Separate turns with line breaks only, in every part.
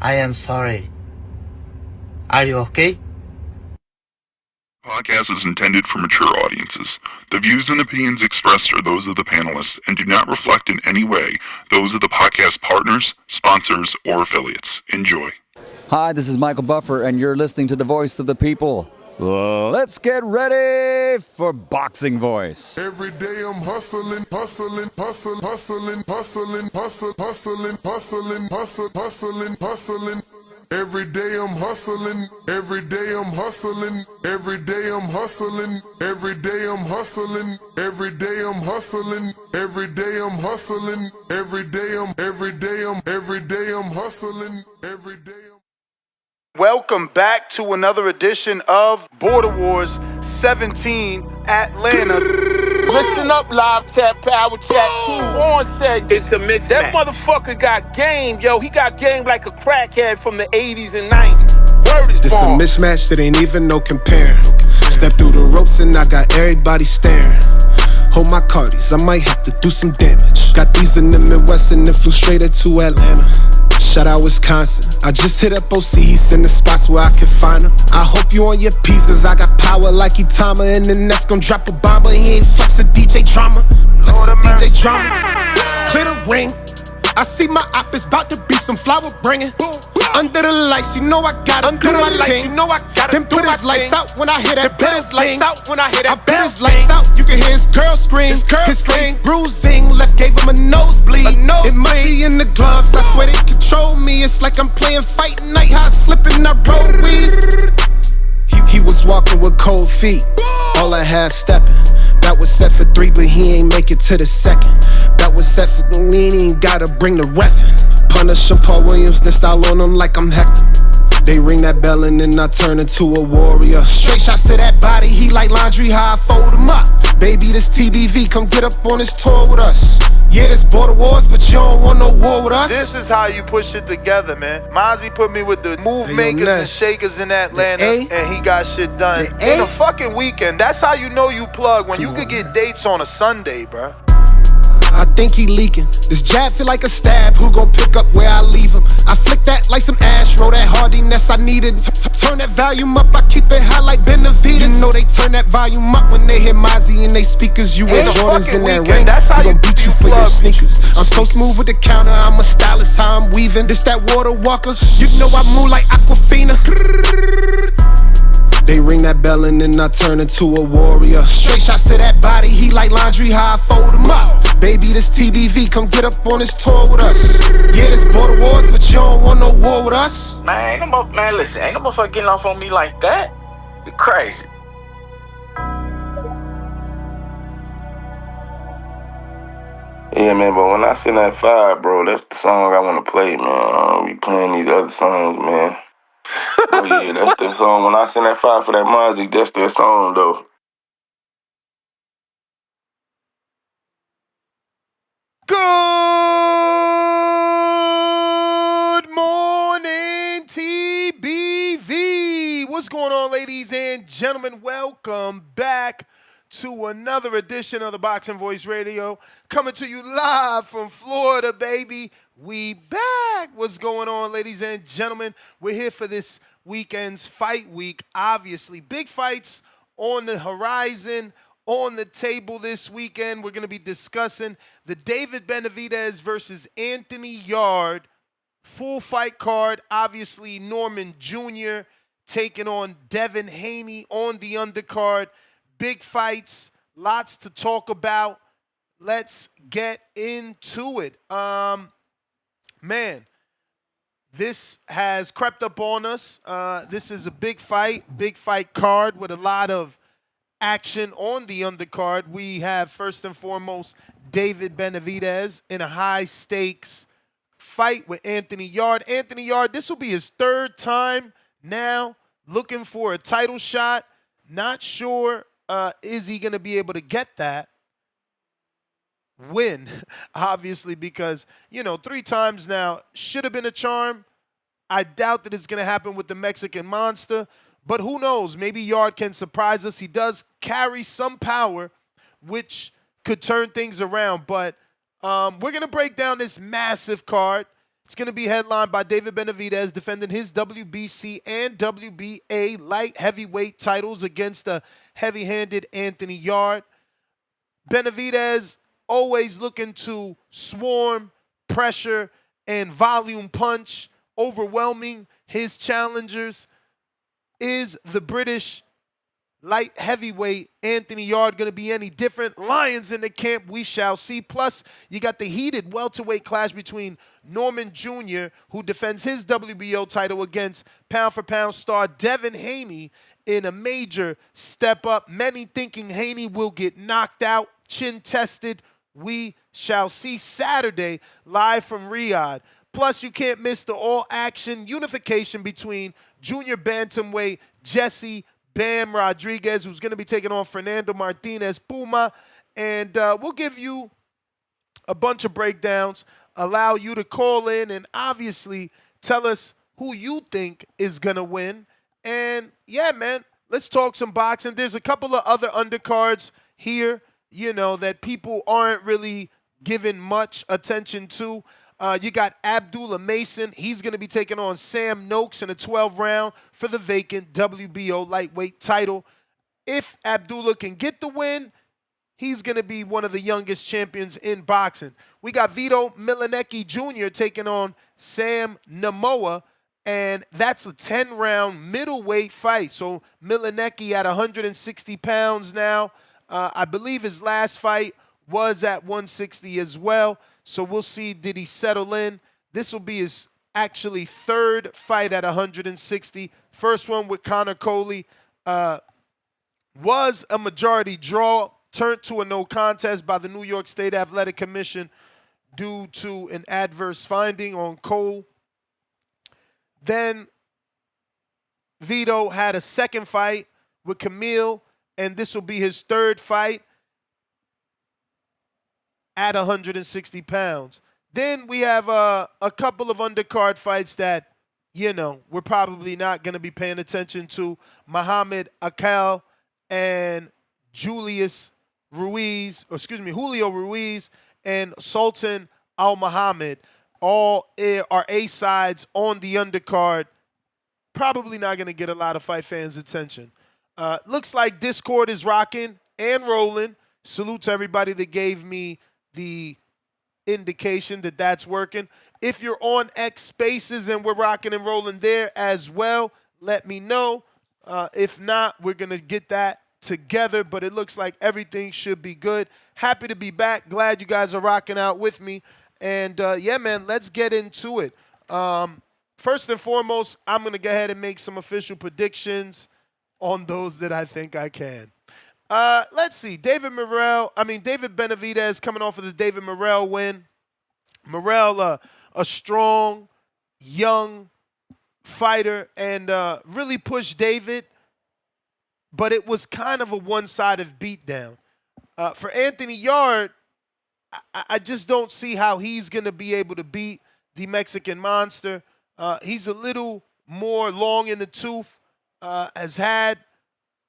I am sorry. Are you okay?
Podcast is intended for mature audiences. The views and opinions expressed are those of the panelists and do not reflect in any way those of the podcast partners, sponsors, or affiliates. Enjoy.
Hi, this is Michael Buffer, and you're listening to The Voice of the People. Let's get ready for Boxing Voice.
Every day I'm hustling, hustling, hustling, hustling, hustling, hustling, hustling, hustling, hustling, hustling, hustling. Every day I'm hustling, every day I'm hustling, every day I'm hustling, every day I'm hustling, every day I'm hustling, every day I'm hustling, every day I'm hustling, every day I'm.
Welcome back to another edition of Border Wars 17 Atlanta.
Listen up, live chat, power chat. On said it's a mismatch. That motherfucker got game, yo. He got game like a crackhead from the 80s and 90s. Word is
This a
born.
mismatch that ain't even no comparing. Step through the ropes and I got everybody staring. Hold my cardies, I might have to do some damage. Got these in the Midwest and then flew straight to Atlanta. Shout out Wisconsin. I just hit up OCs in the spots where I can find them. I hope you on your P's, cause I got power like Itama. And the next gon' drop a bomb, but he ain't flex a DJ drama. Flex a DJ drama. Clear the ring. I see my op is about to be some flower bringing. Under the lights, you know I gotta do my thing. Then put his lights out when I hear that bell ring. I bet his lights out, you can hear his girl scream. His face bruising, left gave him a nosebleed. It might be in the gloves, I swear they control me. It's like I'm playing fight night, how I slip and I roll weed. He was walking with cold feet, all I half stepping. That was set for 3, but he ain't make it to the second. That was set for the lean, he ain't gotta bring the reffin'. Punish him, Paul Williams, then style on him like I'm Hector. They ring that bell and then I turn into a warrior. Straight shots to that body, he like laundry, how I fold him up. Baby, this TBV, come get up on this tour with us. Yeah, this border wars, but you don't want no war with us.
This is how you push it together, man. Mozzie put me with the move makers and shakers in Atlanta, and he got shit done in a fucking weekend. That's how you know you plug, when you could get dates on a Sunday, bruh.
I think he leaking. This jab feel like a stab. Who gon' pick up where I leave him? I flick that like some Astro. That hardiness I needed. Turn that volume up. I keep it high like Benavidez. You know they turn that volume up when they hear Mozzie in they speakers. You wear Jordans in that ring.
That's how
we gon' beat you for your sneakers. I'm
bitches.
so smooth with the counter. I'm a stylist. How I'm weaving. This that water walker. You know I move like Aquafina. They ring that bell and then I turn into a warrior. Straight shots to that body, he like laundry, how I fold him up. Baby, this TBV, come get up on this tour with us. Yeah, this border wars, but you don't want no war with us.
Man, listen, ain't no motherfucker getting off on me like that. You crazy.
Yeah, man, but when I send that fire, bro, that's the song I want to play, man. I don't be playing these other songs, man. Oh, yeah, that's the song. When I send that fire for that Mozzie, that's that song, though.
Good morning, TBV. What's going on, ladies and gentlemen? Welcome back to another edition of the Boxing Voice Radio. Coming to you live from Florida, baby. We back. What's going on, ladies and gentlemen? We're here for this weekend's fight week. Obviously, big fights on the horizon, on the table this weekend. We're going to be discussing the David Benavidez versus Anthony Yarde full fight card. Obviously, Norman Jr. taking on Devin Haney on the undercard. Big fights, lots to talk about. Let's get into it. Man, this has crept up on us. This is a big fight card with a lot of action on the undercard. We have, first and foremost, David Benavidez in a high-stakes fight with Anthony Yarde. Anthony Yarde, this will be his third time now looking for a title shot. Not sure is he going to be able to get that win, obviously, because, 3 times now should have been a charm. I doubt that it's going to happen with the Mexican Monster, but who knows? Maybe Yarde can surprise us. He does carry some power, which could turn things around, but we're going to break down this massive card. It's going to be headlined by David Benavidez defending his WBC and WBA light heavyweight titles against the heavy-handed Anthony Yarde. Benavidez always looking to swarm, pressure, and volume punch, overwhelming his challengers. Is the British light heavyweight Anthony Yarde going to be any different? Lions in the camp, we shall see. Plus, you got the heated welterweight clash between Norman Jr., who defends his WBO title against pound-for-pound star Devin Haney in a major step up. Many thinking Haney will get knocked out, chin-tested. We shall see Saturday live from Riyadh. Plus, you can't miss the all-action unification between Junior Bantamweight Jesse Bam Rodriguez, who's going to be taking on Fernando Martinez Puma. And we'll give you a bunch of breakdowns, allow you to call in and obviously tell us who you think is going to win. And, yeah, man, let's talk some boxing. There's a couple of other undercards here, you know, that people aren't really giving much attention to. You got Abdullah Mason. He's going to be taking on Sam Noakes in a 12-round for the vacant WBO lightweight title. If Abdullah can get the win, he's going to be one of the youngest champions in boxing. We got Vito Milanecki Jr. taking on Sam Namoa, and that's a 10-round middleweight fight. So Milanecki at 160 pounds now. I believe his last fight was at 160 as well. So we'll see, did he settle in? This will be his actually third fight at 160. First one with Connor Coley was a majority draw, turned to a no contest by the New York State Athletic Commission due to an adverse finding on Cole. Then Vito had a second fight with Camille, and this will be his third fight at 160 pounds. Then we have a couple of undercard fights that, you know, we're probably not going to be paying attention to. Muhammad Akal and Julio Ruiz and Sultan Al-Muhammad all are A-sides on the undercard. Probably not going to get a lot of fight fans' attention. Looks like Discord is rocking and rolling. Salute to everybody that gave me the indication that that's working. If you're on X Spaces and we're rocking and rolling there as well, let me know. If not, we're going to get that together, but it looks like everything should be good. Happy to be back. Glad you guys are rocking out with me. And, yeah, man, let's get into it. First and foremost, I'm going to go ahead and make some official predictions on those that I think I can. Let's see. David Benavidez coming off of the David Morrell win. Morrell, a strong, young fighter, and really pushed David, but it was kind of a one-sided beatdown. For Anthony Yarde, I just don't see how he's going to be able to beat the Mexican Monster. He's a little more long in the tooth, has had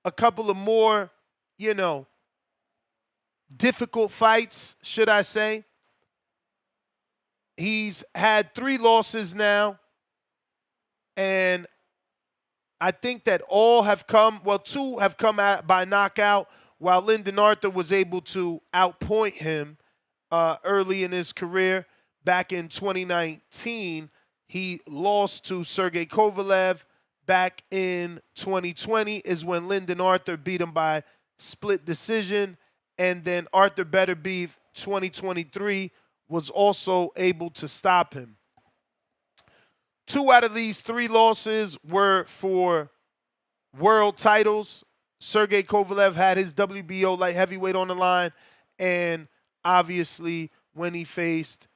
a couple of more, you know, difficult fights, should I say. He's had 3 losses now, and I think that all have come, well, 2 have come out by knockout, while Lyndon Arthur was able to outpoint him early in his career. Back in 2019, he lost to Sergey Kovalev. Back in 2020 is when Lyndon Arthur beat him by split decision, and then Arthur Beterbiev 2023 was also able to stop him. 2 out of these 3 losses were for world titles. Sergey Kovalev had his WBO light heavyweight on the line, and obviously when he faced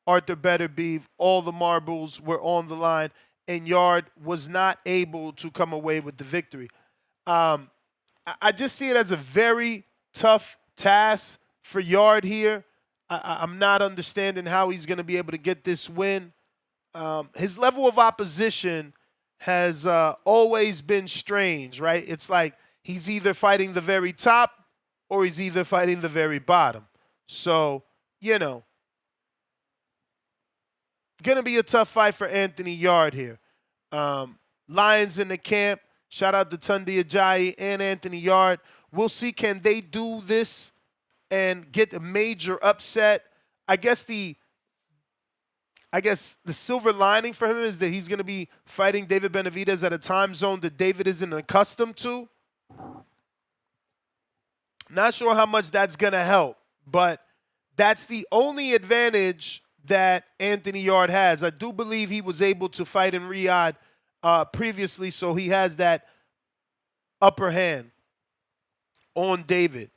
Arthur Beterbiev, all the marbles were on the line, and Yarde was not able to come away with the victory. I just see it as a very tough task for Yarde here. I'm not understanding how he's going to be able to get this win. His level of opposition has always been strange, right? It's like he's either fighting the very top or he's either fighting the very bottom. So, you know, Going to be a tough fight for Anthony Yarde here. Lions in the camp. Shout out to Tunde Ajayi and Anthony Yarde. We'll see, can they do this and get a major upset? I guess the silver lining for him is that he's going to be fighting David Benavidez at a time zone that David isn't accustomed to. Not sure how much that's going to help, but that's the only advantage that Anthony Yarde has. I do believe he was able to fight in Riyadh previously, so he has that upper hand on David.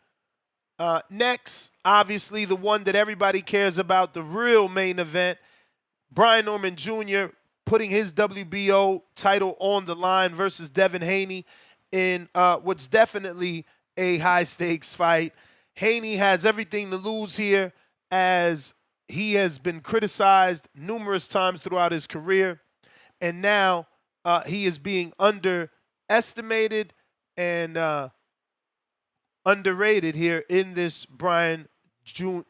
Next, obviously, the one that everybody cares about, the real main event, Brian Norman Jr. putting his WBO title on the line versus Devin Haney in what's definitely a high-stakes fight. Haney has everything to lose here, as he has been criticized numerous times throughout his career, and now he is being underestimated and underrated here in this Brian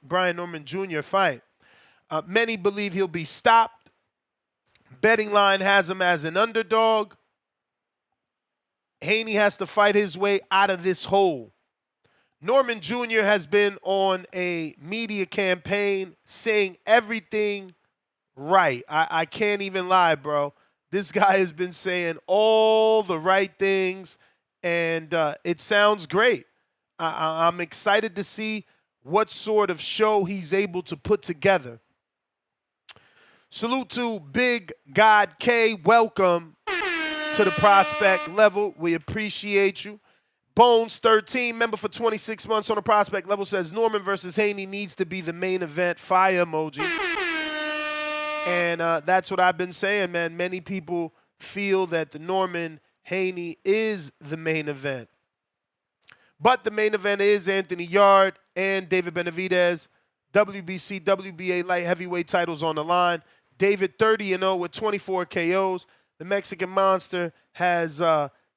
Norman Jr. fight. Many believe he'll be stopped. Betting line has him as an underdog. Haney has to fight his way out of this hole. Norman Jr. has been on a media campaign saying everything right. I can't even lie, bro. This guy has been saying all the right things, and it sounds great. I'm excited to see what sort of show he's able to put together. Salute to Big God K. Welcome to the prospect level. We appreciate you. Bones 13, member for 26 months on the prospect level, says Norman versus Haney needs to be the main event. Fire emoji. And that's what I've been saying, man. Many people feel that the Norman Haney is the main event. But the main event is Anthony Yarde and David Benavidez. WBC, WBA Light Heavyweight titles on the line. David 30-0 with 24 KOs. The Mexican Monster has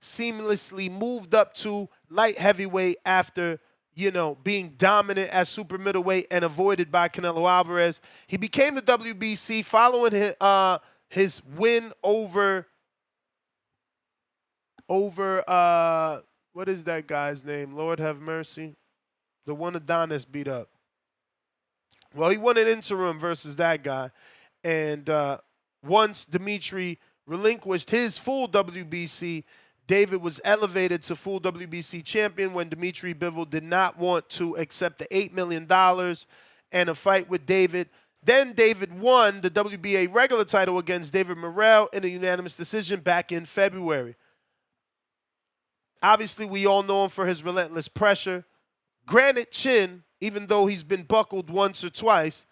seamlessly moved up to light heavyweight after, being dominant at super middleweight and avoided by Canelo Alvarez. He became the WBC following his win over what is that guy's name? Lord have mercy. The one Adonis beat up. Well, he won an interim versus that guy. And once Dimitri relinquished his full WBC, David was elevated to full WBC champion when Dimitri Bivol did not want to accept the $8 million and a fight with David. Then David won the WBA regular title against David Morrell in a unanimous decision back in February. Obviously, we all know him for his relentless pressure, granite chin, even though he's been buckled once or twice,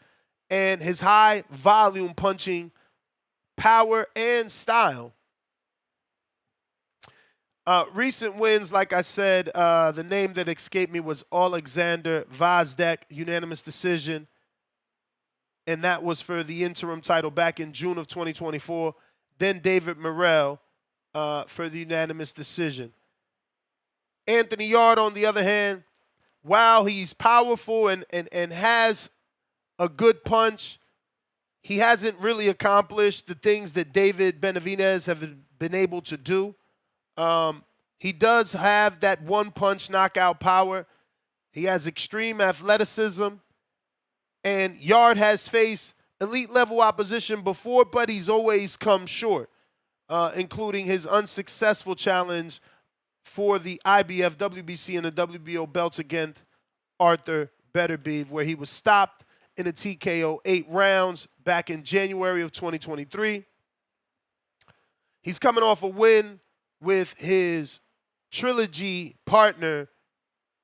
and his high volume punching power and style. Recent wins, like I said, the name that escaped me was Alexander Gvozdyk, unanimous decision, and that was for the interim title back in June of 2024. Then David Morrell for the unanimous decision. Anthony Yarde, on the other hand, while he's powerful and has a good punch, he hasn't really accomplished the things that David Benavidez have been able to do. He does have that one-punch knockout power. He has extreme athleticism. And Yarde has faced elite-level opposition before, but he's always come short, including his unsuccessful challenge for the IBF, WBC, and the WBO belts against Arthur Beterbiev, where he was stopped in a TKO 8 rounds back in January of 2023. He's coming off a win with his trilogy partner,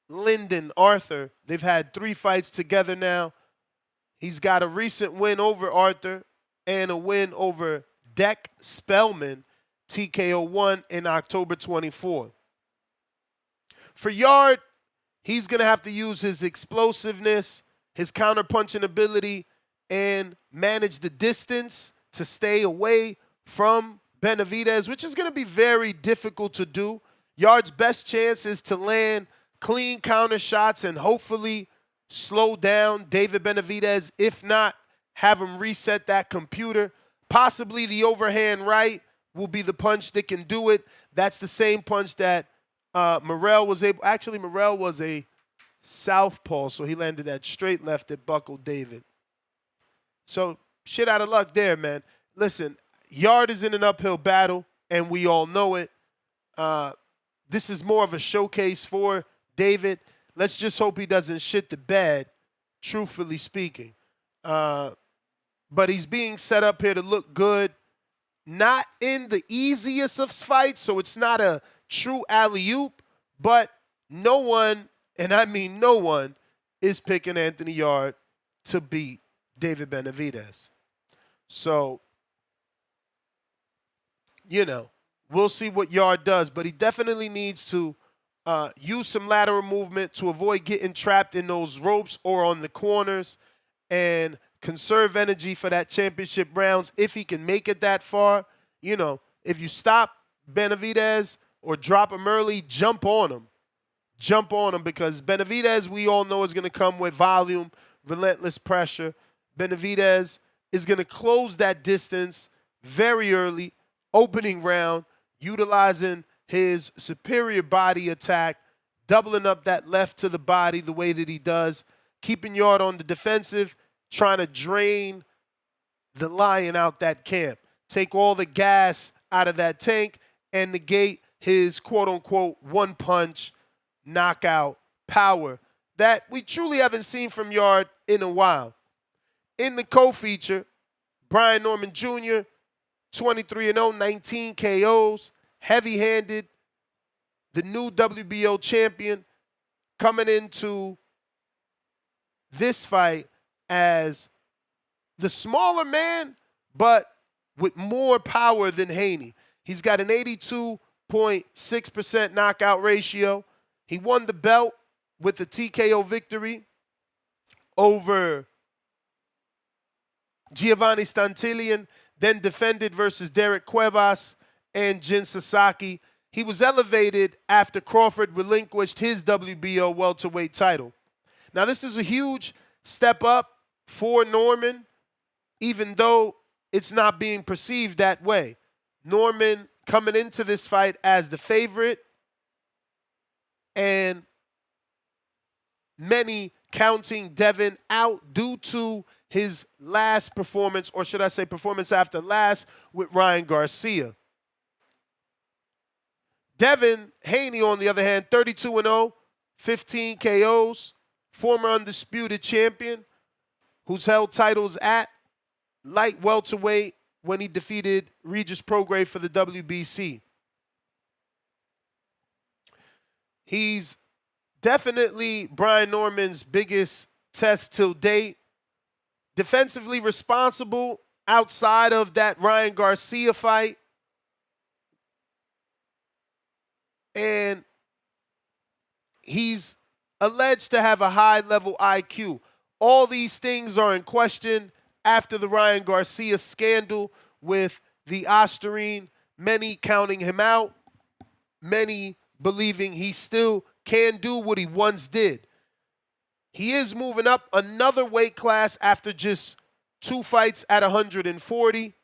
Lyndon Arthur. They've had 3 fights together now. He's got a recent win over Arthur and a win over Deck Spellman, TKO 1 in October 24. For Yarde, he's going to have to use his explosiveness, his counter-punching ability, and manage the distance to stay away from Benavidez, which is going to be very difficult to do. Yarde's best chance is to land clean counter shots and hopefully slow down David Benavidez, if not have him reset that computer. Possibly the overhand right will be the punch that can do it. That's the same punch that Morrell was able. Actually, Morrell was a southpaw, so he landed that straight left that buckled David. So shit out of luck there, man. Listen, Yarde is in an uphill battle, and we all know it. This is more of a showcase for David. Let's just hope he doesn't shit the bed, truthfully speaking. But he's being set up here to look good. Not in the easiest of fights, so it's not a true alley-oop, but no one, and I mean no one, is picking Anthony Yarde to beat David Benavidez. So, you know, we'll see what Yarde does, but he definitely needs to use some lateral movement to avoid getting trapped in those ropes or on the corners and conserve energy for that championship rounds if he can make it that far. You know, if you stop Benavidez or drop him early, jump on him. Jump on him, because Benavidez, we all know, is going to come with volume, relentless pressure. Benavidez is going to close that distance very early, opening round, utilizing his superior body attack, doubling up that left to the body the way that he does, keeping Yarde on the defensive, trying to drain the lion out that camp. Take all the gas out of that tank and negate his quote-unquote one-punch knockout power that we truly haven't seen from Yarde in a while. In the co-feature, Brian Norman Jr., 23-0, 19 KOs, heavy-handed, the new WBO champion, coming into this fight as the smaller man, but with more power than Haney. He's got an 82.6% knockout ratio. He won the belt with the TKO victory over Giovanni Stantillion, then defended versus Derek Cuevas and Jin Sasaki. He was elevated after Crawford relinquished his WBO welterweight title. Now, this is a huge step up for Norman, even though it's not being perceived that way. Norman coming into this fight as the favorite, and many counting Devin out due to his last performance, or should I say performance after last, with Ryan Garcia. Devin Haney, on the other hand, 32-0, 15 KOs, former undisputed champion who's held titles at light welterweight when he defeated Regis Prograis for the WBC. He's definitely Brian Norman's biggest test till date. Defensively responsible outside of that Ryan Garcia fight. And he's alleged to have a high-level IQ. All these things are in question after the Ryan Garcia scandal with the Ostarine, many counting him out, many believing he still can do what he once did. He is moving up another weight class after just 2 fights at 140.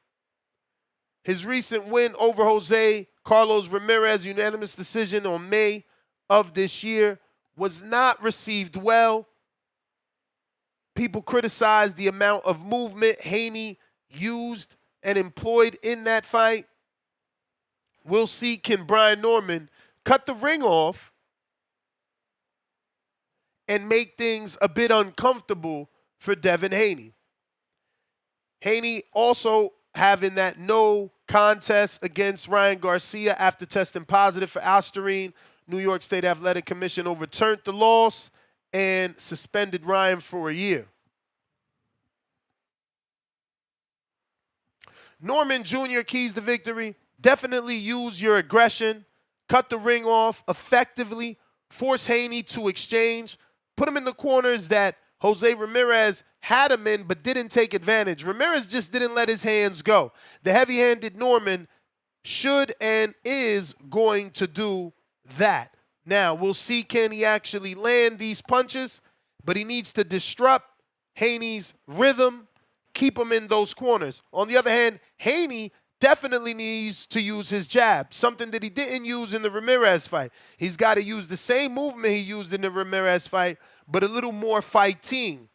His recent win over Jose Carlos Ramirez, unanimous decision on May of this year, was not received well. People criticized the amount of movement Haney used and employed in that fight. We'll see, can Brian Norman cut the ring off and make things a bit uncomfortable for Devin Haney. Haney also having that no contest against Ryan Garcia after testing positive for Ostarine. New York State Athletic Commission overturned the loss and suspended Ryan for a year. Norman Jr. keys to victory. Definitely use your aggression. Cut the ring off effectively. Force Haney to exchange. Put him in the corners that Jose Ramirez had him in but didn't take advantage. Ramirez just didn't let his hands go. The heavy-handed Norman should and is going to do that. Now, we'll see, can he actually land these punches, but he needs to disrupt Haney's rhythm, keep him in those corners. On the other hand, Haney definitely needs to use his jab, something that he didn't use in the Ramirez fight. He's got to use the same movement he used in the Ramirez fight, but a little more fighting.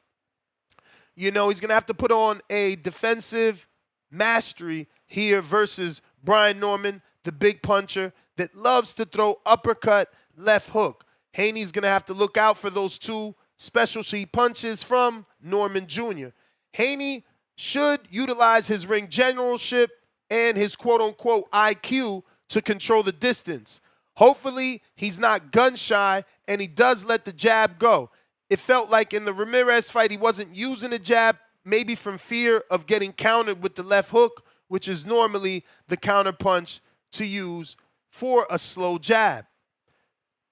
You know, he's going to have to put on a defensive mastery here versus Brian Norman, the big puncher that loves to throw uppercut, left hook. Haney's going to have to look out for those two specialty punches from Norman Jr. Haney should utilize his ring generalship and his quote-unquote IQ to control the distance. Hopefully, he's not gun-shy and he does let the jab go. It felt like in the Ramirez fight, he wasn't using the jab, maybe from fear of getting countered with the left hook, which is normally the counterpunch to use for a slow jab.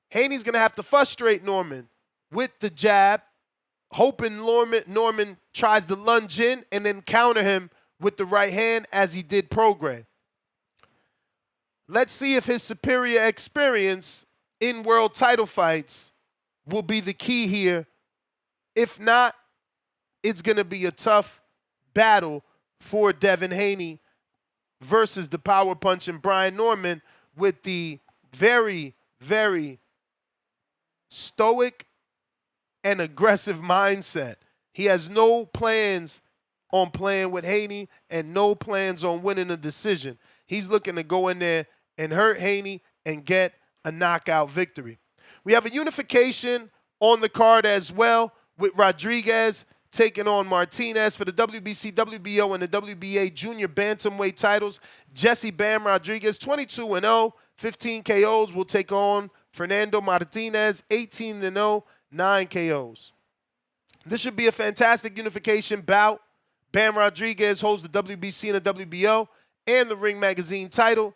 Haney's going to have to frustrate Norman with the jab, hoping Norman tries to lunge in and then counter him with the right hand as he did Prograis. Let's see if his superior experience in world title fights will be the key here. If not, it's going to be a tough battle for Devin Haney versus the power punching Brian Norman with the very, very stoic and aggressive mindset. He has no plans on playing with Haney and no plans on winning a decision. He's looking to go in there and hurt Haney and get a knockout victory. We have a unification on the card as well with Rodriguez taking on Martinez for the WBC, WBO, and the WBA Junior Bantamweight titles. Jesse Bam Rodriguez, 22-0, 15 KOs, will take on Fernando Martinez, 18-0, 9 KOs. This should be a fantastic unification bout. Bam Rodriguez holds the WBC and the WBO and the Ring Magazine title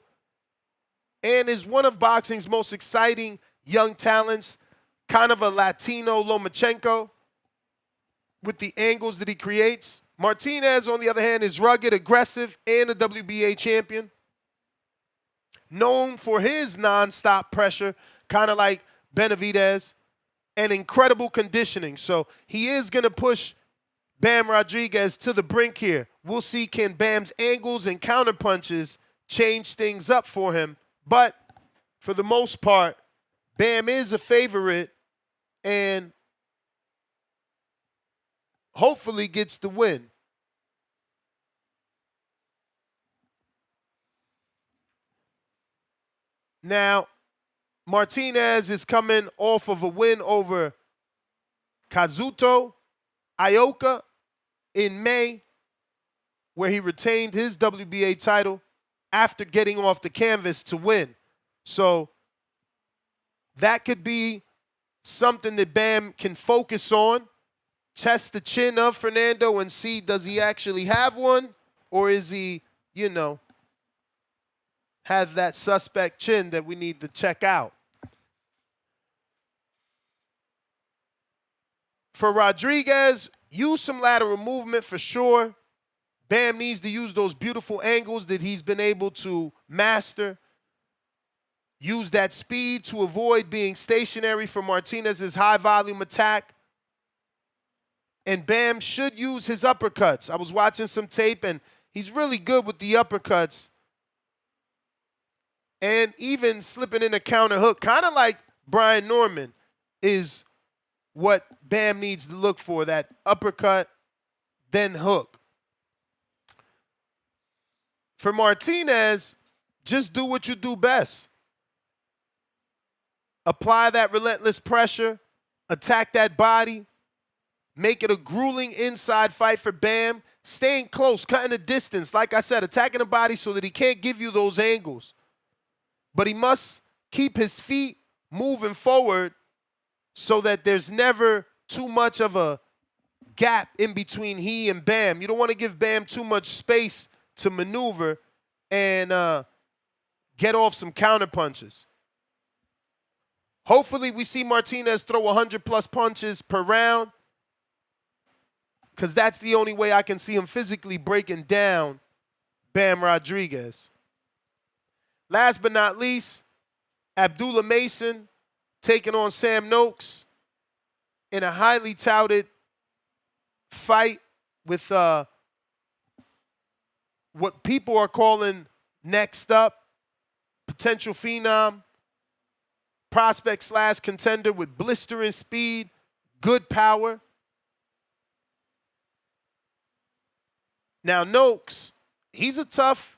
and is one of boxing's most exciting young talents, kind of a Latino Lomachenko with the angles that he creates. Martinez, on the other hand, is rugged, aggressive, and a WBA champion. Known for his nonstop pressure, kind of like Benavidez, and incredible conditioning. So he is going to push Bam Rodriguez to the brink here. We'll see, can Bam's angles and counterpunches change things up for him. But for the most part, Bam is a favorite and hopefully gets the win. Now, Martinez is coming off of a win over Kazuto Ioka in May, where he retained his WBA title after getting off the canvas to win. So that could be something that Bam can focus on, test the chin of Fernando and see, does he actually have one, or is he, you know, have that suspect chin that we need to check out. For Rodriguez, use some lateral movement for sure. Bam needs to use those beautiful angles that he's been able to master. Use that speed to avoid being stationary for Martinez's high-volume attack. And Bam should use his uppercuts. I was watching some tape, and he's really good with the uppercuts. And even slipping in a counter hook, kind of like Brian Norman, is what Bam needs to look for, that uppercut, then hook. For Martinez, just do what you do best. Apply that relentless pressure, attack that body, make it a grueling inside fight for Bam, staying close, cutting the distance. Like I said, attacking the body so that he can't give you those angles. But he must keep his feet moving forward so that there's never too much of a gap in between he and Bam. You don't want to give Bam too much space to maneuver and get off some counter punches. Hopefully we see Martinez throw 100-plus punches per round, because that's the only way I can see him physically breaking down Bam Rodriguez. Last but not least, Abdullah Mason taking on Sam Noakes in a highly touted fight with what people are calling next up, potential phenom, prospect / contender with blistering speed, good power. Now, Noakes, he's a tough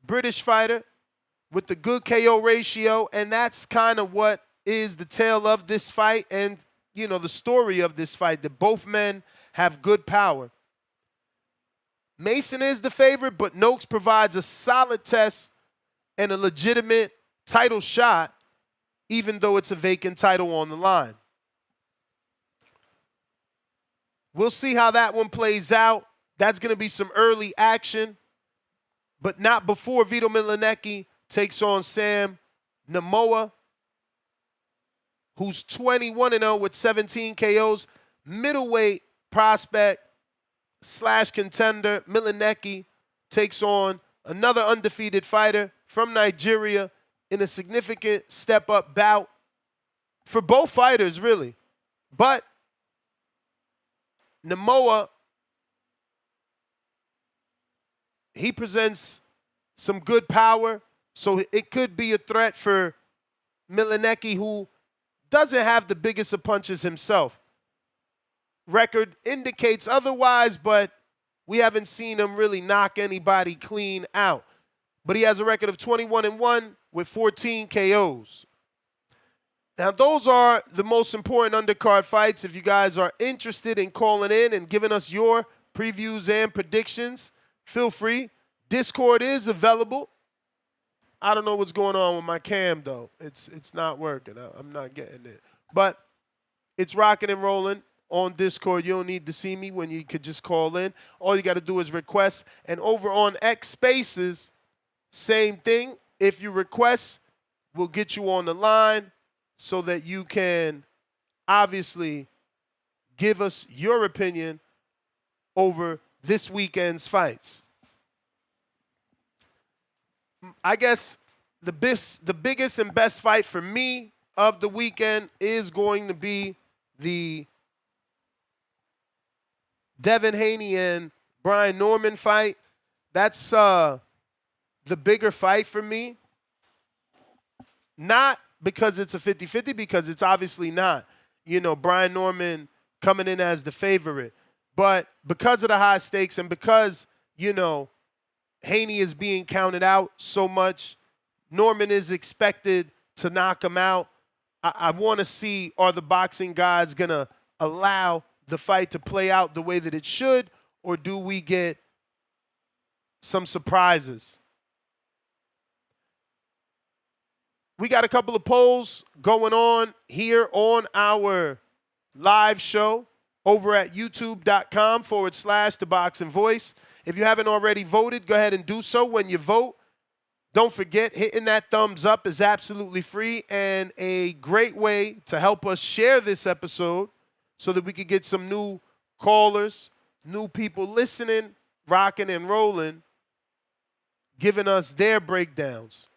British fighter with the good KO ratio, and that's kind of what is the tale of this fight and, you know, the story of this fight, that both men have good power. Mason is the favorite, but Noakes provides a solid test and a legitimate title shot, even though it's a vacant title on the line. We'll see how that one plays out. That's going to be some early action, but not before Vito Milanecki takes on Sam Namoa, who's 21-0 with 17 KOs. Middleweight prospect / contender Milanecki takes on another undefeated fighter from Nigeria in a significant step-up bout for both fighters, really. But Namoa, he presents some good power, so it could be a threat for Milanecki, who doesn't have the biggest of punches himself. Record indicates otherwise, but we haven't seen him really knock anybody clean out. But he has a record of 21-1 with 14 KOs. Now, those are the most important undercard fights. If you guys are interested in calling in and giving us your previews and predictions, feel free. Discord is available. I don't know what's going on with my cam, though. It's not working. I'm not getting it. But it's rocking and rolling on Discord. You don't need to see me when you could just call in. All you got to do is request. And over on X Spaces, same thing. If you request, we'll get you on the line so that you can obviously give us your opinion over this weekend's fights. I guess the biggest and best fight for me of the weekend is going to be the Devin Haney and Brian Norman fight. That's the bigger fight for me. Not because it's a 50-50, because it's obviously not. You know, Brian Norman coming in as the favorite. But because of the high stakes and because, you know, Haney is being counted out so much, Norman is expected to knock him out. I want to see, are the boxing gods going to allow the fight to play out the way that it should, or do we get some surprises? We got a couple of polls going on here on our live show over at youtube.com/The Boxing Voice. If you haven't already voted, go ahead and do so. When you vote, don't forget, hitting that thumbs up is absolutely free and a great way to help us share this episode so that we can get some new callers, new people listening, rocking and rolling, giving us their breakdowns.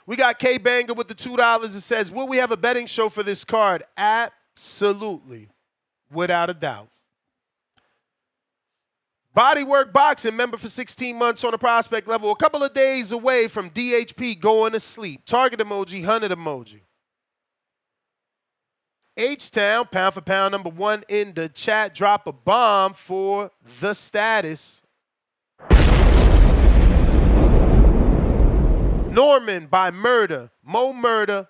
We got K Banger with the $2. It says, will we have a betting show for this card? Absolutely, without a doubt. Bodywork Boxing, member for 16 months on a prospect level. A couple of days away from DHP going to sleep. Target emoji, 100 emoji. H-Town, pound for pound, #1 in the chat. Drop a bomb for the status. Norman by Murder. Mo Murder,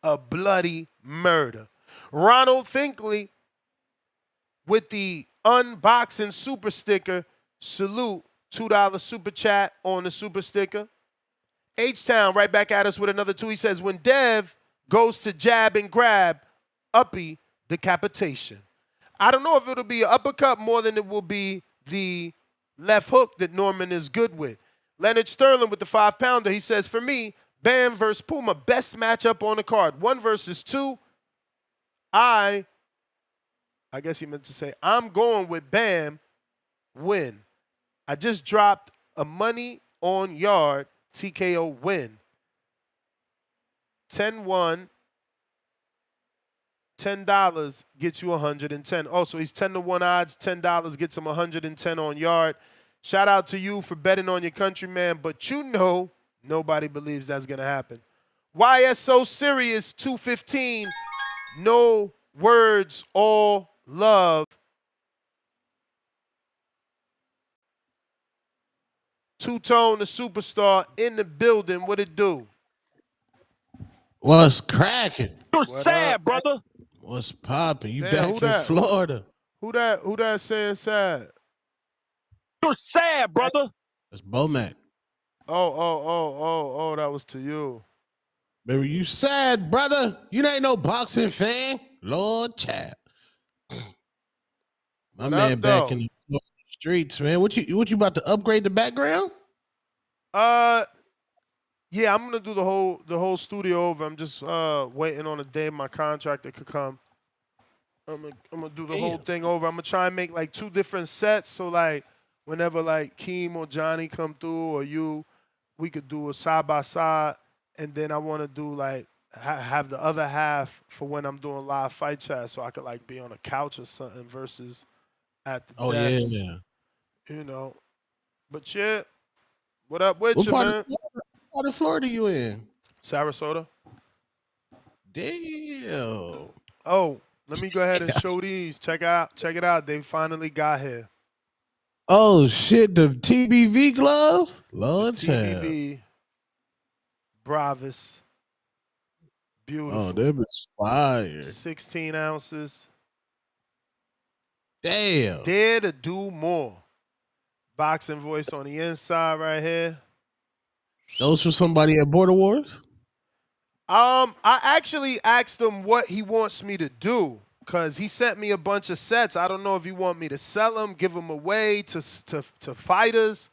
a bloody murder. Ronald Finkley with the unboxing super sticker. Salute, $2 super chat on the super sticker. H-Town right back at us with another 2. He says, when Dev goes to jab and grab, uppy decapitation. I don't know if it'll be an uppercut more than it will be the left hook that Norman is good with. Leonard Sterling with the 5-pounder. He says, for me, Bam versus Puma, best matchup on the card. 1 versus 2. I guess he meant to say, I'm going with Bam, win. I just dropped a money on Yarde, TKO win. 10-1, $10 gets you 110. Also, he's 10-1 odds, $10 gets him 110 on Yarde. Shout out to you for betting on your country, man. But you know nobody believes that's going to happen. Why is so serious? 215. No words, all love. Two-Tone, the superstar, in the building. What it do?
What's cracking?
You're
What
sad,
up?
brother.
What's popping? You
Man,
back
who
in
that?
Florida?
Who that saying sad?
You're sad, brother.
That's Bomac.
Oh, that was to you.
Baby, you sad, brother? You ain't no boxing fan? Lord child. My
What
man
up,
back
though?
in the Florida streets, man. What you about to upgrade the background?
Yeah, I'm gonna do the whole studio over. I'm just waiting on a day my contractor could come. I'm gonna do the whole thing over. I'm gonna try and make like 2 different sets, so like whenever like Keem or Johnny come through or you, we could do a side by side, and then I want to do like have the other half for when I'm doing live fight chat, so I could like be on a couch or something versus at the desk.
Yeah.
You know, but yeah, what up with
What
you,
part
man?
of Florida you in?
Sarasota.
Damn.
Oh, let me go ahead and show these. Check it out. They finally got here.
Oh shit, the TBV gloves? Lord child.
TBV, Bravis, beautiful.
Oh, they're inspired.
16 ounces.
Damn.
Dare to do more. Boxing voice on the inside right here.
Those for somebody at Border Wars?
I actually asked him what he wants me to do because he sent me a bunch of sets. I don't know if he want me to sell them, give them away to fighters,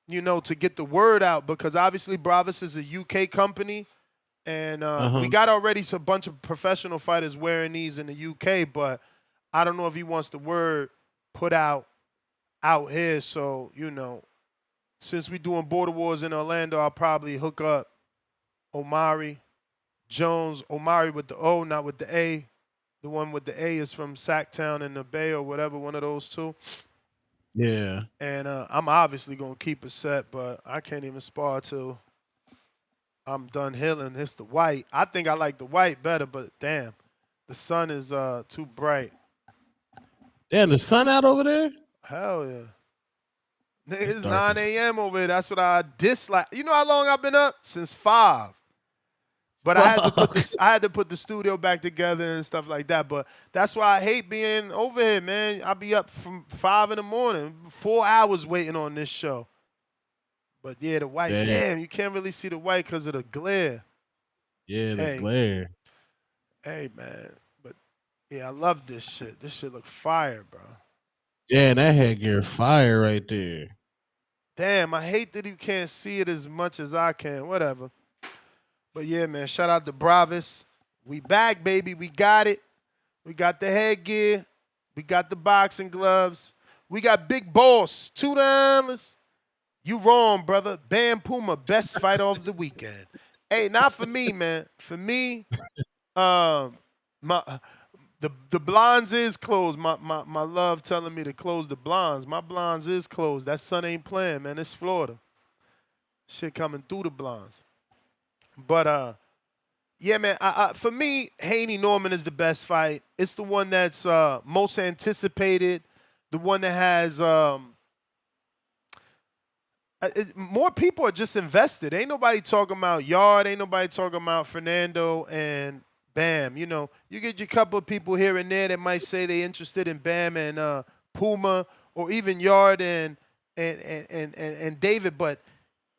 you know, to get the word out, because obviously Bravis is a UK company, and we got already a bunch of professional fighters wearing these in the UK, but I don't know if he wants the word put out here. So, you know, since we're doing Border Wars in Orlando, I'll probably hook up Omari Jones, Omari with the O, not with the A. The one with the A is from Sacktown in the Bay or whatever, one of those two.
Yeah.
And I'm obviously going to keep a set, but I can't even spar till I'm done healing. It's the white. I think I like the white better, but damn, the sun is too bright.
Damn, the sun out over there?
Hell yeah. It's 9 a.m. over here. That's what I dislike. You know how long I've been up? Since 5. But I had to put the studio back together and stuff like that. But that's why I hate being over here, man. I'll be up from 5 in the morning, 4 hours waiting on this show. But yeah, the white, damn, you can't really see the white because of the glare.
Yeah, the glare.
Hey, man. But yeah, I love this shit. This shit look fire, bro.
Yeah, that headgear fire right there.
Damn, I hate that you can't see it as much as I can. Whatever. But yeah, man, shout out to Bravis. We back, baby. We got it. We got the headgear. We got the boxing gloves. We got Big Boss, $2. You wrong, brother. Bam Puma, best fight of the weekend. Hey, not for me, man. For me, the blinds is closed. My love telling me to close the blinds. My blinds is closed. That sun ain't playing, man. It's Florida. Shit coming through the blinds. But yeah, man. For me, Haney Norman is the best fight. It's the one that's most anticipated. The one that has more people are just invested. Ain't nobody talking about Yarde. Ain't nobody talking about Fernando and Bam. You know, you get your couple of people here and there that might say they interested in Bam and Puma, or even Yarde and David, but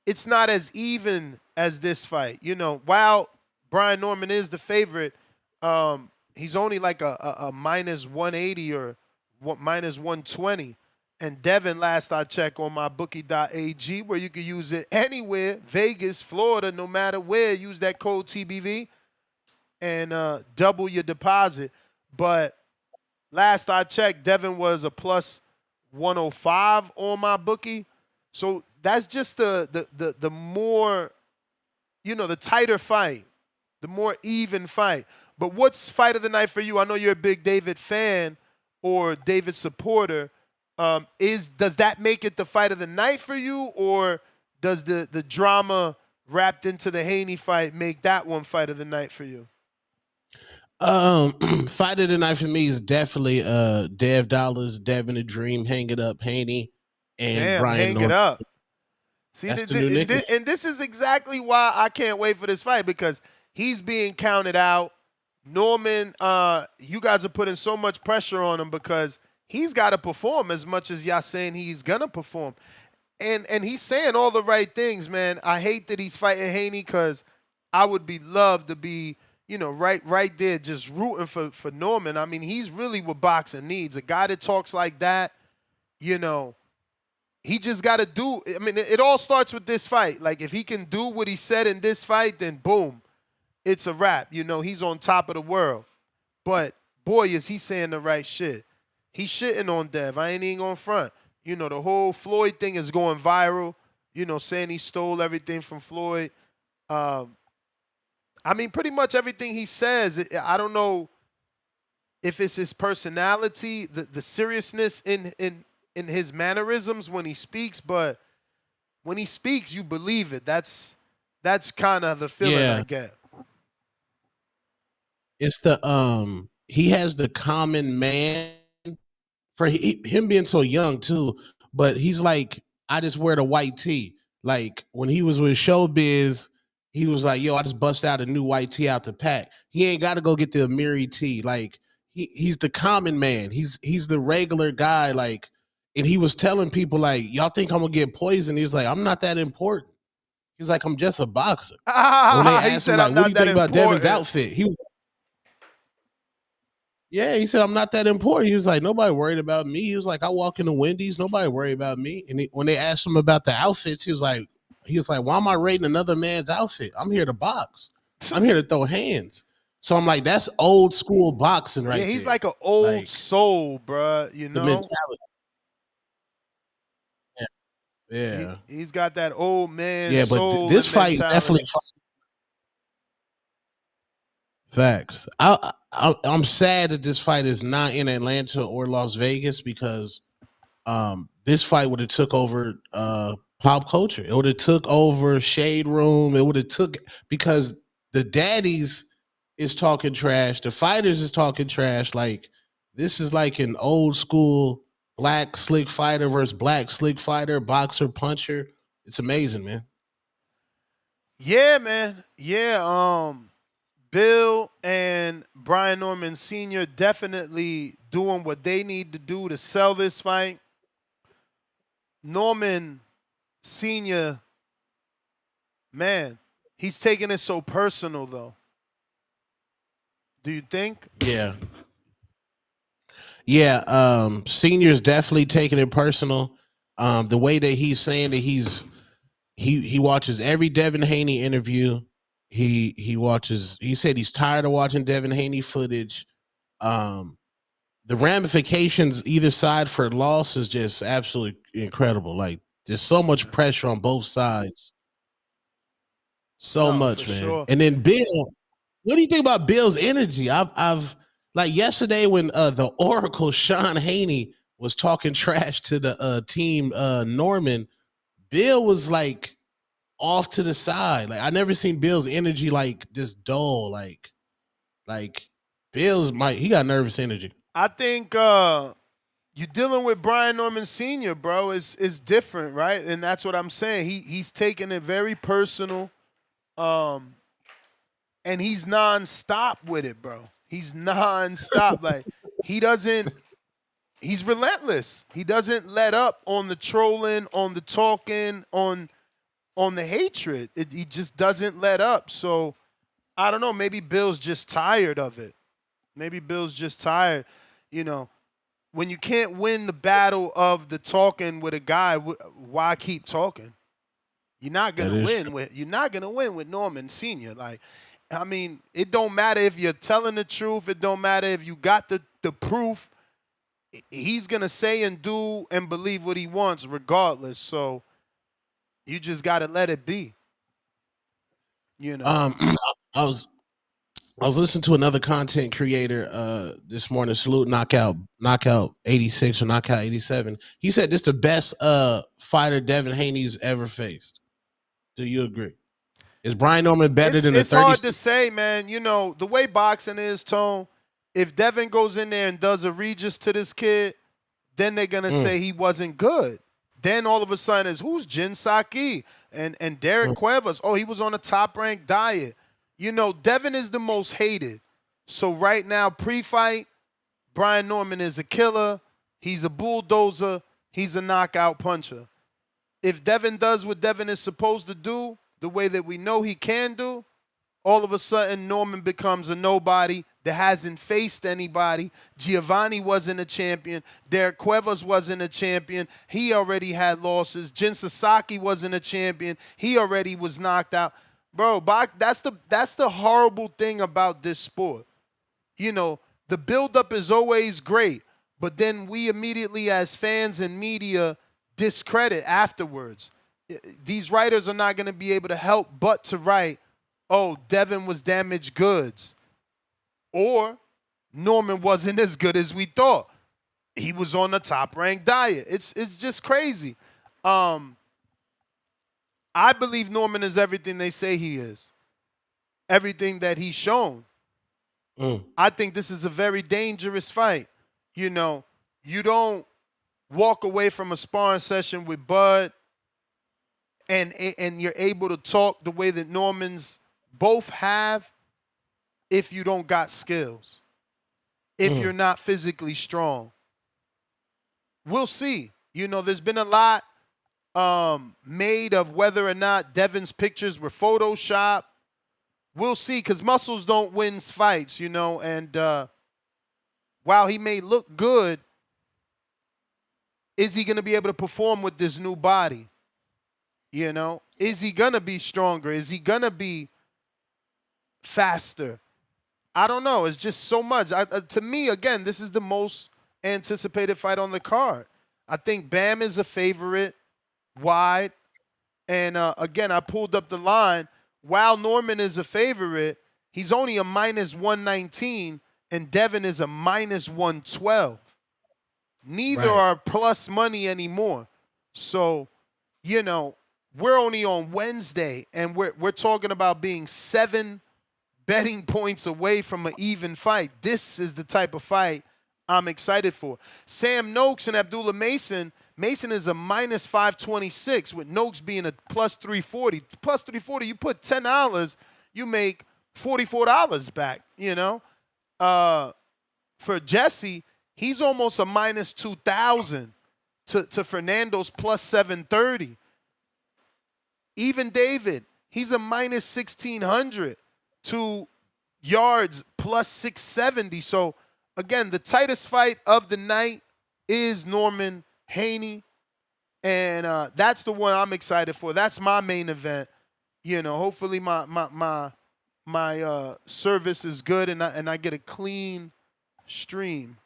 it's not as even as this fight. You know, while Brian Norman is the favorite, he's only like a minus 180 or minus 120. And Devin, last I checked on my bookie.ag, where you can use it anywhere, Vegas, Florida, no matter where, use that code TBV and double your deposit. But last I checked, Devin was a plus 105 on my bookie. So that's just the more, you know, the tighter fight, the more even fight. But what's fight of the night for you? I know you're a big David fan or David supporter. Does that make it the fight of the night for you, or does the drama wrapped into the Haney fight make that one fight of the night for you?
Fight of the night for me is definitely Dev Dollars, Devin the Dream, Hang It Up, Haney, and Brian
Hang
Norman.
It Up. See,
That's the new nickname.
And this is exactly why I can't wait for this fight, because he's being counted out. Norman, you guys are putting so much pressure on him because he's got to perform as much as y'all saying he's gonna perform. And he's saying all the right things, man. I hate that he's fighting Haney because I would be loved to be, right there just rooting for Norman. I mean, he's really what boxing needs. A guy that talks like that, he just got to do. I mean, it all starts with this fight. Like, if he can do what he said in this fight, then boom, it's a wrap. He's on top of the world. But, boy, is he saying the right shit. He's shitting on Dev. I ain't even going front. The whole Floyd thing is going viral, saying he stole everything from Floyd. I mean, pretty much everything he says, I don't know if it's his personality, the seriousness in his mannerisms when he speaks, but when he speaks, you believe it. That's kind of the feeling I get.
It's he has the common man for him being so young too, but he's like, I just wear the white tee. Like when he was with Showbiz, he was like, yo, I just bust out a new white tee out the pack. He ain't got to go get the Amiri tee. Like he's the common man. He's the regular guy. Like, and he was telling people like, y'all think I'm gonna get poisoned? He was like, I'm not that important. He was like, I'm just a boxer. When they asked him like, what do you think about Devin's outfit? He said, I'm not that important. He was like, nobody worried about me. He was like, I walk in the Wendy's, nobody worried about me. And when they asked him about the outfits, he was like, why am I rating another man's outfit? I'm here to box. I'm here to throw hands. So I'm like, that's old school boxing right there.
Yeah, he's like an old soul, bruh,
The mentality. Yeah.
He's got that old man
but
soul.
this fight
mentality.
definitely facts. I'm sad that this fight is not in Atlanta or Las Vegas because this fight would have took over pop culture. It would have took over Shade Room. It would have took, because the daddies is talking trash. The fighters is talking trash. Like, this is like an old school black slick fighter versus black slick fighter, boxer, puncher. It's amazing, man.
Yeah, man. Yeah, Bill and Brian Norman Sr. definitely doing what they need to do to sell this fight. Norman Sr., man, he's taking it so personal, though. Do you think?
Yeah. Yeah, Senior's definitely taking it personal. The way that he's saying that he watches every Devin Haney interview. He watches, he said he's tired of watching Devin Haney footage. The ramifications either side for loss is just absolutely incredible. Like, there's so much pressure on both sides. So much, man. Sure. And then Bill, what do you think about Bill's energy? I've like yesterday when the Oracle Sean Haney was talking trash to the team Norman, Bill was like off to the side. Like, I never seen Bill's energy like just dull. Like Bill's he got nervous energy.
I think you're dealing with Brian Norman Sr., bro. It's different, right? And that's what I'm saying. He's taking it very personal. And he's nonstop with it, bro. He's nonstop. Like, he's relentless. He doesn't let up on the trolling, on the talking, on the hatred. He just doesn't let up. So, I don't know. Maybe Bill's just tired of it. Maybe Bill's just tired. When you can't win the battle of the talking with a guy, why keep talking? You're not gonna win with Norman Sr. Like, I mean, it don't matter if you're telling the truth. It don't matter if you got the proof. He's gonna say and do and believe what he wants regardless. So you just gotta let it be.
I I was listening to another content creator this morning, salute knockout 86 or knockout 87. He said this the best fighter Devin Haney's ever faced. Do you agree? Is Brian Norman better than the 30?
It's hard to say, man. You know, the way boxing is, Tone, if Devin goes in there and does a Regis to this kid, then they're going to say he wasn't good. Then all of a sudden it's who's Jin Saki and Derek Cuevas. Oh, he was on a top-ranked diet. You know, Devin is the most hated. So right now, pre-fight, Brian Norman is a killer. He's a bulldozer. He's a knockout puncher. If Devin does what Devin is supposed to do, the way that we know he can do, all of a sudden Norman becomes a nobody that hasn't faced anybody. Giovanni wasn't a champion. Derek Cuevas wasn't a champion. He already had losses. Jin Sasaki wasn't a champion. He already was knocked out. Bro, that's the horrible thing about this sport. You know, the buildup is always great, but then we immediately as fans and media discredit afterwards. These writers are not going to be able to help but to write, oh, Devin was damaged goods. Or Norman wasn't as good as we thought. He was on the top-ranked diet. It's just crazy. I believe Norman is everything they say he is. Everything that he's shown. I think this is a very dangerous fight. You know, you don't walk away from a sparring session with Bud and you're able to talk the way that Normans both have if you don't got skills, if you're not physically strong. We'll see. You know, there's been a lot made of whether or not Devin's pictures were Photoshopped. We'll see, because muscles don't win fights, you know, and while he may look good, is he going to be able to perform with this new body? You know, is he going to be stronger? Is he going to be faster? I don't know. It's just so much. To me, again, this is the most anticipated fight on the card. I think Bam is a favorite wide. And, again, I pulled up the line. While Norman is a favorite, he's only a minus 119, and Devin is a minus 112. Neither are plus money anymore. So, you know, we're only on Wednesday, and we're talking about being 7 betting points away from an even fight. This is the type of fight I'm excited for. Sam Noakes and Abdullah Mason. Mason is a minus 526 with Noakes being a plus 340. Plus 340, you put $10, you make $44 back, you know. For Jesse, he's almost a minus 2,000 to Fernando's plus 730. Even David, he's a minus 1,600 to Yarde's plus 670. So, again, the tightest fight of the night is Norman Haney, and that's the one I'm excited for. That's my main event. You know, hopefully my service is good and I get a clean stream.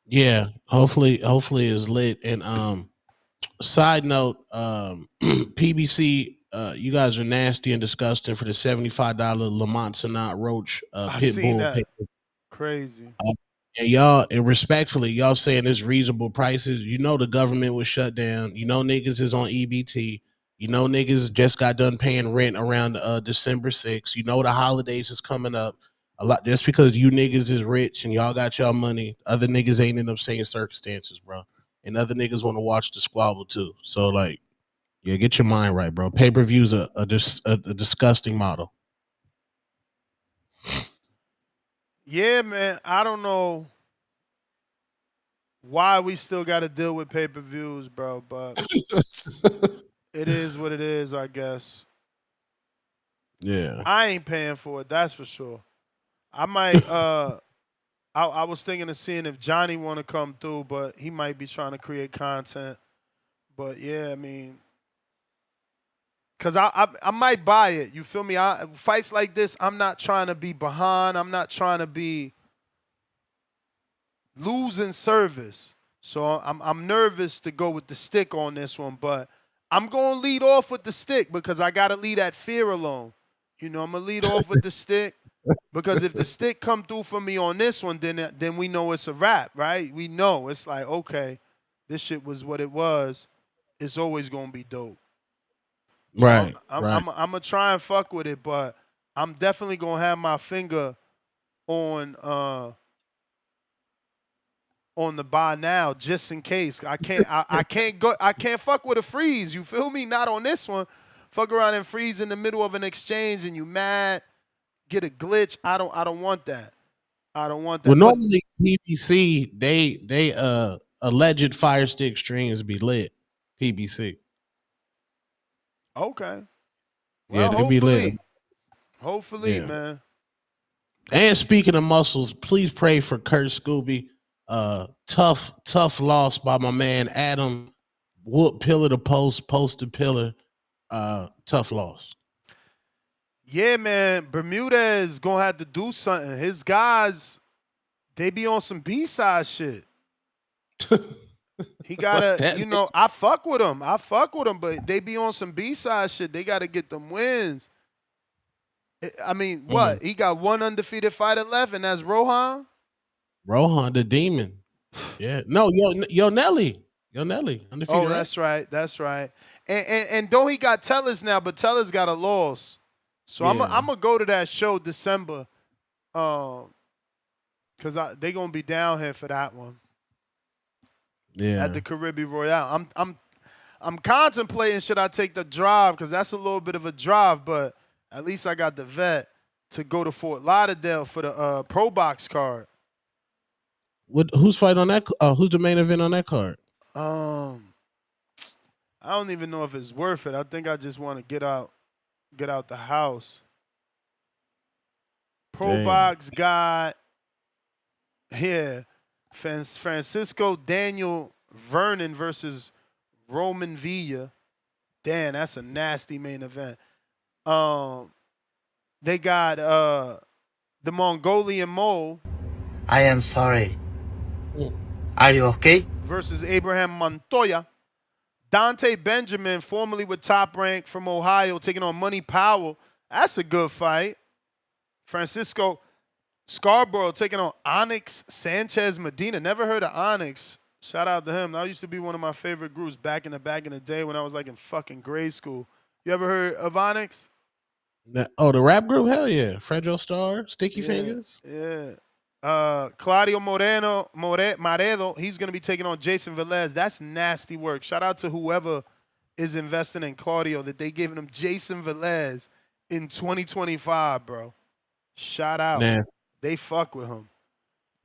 Yeah, hopefully it's lit. And side note, PBC, you guys are nasty and disgusting for the $75 Lamont Sanat Roach pit bull.
That. Crazy.
And y'all, and respectfully, y'all saying it's reasonable prices. You know the government was shut down. You know niggas is on EBT. You know niggas just got done paying rent around December 6th. You know the holidays is coming up. A lot just because you niggas is rich and y'all got y'all money, other niggas ain't in them same circumstances, bro. And other niggas want to watch the squabble too. So like, yeah, get your mind right, bro. Pay-per-view's a disgusting model.
Yeah, man. I don't know why we still got to deal with pay-per-views, bro, but it is what it is, I guess.
Yeah.
I ain't paying for it, that's for sure. I might I was thinking of seeing if Johnny want to come through, but he might be trying to create content. But yeah, I mean, because I might buy it. You feel me? Fights like this, I'm not trying to be behind. I'm not trying to be losing service. So I'm nervous to go with the stick on this one. But I'm going to lead off with the stick because I got to leave that fear alone. You know, I'm going to lead off with the stick. Because if the stick come through for me on this one, then we know it's a wrap, right? We know it's like, okay, this shit was what it was. It's always gonna be dope. So
Right.
I'm gonna try and fuck with it, but I'm definitely gonna have my finger on the buy now just in case. I can't fuck with a freeze. You feel me? Not on this one. Fuck around and freeze in the middle of an exchange and you mad, get a glitch. I don't want that. I don't want that.
Well, normally PBC, they alleged fire stick streams be lit. PBC.
Okay.
Yeah,
Well,
they be lit.
Hopefully,
Yeah.
man.
And speaking of muscles, please pray for Kurt Scooby. Tough loss by my man Adam. Whoop pillar to post, post to pillar. Tough loss.
Yeah, man. Bermudez gonna have to do something. His guys, they be on some B-side shit. He gotta, I fuck with him. But they be on some B-side shit. They gotta get them wins. I mean, what? He got one undefeated fighter left, and that's Rohan?
Rohan, the demon. Yeah. No, Yo Nelly. Undefeated.
Oh, that's right. And don't he got Tellers now, but Tellers got a loss. So I'm gonna go to that show December. Cause they gonna be down here for that one.
Yeah.
At the Caribbean Royale. I'm contemplating should I take the drive, because that's a little bit of a drive, but at least I got the vet to go to Fort Lauderdale for the Pro Box card.
Who's fighting on that? Who's the main event on that card?
I don't even know if it's worth it. I think I just want to get out the house. Pro Box got Francisco Daniel Vernon versus Roman Villa. Damn, that's a nasty main event. They got the Mongolian Mole.
I am sorry. Are you okay?
Versus Abraham Montoya. Dante Benjamin, formerly with Top Rank from Ohio, taking on Money Powell. That's a good fight. Francisco Scarborough taking on Onyx Sanchez Medina. Never heard of Onyx. Shout out to him. That used to be one of my favorite groups back in the day when I was like in fucking grade school. You ever heard of Onyx?
The rap group? Hell yeah. Fredro Starr, Sticky Fingers.
Yeah. Claudio Maredo, he's going to be taking on Jason Velez. That's nasty work. Shout out to whoever is investing in Claudio that they giving him Jason Velez in 2025, bro. Shout out.
Nah.
They fuck with him.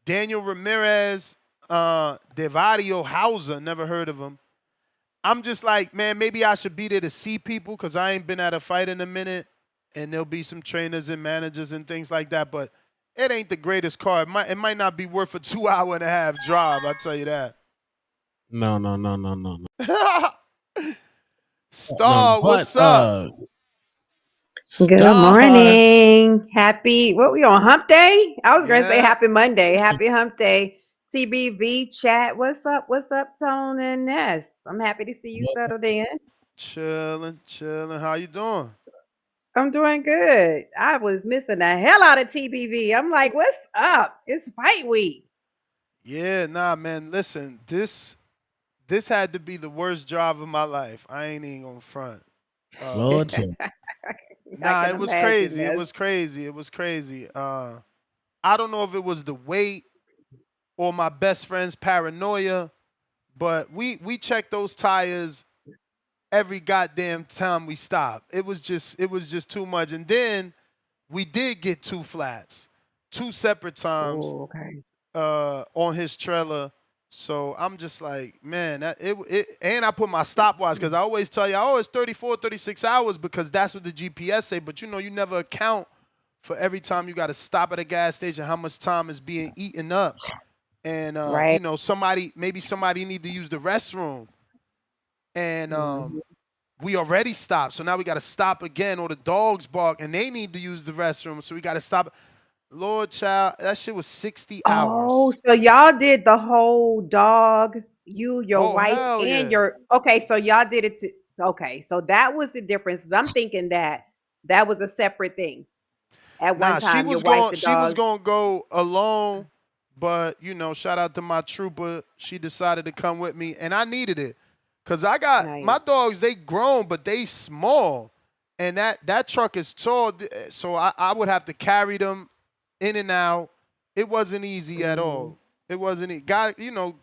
Daniel Ramirez, Devario Hauser, never heard of him. I'm just like, man, maybe I should be there to see people because I ain't been at a fight in a minute, and there'll be some trainers and managers and things like that, but it ain't the greatest card. It might not be worth a 2.5-hour drive, I'll tell you that.
No.
Star, what's up?
Good morning. Happy, what we on, hump day? I was going to say happy Monday. Happy hump day. TBV chat. What's up, Tone and Ness? I'm happy to see you settled in.
Chilling. How you doing?
I'm doing good. I was missing the hell out of TBV. I'm like, what's up? It's fight week.
Yeah, nah, man. Listen, this had to be the worst drive of my life. I ain't even gonna front.
Lord.
Nah, it was crazy. It was crazy. I don't know if it was the weight or my best friend's paranoia, but we checked those tires every goddamn time we stopped. It was just too much. And then we did get 2 flats, 2 separate times.
Oh, okay.
On his trailer. So I'm just like, man, and I put my stopwatch because I always tell you, it's 34, 36 hours because that's what the GPS say. But you never account for every time you got to stop at a gas station, how much time is being eaten up. And, maybe somebody need to use the restroom. And we already stopped. So now we got to stop again, or the dogs bark and they need to use the restroom. So we got to stop. Lord, child, that shit was 60 hours.
Oh, so y'all did the whole dog, your wife, and your... Okay, so y'all did it okay, so that was the difference. I'm thinking that was a separate thing. At one
Nah,
time, your wife, the
she was
dog.
going to go alone, but shout out to my trooper. She decided to come with me, and I needed it cuz I got my
Nice.
dogs, they grown, but they small. And that truck is tall, so I would have to carry them in and out. It wasn't easy at
Mm,
all. It wasn't God,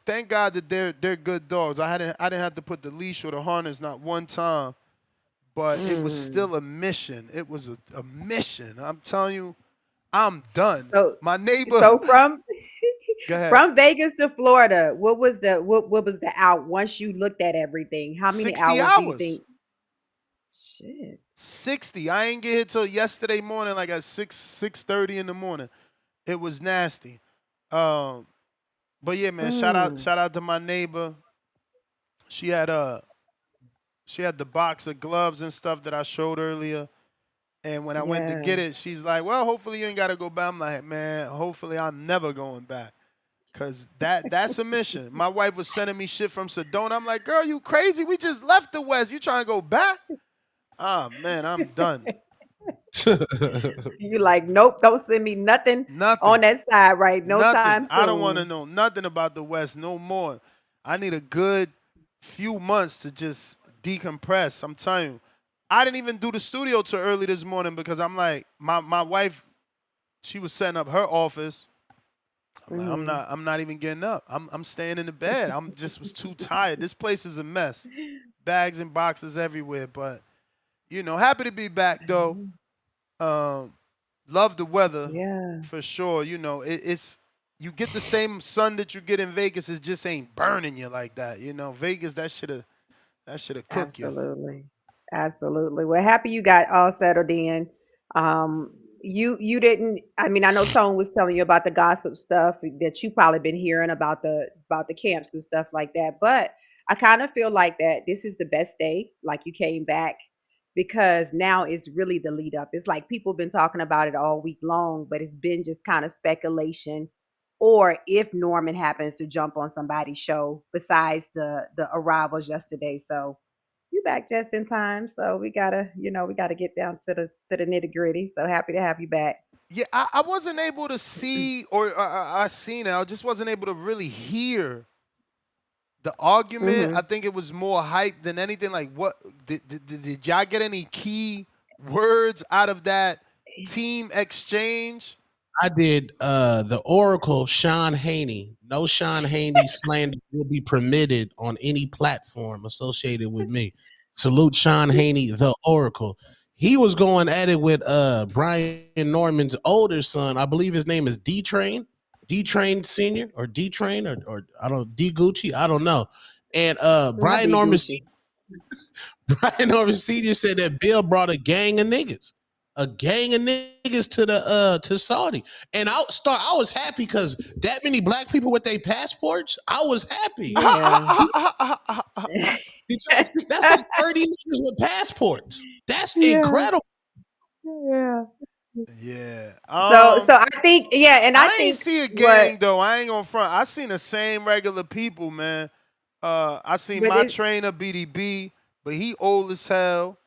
thank God that they're good dogs. I didn't have to put the leash or the harness not one time, but it was
mm.
still a mission. It was a mission. I'm telling you, I'm done.
So,
My neighbor,
so from
go ahead.
from Vegas to Florida, what was the out once you looked at everything? How many
60
hours do you
hours.
think? Shit.
60. I ain't get here till yesterday morning, like at 6:30 in the morning. It was nasty. Um, but yeah, man,
Mm,
shout out to my neighbor. She had she had the box of gloves and stuff that I showed earlier. And when I went to
yeah.
get it, she's like, "Well, hopefully you ain't gotta go back." I'm like, "Man, hopefully I'm never going back." Cause that's a mission. My wife was sending me shit from Sedona. I'm like, "Girl, you crazy? We just left the West. You trying to go back?" Ah, man, I'm done.
You like, nope, don't send me nothing on
Nothing.
that side, right? No
Nothing.
time
I don't want to
soon.
know nothing about the West no more. I need a good few months to just decompress. I'm telling you. I didn't even do the studio till early this morning because I'm like, my wife, she was setting up her office. I'm like,
Hmm.
I'm not even getting up. I'm staying in the bed. I'm just was too tired. This place is a mess. Bags and boxes everywhere. But, happy to be back though. Um, love the weather
Yeah,
for sure. It's you get the same sun that you get in Vegas. It just ain't burning you like that. Vegas that should have cooked you.
absolutely. Absolutely. Well, happy you got all settled in. You didn't, I mean, I know Tone was telling you about the gossip stuff that you probably been hearing about the camps and stuff like that. But I kind of feel like that this is the best day, like you came back, because now it's really the lead up. It's like people been talking about it all week long, but it's been just kind of speculation. Or if Norman happens to jump on somebody's show besides the arrivals yesterday. So you back just in time. So we gotta get down to the nitty gritty. So happy to have you back.
Yeah, I wasn't able to see or I seen it. I just wasn't able to really hear the argument. I
Hmm.
think it was more hype than anything. Like, what did y'all get any key words out of that team exchange?
I did the Oracle, Sean Haney. No Sean Haney slander will be permitted on any platform associated with me. Salute Sean Haney, the Oracle. He was going at it with Brian Norman's older son. I believe his name is D Train, D Train Senior, or D Train, or I don't D Gucci. I don't know. And
Not
Brian
be
Norman
Gucci.
Brian Norman Sr. said that Bill brought a gang of niggas to the to Saudi. And I was happy because that many black people with their passports, I was happy.
Yeah.
Did y'all see- That's like 30 niggas with passports. That's
Yeah.
incredible.
Yeah.
Yeah.
So I think, yeah, and I
I ain't
think
see a
what
gang though. I ain't gonna front. I seen the same regular people, man. I seen
but
my
it
trainer BDB, but he old as hell.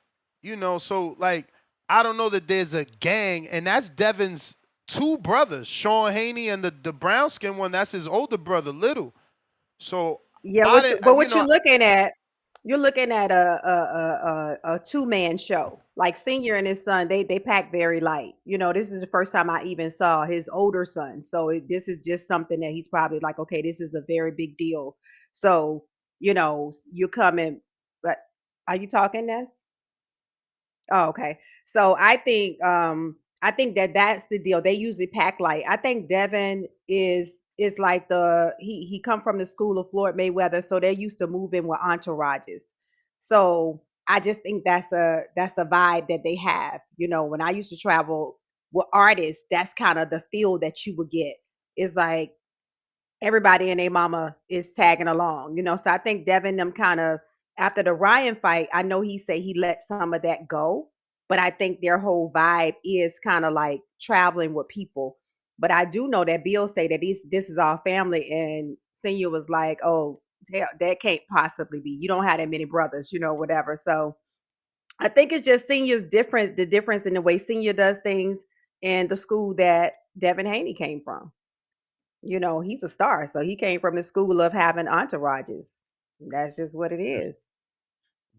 So like I don't know that there's a gang, and that's Devin's two brothers, Sean Haney and the brown skin one. That's his older brother, Little. So
yeah,
I
what you
didn't,
but what you're looking at a two-man show. Like Senior and his son, they pack very light. This is the first time I even saw his older son. So this is just something that he's probably like, okay, this is a very big deal. So, you're coming, but are you talking, Ness? Oh, okay. So I think that that's the deal. They usually pack light. I think Devin is like he come from the school of Floyd Mayweather, so they're used to moving with entourages. So I just think that's a vibe that they have. When I used to travel with artists, that's kind of the feel that you would get. It's like everybody and their mama is tagging along. So I think Devin them kind of after the Ryan fight, I know he said he let some of that go, but I think their whole vibe is kind of like traveling with people. But I do know that Bill say that this is our family, and Senior was like, "Oh, hell, that can't possibly be. You don't have that many brothers, whatever." So I think it's just Senior's different. The difference in the way Senior does things in the school that Devin Haney came from. You know, he's a star, so he came from the school of having entourages. That's just what it is.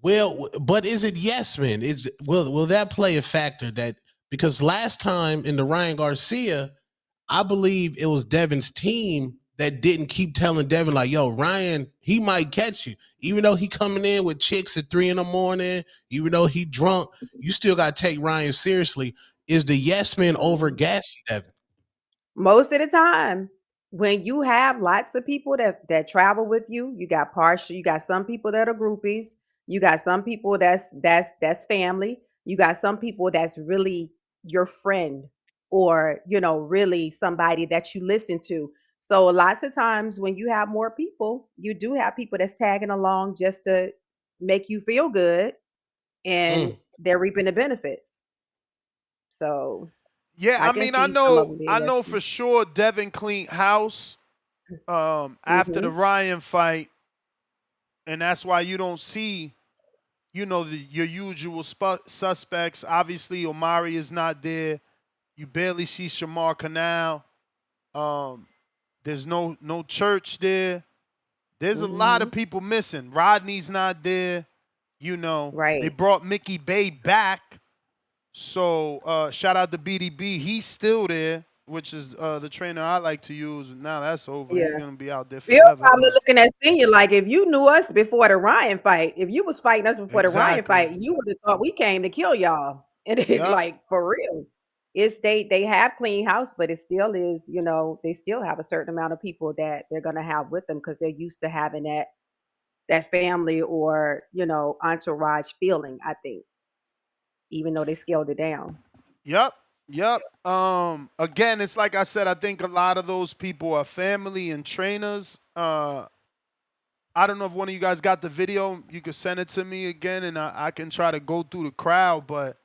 Well, but is it yes men? Will that play a factor that because last time in the Ryan Garcia, I believe it was Devin's team that didn't keep telling Devin like, yo, Ryan, he might catch you. Even though he coming in with chicks at 3 a.m, even though he drunk, you still got to take Ryan seriously. Is the yes men over gassing Devin?
Most of the time, when you have lots of people that travel with you, you got some people that are groupies, you got some people that's family, you got some people that's really your friend or, you know, really somebody that you listen to. So lots of times when you have more people, you do have people that's tagging along just to make you feel good and they're reaping the benefits. So
Yeah,
I
I
can
mean, I
see some of
know,
them being
I
yes
know for sure Devin cleaned house after the
men.
Ryan fight, and that's why you don't see, you know, your usual suspects. Obviously, Omari is not there. You barely see Shamar Canal. Um, there's no church there. There's a lot of
Hmm.
people missing. Rodney's not there. You know, they
Right.
brought Mickey Bay back. So shout out to BDB. He's still there, which is the trainer I like to use. Now that's over. He's
Yeah.
gonna be out there
Bill
forever.
probably
But
looking at senior like if you knew us before the Ryan fight, if you was fighting us before the Ryan
exactly.
fight, you would have thought we came to kill y'all. And it's
Yep.
like for real. It's they have clean house, but it still is, you know, they still have a certain amount of people that they're gonna have with them because they're used to having that family or, you know, entourage feeling, I think, even though they scaled it down.
Yep. Yep. Again, it's like I said, I think a lot of those people are family and trainers. I don't know if one of you guys got the video. You could send it to me again and I can try to go through the crowd, but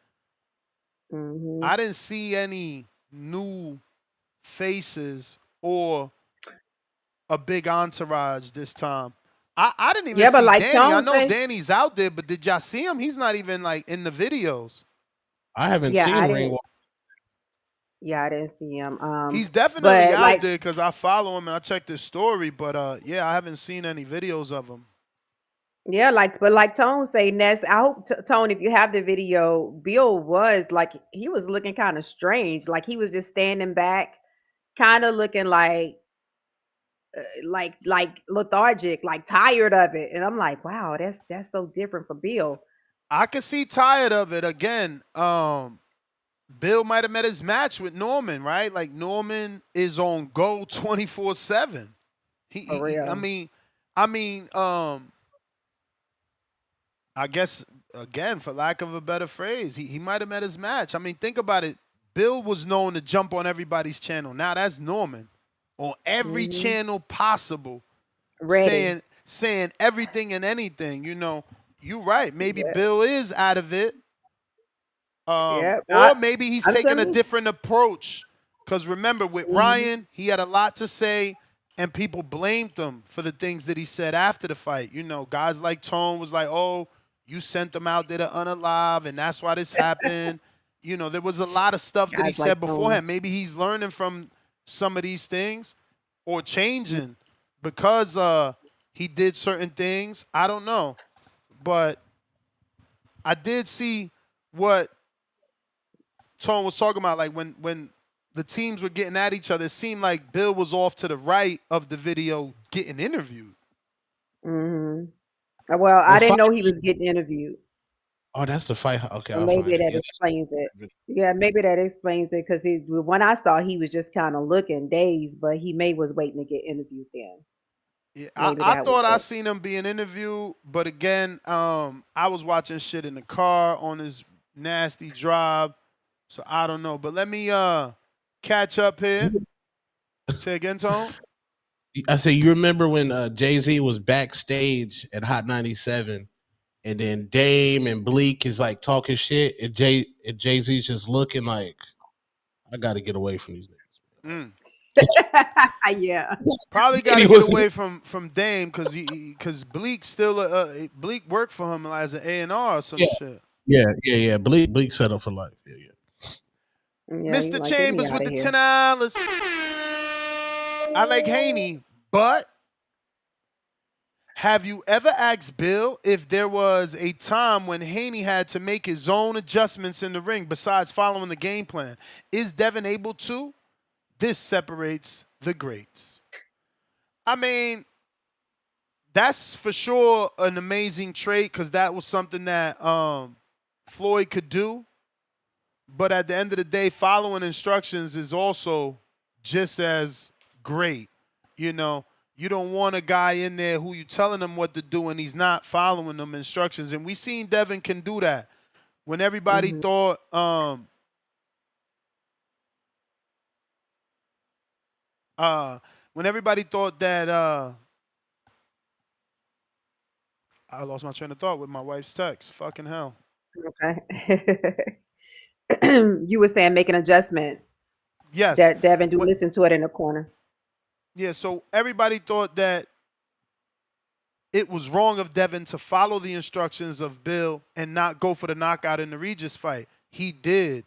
Hmm.
I didn't see any new faces or a big entourage this time. I didn't even
Yeah, but
see
like
Danny. I
Tone
know
say,
Danny's out there, but did y'all see him? He's not even like in the videos.
I haven't
yeah,
seen
I didn't
Ring.
yeah, I didn't see him.
He's definitely
But
out
like
there because I follow him and I checked his story. But yeah, I haven't seen any videos of him.
yeah, like Tone say, Ness. I hope Tone, if you have the video, Bill was like he was looking kind of strange, like he was just standing back, kind of looking like lethargic, like tired of it. And I'm like, wow, that's so different for Bill.
I can see tired of it again. Bill might have met his match with Norman, right? Like Norman is on go 24/7.
For
I
real.
mean, I guess again, for lack of a better phrase, he might have met his match. I mean, think about it. Bill was known to jump on everybody's channel. Now that's Norman on every
Hmm.
channel possible,
Ready.
saying everything and anything. You know, you right. Maybe
Yeah.
Bill is out of it,
Yeah.
or maybe he's
I'm
taking a
telling you.
different approach. Because remember, with
Hmm.
Ryan, he had a lot to say, and people blamed him for the things that he said after the fight. You know, guys like Tone was like, "Oh, you sent them out there to unalive, and that's why this happened." You know, there was a lot of stuff that he
Guys like
said
Tone.
beforehand. Maybe he's learning from some of these things or changing because he did certain things. I don't know, but I did see what Tone was talking about, like when the teams were getting at each other, it seemed like Bill was off to the right of the video getting interviewed.
Hmm. Well,
The
I didn't
fight.
know he was getting interviewed.
Oh, that's the fight. Okay,
So
I'll
maybe
find it.
that
Yeah,
explains it.
that's
Yeah, maybe that explains it because when I saw he was just kind of looking dazed, but he may was waiting to get interviewed then.
Yeah,
Maybe
I
that was
thought I
it.
seen him being interviewed, but again, I was watching shit in the car on his nasty drive, so I don't know. But let me catch up here. Say again, Tone.
I say you remember when Jay-Z was backstage at Hot 97 and then Dame and Bleak is like talking shit and Jay-Z's just looking like I gotta get away from these niggas.
Mm.
Yeah.
Probably
And
got
he
to get
was
away from Dame because Bleak still Bleak worked for him as an A&R or some
yeah,
shit.
yeah. Bleak set up for life. Yeah.
Yeah, he's
Mr.
like, get me
Chambers
out
with
of
the
here.
$10. I like Haney, but have you ever asked Bill if there was a time when Haney had to make his own adjustments in the ring besides following the game plan? Is Devin able to? This separates the greats. I mean, that's for sure an amazing trait because that was something that Floyd could do. But at the end of the day, following instructions is also just as great. You know, you don't want a guy in there who you telling him what to do and he's not following them instructions. And we seen Devin can do that. When everybody thought when everybody thought that I lost my train of thought with my wife's text. Fucking hell.
Okay. You were saying making adjustments.
Yes.
That Devin do
What,
listen to it in the corner.
yeah, so everybody thought that it was wrong of Devin to follow the instructions of Bill and not go for the knockout in the Regis fight. He did,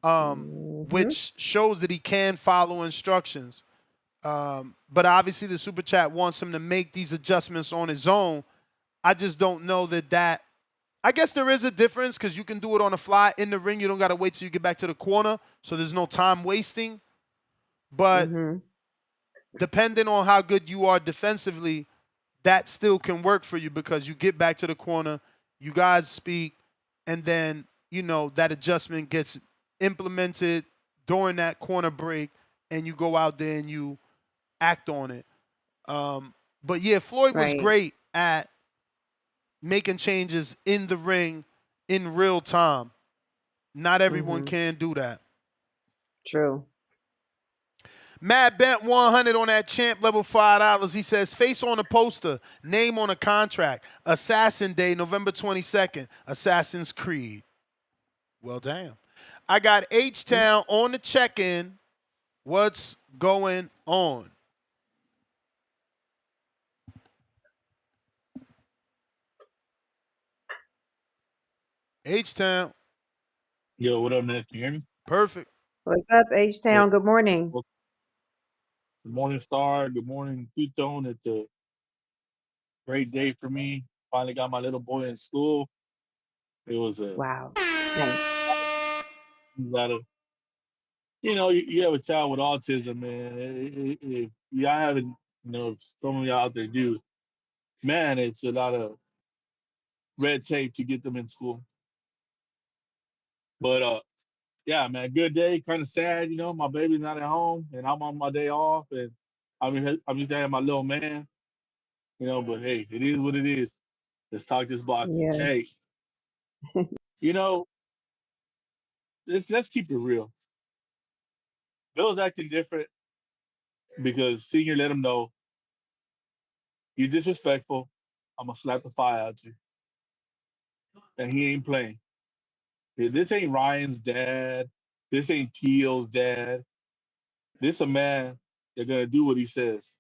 which shows that he can follow instructions. But obviously the Super Chat wants him to make these adjustments on his own. I just don't know that I guess there is a difference because you can do it on the fly in the ring. You don't got to wait till you get back to the corner, so there's no time wasting. But depending on how good you are defensively, that still can work for you because you get back to the corner, you guys speak, and then, you know, that adjustment gets implemented during that corner break, and you go out there and you act on it. But yeah, Floyd was
Right.
great at making changes in the ring in real time. Not everyone can do that.
True.
Matt Bent 100 on that champ level $5. He says, face on a poster, name on a contract, Assassin Day, November 22nd, Assassin's Creed. Well, damn. I got H-Town on the check-in. What's going on? H-Town.
Yo, what up, man? Can you hear me?
Perfect.
What's up, H-Town? Good morning.
Well, good morning, Star. Good morning, Two-Tone. It's a great day for me. Finally got my little boy in school. It was a
Wow. Nice.
lot of, you have a child with autism, man. If y'all haven't, some of y'all out there do, man, it's a lot of red tape to get them in school. But yeah, man, good day. Kind of sad, my baby's not at home and I'm on my day off, and I'm just having my little man, But hey, it is what it is. Let's talk this boxing.
Yeah.
Hey, you know, let's keep it real. Bill's acting different because Senior let him know you're disrespectful. I'm gonna slap the fire out you, and he ain't playing. This ain't Ryan's dad. This ain't Teal's dad. This a man that's gonna do what he says,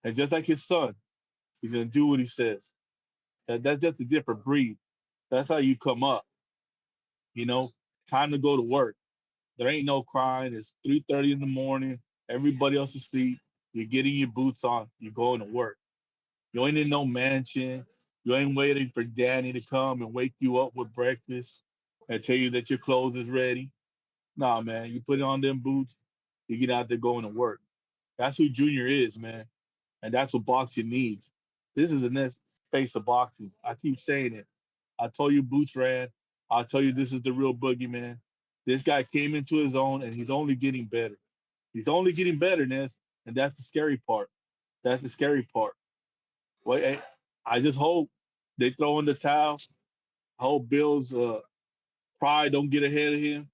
and just like his son, he's gonna do what he says. That's just a different breed. That's how you come up. You know, time to go to work. There ain't no crying. It's 3:30 in the morning. Everybody else is asleep. You're getting your boots on. You're going to work. You ain't in no mansion. You ain't waiting for Danny to come and wake you up with breakfast and tell you that your clothes is ready. Nah, man. You put on them boots. You get out there going to work. That's who Junior is, man. And that's what boxing needs. This is the next face of boxing. I keep saying it. I told you Boots ran. I tell you this is the real boogeyman. This guy came into his own and he's only getting better. He's only getting better, Ness, and that's the scary part. That's the scary part. Well, I just hope they throw in the towel. I hope Bill's pride don't get ahead of him.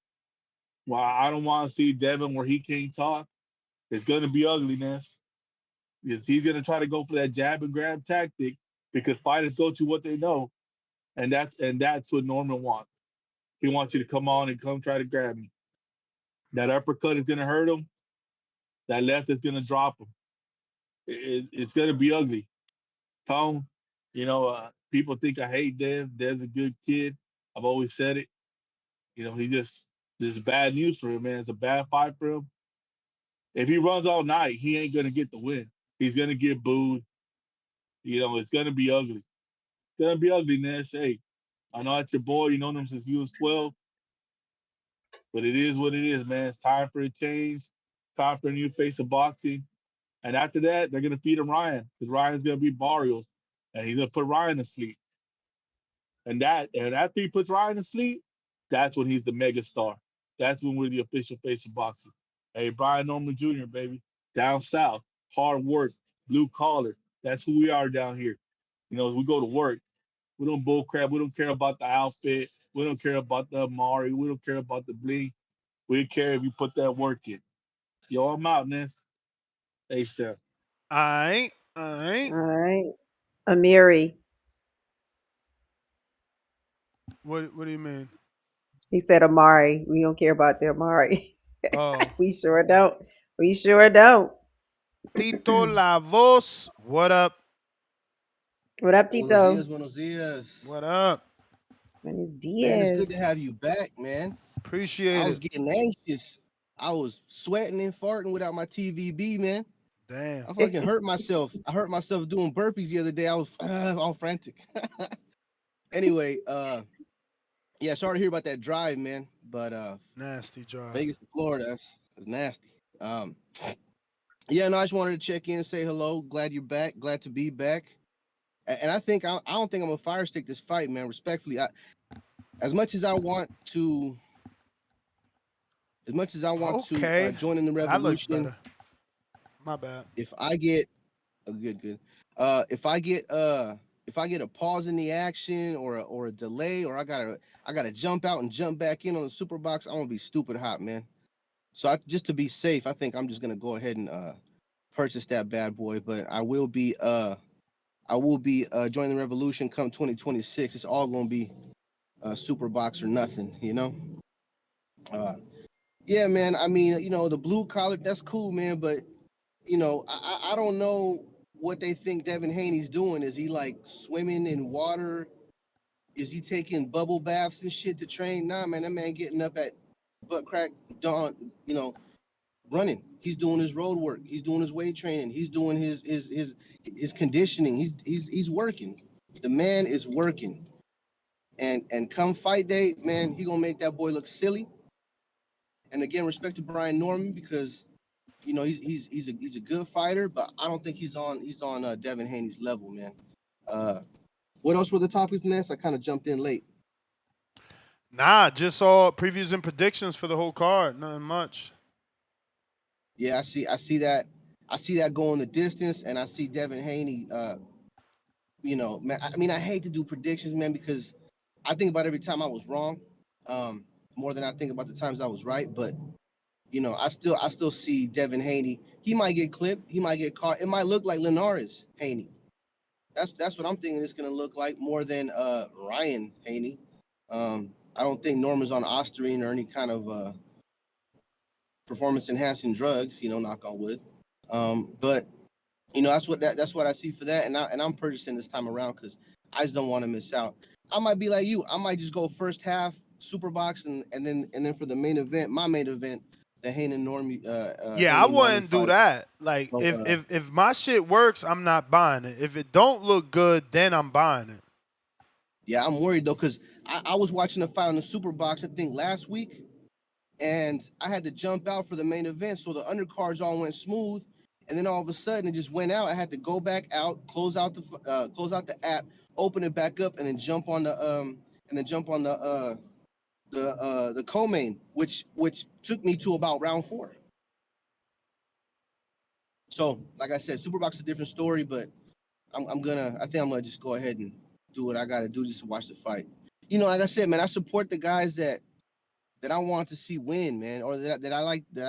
Well, I don't want to see Devin where he can't talk. It's going to be ugliness. He's going to try to go for that jab and grab tactic because fighters go to what they know, and that's what Norman wants. He wants you to come on and come try to grab me. That uppercut is going to hurt him. That left is going to drop him. It's going to be ugly. Tone, people think I hate Dev. Dev's a good kid. I've always said it. He just This is bad news for him, man. It's a bad fight for him. If he runs all night, he ain't gonna get the win. He's gonna get booed. You know, it's gonna be ugly. It's gonna be ugly, Ness. Hey, I know it's your boy. You known him since he was 12. But it is what it is, man. It's time for a change. Time for a new face of boxing. And after that, they're gonna feed him Ryan, because Ryan's gonna be Barrios, and he's gonna put Ryan to sleep. And after he puts Ryan to sleep, that's when he's the mega star. That's when we're the official face of boxing. Hey, Brian Norman Jr., baby, down south, hard work, blue collar. That's who we are down here. You know, we go to work. We don't bull crap. We don't care about the outfit. We don't care about the Amari. We don't care about the bling. We care if you put that work in. Yo, I'm out, man. H-Town.
All
All right. Amiri.
What do you mean?
He said Amari. We don't care about the Amari.
Oh.
We sure don't. We sure don't.
Tito La Voz, what up?
What up, Tito?
Buenos dias.
What up?
Buenos
Man, it's good
dias.
to have you back, man.
Appreciate
I was
it.
getting anxious. I was sweating and farting without my TVB, man.
Damn.
I fucking hurt myself. I hurt myself doing burpees the other day. I was all frantic. Anyway, yeah, sorry to hear about that drive, man. But
Nasty drive.
Vegas to Florida, that's nasty. Yeah, no, I just wanted to check in and say hello. Glad you're back. Glad to be back. And I think I don't think I'm gonna fire stick this fight, man. Respectfully, as much as I want to join in the revolution.
That looks better. My bad.
If I get if I get a pause in the action or a delay, or I gotta jump out and jump back in on the super box, I'm gonna be stupid hot, man. So just to be safe, I think I'm just gonna go ahead and purchase that bad boy. But I will be joining the revolution come 2026. It's all gonna be super box or nothing, you know. Yeah, man. I mean, you know, the blue collar, that's cool, man. But you know, I don't know what they think Devin Haney's doing. Is he like swimming in water? Is he taking bubble baths and shit to train? Nah, man. That man getting up at butt crack dawn, you know, running. He's doing his road work. He's doing his weight training. He's doing his conditioning. He's working. The man is working. And come fight day, man, he gonna make that boy look silly. And again, respect to Brian Norman, because you know he's a good fighter, but I don't think he's on Devin Haney's level, man. What else were the topics, Ness? I kind of jumped in late.
Nah, just all previews and predictions for the whole card. Nothing much.
Yeah, I see that going the distance, and I see Devin Haney. You know, man. I mean, I hate to do predictions, man, because I think about every time I was wrong, more than I think about the times I was right. But you know, I still see Devin Haney. He might get clipped. He might get caught. It might look like Linares Haney. That's what I'm thinking it's gonna look like, more than Ryan Haney. I don't think Norman's on Ostarine or any kind of performance enhancing drugs. You know, knock on wood. But you know, that's what I see for that, and I'm purchasing this time around because I just don't want to miss out. I might be like you. I might just go first half super box and then for the main event, my main event, the Haney Norman.
Yeah, I wouldn't do that. Like if my shit works, I'm not buying it. If it don't look good, then I'm buying it.
Yeah, I'm worried though, because I was watching the fight on the super box, I think last week, and I had to jump out for the main event, so the undercards all went smooth. And then all of a sudden, it just went out. I had to go back out, close out the app, open it back up, and then jump on the co-main, which took me to about round 4. So, like I said, Superbox is a different story, but I think I'm gonna just go ahead and do what I gotta do just to watch the fight. You know, like I said, man, I support the guys that I want to see win, man, or that I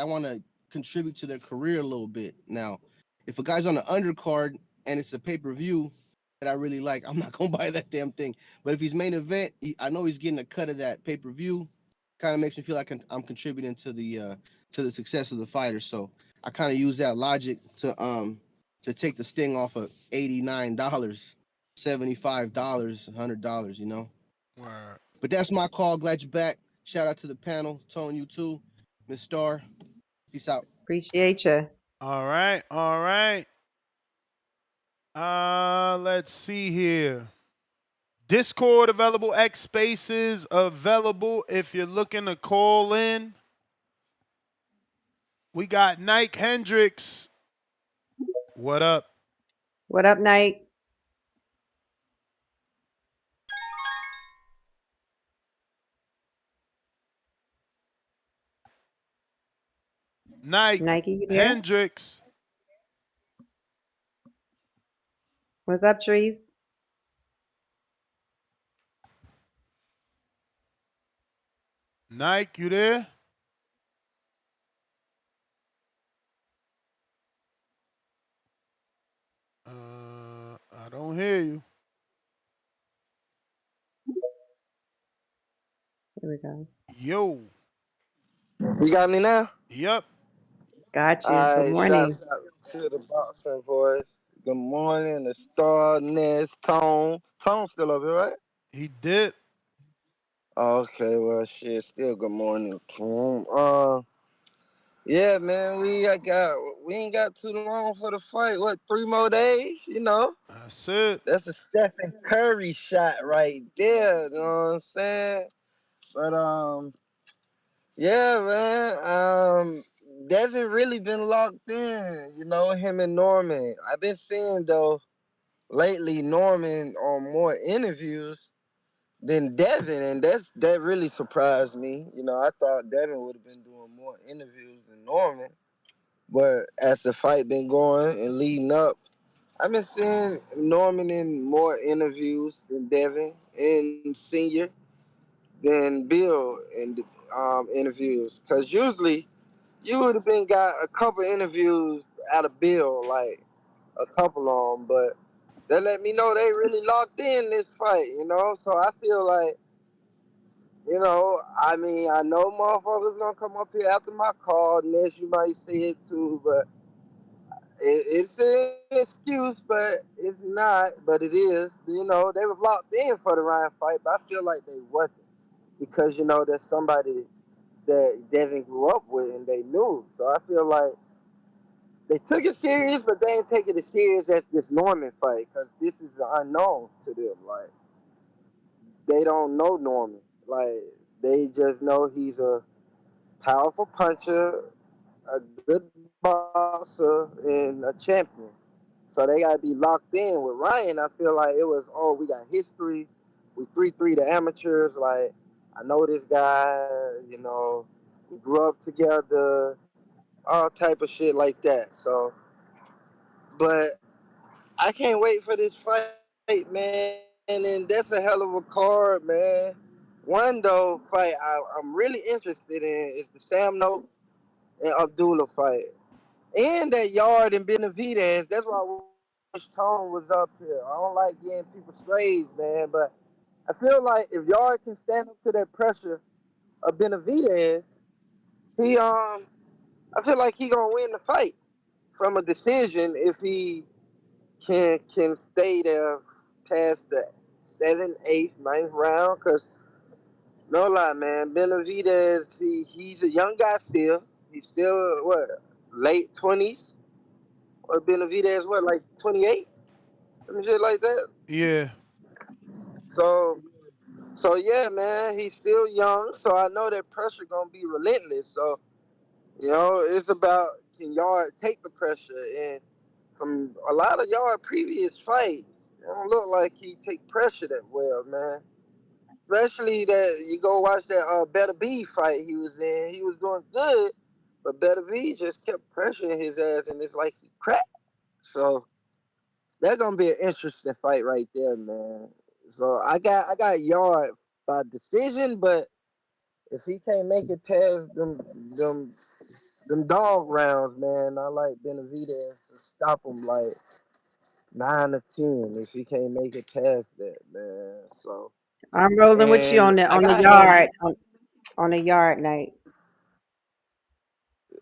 want to contribute to their career a little bit. Now, if a guy's on the undercard and it's a pay-per-view that I really like, I'm not gonna buy that damn thing. But if he's main event, I know he's getting a cut of that pay-per-view. Kind of makes me feel like I'm contributing to the success of the fighter. So I kind of use that logic to take the sting off of $89, $75, $100, you know.
Word.
But that's my call. Glad you're back. Shout out to the panel, Tone, you too, Miss Star. Peace out.
Appreciate you.
All right, all right. Let's see here. Discord available, X Spaces available if you're looking to call in. We got Nike Hendricks. What up?
What up, Nike?
Nike
Nike, you there?
Hendricks.
What's up, Trees?
Nike, you there? I don't hear you.
Here we go.
Yo.
You got me now?
Yep.
Got you. Good
Alright, shout
morning.
out to the boxing voice. Good morning, the star, Ness, Tone. Tone still up here, right?
He did.
Okay, well, shit, still good morning, Tone. Yeah, man, we ain't got too long for the fight. What, 3 more days? You know,
That's it.
that's a Stephen Curry shot right there. You know what I'm saying? But yeah, man. Devin really been locked in. You know, him and Norman. I've been seeing though lately Norman on more interviews than Devin, and that really surprised me. You know, I thought Devin would have been doing more interviews than Norman, but as the fight been going and leading up, I've been seeing Norman in more interviews than Devin and Senior than Bill in interviews, because usually you would have been got a couple interviews out of Bill, like a couple of them, but they let me know they really locked in this fight, you know? So I feel like, you know, I mean, I know motherfuckers gonna come up here after my call, Ness, you might say it too, but it's an excuse, but it's not, but it is. You know, they was locked in for the Ryan fight, but I feel like they wasn't because, you know, there's somebody that Devin grew up with and they knew. So I feel like they took it serious, but they ain't taking it serious as this Norman fight because this is unknown to them. Like, they don't know Norman. Like, they just know he's a powerful puncher, a good boxer, and a champion. So they gotta be locked in. With Ryan, I feel like it was, oh, we got history. We 3-3 the amateurs. Like, I know this guy, you know, we grew up together, all type of shit like that. So, but I can't wait for this fight, man. And that's a hell of a card, man. One though fight I'm really interested in is the Sam Note and Abdullah fight, and that Yard and Benavidez. That's why I wish Tone was up here. I don't like getting people strays, man, but I feel like if Yard can stand up to that pressure of Benavidez, I feel like he gonna win the fight from a decision if he can stay there past the 7th, 8th, 9th round. Cause no lie, man, Benavidez, he's a young guy still. He's still what, late 20s, or Benavidez what, like 28, some shit like that.
Yeah.
So so yeah, man, he's still young. So I know that pressure gonna be relentless. So you know, it's about, can Yard take the pressure? And from a lot of Yard previous fights, it don't look like he take pressure that well, man. Especially that you go watch that Better B fight he was in. He was doing good, but Better B just kept pressuring his ass, and it's like he cracked. So that's gonna be an interesting fight right there, man. So I got Yard by decision, but if he can't make it past them them dog rounds, man, I like Benavidez to stop him like 9 or 10 if he can't make it past that, man. So,
I'm rolling with you
and I
on the
got him.
yard on the yard night.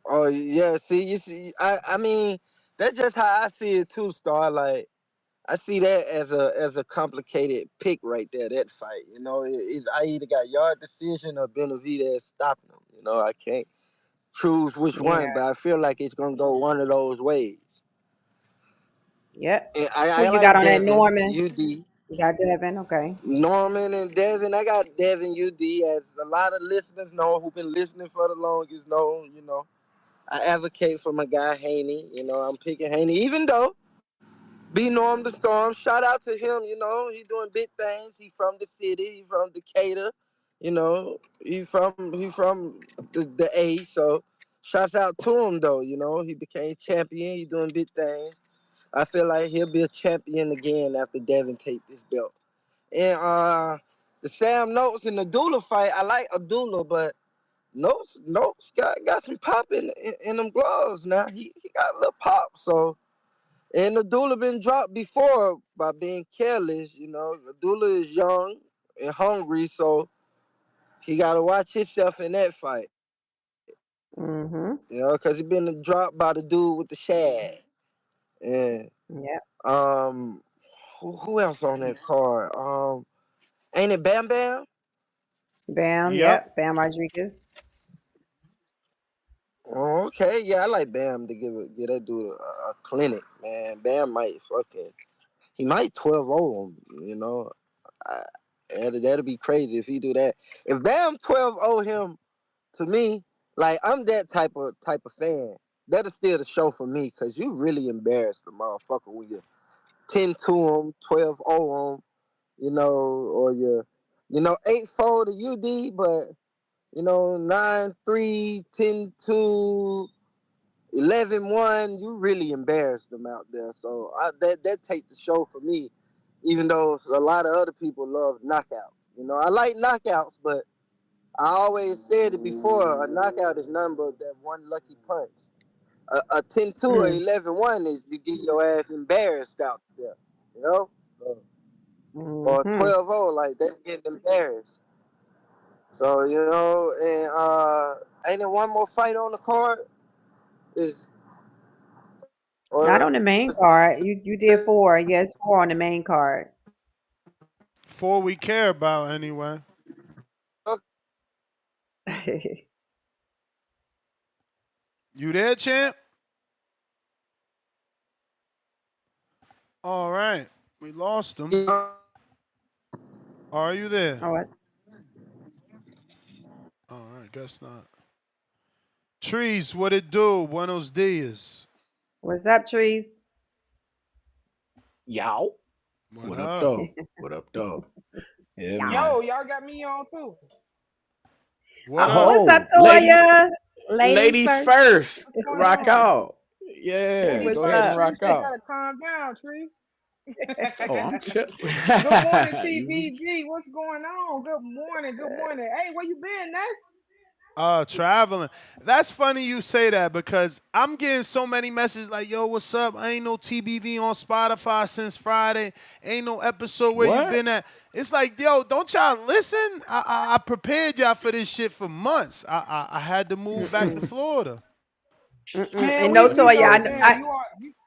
Oh yeah, see, you see, I mean, that's just how I see it too, Star. Like, I see that as a complicated pick right there. That fight, I either got Yard decision or Benavidez stopping him. I can't choose which
Yeah.
one, but I feel like it's gonna go one of those ways.
Yep.
And
Who
I
you got
like
on that,
Devin,
Norman?
UD.
You got Devin. Okay.
Norman and Devin, I got Devin UD, as a lot of listeners know who've been listening for the longest know. I advocate for my guy Haney. I'm picking Haney, even though be Norm the Storm. Shout out to him. He's doing big things. He from the city. He from Decatur. He from the A. So shouts out to him though. He became champion. He doing big things. I feel like he'll be a champion again after Devin take this belt. And the Sam Notes and the Dula fight, I like Abdullah, but Notes got some pop in them gloves now. He got a little pop, so. And Abdullah been dropped before by being careless. Abdullah is young and hungry, so he got to watch himself in that fight.
Mm-hmm.
Because he been dropped by the dude with the shad. And
Yep.
who else on that card? Ain't it Bam Bam?
Bam.
Yep.
Yep. Bam Rodriguez.
Oh, okay, yeah, I like Bam to give that dude a clinic, man. Bam he might 12-0 him. I, that'd be crazy if he do that. If Bam 12-0 him, to me, like I'm that type of fan. That'll steal the show for me, cause you really embarrassed the motherfucker when you 10-2 him, 12-0 him, or you 8-4 to UD, but 9-3, 10-2, 11-1. You really embarrassed them out there. So that take the show for me, even though a lot of other people love knockouts. I like knockouts, but I always said it before, a knockout is nothing but that one lucky punch. A 10-2 or
Mm.
11-1 is you get your ass embarrassed out there, So, or
Mm-hmm.
12-0, like that's getting embarrassed. So, and ain't there one more fight on the card? Is
Not
or
on the main card. You did 4. Yes, 4 on the main card.
4 we care about anyway. You there, champ? All right. We lost him. Are you there?
Oh,
All right, guess not. Trees, what it do? Buenos dias.
what's up, Trees?
Y'all.
What
What up,
up?
though? What up, though? Yeah, man.
Y'all.
Yo, y'all got me on too.
What up?
What's up,
Oh,
Toya? Ladies
ladies
first.
first.
What's going
Rock
on?
out. Yeah,
Ladies
What's
go ahead
first,
and
up?
Trees.
rock
You
out.
gotta calm down, Trees.
Oh, I'm chill.
Good morning,
You-
TBG. What's going on? Good morning. Good morning. Hey, where you been, Ness?
Traveling. That's funny you say that because I'm getting so many messages like, yo, what's up? I ain't no TBV on Spotify since Friday. Ain't no episode where you
what?
been at. It's like, yo, don't y'all listen? I prepared y'all for this shit for months. I had to move back to
Mm-mm.
Florida.
Mm-mm.
Man,
And no,
we
Toya.
know,
I,
man.
I,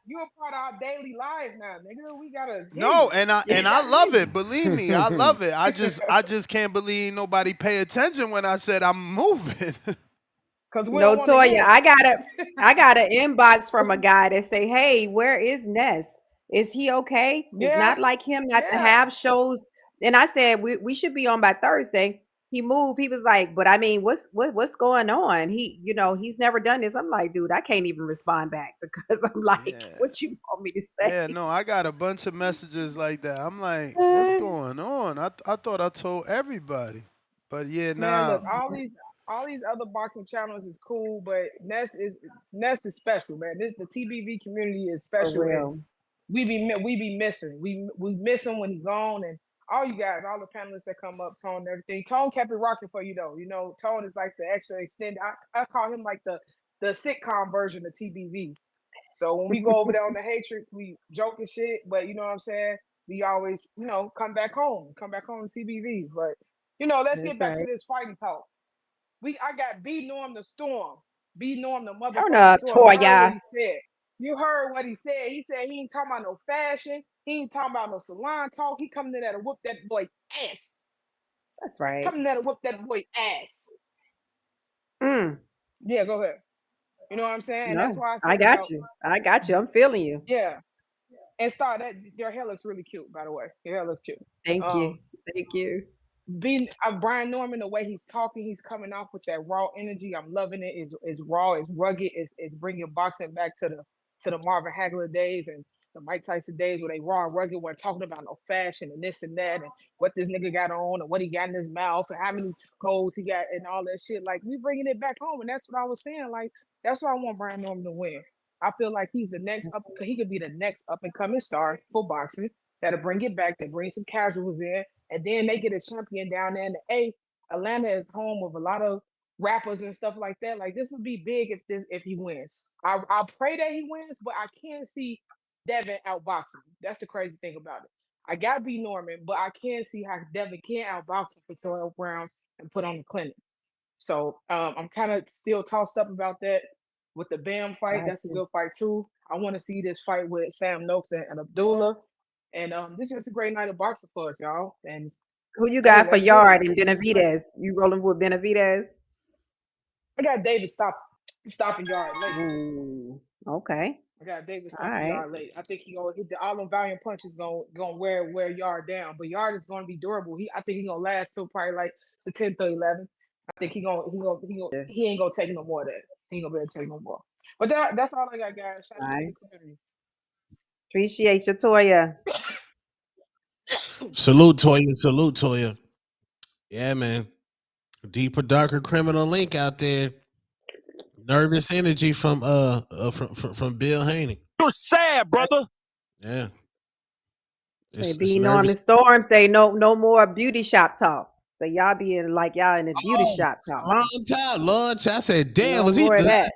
You a part of our daily life now, nigga. We gotta hear
No,
you.
and I love it. Believe me, I love it. I just can't believe nobody pay attention when I said I'm moving.
Cause we
no,
don't want to
Toya.
hear.
I got an inbox from
What's
a guy that say, "Hey, where is Ness? Is he okay? It's
yeah,
not like him not to
yeah.
have shows." And I said, "We should be on by Thursday." He moved. He was like, "But I mean, what's going on? He's never done this." I'm like, "Dude, I can't even respond back because I'm like,
Yeah.
what you want me to
Yeah,
say?"
no, I got a bunch of messages like that. I'm like, what's going on? I thought I told everybody. But yeah,
Man, look,
now
all these other boxing channels is cool, but Ness is special, man. The TBV community is
For
special, and
real.
we be missing. We miss him when he's gone, and all you guys, all the panelists that come up, Tone and everything. Tone kept it rocking for you though. Tone is like the extra extended. I call him like the sitcom version of TBV. So when we go over there on the Hatrix, we joke and shit, but you know what I'm saying? We always, come back home to TBVs. But let's
That's
get back to
right.
this fighting talk. I got B Norm the Storm. B Norm the
Turn
motherfucking
up,
Storm. You heard what
Toya.
he said. You heard what he said. He said he ain't talking about no fashion. He ain't talking about no salon talk. He coming in there to whoop that boy ass.
That's right.
Coming in there to whoop that boy ass.
Mm.
Yeah, go ahead. You know what I'm saying? And that's
No,
why I
I
said
got
about
you. I got you. I'm feeling you.
yeah. And Star, that your hair looks really cute, by the way. Your hair looks cute.
Thank you. Thank you.
Being Brian Norman, the way he's talking, he's coming off with that raw energy. I'm loving it. It's raw, it's rugged, it's bringing boxing back to the Marvin Hagler days and the Mike Tyson days where they raw and rugged, weren't talking about no fashion and this and that and what this nigga got on and what he got in his mouth and how many codes he got and all that shit. Like, we bringing it back home, and that's what I was saying. Like, that's why I want Brian Norman to win. I feel like he's the next up. He could be the next up and coming star for boxing. That'll bring it back. That bring some casuals in, and then they get a champion down there in the A. Atlanta is home of a lot of rappers and stuff like that. Like, this would be big if he wins. I pray that he wins, but I can't see Devin outboxing. That's the crazy thing about it. I got B Norman, but I can't see how Devin can outbox him for 12 rounds and put on the clinic. So I'm kind of still tossed up about that. With the Bam fight, that's a good fight too. I want to see this fight with Sam Noakes and Abdullah. And this is just a great night of boxing for us, y'all. And
Who you
hey,
got for
let's get
Yarde
it.
and Benavidez? You rolling with Benavidez?
I got David stopping Yarde late.
Ooh, okay.
I got David
All
stopping
right.
Yarde late. I think he gonna hit all them valiant punches gonna wear Yarde down. But Yarde is gonna be durable. I think he gonna last till probably like the 10th or 11th. I think he ain't gonna take no more of that. He ain't gonna be able to take no more. But that's all I got, guys. Shout out to the community.
Appreciate you, Toya.
Salute Toya. Salute Toya. Yeah, man. Deeper, darker criminal link out there. Nervous energy from Bill Haney.
You're sad, brother.
Yeah.
Hey, be Norman Storm say no more beauty shop talk. So y'all be in like y'all in a beauty shop talk.
Long time. I said, damn,
No
was he
more of that.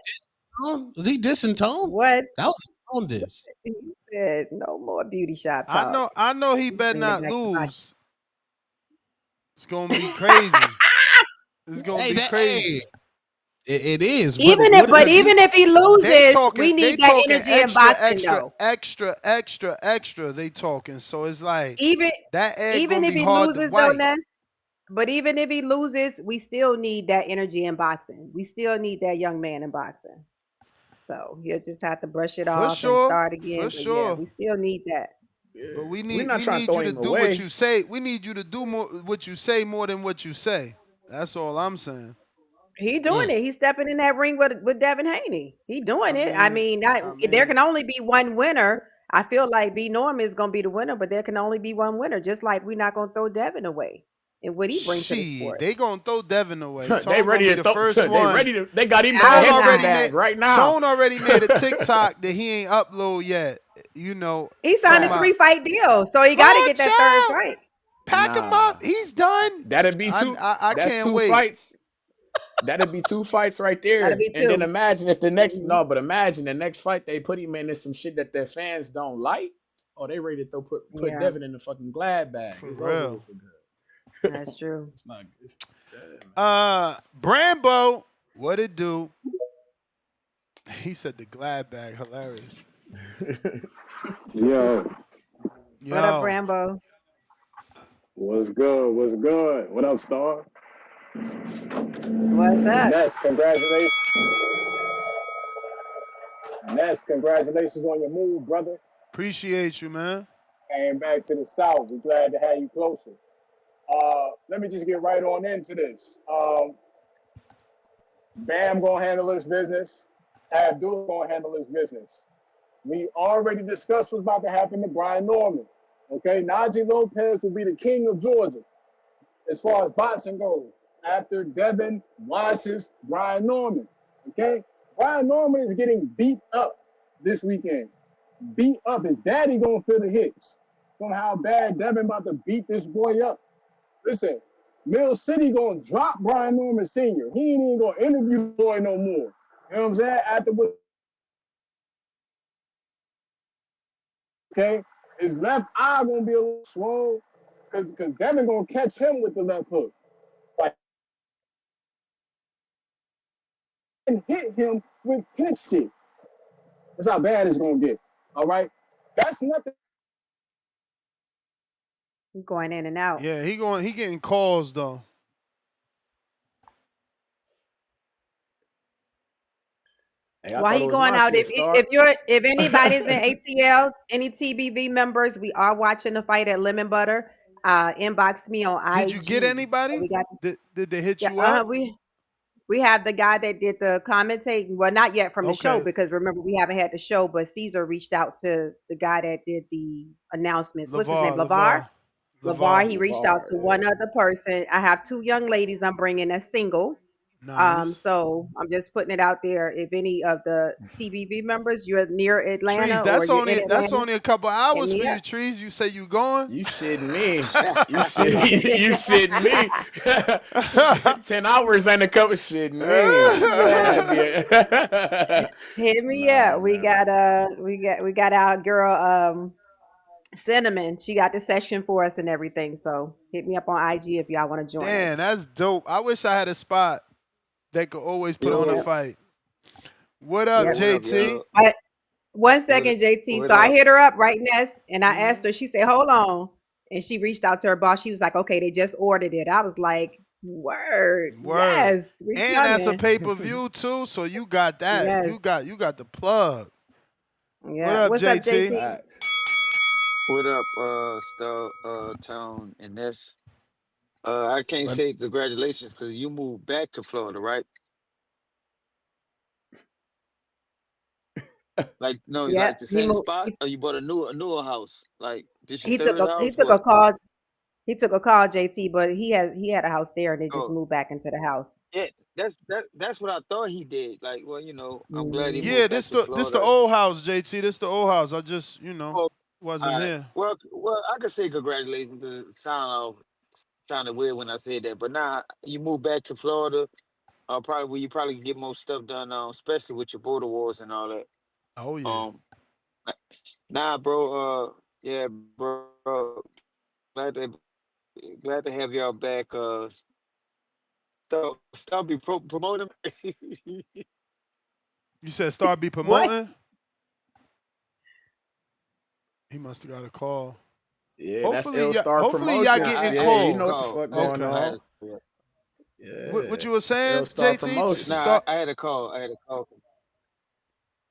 Was he dissing Tone?
What?
That was a Tone diss.
He said no more beauty shop talk.
I know he better
Bring it
not
back to my-
lose. It's gonna be crazy. It's gonna be crazy.
It is.
Even if he loses, we need that energy in boxing, though.
Extra. They talking, so it's like
Even
that egg
even
gonna
if
be
he
hard
loses,
to
though,
wipe.
Ness. But even if he loses, we still need that energy in boxing. We still need that young man in boxing. So he'll just have to brush it off and start again. But yeah, we still need that.
But we
We're
need
not trying to throw
you to
him
do
away.
what you say. We need you to do more what you say more than what you say. That's all I'm saying.
He doing it. He's stepping in that ring with Devin Haney. He doing it. I mean, there can only be one winner. I feel like B Norm is gonna be the winner, but there can only be one winner. Just like we're not gonna throw Devin away and what he brings to the sport.
They gonna throw Devin away.
They ready to
the
throw.
first
They
one.
ready to. They got him in
Tone
the
already
bag right now.
Tone already made a TikTok that he ain't upload yet. You know,
he signed a 3-fight deal, so he got to get that third fight.
Pack him up. He's done.
That'd be two.
I
that's
can't
two
wait.
Fights. That'd be 2 fights right there.
That'd be
And then
two.
imagine if the next imagine the next fight they put him in some shit that their fans don't like. Oh, they ready to put Devin in the fucking glad bag.
For
It's
real.
over with for good.
That's true.
It's not good.
Brambo, what it do? He said the glad bag, hilarious.
Yo.
What up, Rambo?
What's good? What's good? What up, Star?
What's up?
Ness, congratulations on your move, brother.
Appreciate you, man.
Came back to the South. We're glad to have you closer. Let me just get right on into this. Bam gonna handle his business. Abdul gonna handle his business. We already discussed what's about to happen to Brian Norman. Okay, Najee Lopez will be the king of Georgia as far as boxing goes after Devin washes Brian Norman. Okay, Brian Norman is getting beat up this weekend. Beat up. His daddy gonna feel the hits from how bad Devin about to beat this boy up. Listen, Mill City gonna drop Brian Norman Sr. He ain't even gonna interview the boy no more. You know what I'm saying? After what. Okay, his left eye gonna be a little swole because Devin gonna catch him with the left hook. Like, and hit him with hit shit. That's how bad it's gonna get. All right, that's nothing.
Going in and out.
Yeah, he getting calls though.
Hey, I
While
thought it
he
was
going
my
out,
shit, Star.
if anybody's in ATL, any TBV members, we are watching the fight at Lemon Butter. Inbox me on
Did you get
IG.
anybody?
We got
Did they hit
yeah,
you up?
we have the guy that did the commentating. Well, not yet from the show
Okay.
because remember we haven't had the show. But Caesar reached out to the guy that did the announcements. What's his name? LeVar. LeVar. He reached out to one other person. I have 2 young ladies I'm bringing as single.
Nice.
So I'm just putting it out there. If any of the TBV members, you're near Atlanta
Trees,
or you're in
that's
Atlanta,
only a couple
hit
hours
me
for
up.
you, Trees. You say you going?
You shitting me. You shitting me. 10 hours ain't a couple shitting me.
Yeah.
That'd be
Hit me
nah,
up. We
man.
got our girl Cinnamon. She got the session for us and everything. So hit me up on IG if y'all want to join us.
Damn, that's dope. I wish I had a spot that could always put on a
Yep.
fight. What up,
Yep.
What up,
JT?
y'all?
But one
What
second, JT.
what
So I
up?
hit her up right next and I
Hmm.
asked her, she said, hold on. And she reached out to her boss. She was like, okay, they just ordered it. I was like, word.
Word.
Yes, we
And that's a
coming.
pay-per-view too, so you got that.
Yes.
You got the plug. What
Yeah.
up,
What's up,
JT?
JT?
Facts.
What up, Tone and Ness? I can't
But
say congratulations because you moved back to Florida, right? Like no,
Yeah.
like the
He
same
moved.
spot, or you bought a newer house? Like this your
He took
third
a
house?
he took a
What?
call. He took a call, JT, but he had a house there and they just
Oh,
moved back into the house.
yeah, that's what I thought he did. Like, well, I'm glad he
Hmm.
Yeah,
moved back to
this the
Florida.
old house, JT. This the old house. I just,
Oh,
wasn't
all right.
here.
Well, I could say congratulations because it sounded weird when I said that. But now you moved back to Florida, probably where you probably can get more stuff done, especially with your border wars and all that.
Oh yeah.
Um, nah, bro. Yeah, bro. Glad to glad to have y'all back. Still be promoting.
You said start be
What?
promoting? He must have got a call.
yeah, that's
Hopefully,
L
y'all,
Star
hopefully y'all
Promotions.
getting
I
Yeah,
had
you
a
know what
calls.
the
call.
fuck
Yeah,
going
Okay.
I had
on.
a, yeah.
What
Yeah.
you were
L
saying,
Star
JT?
Promotions.
Nah,
Start.
I had a call. I had a call.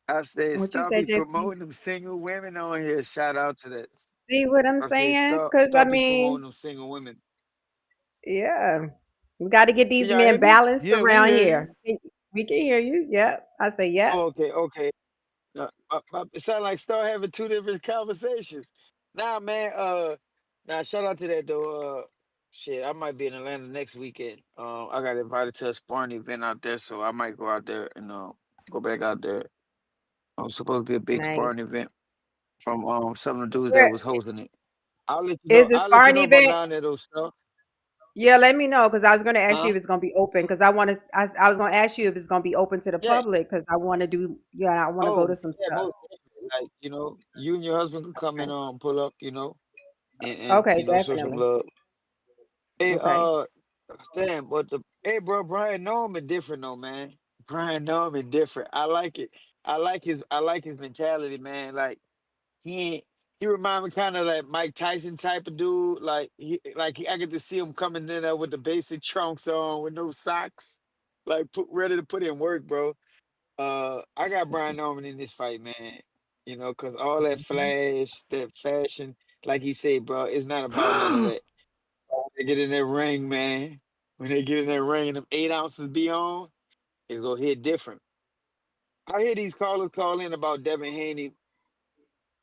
I said,
What you
stop
say,
be
JT?
promoting them single women on here. Shout out to that.
See what I'm
I said,
saying? Because I
stop be promoting
mean,
them single women.
yeah, we got to get
Can
these
y'all hear
men
me?
balanced
Yeah, we
around
hear you.
here. We can hear you. Yep. I say, yep.
Oh, okay, okay. It sound like start having two different conversations. Nah, man. Now shout out to that though. Shit, I might be in Atlanta next weekend. I got invited to a sparring event out there, so I might go out there and go back out there. I'm supposed to be a big
Nice.
sparring event from some of the dudes that
Where
was hosting it. I'll let you know.
is this
I'll let you
sparring
know if I'm
event?
down there though, stuff.
Yeah, let me know because I was going to ask you
Huh?
if it's going to be open because I want to. I was going to ask you if it's going to be open to the
Yeah.
public because I want to do. Yeah, I want to go
Oh,
to some
yeah,
stuff.
most definitely. Like, you and your husband can come and
Okay.
pull up, and
Okay,
show some
definitely.
love. Hey,
Okay.
damn, hey, bro, Brian Norman different though, man. Brian Norman different. I like it. I like his mentality, man. Like he ain't. He remind me kind of like Mike Tyson type of dude. I get to see him coming in there with the basic trunks on, with no socks, like ready to put in work, bro. I got Brian Norman in this fight, man. Cause all that
Mhm.
flash, that fashion, like he said, bro, it's not about none of that. When they get in that ring, man, when they get in that ring and them 8 ounces be on, it go hit different. I hear these callers call in about Devin Haney,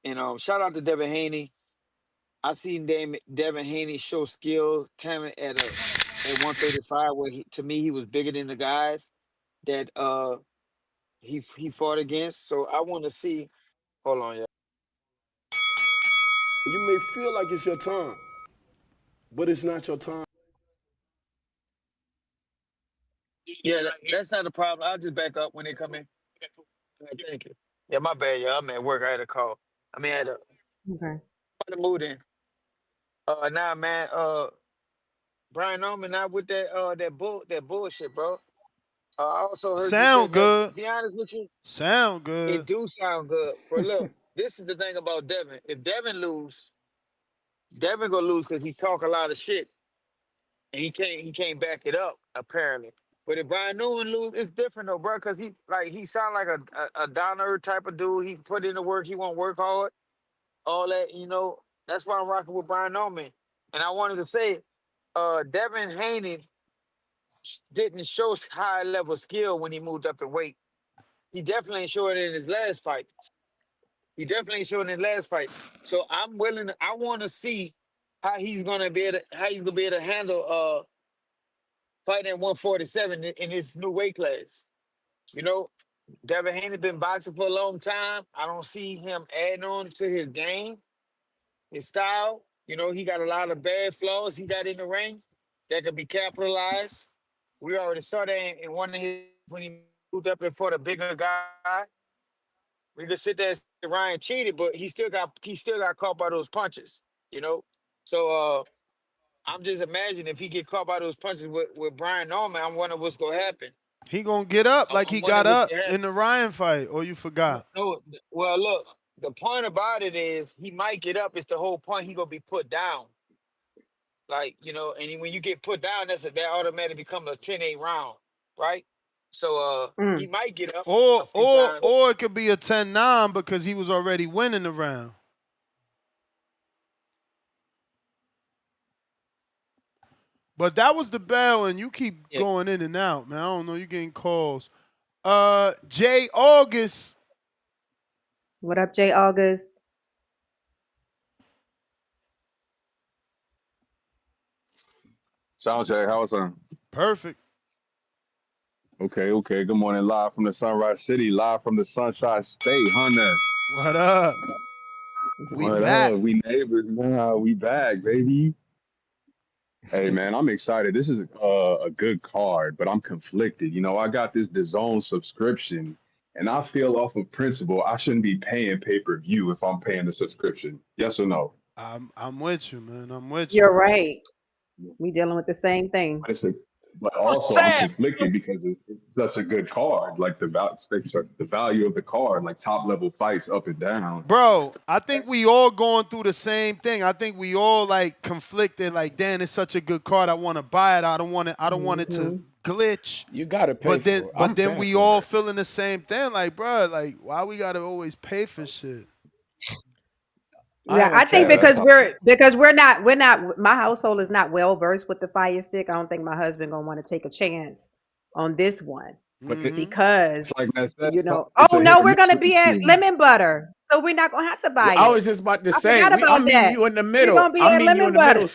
and shout out to Devin Haney. I seen Devin Haney show skill, talent at 135, where to me he was bigger than the guys that he fought against. So I want to see. Hold on, yeah.
You may feel like it's your time, but it's not your time.
Yeah, that's not a problem. I'll just back up when they come in. All right, thank you. Yeah, my bad, y'all. I'm at work. I had a call. I had a
Okay.
the mood in. Nah, man. Brian Norman not with that bullshit, bro. I also heard you say,
Sound
Ness.
good.
Be honest with you,
Sound
it
good.
do sound good. But look, this is the thing about Devin. If Devin lose,
Devin gonna lose because he talk a lot of shit and he can't back it up apparently. But if Brian Newman lose, it's different though, bro. Cause he sound like a down to earth type of dude. He put in the work. He won't work hard. All that, you know. That's why I'm rocking with Brian Newman. And I wanted to say, Devin Haney didn't show high level skill when he moved up in weight. He definitely ain't showing it in his last fight. He definitely ain't showing it in his last fight. So I'm willing. I want to see how he's gonna be able to handle fighting at 147 in his new weight class. You know, Devin Haney been boxing for a long time. I don't see him adding on to his game, his style. You know, he got a lot of bad flaws he got in the ring that could be capitalized. We already saw that in one of his when he moved up in for the bigger guy. We could sit there and say Ryan cheated, but he still got caught by those punches. You know, so I'm just imagining if he get caught by those punches with Brian Norman, I'm wondering what's gonna happen.
He gonna get up like
I'm
he
wondering
got
what's
up
gonna
in
happen.
the Ryan fight, or you forgot?
No, well, look, the point about it is he might get up. It's the whole point. He gonna be put down, like you know. And when you get put down, that automatically becomes a 10-8 round, right? So he might get up a few times.
Or it could be a 10-9 because he was already winning the round. But that was the bell, and you keep going in and out, man. I don't know. You getting calls. Jay August.
What up, Jay August?
Soundcheck, how was it?
Perfect.
Okay. Good morning, live from the Sunrise City, live from the Sunshine State, huh?
What up? We
What
back.
up? We neighbors now. We back, baby. Hey, man, I'm excited. This is a good card, but I'm conflicted. You know, I got this DAZN subscription, and I feel off of principle I shouldn't be paying pay-per-view if I'm paying the subscription. Yes or no?
I'm with you, man. I'm with you.
You're right. We dealing with the same thing.
But also I'm conflicted because it's such a good card. Like the value of the card, like top level fights up and down.
Bro, I think we all going through the same thing. I think we all like conflicted. Like, damn, it's such a good card. I want to buy it. I don't want it to glitch.
You gotta pay for it.
But then we all feeling the same thing. Like, bro, like why we gotta always pay for shit?
Yeah, I think because we're not my household is not well versed with the Fire Stick. I don't think my husband gonna want to take a chance on this one because
like
you know. Oh no, we're gonna be at Lemon Butter, so we're not gonna have to buy it.
I was just about to say, I'm meeting you in the middle.
We're gonna be at Lemon Butter,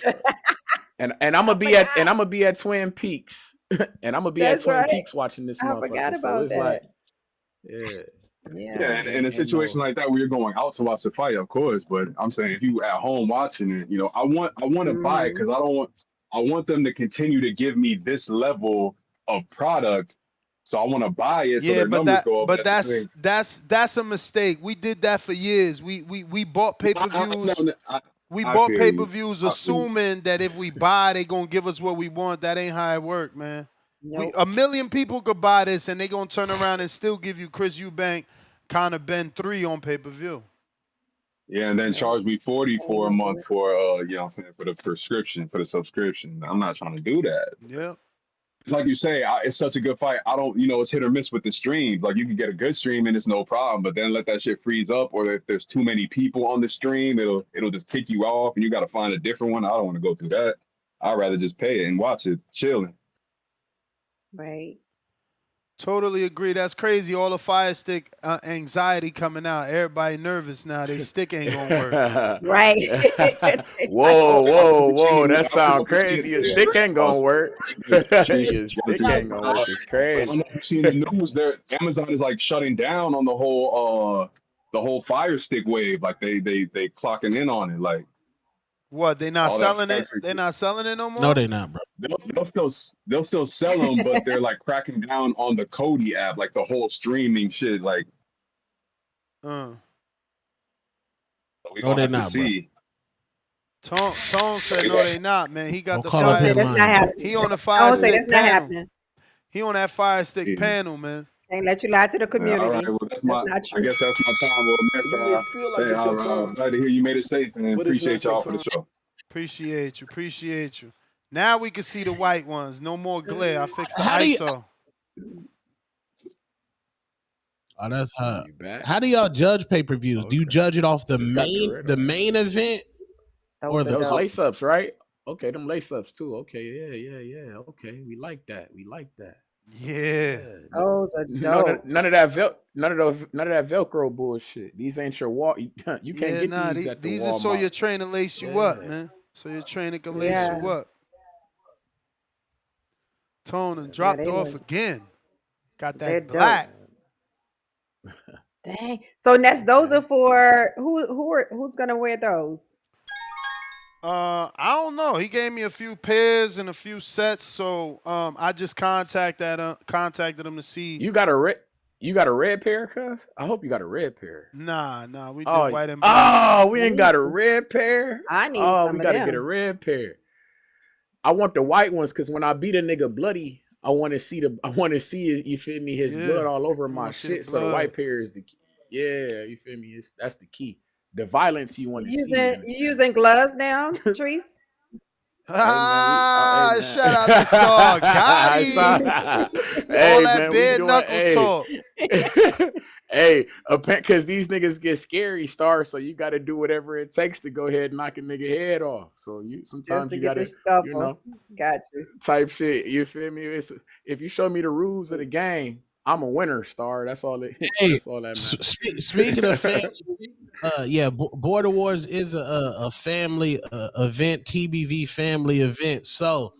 and I'm gonna be at Twin Peaks, and I'm gonna be at Twin Peaks watching this motherfucker. I forgot about that. Like,
Yeah, and in a situation like that where you're going out to watch the fight, of course. But I'm saying if you at home watching it, you know, I want to buy it because I want them to continue to give me this level of product. So I want to buy it. So their numbers go up.
But that's a mistake. We did that for years. We bought pay-per-views. We bought pay-per-views assuming that if we buy, they gonna give us what we want. That ain't how it work, man. Nope. A million people could buy this, and they gonna turn around and still give you Chris Eubank, Conor Ben 3 on pay-per-view.
Yeah, and then charge me $40 for a month for you know, for the subscription. I'm not trying to do that.
Yeah.
Like you say, it's such a good fight. I don't, you know, it's hit or miss with the streams. Like you can get a good stream and it's no problem, but then let that shit freeze up, or if there's too many people on the stream, it'll just kick you off, and you got to find a different one. I don't want to go through that. I'd rather just pay it and watch it, chilling.
Right.
Totally agree. That's crazy. All the Fire Stick anxiety coming out. Everybody nervous now. They stick ain't gonna work.
Right.
Whoa. That sounds crazy. Your stick ain't gonna work. Your stick ain't gonna work. It's crazy.
I don't know if you've seen the news. Amazon is like shutting down on the whole Fire Stick wave. Like they clocking in on it. Like
what? They not selling it? They're not selling it no more?
No, they not, bro.
They'll still sell them, but they're like cracking down on the Kodi app, like the whole streaming shit. Like,
no,
they not, see.
Bro. Tone said no, they not, man. He got the
Fire. That's not happening.
He on the Fire Stick
that's not happening.
He on that Fire Stick panel, man.
Can't let you lie to the community.
All right, well, that's not true. I guess that's my time. Well, next time,
feel like it's your time.
glad to hear you made it safe, and appreciate y'all for the show.
Appreciate you. Now we can see the white ones. No more glare. I fixed the
How do you?
ISO.
Oh, that's hot.
You back?
How do y'all judge pay-per-views? Do you judge it off the
Just got the red on.
main event or the
Those lace ups, right? Okay, them lace ups too. Okay, yeah. Okay, we like that.
Yeah.
Those are dope.
None of that Velcro bullshit. These ain't your wall. You can't get these at the
these
Walmart.
are so your trainer lace you up, man. So your trainer can lace you up. Tone and dropped off again. Got that black.
Dang. So Ness, those are for who's gonna wear those?
I don't know. He gave me a few pairs and a few sets, so I just contacted him to see.
You got a red pair, cuz? I hope you got a red pair.
Nah, we did white and black.
Oh, we ain't got a red pair.
I need
we gotta get a red pair. I want the white ones because when I beat a nigga bloody, I want to see you feel me, his blood all over my shit. So the white pair is the key. Yeah, you feel me? That's the key. The violence you want to see.
You using gloves now, Treese?
Shout out to Star. Got him. All that bare knuckle talk.
Hey, because these niggas get scary, Star. So you got to do whatever it takes to go ahead and knock a nigga head off. So sometimes you got to,
got you.
Type shit. You feel me? If you show me the rules of the game, I'm a winner, Star. That's all that. That's all that matters.
Speaking of family, Border Wars is a family event, TBV family event. So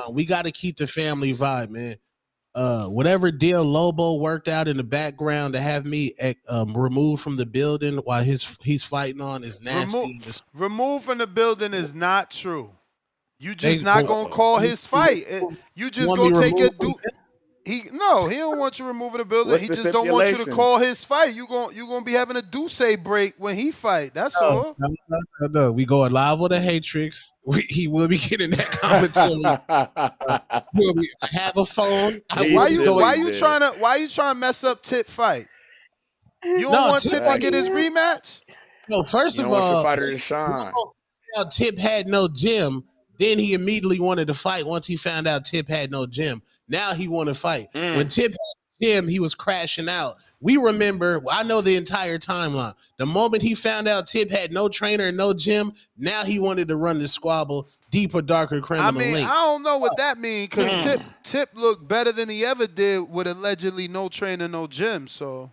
we got to keep the family vibe, man. Whatever deal Lobo worked out in the background to have me removed from the building while he's fighting on is nasty.
Removed from the building is not true. You just not gonna call his fight. You just gonna take your dude. He don't want you removing the building. He just don't want you to call his fight. You gonna be having a Duce break when he fight. That's all.
No. We going live with a Hatrix. He will be getting that commentary. Will we have a phone?
Why you trying to mess up Tip fight? You don't want Tip to get his rematch?
No, first of all, Tip had no gym. Then he immediately wanted to fight once he found out Tip had no gym. Now he want to fight. When Tip had him, he was crashing out. We remember, I know the entire timeline. The moment he found out Tip had no trainer and no gym, now he wanted to run the squabble, deeper, darker criminal link.
I don't know what that means because Tip looked better than he ever did with allegedly no trainer, no gym. So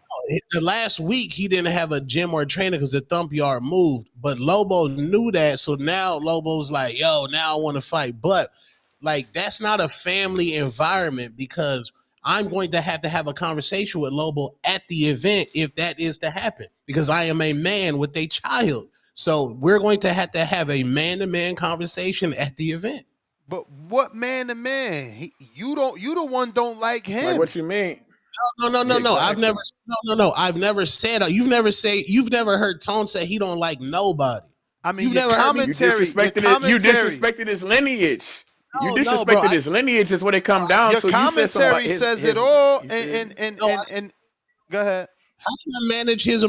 the last week he didn't have a gym or a trainer because the thump yard moved. But Lobo knew that, so now Lobo's like, yo, now I want to fight. But like, that's not a family environment because I'm going to have a conversation with Lobo at the event if that is to happen because I am a man with a child. So we're going to have a man-to-man conversation at the event.
But what man-to-man? You the one don't like him.
Like what you mean?
No. I've never said. You've never heard Tone say he don't like nobody.
I mean,
you disrespected his lineage. You disrespected his lineage is what it come down.
Your
so
commentary says it all, and go ahead.
How can I manage his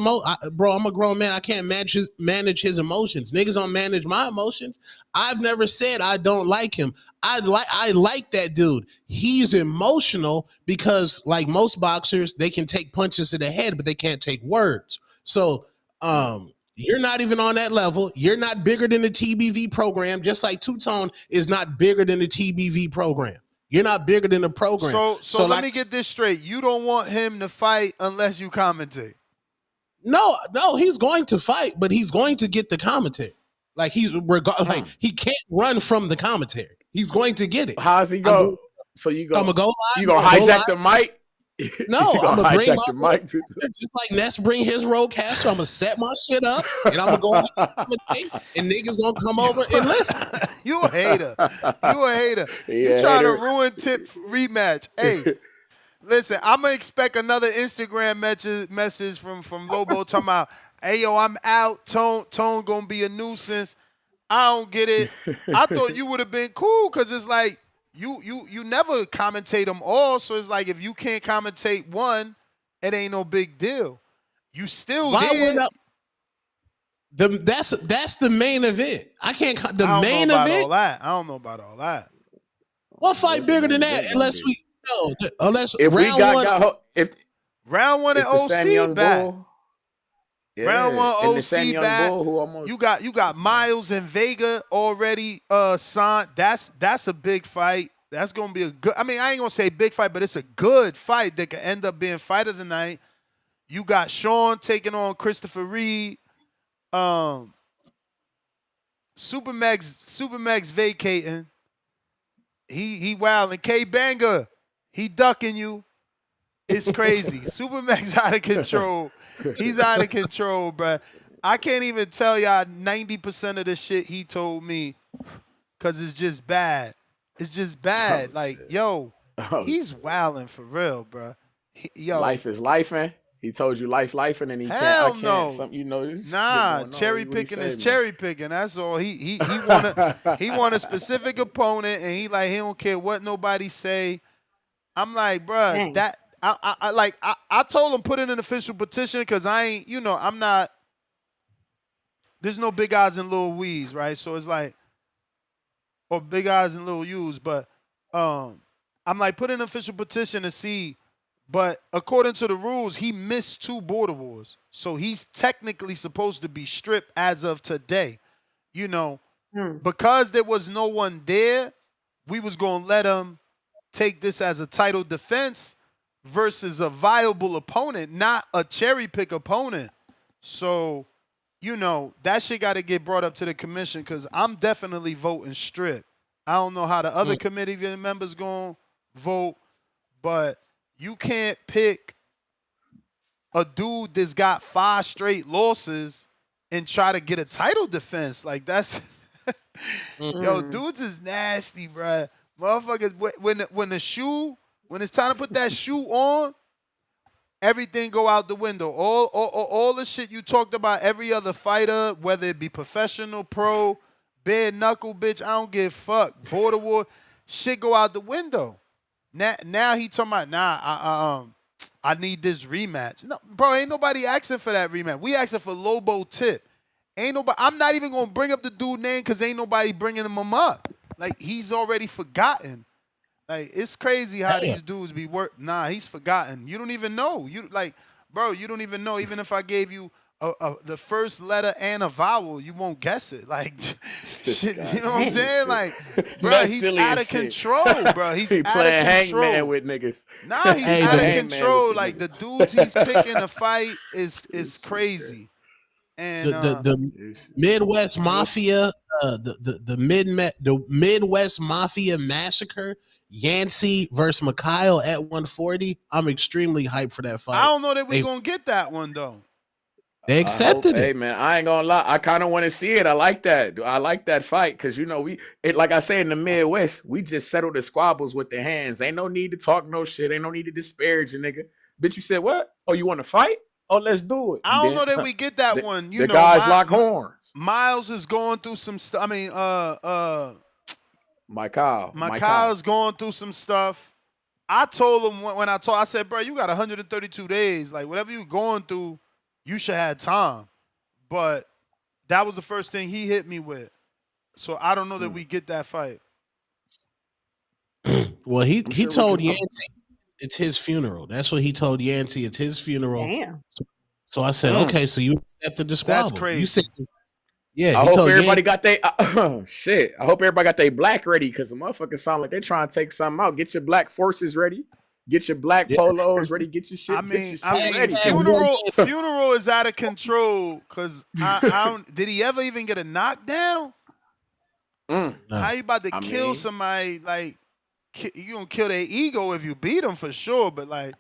bro? I'm a grown man. I can't manage his emotions. Niggas don't manage my emotions. I've never said I don't like him. I like that dude. He's emotional because, like most boxers, they can take punches to the head, but they can't take words. So, you're not even on that level. You're not bigger than the TBV program, just like Two-Tone is not bigger than the TBV program. You're not bigger than the program.
So let me get this straight. You don't want him to fight unless you commentate.
No, he's going to fight, but he's going to get the commentary. Like like he can't run from the commentary. He's going to get it.
How's he go? I'm gonna
go live.
You gonna hijack the mic?
No, I'm gonna bring my mic. Just like Ness bring his roadcaster, I'm gonna set my shit up and I'm gonna go and niggas gonna come over and listen.
You a hater. You trying to ruin Tip rematch. Hey, listen, I'm gonna expect another Instagram message from Lobo talking about, hey yo, I'm out. Tone gonna be a nuisance. I don't get it. I thought you would have been cool because it's like you never commentate them all. So it's like if you can't commentate one, it ain't no big deal. You still did.
That's the main event. I can't. The
I don't
main
know about
event.
all that. I don't know about all that.
What fight bigger than that? Unless round one.
If
round one at
the Sam
OC
Young
back.
Bull,
Round one
and the Sam
OC
Young
back.
Bull who almost
You got Miles and Vega already signed. That's a big fight. That's gonna be a good. I mean, I ain't gonna say big fight, but it's a good fight that could end up being fight of the night. You got Sean taking on Christopher Reed. Supermax vacating. He wilding. K Banger, he ducking you. It's crazy. Supermax out of control. He's out of control, bruh. I can't even tell y'all 90% of the shit he told me because it's just bad. It's just bad. Like, yo, he's wilding for real, bruh. Yo,
life is lifing. He told you life, and then he
hell
can't.
no.
Something you know.
Nah, cherry picking is cherry picking. That's all. He want a specific opponent, and he don't care what nobody say. I'm like, bruh,
Dang.
that I told him put in an official petition because I ain't, I'm not. There's no big eyes and little wees, right? So it's like, or big eyes and little U's, but I'm like, put in an official petition to see. But according to the rules, he missed 2 border wars. So he's technically supposed to be stripped as of today. Because there was no one there, we was going to let him take this as a title defense versus a viable opponent, not a cherry pick opponent. So, that shit got to get brought up to the commission because I'm definitely voting strip. I don't know how the other committee members going to vote, but you can't pick a dude that's got 5 straight losses and try to get a title defense. Like, that's yo, dudes is nasty, bruh. Motherfuckers, when it's time to put that shoe on, everything go out the window. All the shit you talked about every other fighter, whether it be professional, pro, bare knuckle, bitch, I don't give a fuck. Border war, shit go out the window. Now he talking about, I need this rematch. No, bro, ain't nobody asking for that rematch. We asking for Lobo Tip. Ain't nobody. I'm not even gonna bring up the dude name because ain't nobody bringing him up. Like, he's already forgotten. Like, it's crazy how these dudes be Nah, he's forgotten. You don't even know. You don't even know. Even if I gave you the first letter and a vowel, you won't guess it. Like, shit, you know what I'm saying? Like, bro, he's out of control, bro. He's out of control.
Hangman with niggas.
Nah, he's out of control. Like, the dudes he's picking to fight is crazy. And
the Midwest Mafia, the Midwest Mafia Massacre, Yancey versus Mikhail at 140. I'm extremely hyped for that fight.
I don't know that we're gonna get that one though.
They accepted it.
Hey man, I ain't gonna lie. I kind of want to see it. I like that. I like that fight because like I say in the Midwest, we just settle the squabbles with the hands. Ain't no need to talk no shit. Ain't no need to disparage a nigga. Bitch, you said what? Oh, you want to fight? Oh, let's do it.
I don't know that we get that one.
The guys lock horns.
Miles is going through some stuff. I mean,
Michael's
going through some stuff. I told him I said, bro, you got 132 days. Like, whatever you're going through, you should have time. But that was the first thing he hit me with. So I don't know that we get that fight.
Well, he told Yancey it's his funeral. That's what he told Yancey. It's his funeral.
Damn.
So I said, okay, so you accepted the squabble.
That's crazy.
You said, yeah.
I hope everybody got their shit. I hope everybody got their black ready because the motherfuckers sound like they trying to take something out. Get your black forces ready. Get your black polos ready. Get your shit. Ready.
Funeral is out of control because I don't. Did he ever even get a knockdown?
No.
How you about to kill somebody? Like, you gonna kill their ego if you beat them for sure. But like,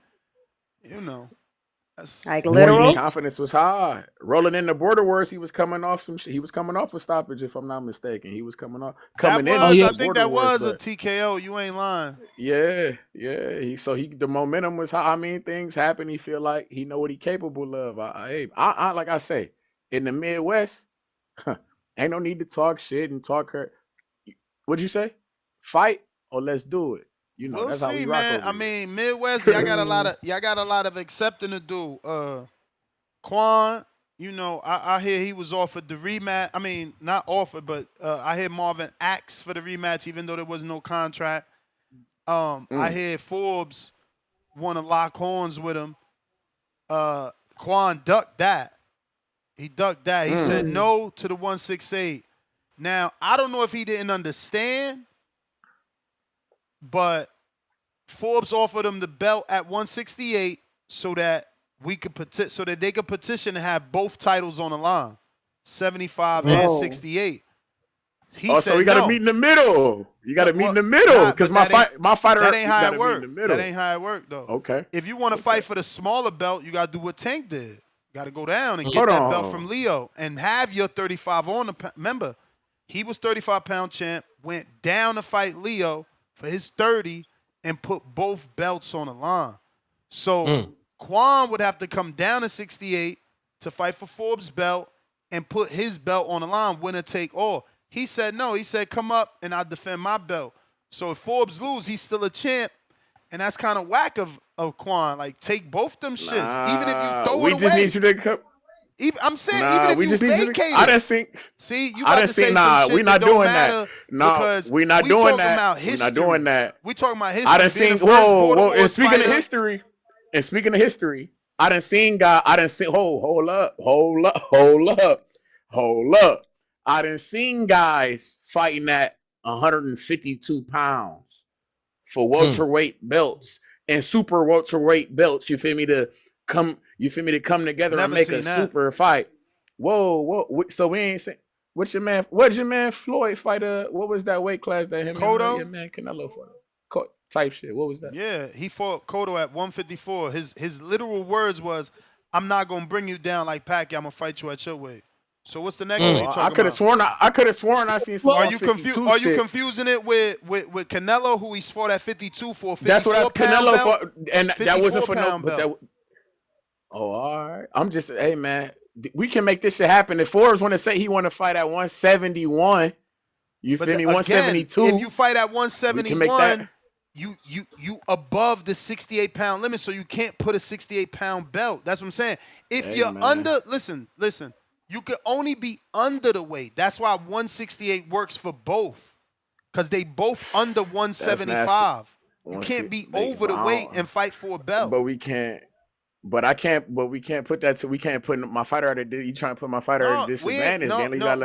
that's
like literal.
Confidence was high. Rolling in the border wars, he was coming off some shit. He was coming off a stoppage, if I'm not mistaken. He was coming off.
I think that was a TKO. You ain't lying.
Yeah. The momentum was high. I mean, things happen. He feel like he know what he capable of. I like I say, in the Midwest, ain't no need to talk shit and talk hurt. What'd you say? Fight or let's do it.
We'll
that's
see,
how we rock
man.
over
I
here.
mean, Midwest, y'all got a lot of accepting to do. Quan, you know, I hear he was offered the rematch. I mean, not offered, but I hear Marvin asked for the rematch, even though there was no contract. I hear Forbes want to lock horns with him. Quan ducked that. He ducked that. He said no to the 168. Now, I don't know if he didn't understand, but Forbes offered him the belt at 168 so that they could petition to have both titles on the line, 75 and 68. He said
so we got to meet in the middle. You got to meet in the middle because my fighter.
That ain't how it works.
That
ain't how it worked though.
Okay.
If you want to fight for the smaller belt, you got to do what Tank did. Got to go down and get that belt from Leo and have your 35 on the. Remember, he was 35-pound champ, went down to fight Leo for his 30 and put both belts on the line. So Quan would have to come down to 68 to fight for Forbes' belt and put his belt on the line, winner take all. He said no. He said, come up and I'll defend my belt. So if Forbes lose, he's still a champ. And that's kind of whack of Quan. Like, take both them shits. Even if you throw it away. We just need you to come. I'm saying, even if you vacate it.
I didn't think.
See, you about to say some shit
we not
that
doing
don't matter
that. No,
because
we not doing that. We're not doing that.
We talking about history.
I done seen. Whoa. And speaking of history, I done seen guy. I done seen. Hold up. I done seen guys fighting at 152 pounds for welterweight belts and super welterweight belts. You feel me? To come together and make a super fight. Whoa. So we ain't saying. What your man Floyd fight? What was that weight class that him
Cotto?
And your man Canelo fought? Type shit. What was that?
Yeah, he fought Cotto at 154. His literal words was, "I'm not gonna bring you down like Pacquiao. I'm gonna fight you at your weight." So what's the next one you talking about?
I could have sworn I seen some.
Are you confusing it with Canelo, who he's fought at 52 for a 54
That's what Canelo
belt?
fought, and that wasn't for no. But that, all right. I'm just, hey man, we can make this shit happen. If Forbes want to say he want to fight at 171, you feel me? 172.
If you fight at 171, you above the 68-pound limit, so you can't put a 68-pound belt. That's what I'm saying. If you're under, listen. You could only be under the weight. That's why 168 works for both, because they both under 175. You can't be over the weight and fight for a belt.
But we can't. But we can't put that. We can't put my fighter at a. You trying to put my fighter at a disadvantage?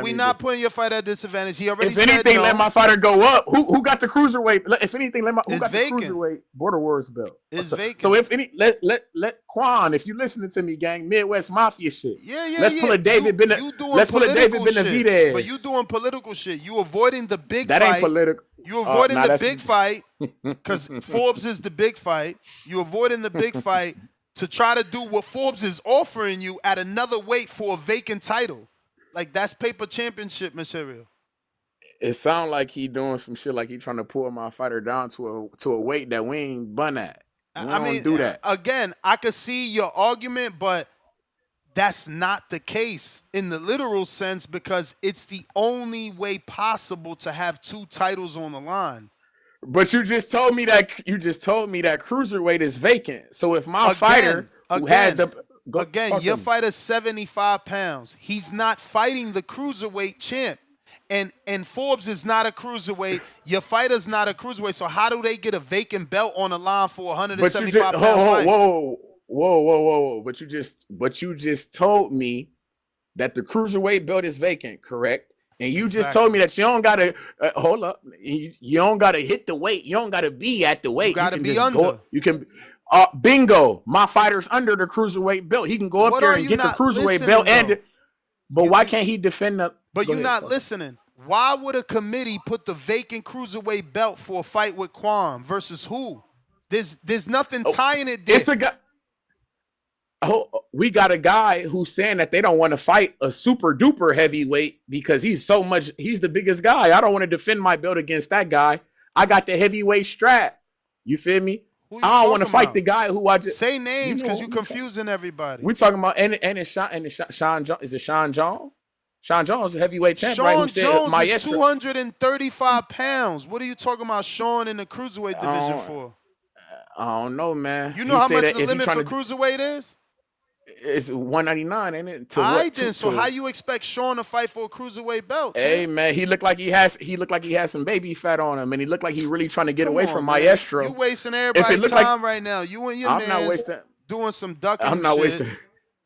We're not putting your fighter at a disadvantage. He already
said no. If anything, let my fighter go up. Who got the cruiserweight? If anything, the cruiserweight Border Wars belt.
It's vacant.
So if any, let Quan. If you listening to me, gang, Midwest Mafia shit.
Let's
pull a David Benavidez.
But you doing political shit. You avoiding the big fight.
That ain't political.
You avoiding the big fight because Forbes is the big fight. You avoiding the big fight to try to do what Forbes is offering you at another weight for a vacant title. Like, that's paper championship material.
It sounds like he doing some shit, like he trying to pull my fighter down to a weight that we ain't bun at. We don't do that.
Again, I could see your argument, but that's not the case in the literal sense, because it's the only way possible to have two titles on the line.
But you just told me that cruiserweight is vacant. So if my fighter who has the
your fighter's 75 pounds, he's not fighting the cruiserweight champ. And Forbes is not a cruiserweight. Your fighter's not a cruiserweight. So how do they get a vacant belt on the line for 175 pound fight?
Whoa. But you just told me that the cruiserweight belt is vacant, correct? And you just told me that you don't gotta hold up. You don't gotta hit the weight. You don't gotta be at the weight.
You gotta be under.
You can. Bingo. My fighter's under the cruiserweight belt. He can go up there and get the cruiserweight belt. But why can't he defend the?
But you're not listening. Why would a committee put the vacant cruiserweight belt for a fight with Quan versus who? There's nothing tying it there.
It's a guy. We got a guy who's saying that they don't want to fight a super duper heavyweight because he's the biggest guy. I don't want to defend my belt against that guy. I got the heavyweight strap. You feel me? I don't want to fight the guy who I just
say names because you're confusing everybody.
We talking about and it's Sean John. Is it Sean Jones? Sean Jones, a heavyweight champ,
Sean
right?
Jones is 235 pounds. What are you talking about Sean in the cruiserweight division for?
I don't know, man.
You know how much the limit for cruiserweight is?
It's 199, ain't it? To
All
what?
right, then. So how you expect Sean to fight for a cruiserweight belt,
Hey
champ?
man, he looked like he has some baby fat on him, and he looked like he really trying to get
Come
away
on,
from
man.
Maestro.
You wasting
If it
everybody's
looked
time
like,
right now. You and your
I'm not
man
wasting.
doing some ducking
I'm not
shit,
wasting.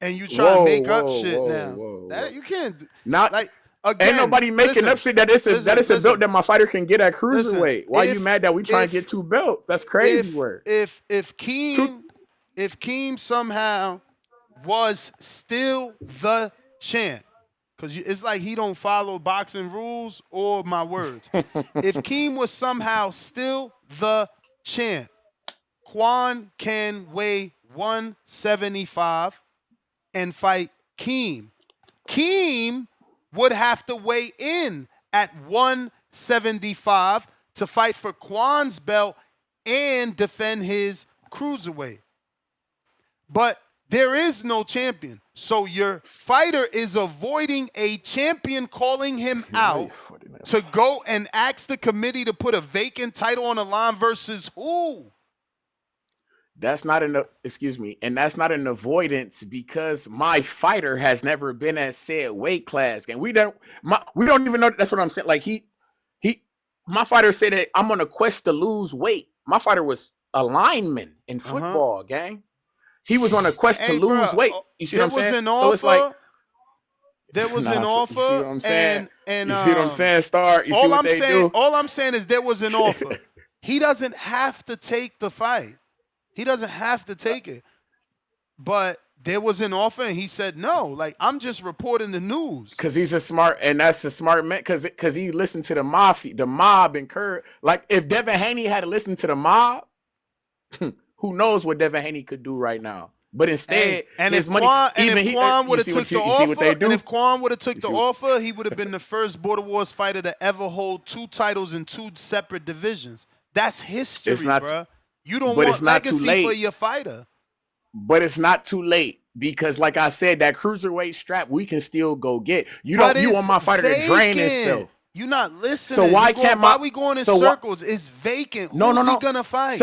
and you trying to make up
Whoa,
shit
whoa,
now.
whoa,
That
whoa.
you can't.
Not
Like again.
ain't nobody making
listen,
up shit that it's a
listen.
belt that my fighter can get at
Listen,
cruiserweight. Why you mad that we trying to
if
get 2 belts? That's crazy word.
if
Two,
Keem somehow was still the champ, because it's like he don't follow boxing rules or my words. If Keem was somehow still the champ, Quan can weigh 175 and fight Keem. Keem would have to weigh in at 175 to fight for Quan's belt and defend his cruiserweight. But there is no champion. So your fighter is avoiding a champion calling him out to go and ask the committee to put a vacant title on the line versus who?
That's not an and that's not an avoidance because my fighter has never been at said weight class, and we don't even know. That's what I'm saying. Like my fighter said that I'm on a quest to lose weight. My fighter was a lineman in football, gang. He was on a quest to lose weight. You see what I'm saying? So it's like
there was an offer.
You see what I'm saying?
And
you see what I'm saying, Star? You see what they do?
All I'm saying is there was an offer. He doesn't have to take the fight. He doesn't have to take it. But there was an offer and he said no. Like, I'm just reporting the news.
Because he's a smart man. Because he listened to the mob encouraged. Like, if Devin Haney had to listen to the mob, who knows what Devin Haney could do right now. But instead,
if Quan would have took the offer, he would have been the first Border Wars fighter to ever hold 2 titles in 2 separate divisions. That's history, bro. You don't want legacy for your fighter.
But it's not too late because, like I said, that cruiserweight strap we can still go get. You want my fighter to drain himself.
You're not listening.
So why
we going in circles? It's vacant. Who's he gonna fight?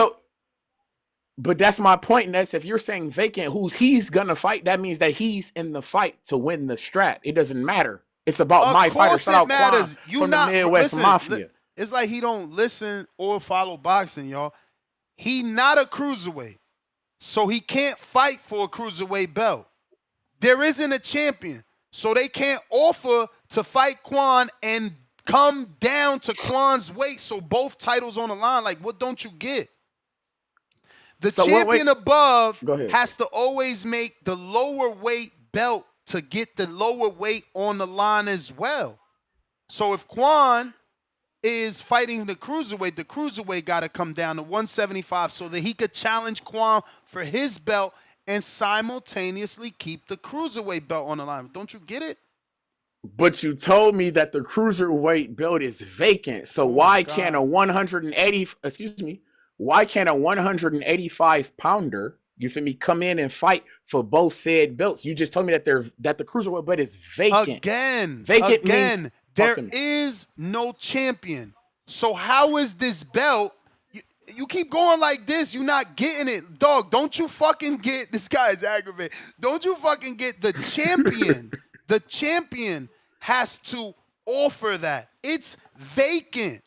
But that's my point, Ness. If you're saying vacant, he's gonna fight, that means that he's in the fight to win the strap. It doesn't matter. It's about my fighter.
Of course it matters.
You from the Midwest Mafia.
It's like he don't listen or follow boxing, y'all. He not a cruiserweight, so he can't fight for a cruiserweight belt. There isn't a champion, so they can't offer to fight Quan and come down to Quan's weight, so both titles on the line. Like, what don't you get? The champion above has to always make the lower weight belt to get the lower weight on the line as well. So if Quan is fighting the cruiserweight got to come down to 175 so that he could challenge Quan for his belt and simultaneously keep the cruiserweight belt on the line. Don't you get it?
But you told me that the cruiserweight belt is vacant. So why can't a 185 pounder, you feel me, come in and fight for both said belts? You just told me that the cruiserweight belt is vacant. Vacant means
there is no champion. So how is this belt? You keep going like this. You're not getting it. Dog, don't you fucking get, this guy is aggravated. Don't you fucking get the champion. The champion has to offer that. It's vacant.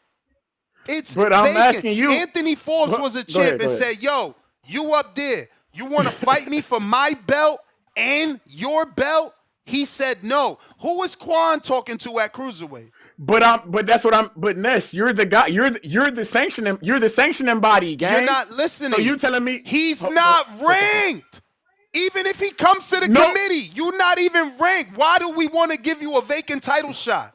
It's
but
vacant.
I'm asking you.
Anthony Forbes was a champ and said, yo, you up there. You want to fight me for my belt and your belt? He said no. Who is Quan talking to at cruiserweight?
But that's what I'm. But Ness, you're the guy. You're the sanctioning body, gang.
You're not listening.
So you telling me
he's not ranked? Even if he comes to the committee, you're not even ranked. Why do we want to give you a vacant title shot?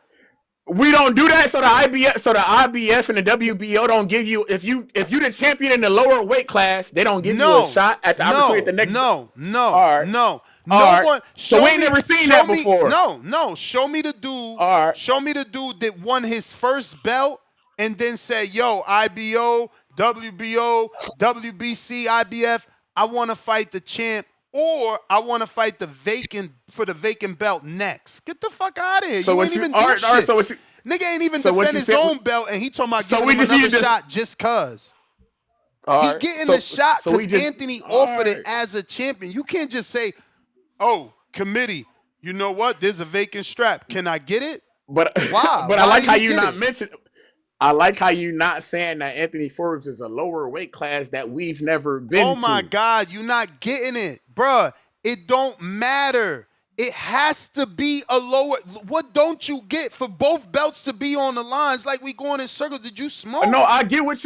We don't do that. So the IBF and the WBO don't give you if you the champion in the lower weight class, they don't give you a shot at the opportunity at the next.
No.
One. So we ain't never seen that before.
No. Show me the dude. Show me the dude that won his first belt and then said, "Yo, IBO, WBO, WBC, IBF, I want to fight the champ." Or I want to fight the vacant belt next. Get the fuck out of here.
So
you ain't even do shit. Nigga ain't even defend his own belt, and he talking about giving him another shot just cause. He getting the shot because Anthony offered it as a champion. You can't just say, Oh, committee. You know what? There's a vacant strap. Can I get it?
But
Why?
but I
Why
like
do
how
you
you
get
not
it?
mention. I like how you not saying that Anthony Forbes is a lower weight class that we've never
Oh
been
my
to.
God, you not getting it, bruh. It don't matter. It has to be a lower. What don't you get for both belts to be on the line? It's like we going in circles. Did you smoke?
No, I get what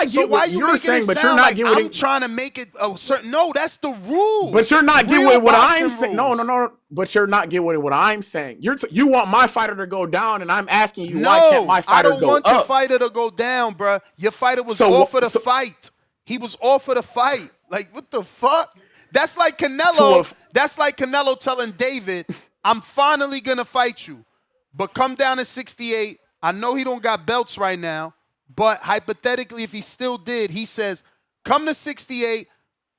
So why you
you're
making it
saying, but you're
sound
not
like
getting
I'm
what.
trying to make it a certain? No, that's the
But
rules.
you're not
Real
getting what I'm
boxing
saying. No, no,
rules.
no. But you're not getting what I'm saying. You want my fighter to go down, and I'm asking you why can't
No,
my
I
fighter
don't
go
want your
up?
fighter to go down, bruh. Your fighter was
So
off of the
so
fight. He was off of the fight. Like, what the fuck? That's like
to
Canelo.
a
That's like Canelo telling David, I'm finally gonna fight you. But come down to 68. I know he don't got belts right now, but hypothetically, if he still did, he says, come to 68.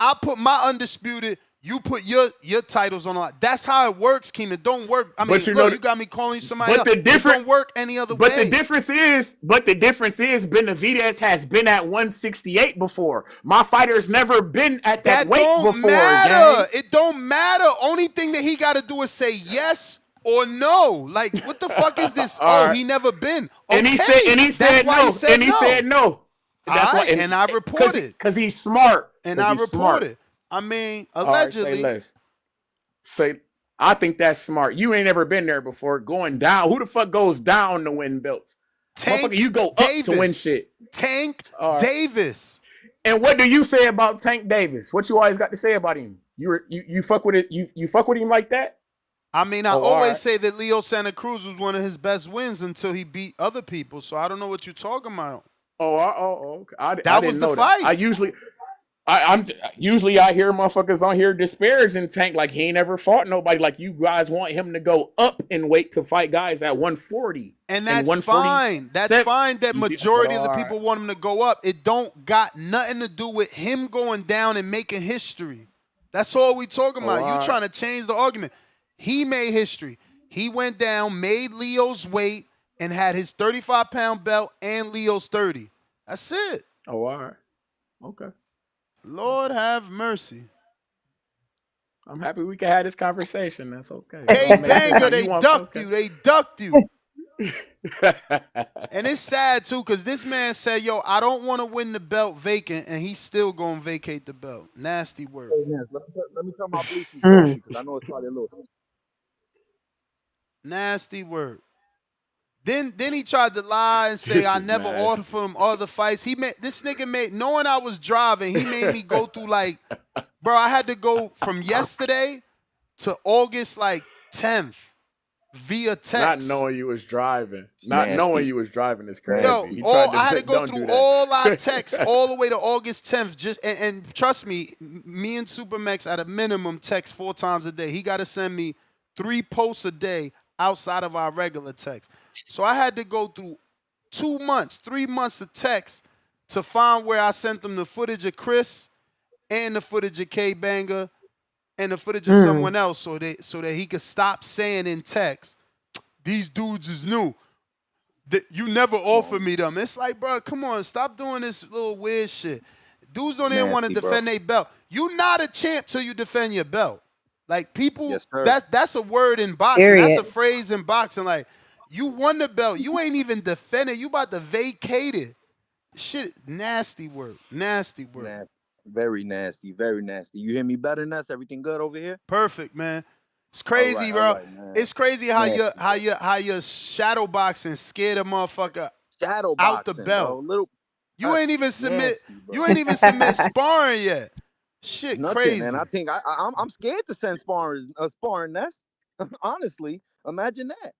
I'll put my undisputed. You put your titles on the line. That's how it works, Keem. It don't work. I
but
mean,
you know
look, you got me calling you somebody
but
else.
the
It
different
don't work any other
but the
way.
difference is Benavidez has been at 168 before. My fighter's never been at that
That
weight
don't
before, gang.
matter. It don't matter. Only thing that he got to do is say yes or no. Like, what the fuck is this?
All
Oh,
right.
he never been.
And
Okay,
he
that's
said
why he
no.
said
And he
no.
said no.
All
That's why,
right, and I reported.
because he's smart.
And
Because
I
he's smart.
reported. I mean,
All right, say
allegedly.
less. Say, I think that's smart. You ain't never been there before. Going down. Who the fuck goes down to win belts? Motherfucker,
Tank
you go up to win
Davis.
shit.
Tank
All right.
Davis.
And what do you say about Tank Davis? What you always got to say about him? You fuck with it. You fuck with him like that?
I mean, I
Oh, all
always
right.
say that Leo Santa Cruz was one of his best wins until he beat other people. So I don't know what you're talking about.
Okay. I
That was
didn't
the
know that.
fight.
I'm usually I hear motherfuckers on here disparaging Tank like he ain't ever fought nobody. Like you guys want him to go up in weight to fight guys at 140
And that's
147.
fine. That's fine that
You see,
majority of the
all
people
right.
want him to go up. It don't got nothing to do with him going down and making history. That's all we talking about. You
All right.
trying to change the argument. He made history. He went down, made Leo's weight, and had his 35-pound belt and Leo's 30. That's it.
Oh, all right. Okay.
Lord have mercy.
I'm happy we can have this conversation. That's okay.
K
Make sure
Banger,
how
they
you want
ducked
okay.
you. They ducked you. And it's sad too, because this man said, yo, I don't want to win the belt vacant, and he's still going to vacate the belt. Nasty word.
Hey, man, let me turn my Bluetooth off because I know it's probably a little.
Nasty word. Then he tried to lie and say
This
I
is
never
nasty.
ordered for him other fights. This nigga made, knowing I was driving, he made me go through like, bro, I had to go from yesterday to August like 10th via text.
Not knowing you was driving.
It's
Not
nasty.
knowing you was driving is crazy.
Yo,
He
I had to go
don't do
through
that.
all our texts all the way to August 10th. Just and trust me, me and Supermax at a minimum text 4 times a day. He got to send me 3 posts a day outside of our regular text. So I had to go through 2 months, 3 months of text to find where I sent him the footage of Chris and the footage of K Banger and the footage of someone else so that he could stop saying in text, these dudes is new. That you never offered me them. It's like, bro, come on, stop doing this little weird shit. Dudes don't even want to
Nasty, bro.
defend their belt. You not a champ till you defend your belt. Like people,
Yes, sir.
that's a word in boxing.
Period.
That's a phrase in boxing. Like you won the belt, you ain't even defended. You about to vacate it. Shit, nasty word, nasty word.
Nasty. Very nasty, very nasty. You hear me better than that? Everything good over here?
Perfect, man. It's crazy,
All
bro.
right, man.
It's crazy how
Nasty,
how your shadow boxing scared a motherfucker
shadow
out the
boxing,
belt.
bro. Little.
You ain't even submit.
Nasty, bro.
You ain't even submit sparring yet. Shit,
Nothing,
crazy.
man. I think I'm scared to send sparring nest. Honestly, imagine that.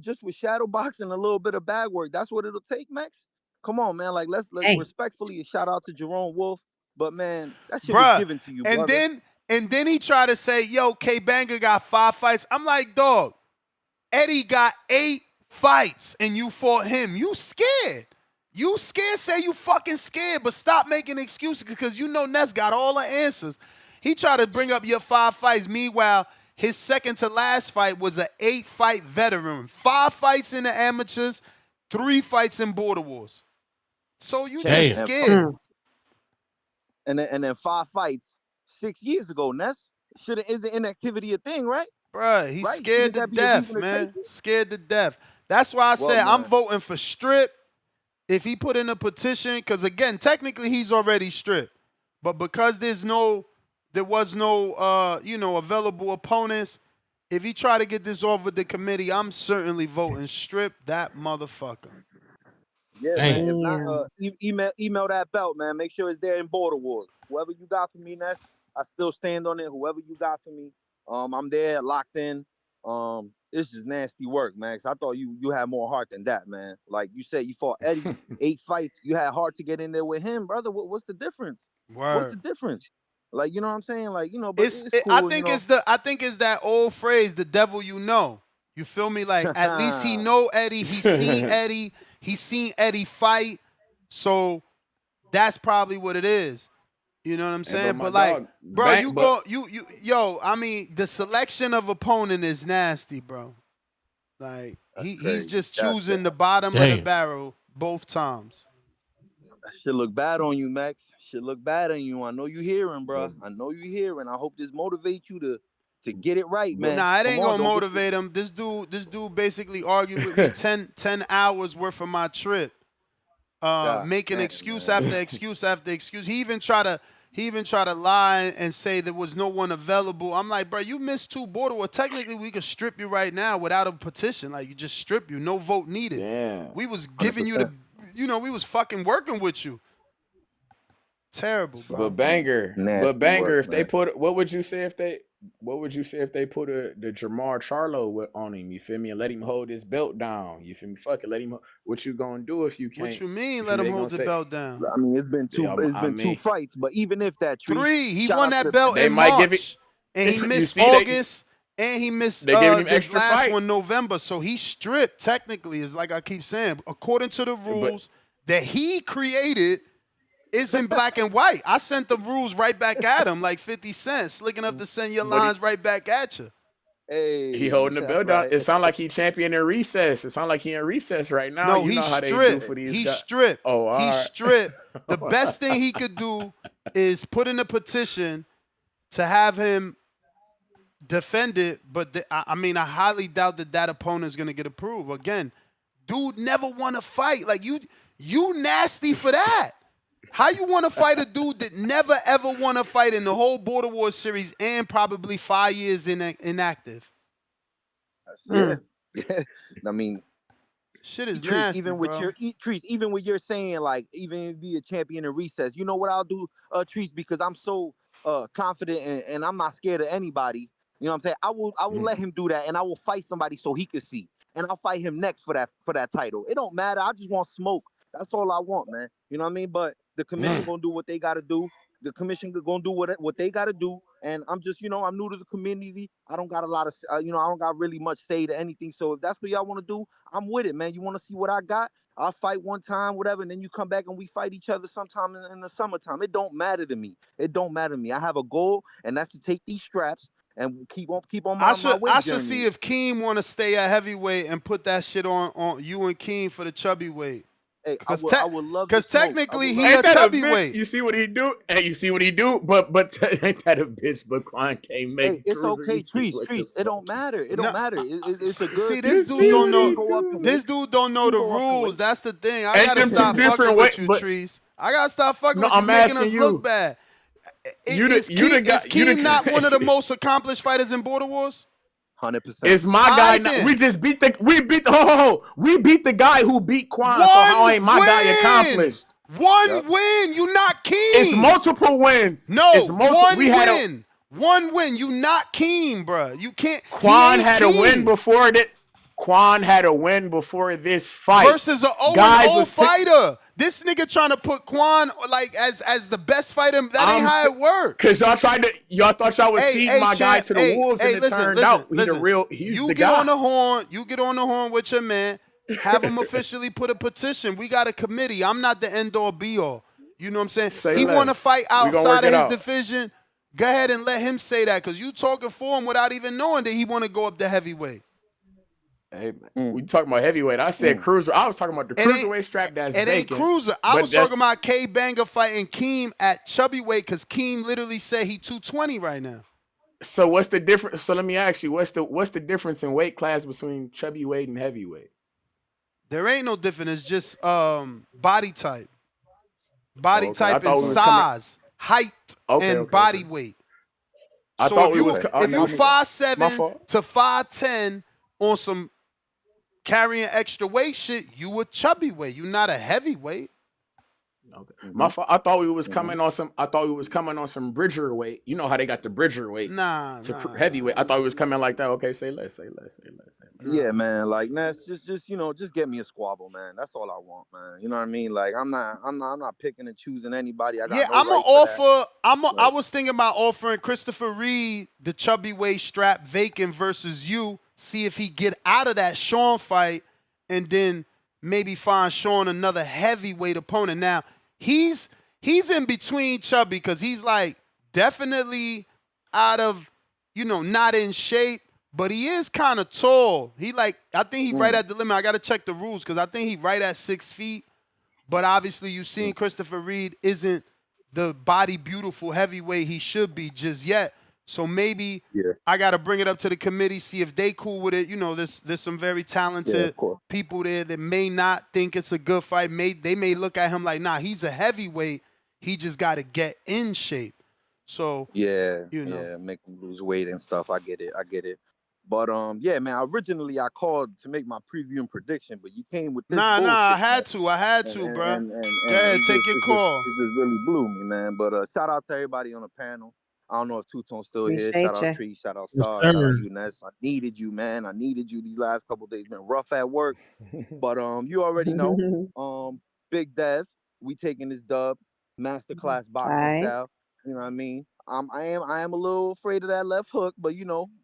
Just with shadow boxing, a little bit of bag work. That's what it'll take, Max. Come on, man. Like let's
Dang.
respectfully a shout out to Jerome Wolf. But man, that shit was given to you,
and
brother.
then he tried to say, yo, K Banger got 5 fights. I'm like, dog, Eddie got 8 fights and you fought him. You scared. You scared, say you fucking scared, but stop making excuses because you know Ness got all the answers. He tried to bring up your 5 fights. Meanwhile, his second to last fight was an 8-fight veteran. 5 fights in the amateurs, 3 fights in Border Wars. So you
Damn.
just scared.
And then 5 fights 6 years ago, Ness. Isn't inactivity a thing, right?
Bruh, he's
Right?
scared
Shouldn't
to
that be a
death,
reason to take
man.
it?
Scared to death. That's why I
Well,
said I'm
man.
voting for strip. If he put in a petition, because again, technically he's already stripped. But because there was no available opponents, if he try to get this off with the committee, I'm certainly voting strip that motherfucker.
Yeah,
Damn.
man. If not, email that belt, man. Make sure it's there in Border Wars. Whoever you got for me, Ness, I still stand on it. Whoever you got for me, I'm there, locked in. It's just nasty work, man. 'Cause I thought you had more heart than that, man. Like you said, you fought Eddie 8 fights. You had heart to get in there with him, brother. What's the difference?
Word.
What's the difference? Like, you know what I'm saying? Like, but it's cool.
I think it's that old phrase, the devil you know. You feel me? Like at least he know Eddie. He seen Eddie. He seen Eddie fight. So that's probably what it is. You know what I'm saying? But like,
dog,
bro, I mean, the selection of opponent is nasty, bro. Like he's just choosing the bottom of the barrel both times.
That shit look bad on you, Max. Shit look bad on you. I know you hearing, bro. I know you hearing. I hope this motivates you to get it right, man.
Nah, it ain't gonna motivate him. This dude basically argued with me 10 hours worth of my trip. Making excuse after excuse after excuse. He even tried to lie and say there was no one available. I'm like, bro, you missed 2 border wars. Technically, we could strip you right now without a petition. Like, you just strip you, no vote needed.
Damn.
We was giving 100%. You we was fucking working with you. Terrible, bro.
But banger,
work,
if they put, what would you say if they put the Jamar Charlo on him? You feel me? And let him hold his belt down. You feel me? Fuck it, let him. What you gonna do if you can't?
What you mean? Let him hold the belt down?
I mean, it's been 2 fights, but even if that
3, he won that belt in March, and he missed August, and he missed this last one November. So he stripped. Technically, is like I keep saying, according to the rules that he created. It's in black and white. I sent the rules right back at him, like 50 Cent, slick enough to send your lines right back at you.
Hey,
he holding the belt down. It sound like he champion in recess. It sound like he in recess right now.
No,
you know how
stripped.
They do for these guys.
Stripped.
Oh,
he
right.
stripped. The best thing he could do is put in a petition to have him defend it. But I highly doubt that opponent is gonna get approved. Again, dude never won a fight. Like you nasty for that. How you want to fight a dude that never ever won a fight in the whole Border Wars series and probably 5 years inactive?
Yeah. I mean,
shit is nasty,
even
bro.
Even with your saying like even be a champion in recess. You know what I'll do, Treese, because I'm so confident and I'm not scared of anybody. You know what I'm saying? I will let him do that, and I will fight somebody so he can see, and I'll fight him next for that title. It don't matter. I just want smoke. That's all I want, man. You know what I mean? But the commission gonna do what they gotta do. The commission gonna do what they gotta do. And I'm just, I'm new to the community. I don't got a lot of, I don't got really much say to anything. So if that's what y'all want to do, I'm with it, man. You want to see what I got? I'll fight one time, whatever, and then you come back and we fight each other sometime in the summertime. It don't matter to me. It don't matter to me. I have a goal, and that's to take these straps and keep on my way.
I should see if Keem want to stay at heavyweight and put that shit on you and Keem for the chubby weight.
Hey, I would love
because technically he
ain't
a chubby weight.
You see what he do? Hey, you see what he do? But ain't that a bitch? But Quan can't make.
Hey, it's okay, Treese. It don't matter. It don't matter. It's a good.
See, this dude don't know. This dude don't know the rules. That's the thing. I gotta stop fucking with you, Treese. I gotta stop fucking with you, making us look bad. Is Keem not one of the most accomplished fighters in Border Wars?
100%.
It's my guy. Now. We beat the guy who beat Quan. So how ain't my guy accomplished?
One win. You not Keem.
It's multiple wins.
No, one win. You not Keem, bro. You can't.
Quan had a win before that. Quan had a win before this fight
versus an 0-0 fighter. This nigga trying to put Quan like as the best fighter. That ain't how it works.
Cause y'all thought y'all would feed my guy to the wolves, and it turned out he's the guy.
You get on the horn with your man. Have him officially put a petition. We got a committee. I'm not the end all be all. You know what I'm saying? He want to fight outside of his division. Go ahead and let him say that, cause you talking for him without even knowing that he want to go up to heavyweight.
Hey, man, we talking about heavyweight. I said cruiser. I was talking about the cruiserweight strap that's vacant.
It ain't cruiser. I was talking about K-Banger fighting Keem at chubby weight because Keem literally said he 220 right now.
So what's the difference? So let me ask you, what's the difference in weight class between chubby weight and heavyweight?
There ain't no difference. It's just body type.
Oh,
Body
okay. I
type and
thought we was coming.
size, height,
Okay,
and
okay, okay.
body weight.
I
So
thought we was.
if you
My
5'7"
fault.
to 5'10" on some carrying extra weight shit, you a chubby weight. You not a heavyweight.
Okay. My fault. I thought we was coming on some. I thought we was coming on some bridger weight. You know how they got the bridger weight
Nah,
to
nah,
heavyweight. I thought we was coming like that. Okay, say less. Say less. Say less. Say less.
Yeah, man. Like, Ness, just you know, just get me a squabble, man. That's all I want, man. You know what I mean? Like, I'm not picking and choosing anybody. I got
Yeah,
no
I'm gonna
right for that.
offer. I
Like,
was thinking about offering Christopher Reed the chubby weight strap vacant versus you. See if he get out of that Sean fight, and then maybe find Sean another heavyweight opponent. Now he's in between chubby because he's like definitely out of not in shape, but he is kind of tall. I think he right at the limit. I got to check the rules because I think he right at 6 feet. But obviously, you've seen Christopher Reed isn't the body beautiful heavyweight he should be just yet. So maybe I got to bring it up to the committee, see if they cool with it. There's some very talented people there that may not think it's a good fight. They may look at him like, nah, he's a heavyweight. He just got to get in shape. So
yeah, make him lose weight and stuff. I get it. But yeah, man. Originally, I called to make my preview and prediction, but you came with this bullshit.
I had to, bro.
Yeah,
take your call.
It just really blew me, man. But shout out to everybody on the panel. I don't know if Two-Tone's still here.
Appreciate
Shout out
you.
Tree. Shout out
Yes,
Star.
sir.
Shout out you, Ness. I needed you, man. I needed you these last couple days. Been rough at work, but you already know. Big Dev, we taking this dub, masterclass
All
boxing
right.
style. You know what I mean? I am a little afraid of that left hook, but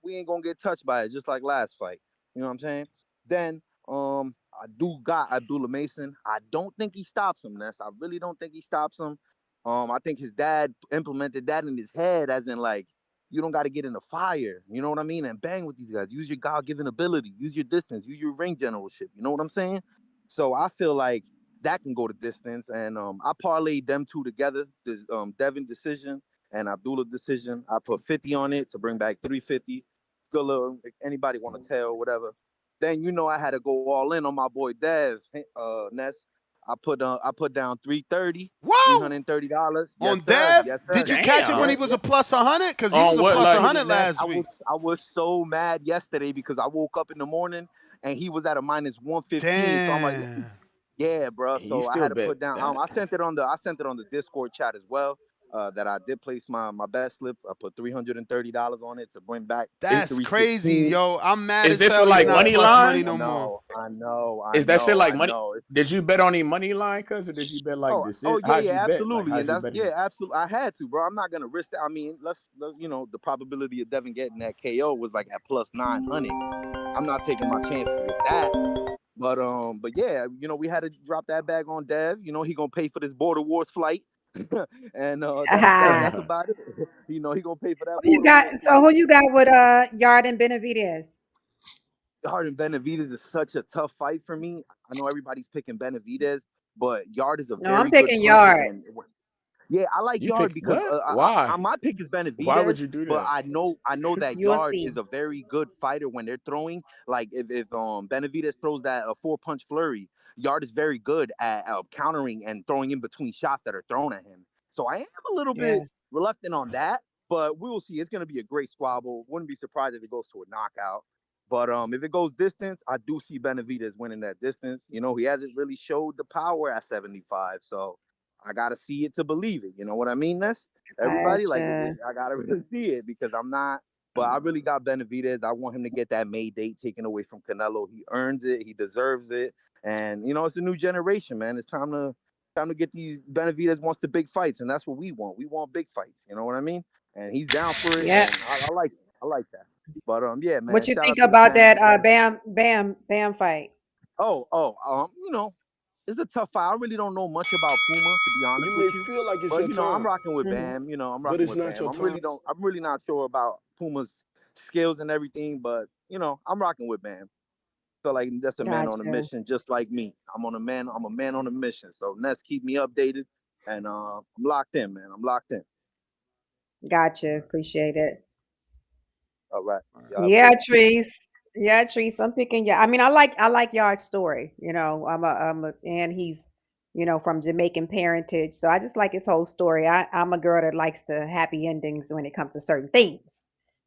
we ain't gonna get touched by it, just like last fight. You know what I'm saying? Then I do got Abdullah Mason. I don't think he stops him, Ness. I really don't think he stops him. I think his dad implemented that in his head, as in like, you don't got to get in the fire. You know what I mean? And bang with these guys. Use your God-given ability. Use your distance. Use your ring generalship. You know what I'm saying? So I feel like that can go the distance. And I parlayed them two together. This Devin decision and Abdullah decision. I put 50 on it to bring back 350. Good little, if anybody want to tell, whatever. Then I had to go all in on my boy Dev, Ness. I put down 330.
Whoa!
$330.
On
Yes,
Dev?
yes, sir.
Did you catch it when he was a plus 100? Because he
On
was a
what,
plus
like-
100 last week.
I was so mad yesterday because I woke up in the morning and he was at a minus 115. So I'm like, yeah, bro.
You
So I
still
had to
bet
put down.
that.
I sent it on the Discord chat as well. That I did place my bet slip. I put $330 on it to bring back.
That's crazy, yo. I'm mad
Is
as
this
hell
for like
he's not
money
plus
line?
money no more.
I know.
Is that shit like money?
Know.
Did you bet on any money line, cuz, or did you bet like this? How'd you bet?
Absolutely.
Like,
And that's absolutely. I had to, bro. I'm not gonna risk that. I mean, let's the probability of Devin getting that KO was like at plus 900. I'm not taking my chances with that. But yeah, we had to drop that bag on Dev. He gonna pay for this Border Wars flight. And that's about it. He gonna pay for that.
Who you got? So who you got with Yarde and Benavidez?
Yarde and Benavidez is such a tough fight for me. I know everybody's picking Benavidez, but Yarde is a very
I'm
good
picking
puncher.
Yarde.
Yeah, I like Yarde because
why?
My pick is Benavidez.
Why would you do that?
But I know that
You'll
Yarde
see.
is a very good fighter when they're throwing. Like if Benavidez throws that a 4-punch flurry, Yarde is very good at countering and throwing in between shots that are thrown at him. So I am a little bit reluctant on that, but we will see. It's gonna be a great squabble. Wouldn't be surprised if it goes to a knockout. But if it goes distance, I do see Benavidez winning that distance. He hasn't really showed the power at 75, so I gotta see it to believe it. You know what I mean? That's everybody. Like I gotta really see it because I'm not. But I really got Benavidez. I want him to get that May date taken away from Canelo. He earns it. He deserves it. And it's a new generation, man. It's time to get these. Benavidez wants the big fights, and that's what we want. We want big fights. You know what I mean? And he's down for it.
Yeah.
I like it. I like that. But yeah, man.
What you
shout
think
out to the
about
panel.
that Bam fight?
It's a tough fight. I really don't know much about Puma, to be honest with you.
You may feel like it's
But
your time.
I'm rocking with Bam. I'm rocking
it's
with
not
Bam.
your
I'm really not sure about Puma's skills and everything, but I'm rocking with Bam. Feel like that's a man on a
Gotcha.
mission, just like me. I'm a man on a mission. So Ness, keep me updated, and I'm locked in, man. I'm locked in.
Gotcha. Appreciate it.
All right. Y'all
Yeah,
cool.
Trees. Yeah, Trees. I'm picking. Yeah, I mean, I like Yard's story. And he's, from Jamaican parentage. So I just like his whole story. I'm a girl that likes to happy endings when it comes to certain things.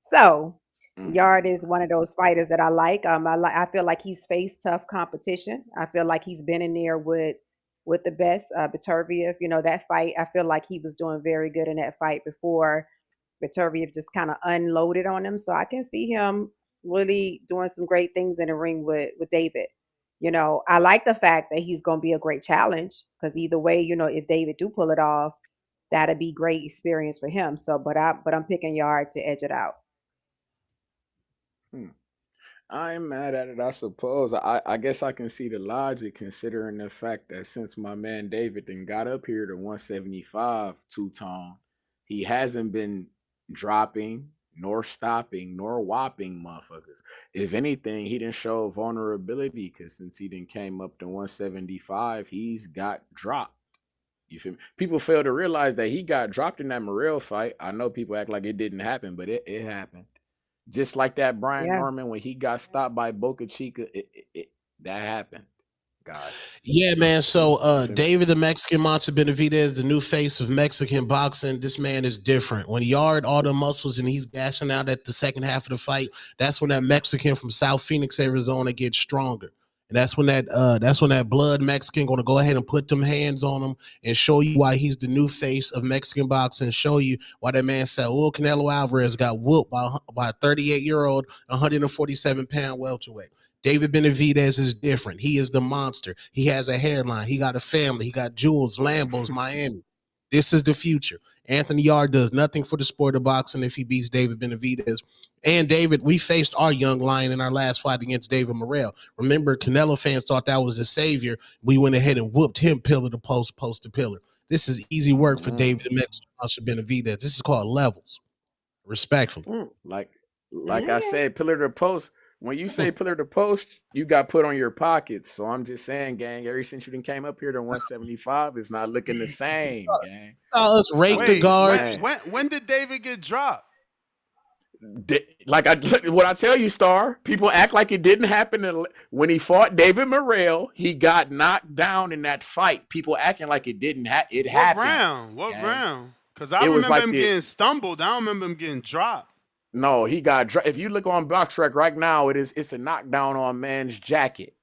So Yard is one of those fighters that I like. I feel like he's faced tough competition. I feel like he's been in there with the best. Beterbiev, that fight. I feel like he was doing very good in that fight before Victoria just kind of unloaded on him. So I can see him really doing some great things in the ring with David. I like the fact that he's going to be a great challenge because either way, if David do pull it off, that'd be great experience for him. So, but I'm picking Yard to edge it out.
Hmm. I ain't mad at it, I suppose. I guess I can see the logic considering the fact that since my man David then got up here to 175 two-tone, he hasn't been dropping, nor stopping, nor whopping motherfuckers. If anything, he didn't show vulnerability because since he didn't came up to 175, he's got dropped. You feel me? People fail to realize that he got dropped in that Morrell fight. I know people act like it didn't happen, but it happened. Just like that Brian
Yeah.
Norman when he got stopped by Boca Chica, that happened, guys.
Yeah, man. So
You feel me?
David the Mexican Monster Benavidez, the new face of Mexican boxing. This man is different. When Yard all the muscles and he's gassing out at the second half of the fight, that's when that Mexican from South Phoenix, Arizona gets stronger. And that's when that blood Mexican gonna go ahead and put them hands on him and show you why he's the new face of Mexican boxing, show you why that man Saul Canelo Alvarez got whooped by a 38-year-old, 147-pound welterweight. David Benavidez is different. He is the monster. He has a hairline. He got a family. He got jewels, Lambos, Miami. This is the future. Anthony Yarde does nothing for the sport of boxing if he beats David Benavidez. And David, we faced our young lion in our last fight against David Morrell. Remember, Canelo fans thought that was a savior. We went ahead and whooped him pillar to post, post to pillar. This is easy work for David the Mexican Monster Benavidez. This is called levels. Respectfully.
Like I said, pillar to post. When you say pillar to post, you got put on your pockets. So I'm just saying, gang, ever since you done came up here to 175, it's not looking the same, gang.
Saw us rake the
Wait,
guard.
when did David get dropped?
Like what I tell you, Star, people act like it didn't happen when he fought David Morrell. He got knocked down in that fight. People acting like it didn't it
What
happened.
round? What
gang.
round? Because I
It was
remember
like
him
the
getting stumbled. I don't remember him getting dropped.
no, he got if you look on BoxRec right now, it's a knockdown on man's jacket.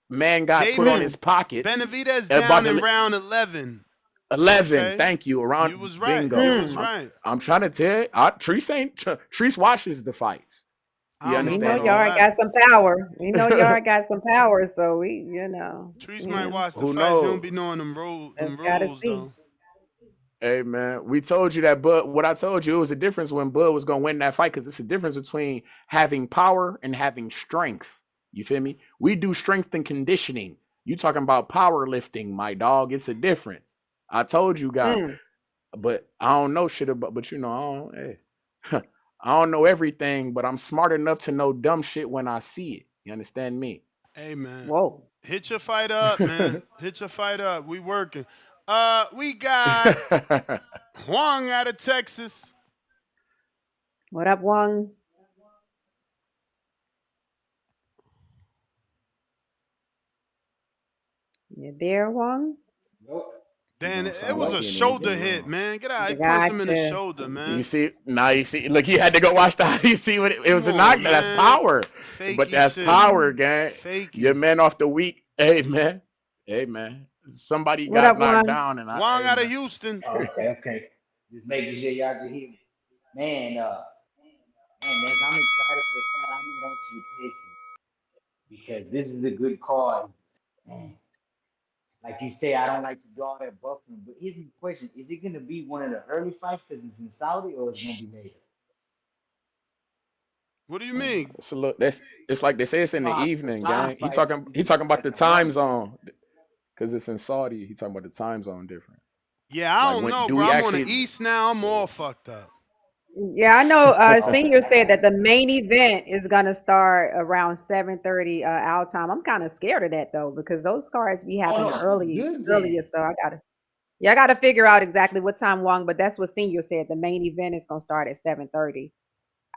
Man got put on
David
his pockets.
Benavidez
About
down in round 11.
11.
Okay.
Thank you. Around
You was right.
bingo.
You was right.
I'm trying to tell you. Treese watches the fights. You
I don't know
We know
understand
about all
me?
Yard
that.
got some power. We know Yard got some power. So
Treese might watch the
Who
fights. He don't
knows?
be knowing them
Just gotta
rules
see.
though.
Hey man, we told you that, but what I told you, it was a difference when Bud was gonna win that fight because it's a difference between having power and having strength. You feel me? We do strength and conditioning. You talking about powerlifting, my dog? It's a difference. I told you guys,
Mm.
but I don't know shit about. But I don't. Hey, I don't know everything, but I'm smart enough to know dumb shit when I see it. You understand me?
Hey man,
Whoa.
hit your fight up, man. Hit your fight up. We working. We got Huang out of Texas.
What up, Wong? You there, Wong?
Dan, it was a shoulder hit, man. Get out. He punched him in the
Gotcha.
shoulder,
You
man.
see, now you see. Look, you had to go watch the. You see what it was a
Come
knock.
on,
That's
man.
power. But
Fakey
that's
shit.
power, gang.
Fakey.
Your man off the week. Hey man. Hey man. Somebody
What
got
up,
knocked
Wong?
down, and
Wong
hey
out of
man.
Houston.
Okay. Just making sure y'all can hear me. Man, man, I'm excited for the fight. I'm actually patient because this is a good card. Mm. Like you say, I don't like to do all that buffering, but here's the question: is it gonna be one of the early fights because it's in Saudi, or is it gonna be later?
What do you mean?
So look, it's like they say it's in the
The
evening,
Saudi
gang. He
fight
talking
is
he talking about
like
the
the
time
morning.
zone because it's in Saudi. He talking about the time zone difference.
Yeah, I
Like
don't
when
know,
do
bro.
we
I'm on the
actually?
East now. I'm all fucked up.
Yeah, I know.
Okay.
Senior said that the main event is gonna start around 7:30 our time. I'm kind of scared of that though because those cards be
Oh
happening
no, it's good then.
earlier. So I gotta figure out exactly what time Wong. But that's what Senior said. The main event is gonna start at 7:30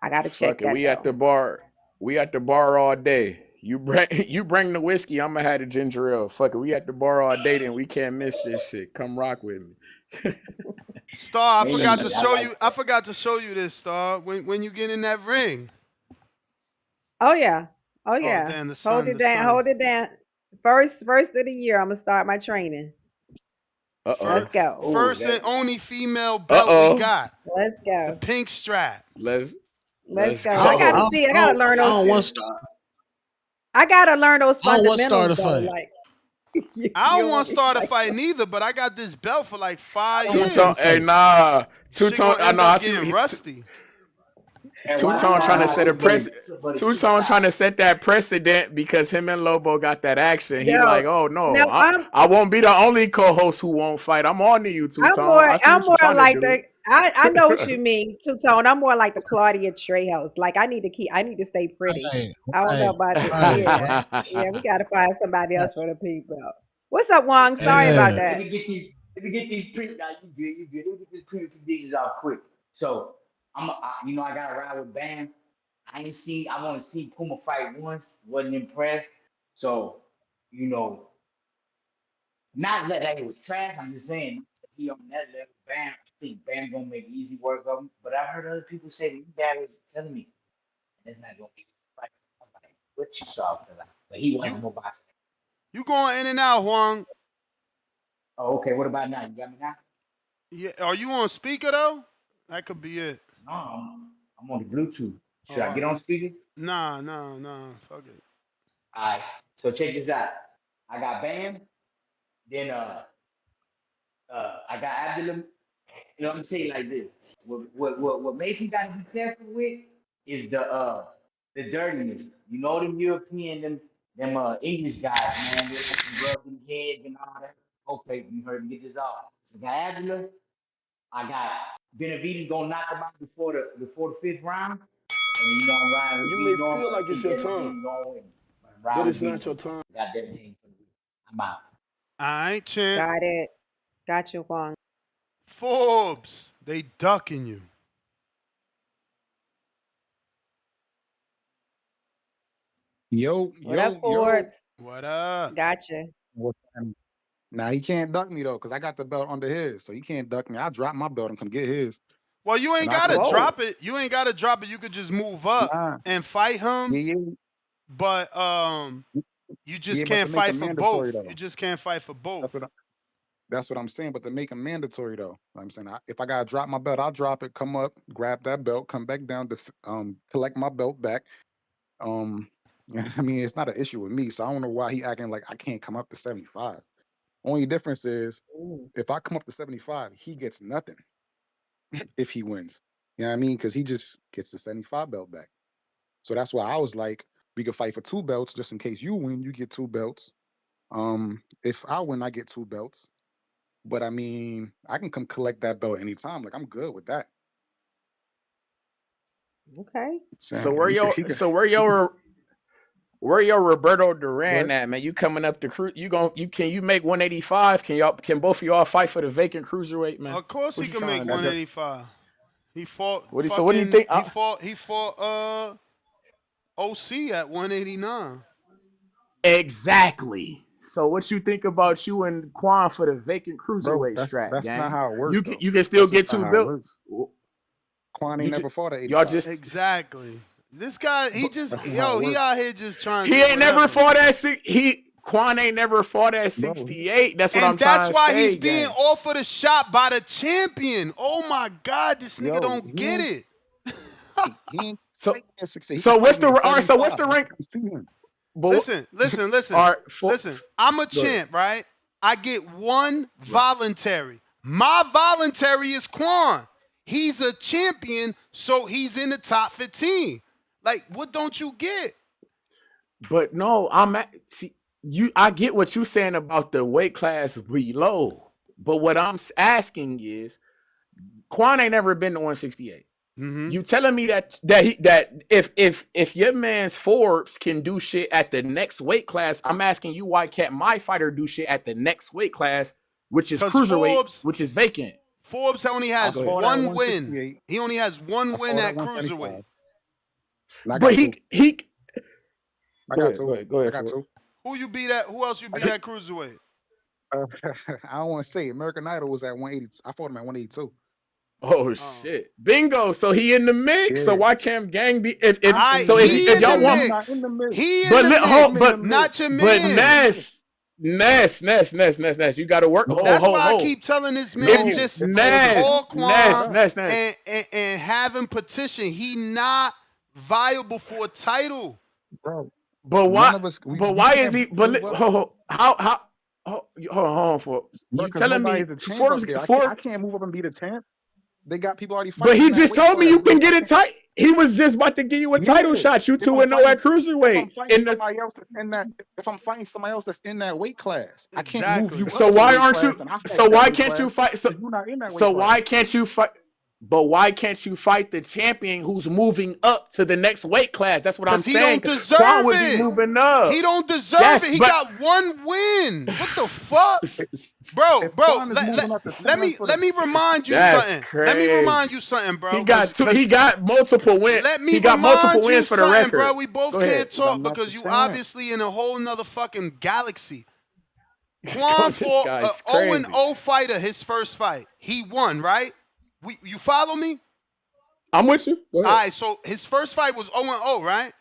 I gotta
Fuck
check
it.
that
We at
though.
the bar. We at the bar all day. You bring the whiskey. I'ma have the ginger ale. Fuck it. We at the bar all day. Then we can't miss this shit. Come rock with me.
Star, I forgot to
Hey, I
show
like
you. I
that.
forgot to show you this, Star. When you get in that ring.
Oh yeah. Oh
Oh
yeah.
damn, the
Hold
sun,
it
the
down.
sun.
Hold it down. First of the year, I'm gonna start my training.
Uh-oh.
Let's
First,
go.
Oh,
first and
that.
only female belt we
Uh-oh.
got.
Let's
The
go.
pink strap.
Let's
Let's
let's
go. I
I
gotta
go.
don't,
see. I
I
gotta
don't,
learn
I
those.
don't want star.
I gotta learn those
I don't want star to
fundamentals though.
fight.
Like
I
you
don't
don't
want
want me to
Star to
fight.
fight neither, but I got this belt for like
I
5
don't
Two
want him
tone.
to
years.
Hey,
fight.
nah. Two
She
tone.
gonna
I
end
know. I
up
see.
getting rusty.
And
Two
why
tone
Star
trying to
got
set a
two
press.
but a
Two
two
tone
style?
trying to set that precedent because him and Lobo got that action. He
Yo,
like, oh
no,
no, I won't be the only co-host who won't fight. I'm on to you, Two Tone. I see
I'm
what you're
more
trying to
like
do.
the I know what you mean, Two Tone. I'm more like the Claudia Trejo's. Like I need to stay pretty.
Right,
I don't know
right,
about the
right,
yeah.
right.
Yeah, we gotta find somebody else for the people. What's up, Wong? Sorry about
Yeah.
Let
that.
me get these. Let me get these print. Now you good. You good. Let me get these print predictions out quick. So I got to ride with Bam. I want to see Puma fight once. Wasn't impressed. So, you know, not that it was trash. I'm just saying he on that level. Bam. I think Bam gonna make easy work of him. But I heard other people say you guys was telling me it's not gonna be easy fight. I'm like, what you saw for that? But he
You
wasn't no boxer.
you going in and out, Juan.
Oh, okay. What about now? You got me now?
Yeah, are you on speaker though? That could be it.
No, I'm on the Bluetooth. Should I
Oh,
get on speaker?
nah. Fuck it.
All right. So check this out. I got Bam. Then I got Abdullah. You know, I'm gonna tell you like this. What Mason got to be careful with is the dirtiness. You know them European, them English guys, man. They like to rub them heads and all that. Okay, you heard me get this off. I got Abdullah. I got Benavidez gonna knock him out before the fifth round. And you know I'm riding with
You may
Beating on,
feel
but I
like it's
think
your
Devin
time,
Haney gonna win. But I'm
but
riding with
it's
Beating
not your
on.
time.
I got Devin Haney for the win. I'm out.
All right, champ.
Got it. Got you, Wong.
Forbes, they ducking you.
What up, Forbes?
What up?
Gotcha.
What time? Now he can't duck me though, cause I got the belt under his, so he can't duck me. I drop my belt and come get his,
Well, you
and
ain't
I
gotta
could.
drop it. You ain't gotta drop it. You could just move up
Nah,
and fight him.
yeah,
But you
yeah,
just
but to
can't
make
fight
him
for
mandatory
both. You
though.
just can't fight for both.
That's what I'm saying. But to make him mandatory though, I'm saying if I gotta drop my belt, I'll drop it, come up, grab that belt, come back down to collect my belt back. Um, I mean, it's not an issue with me, so I don't know why he acting like I can't come up to 75. Only difference is
Ooh.
if I come up to 75, he gets nothing if he wins. You know what I mean? Because he just gets the 75 belt back. So that's why I was like, we could fight for 2 belts just in case you win, you get 2 belts. If I win, I get 2 belts. But I mean, I can come collect that belt anytime. Like I'm good with that.
Okay.
So
He
where your Roberto
What?
Duran at, man? You coming up the cruise? You make 185? Can both of y'all fight for the vacant cruiserweight, man?
Of course he
What you
can make
trying to do?
185. He fought
So what do you
fucking
think?
he fought OC at 189.
Exactly. So what you think about you and Quan for the vacant
Bro,
cruiserweight strap,
that's not
gang?
how it works
You can
though.
you can still
That's just
get
not
two
how it works.
belts.
Quan
You
ain't
just
never fought at
y'all
85.
just
Exactly. This guy,
That's not how it
he
works.
out here just trying to
he
do
ain't never
whatever.
fought at Quan ain't never fought at
Bro,
68. That's what
And
I'm
that's
trying to
why he's
say,
being
gang.
offered a shot by the champion. Oh my God, this nigga
yo,
don't get it.
he ain't
So
fighting at 68. He can
so
fight
what's
me
the
at
all right? So
75.
what's the
I
rank?
can see him.
But
Listen.
all right,
Listen. I'm a
go ahead.
champ, right? I get one voluntary. My voluntary is Quan. He's a champion, so he's in the top 15. Like, what don't you get?
But no, see, I get what you're saying about the weight class below. But what I'm asking is, Quan ain't never been to 168.
Mm-hmm.
You telling me that if your man's Forbes can do shit at the next weight class, I'm asking you why can't my fighter do shit at the next weight class, which is
Because
cruiserweight, which is vacant?
Forbes only
I
has
Go ahead.
fought at
one win.
168.
He only has one
I
win
fought at
at
175.
cruiserweight.
And I
But
got two. I got two.
Go
I
ahead,
got
Ford.
two.
Who you beat at? Who else you beat at cruiserweight?
I don't want to say American Idol was at 180. I fought him at 182.
Oh shit! Bingo. So he in the mix. So
Yeah.
why can't Gang be? If
He in the
I'm not in
mix.
the mix.
He in
but
the
I'm in
mix.
the mix.
Not your
but
man.
Ness. You got to work.
That's why I keep telling this man
No,
just
Ness,
talk Quan
Ness.
and have him petition. He not viable for a title.
Bro.
But why?
None of us.
But
You
why
can't
is he? But
prove up.
how? Hold on for you
Because
telling me
nobody's a champ up there. I can't move up and be the champ. They got people already fighting.
But he
in that
just
weight
told me
class,
you can
bro.
get it tight. He was just about to give you a title shot. You 2-0 at
If I'm
cruiserweight.
fighting somebody else that's in that, if I'm fighting somebody else that's in that weight class, I can't move you
So
up to the
why
weight
aren't you?
class. And I fought
So
that
why
weight
can't you
class
fight?
because you're not in that weight
So
class.
why can't you fight? But why can't you fight the champion who's moving up to the next weight class? That's what I'm
Because he
saying.
don't deserve
Quan would
it.
be moving up.
He don't deserve
Yes,
it. He
but
got one win. What the fuck? Bro,
Quan is moving up to
let me remind you
That's
something.
crazy.
Let me remind you something, bro.
He got two. He got multiple wins.
Let me
He got multiple
remind you
wins for the
something,
record.
bro. We both
Go
can't
ahead.
talk
I'm not
because
the
you
champ.
obviously in a whole nother fucking galaxy.
This
Quan fought
guy's
an
crazy.
0-0 fighter his first fight. He won, right? You follow me?
I'm with you. Go
All
ahead.
right, so his first fight was 0-0, right?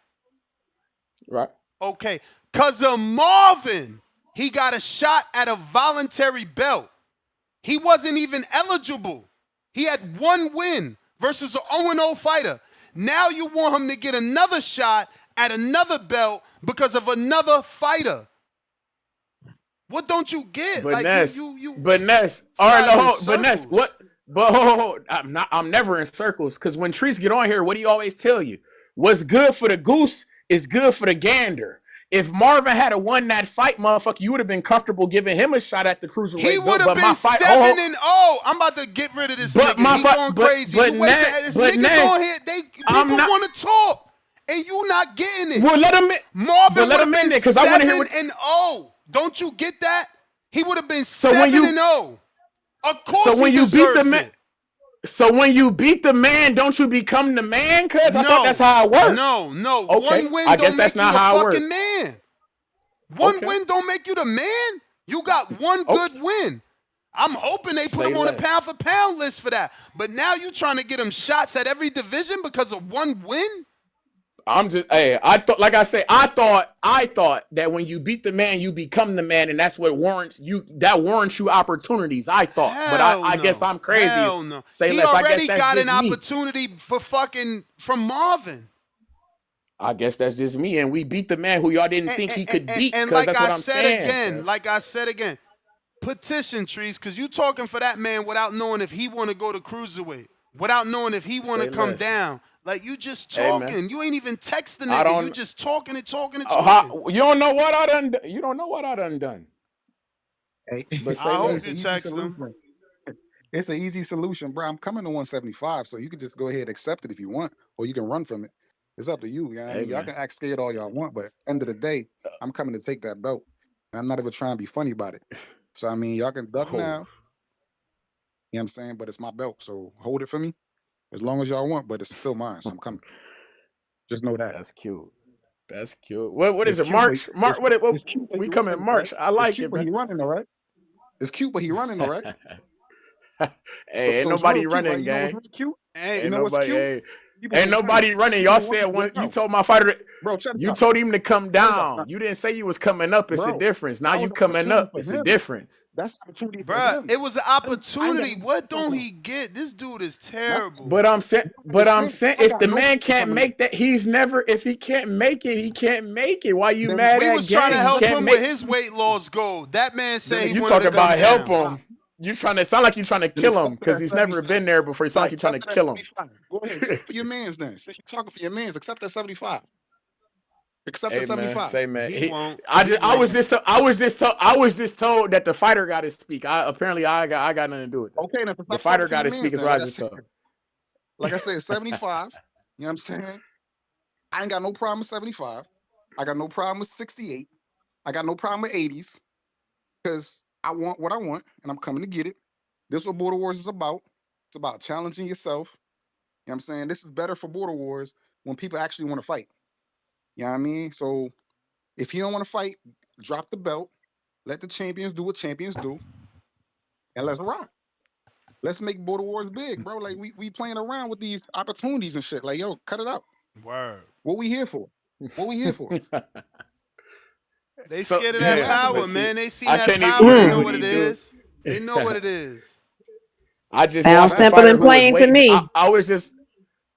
Right.
Okay. Because of Marvin, he got a shot at a voluntary belt. He wasn't even eligible. He had one win versus an 0-0 fighter. Now you want him to get another shot at another belt because of another fighter. What don't you get?
But
Like
Ness,
you
but Ness, all right, no, but Ness, what? But hold, I'm never in circles because when trees get on here, what do you always tell you? What's good for the goose is good for the gander. If Marvin had won that fight, motherfucker, you would have been comfortable giving him a shot at the cruiserweight
He
belt.
would have been 7-0. I'm about to get rid of this nigga. He going crazy.
But
You wasting
Ness,
niggas on here. People want to talk, and you not getting it.
Well, let him in.
Marvin would have been
because I want to hear what.
7-0. Don't you get that? He would have been
So when you
7-0. Of course,
so when
he
you beat the
deserves
man,
it.
so when you beat the man, don't you become the man? Cause I thought that's how it works.
No.
Okay.
One win
I guess
don't
that's
make you
not
a
how it
fucking
works.
man. One win don't make you the man. You got one good win. I'm hoping they put him on a pound for pound list for that. But now you trying to get him shots at every division because of one win?
I'm just, hey, I thought, like I say, I thought that when you beat the man, you become the man, and that's what warrants you. That warrants you opportunities. I thought, but I guess I'm crazy.
Hell no.
Say
He
less.
already
I guess that's
got
just
an
me.
opportunity for fucking from Marvin.
I guess that's just me, and we beat the man who y'all didn't think he could beat.
And
Because
like
that's what
I
I'm
said
saying.
again, petition trees, because you talking for that man without knowing if he want to go to cruiserweight, without knowing if he want to come down. Like you just talking.
Hey,
you ain't even text the nigga. You just talking.
You don't know what I done. You don't know what I done.
Hey,
But
I hope
it's
you
an easy
text
solution.
him.
It's an easy solution, bro. I'm coming to 175, so you can just go ahead and accept it if you want, or you can run from it. It's up to you. You know what I mean? Y'all can act scared all y'all want, but at the end of the day, I'm coming to take that belt. And I'm not even trying to be funny about it. So, I mean, y'all can duck now. You know what I'm saying? But it's my belt, so hold it for me as long as y'all want, but it's still mine, so I'm coming. Just know that.
That's cute. That's cute. What is
It's
it?
cute,
March?
but
What?
it's cute, but
We
he
come in
running,
March.
right?
I like
It's cute,
it,
but
man.
he running, all right? It's cute, but he running, all right?
Hey, ain't
so it's
nobody
real cute,
running,
right? You know
gang.
what's really cute?
Hey,
You know what's cute?
Hey,
People
ain't nobody running. Y'all said one. You told my fighter.
Bro, shut
You
up.
told him to come
Shut up.
down. You didn't say you was coming up. It's a
Bro,
difference. Now
that
you
was an
coming
opportunity
up.
for
It's a
him.
difference.
That's opportunity for
Bruh,
him.
it was an opportunity. What
no
don't he get? This dude is terrible.
But I'm saying,
I
if
got
the
no
man can't
problem.
make that, he's never. If he can't make it, he can't make it. Why you
Then
mad
We
at
was trying to
gang? He
help
can't
him
make.
with his weight loss goal. That man said he
You
wanted
talk
to come
about help
down.
him. You trying to sound like you trying to
Then
kill him
accept it
because
at
he's never
75.
been there before. You sound like you're trying to
Accept it at
kill him.
75. Go ahead, accept for your mans then. Since you're talking for your mans, accept that 75. Accept
Hey
that
man,
75.
say man.
He won't.
I was just told that the fighter got to speak. I got nothing to do with that.
Okay, then so
The
stop
fighter
talking for
got
your
to
mans
speak is
then.
what I just told.
Like I said, 75. You know what I'm saying? I ain't got no problem with 75. I got no problem with 68. I got no problem with 80s. Because I want what I want, and I'm coming to get it. This is what Border Wars is about. It's about challenging yourself. You know what I'm saying? This is better for Border Wars when people actually want to fight. You know what I mean? So if he don't want to fight, drop the belt. Let the champions do what champions do, and let's rock. Let's make Border Wars big, bro. Like we playing around with these opportunities and shit. Like, yo, cut it out.
Word.
What we here for? What we here for?
They scared of that power, man. They seen
I
that
can't even
power. They
do
know
what
what
he
it
do.
is. They know what it is.
I just
Sounds
watched the
simple
fighter
and
who was
plain to
weight.
me.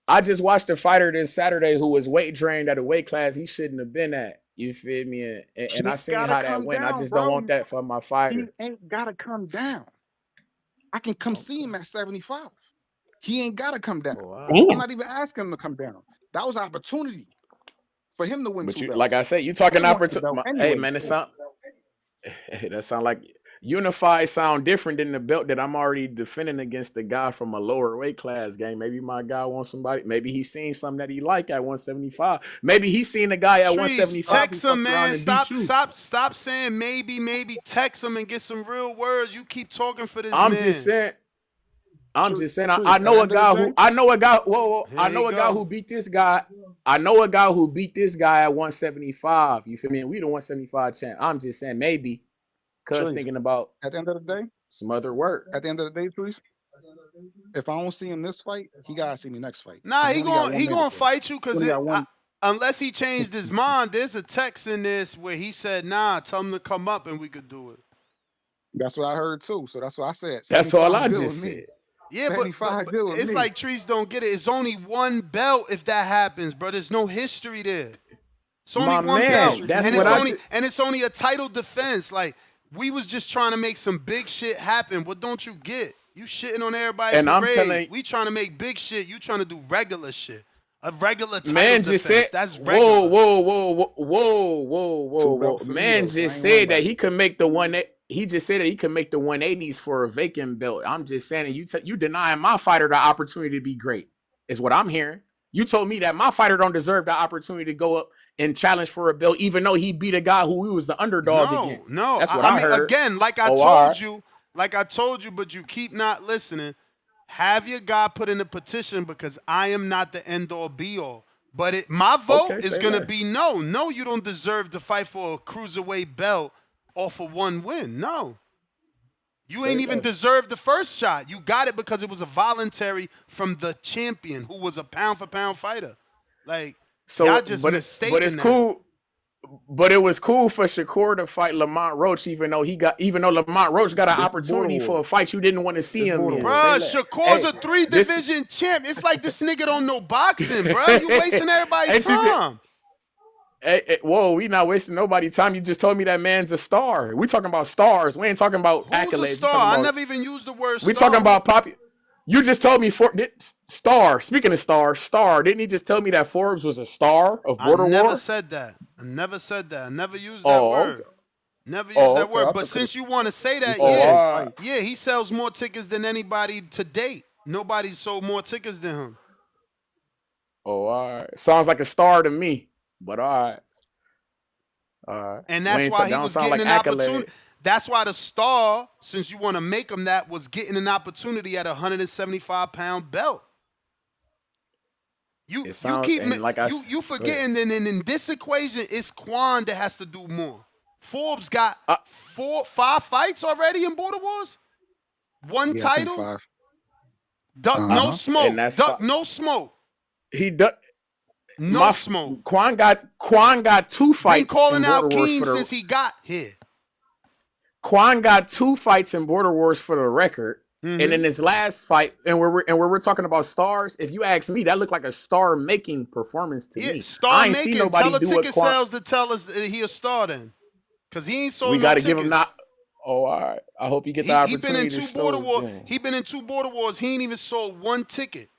I just watched the fighter this Saturday who was weight drained at a weight class he shouldn't have been at. You feel me? And I
He
seen
gotta
how that
come
went. I
down,
just don't
bro.
want that for my
He
fighter.
ain't gotta come down. I can come see him at 75. He ain't gotta come down.
Damn.
I'm not even asking him to come down. That was an opportunity for him to win
But
2
you,
belts.
like I said, you
I
talking
want the
opportunity.
belt
Hey
anyway.
man, that sound like Unified sound different than the belt that I'm already defending against the guy from a lower weight class game. Maybe my guy wants somebody. Maybe he's seen something that he like at 175. Maybe he's seen a guy at
Trees,
175 who
text him,
fucked around
man.
and beat you.
Stop saying maybe. Text him and get some real words. You keep talking for this
I'm
man.
just saying.
Trees,
I know a guy who I know a guy. Whoa,
Here
I
you
know a guy
go.
who beat this guy. I know a guy who beat this guy at 175. You feel me? And we the 175 champ. I'm just saying maybe, cause
Trees,
thinking about
at the end of the day,
some other work.
at the end of the day, Trees, if I don't see him this fight, he gotta see me next fight.
Nah,
'Cause
he
only got
gonna
one
he gonna
mandatory.
fight you because
Only got one.
unless he changed his mind. There's a text in this where he said, "Nah, tell him to come up and we could do it."
That's what I heard too. So that's what I said.
That's all
75
I
good
just
with me.
said.
Yeah, but
75 good with
it's
me.
like Trees don't get it. It's only one belt if that happens, bro. There's no history there. It's only
My
one
man,
belt,
that's
and
what
it's only a title defense. Like we was just trying to make some big shit happen. What don't you get? You shitting on everybody
And I'm
parade.
telling
We trying to make big shit. You trying to do regular shit. A regular title
man
defense.
just said,
That's regular.
Two belts for me,
Man
though, so I
just
ain't worried
said that
about
he could make the one. He just said that he could make the 180s for a vacant belt. I'm just saying, you denying my fighter the opportunity to be great is what I'm hearing. You told me that my fighter don't deserve the opportunity to go up and challenge for a belt, even though he beat a guy who he was the underdog against.
No.
That's what
I
I
mean,
heard.
again, like I told you, but you keep not listening. Have your guy put in a petition because I am not the end all be all. But my vote is gonna be no. No, you don't deserve to fight for a cruiserweight belt or for one win. No. You ain't even deserved the first shot. You got it because it was a voluntary from the champion who was a pound for pound fighter. Like y'all just mistaken
but it's
that.
cool. But it was cool for Shakur to fight Lamont Roach, even though Lamont Roach got an opportunity for a fight you didn't want to see him in.
Bruh, Shakur's a 3-division champ. It's like this nigga don't know boxing, bruh. You wasting everybody's time.
Whoa, we not wasting nobody's time. You just told me that man's a star. We talking about stars. We ain't talking about accolades.
Who's a star? I never even used the word star.
We talking about popular. You just told me star. Speaking of star. Didn't he just tell me that Forbes was a star of Border War?
I never said that. I never used that word.
Okay.
Never used that word. But since you want to say that, yeah, he sells more tickets than anybody to date. Nobody's sold more tickets than him.
Oh, all right. Sounds like a star to me. But all right.
And that's why he was getting an opportunity. That's why the star, since you want to make him that, was getting an opportunity at a 175-pound belt. You forgetting that in this equation, it's Quan that has to do more. Forbes got 5 fights already in Border Wars. One title. Duck no smoke. Duck no smoke.
He duck.
No smoke.
Quan got 2 fights.
Been calling
in
out
Border Wars
Keem since he got here.
Quan got 2 fights in Border Wars for the record.
Mm-hmm.
And in his last fight, and where we're talking about stars, if you ask me, that looked like a star-making performance to me.
Star making. Tell the ticket sales to tell us that he a star then, because he ain't sold no tickets. We got to give him that.
Oh, all right. I hope he gets the opportunity.
He been in 2 Border Wars. He been in 2 Border Wars. He ain't even sold 1 ticket.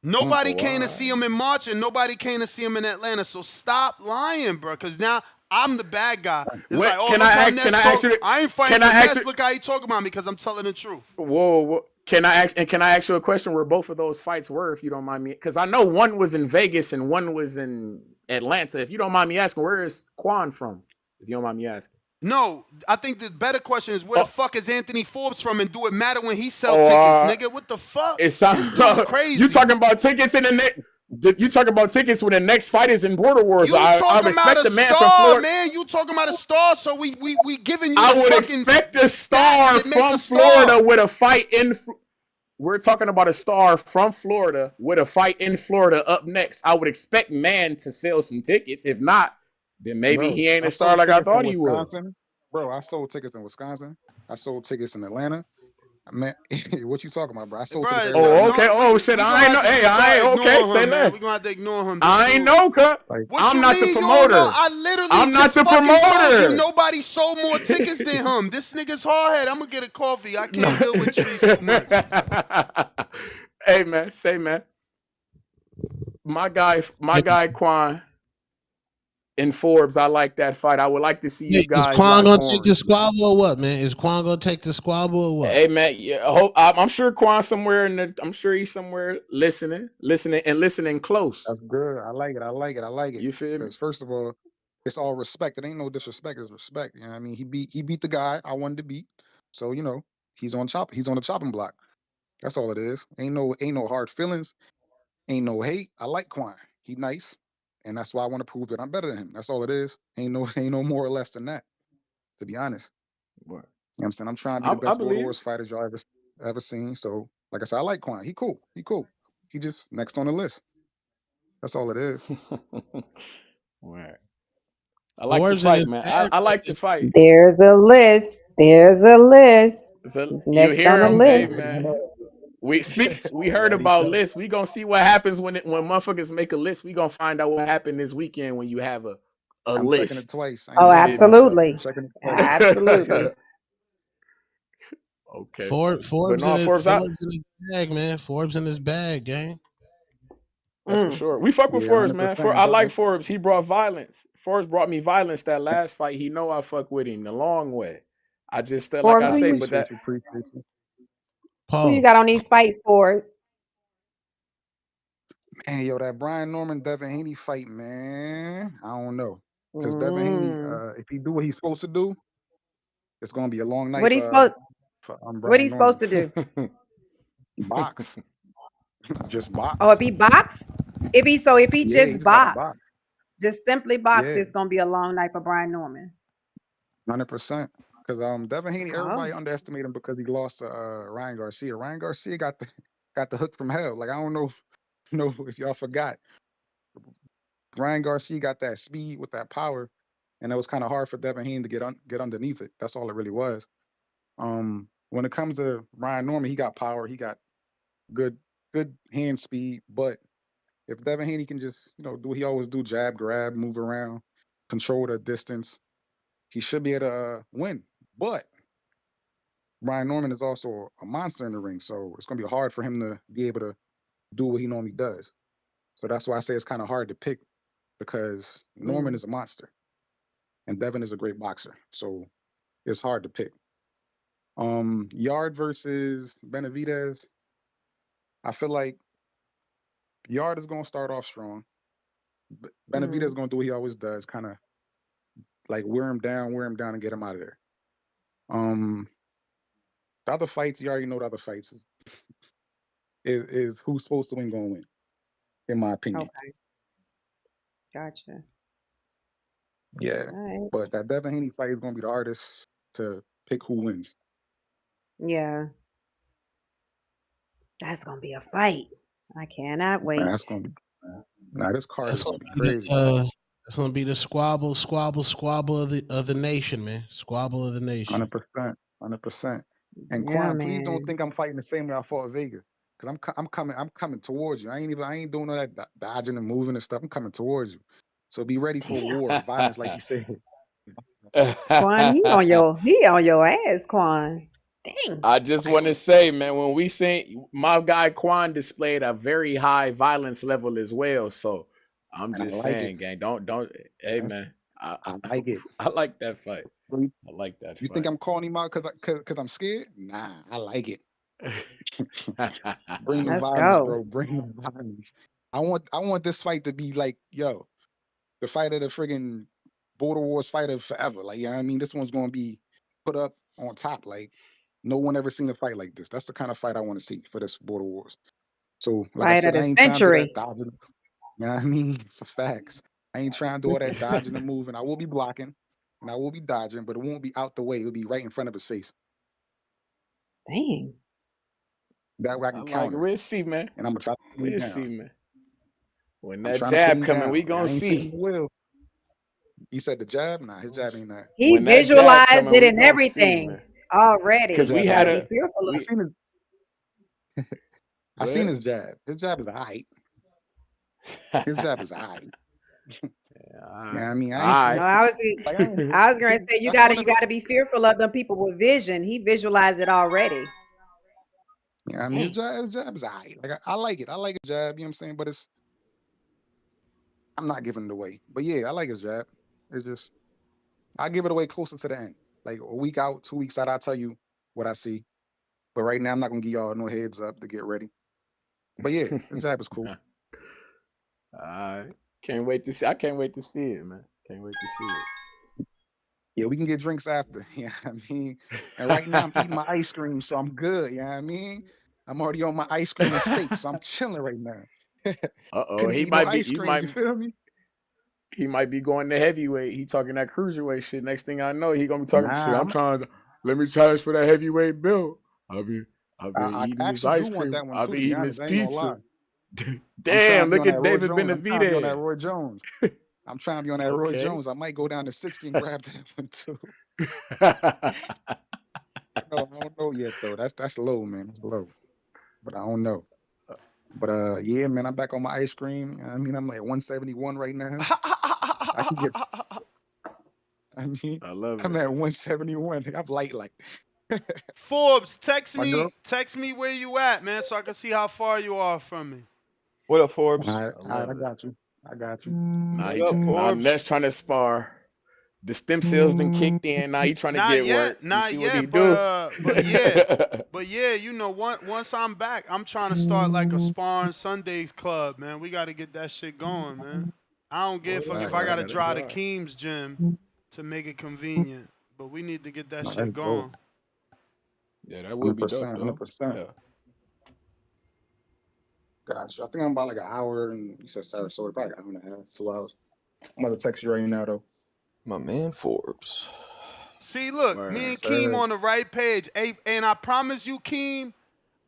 Nobody came to see him in March, and nobody came to see him in Atlanta. So stop lying, bro, because now I'm the bad guy. It's like, oh, look how Ness talk. I ain't fighting for Ness. Look how he talking about me because I'm telling the truth.
Whoa. Can I ask you a question where both of those fights were, if you don't mind me? Because I know one was in Vegas and one was in Atlanta. If you don't mind me asking, where is Quan from? If you don't mind me asking.
No, I think the better question is where the fuck is Anthony Forbes from, and do it matter when he sell tickets, nigga? What the fuck?
It sounds
crazy.
You talking about tickets in the net?
You talking about tickets when the next fight is in Border Wars?
You
I
talking about
expect
a
the man from
star,
Florida.
man. You talking about a star, so we giving you
I
the
would
fucking
expect
the
a
stats
star
that make a
from
star.
Florida with a fight in. We're talking about a star from Florida with a fight in Florida up next. I would expect man to sell some tickets. If not, then maybe
Bro,
he ain't
I
a star
sold
like I
tickets in
thought he was.
Wisconsin. Bro, I sold tickets in Wisconsin. I sold tickets in Atlanta. Man, what you talking about, bro? I sold tickets
Bro,
everywhere,
Oh,
man.
okay. Oh shit,
we gonna
I ain't
have
know.
to
Hey,
just
I
start
ain't okay.
ignoring
Say
him, man.
less.
We gonna have to ignore him. This
I ain't
dude.
know, cut.
Like,
What
I'm
you
not the
mean you don't know?
promoter.
I literally
I'm not
just
the
fucking told you
promoter.
nobody sold more tickets than him. This nigga's hard. I'm gonna get a coffee. I
No.
can't deal with trees too much.
Hey man, say man. My guy Quan in Forbes, I like that fight. I would like to see you
Is
guys
Quan
lock
gonna take the
horns, man.
squabble or what, man? Is Quan gonna take the squabble or what?
Hey man, yeah, I'm sure Quan somewhere I'm sure he's somewhere listening close.
that's good. I like it. I like it. I like it.
You feel me?
Because first of all, it's all respect. It ain't no disrespect. It's respect. You know what I mean? He beat the guy I wanted to beat. So he's on the chopping block. That's all it is. Ain't no hard feelings. Ain't no hate. I like Quan. He nice, and that's why I want to prove that I'm better than him. That's all it is. Ain't no more or less than that. To be honest.
What?
You know what I'm saying? I'm trying to be the
I
best Border
believe.
Wars fighters y'all ever seen. So, like I said, I like Quan. He cool. He cool. He just next on the list. That's all it is.
Right. I like the
Forbes in
fight,
his
man.
bag.
I like the fight.
There's a list. There's a list.
So
It's
you
next on
hear
the
him, hey
list.
man. We heard
Already
about
told.
lists. We gonna see what happens when motherfuckers make a list. We gonna find out what happened this weekend when you have a
I'm checking it
list.
twice. I ain't
Oh,
You
gonna lie
feel
to
me?
myself.
So
I'm
absolutely.
checking it twice.
Absolutely.
okay. But
Forbes
no, Forbes out.
Forbes in his bag, man. Forbes in his bag, gang.
That's for
Mm.
sure. We fuck with
Yeah,
Forbes, man.
100%.
I
Bro.
like Forbes. He brought violence. Forbes brought me violence that last fight. He know I fuck with him the long way. I just like
Forbes,
I
I
say, but
appreciate
that
you. Appreciate you.
who you
Paul.
got on these fights, Forbes?
Man, yo, that Brian Norman Devin Haney fight, man. I don't know. Because Devin Haney,
Mm.
if he do what he's supposed to do, it's gonna be a long night
What he supposed
for
what he
Brian
supposed
Norman.
to do?
Box. Just
Oh, if
box.
he box? If he
Yeah, he
just
just gotta box.
box, just simply box,
Yeah,
it's gonna be a long night for Brian Norman.
100%. Because Devin Haney, everybody
Oh.
underestimated him because he lost to Ryan Garcia. Ryan Garcia got the hook from hell. Like I don't know if y'all forgot. Ryan Garcia got that speed with that power, and it was kind of hard for Devin Haney to get underneath it. That's all it really was. When it comes to Ryan Norman, he got power. He got good good hand speed. But if Devin Haney can just do what he always do, jab, grab, move around, control the distance, he should be able to win. But Brian Norman is also a monster in the ring, so it's gonna be hard for him to be able to do what he normally does. So that's why I say it's kind of hard to pick because Norman
Mm.
is a monster and Devin is a great boxer. So it's hard to pick. Yard versus Benavidez. I feel like Yard is gonna start off strong. Benavidez is
Mm.
gonna do what he always does, kind of like wear him down, and get him out of there. Um, the other fights, you already know the other fights is who's supposed to win gonna win, in my opinion.
Okay. Gotcha.
Yeah,
All right.
but that Devin Haney fight is gonna be the hardest to pick who wins.
Yeah. That's gonna be a fight. I cannot
Man,
wait.
that's gonna be this card
That's
is
gonna
gonna be
be
crazy.
that's gonna be the squabble of the nation, man. Squabble of the nation.
100%, 100%. And
Yeah,
Quan, please don't
man.
think I'm fighting the same way I fought Vega, because I'm coming towards you. I ain't doing all that dodging and moving and stuff. I'm coming towards you. So be ready for war, violence, like you said.
Quan, he on your ass, Quan. Dang.
I just want to say, man, when we seen my guy Quan displayed a very high violence level as well. So I'm
And I
just
like it.
saying, gang, don't. Hey,
That's,
man,
I like it.
I like that fight.
You
I like that
you think
fight.
I'm calling him out because I'm scared? Nah, I like it. Bring the
Let's
violence,
go.
bro. Bring the violence. I want this fight to be like, yo, the fight of the friggin' Border Wars fight of forever. Like, you know what I mean? This one's gonna be put up on top. Like, no one ever seen a fight like this. That's the kind of fight I want to see for this Border Wars. So, like I
Fight of
said, I
the
ain't trying to do that
century.
dodging. You know what I mean? For facts. I ain't trying to do all that dodging and moving. I will be blocking and I will be dodging, but it won't be out the way. It'll be right in front of his face.
Dang.
That way I
I
can
like it.
counter.
We'll see, man.
And I'm gonna try to pin him
We'll see,
down.
man. When
I'm
that
trying to pin
jab
him
coming, we
down.
gonna
I ain't saying
see.
he will. You said the jab? Nah, his jab ain't that.
He
When that jab
visualized
coming,
it
we
and
gonna see,
everything
man.
His
Cause
already.
we
jab
You
ain't
got
had
to
that.
be
a
fearful of
I
it.
we
seen his I seen
what?
his jab. His jab is alright. His jab is alright. Yeah, I mean, I ain't
All
No,
right.
like I ain't
I was gonna say you
that's one
gotta
of the
be fearful of the people with vision. He visualized it already.
yeah, I mean his jab is alright. Like I like it. I like his jab, you know what I'm saying? But I'm not giving it away. But yeah, I like his jab. It's just I give it away closer to the end. Like a week out, 2 weeks out, I'll tell you what I see. But right now I'm not gonna give y'all no heads up to get ready. But yeah, his jab is cool.
Can't wait to see. I can't wait to see it, man. Can't wait to see
Yeah, we can get drinks after. Yeah, I mean, and right now I'm eating my ice cream, so I'm good. Yeah, I mean, I'm already on my ice cream and steak, so I'm chilling right now.
Uh-oh,
Couldn't
he
eat no
might be.
ice cream. You feel me?
He might be going to heavyweight. He talking that cruiserweight shit. Next thing I know, he gonna be talking shit.
Nah,
I'm trying to let me challenge for that heavyweight belt. I've been
I
eating this
actually do
ice
want
cream.
that one
I've
too.
been
To be
eating this
honest, I ain't gonna lie.
pizza.
I'm trying to
Damn,
be
look
on that
at
Roy
David
Jones. I'm trying to be on that
Benavidez.
Roy Jones. I'm trying to be on that Roy
Okay.
Jones. I might go down to 60 and grab that one too. No, I don't know yet though. That's low, man. That's low. But I don't know. But yeah, man, I'm back on my ice cream. I mean, I'm like 171 right now. I can get. I mean,
I love
I'm
it.
at 171. I'm light.
Forbes,
My girl.
text me where you at, man, so I can see how far you are from me.
What up, Forbes?
All
I
right, I
love it.
got you. I got you.
Now
What up, Forbes?
Ness trying to spar. The stem cells done kicked in. Now he trying to
Not
get work.
yet,
You
not
see what he
yet,
do?
but yeah, once I'm back, I'm trying to start like a sparring Sundays club, man. We got to get that shit going, man. I don't give a fuck if
Facts.
I got
That's
to
That's
drive to
right.
Keem's gym to make it convenient, but we need to get that
no,
shit
that's dope.
going.
Yeah, that would be dope
100%.
though.
100%.
Yeah.
Gotcha. I think I'm about like an hour, and you said Sarasota, probably an hour and a half, 2 hours. I'm about to text you right now, though.
My man, Forbes.
See, look, me
Word.
and Keem
Sir.
on the right page, and I promise you, Keem,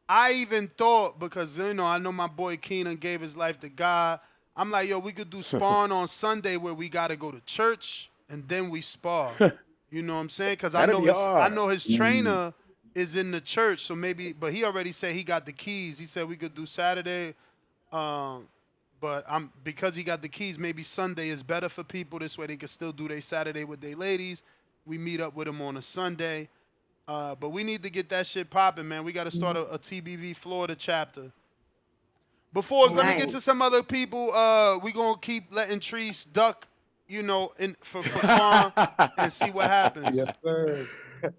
I even thought because I know my boy Keenan gave his life to God. I'm like, yo, we could do sparring on Sunday where we gotta go to church and then we spar. You know what I'm saying? Because I
That'll
know
be
I
hard.
know his
Mm,
trainer is in the church, so maybe. But he already said he got the keys. He said we could do Saturday. Um, but because he got the keys, maybe Sunday is better for people. This way they can still do their Saturday with their ladies. We meet up with them on a Sunday. But we need to get that shit popping, man. We got to start a TBV Florida chapter. Before, let me get
Nice.
to some other people. We gonna keep letting Treese duck, for Quan and see what
yes,
happens.
sir.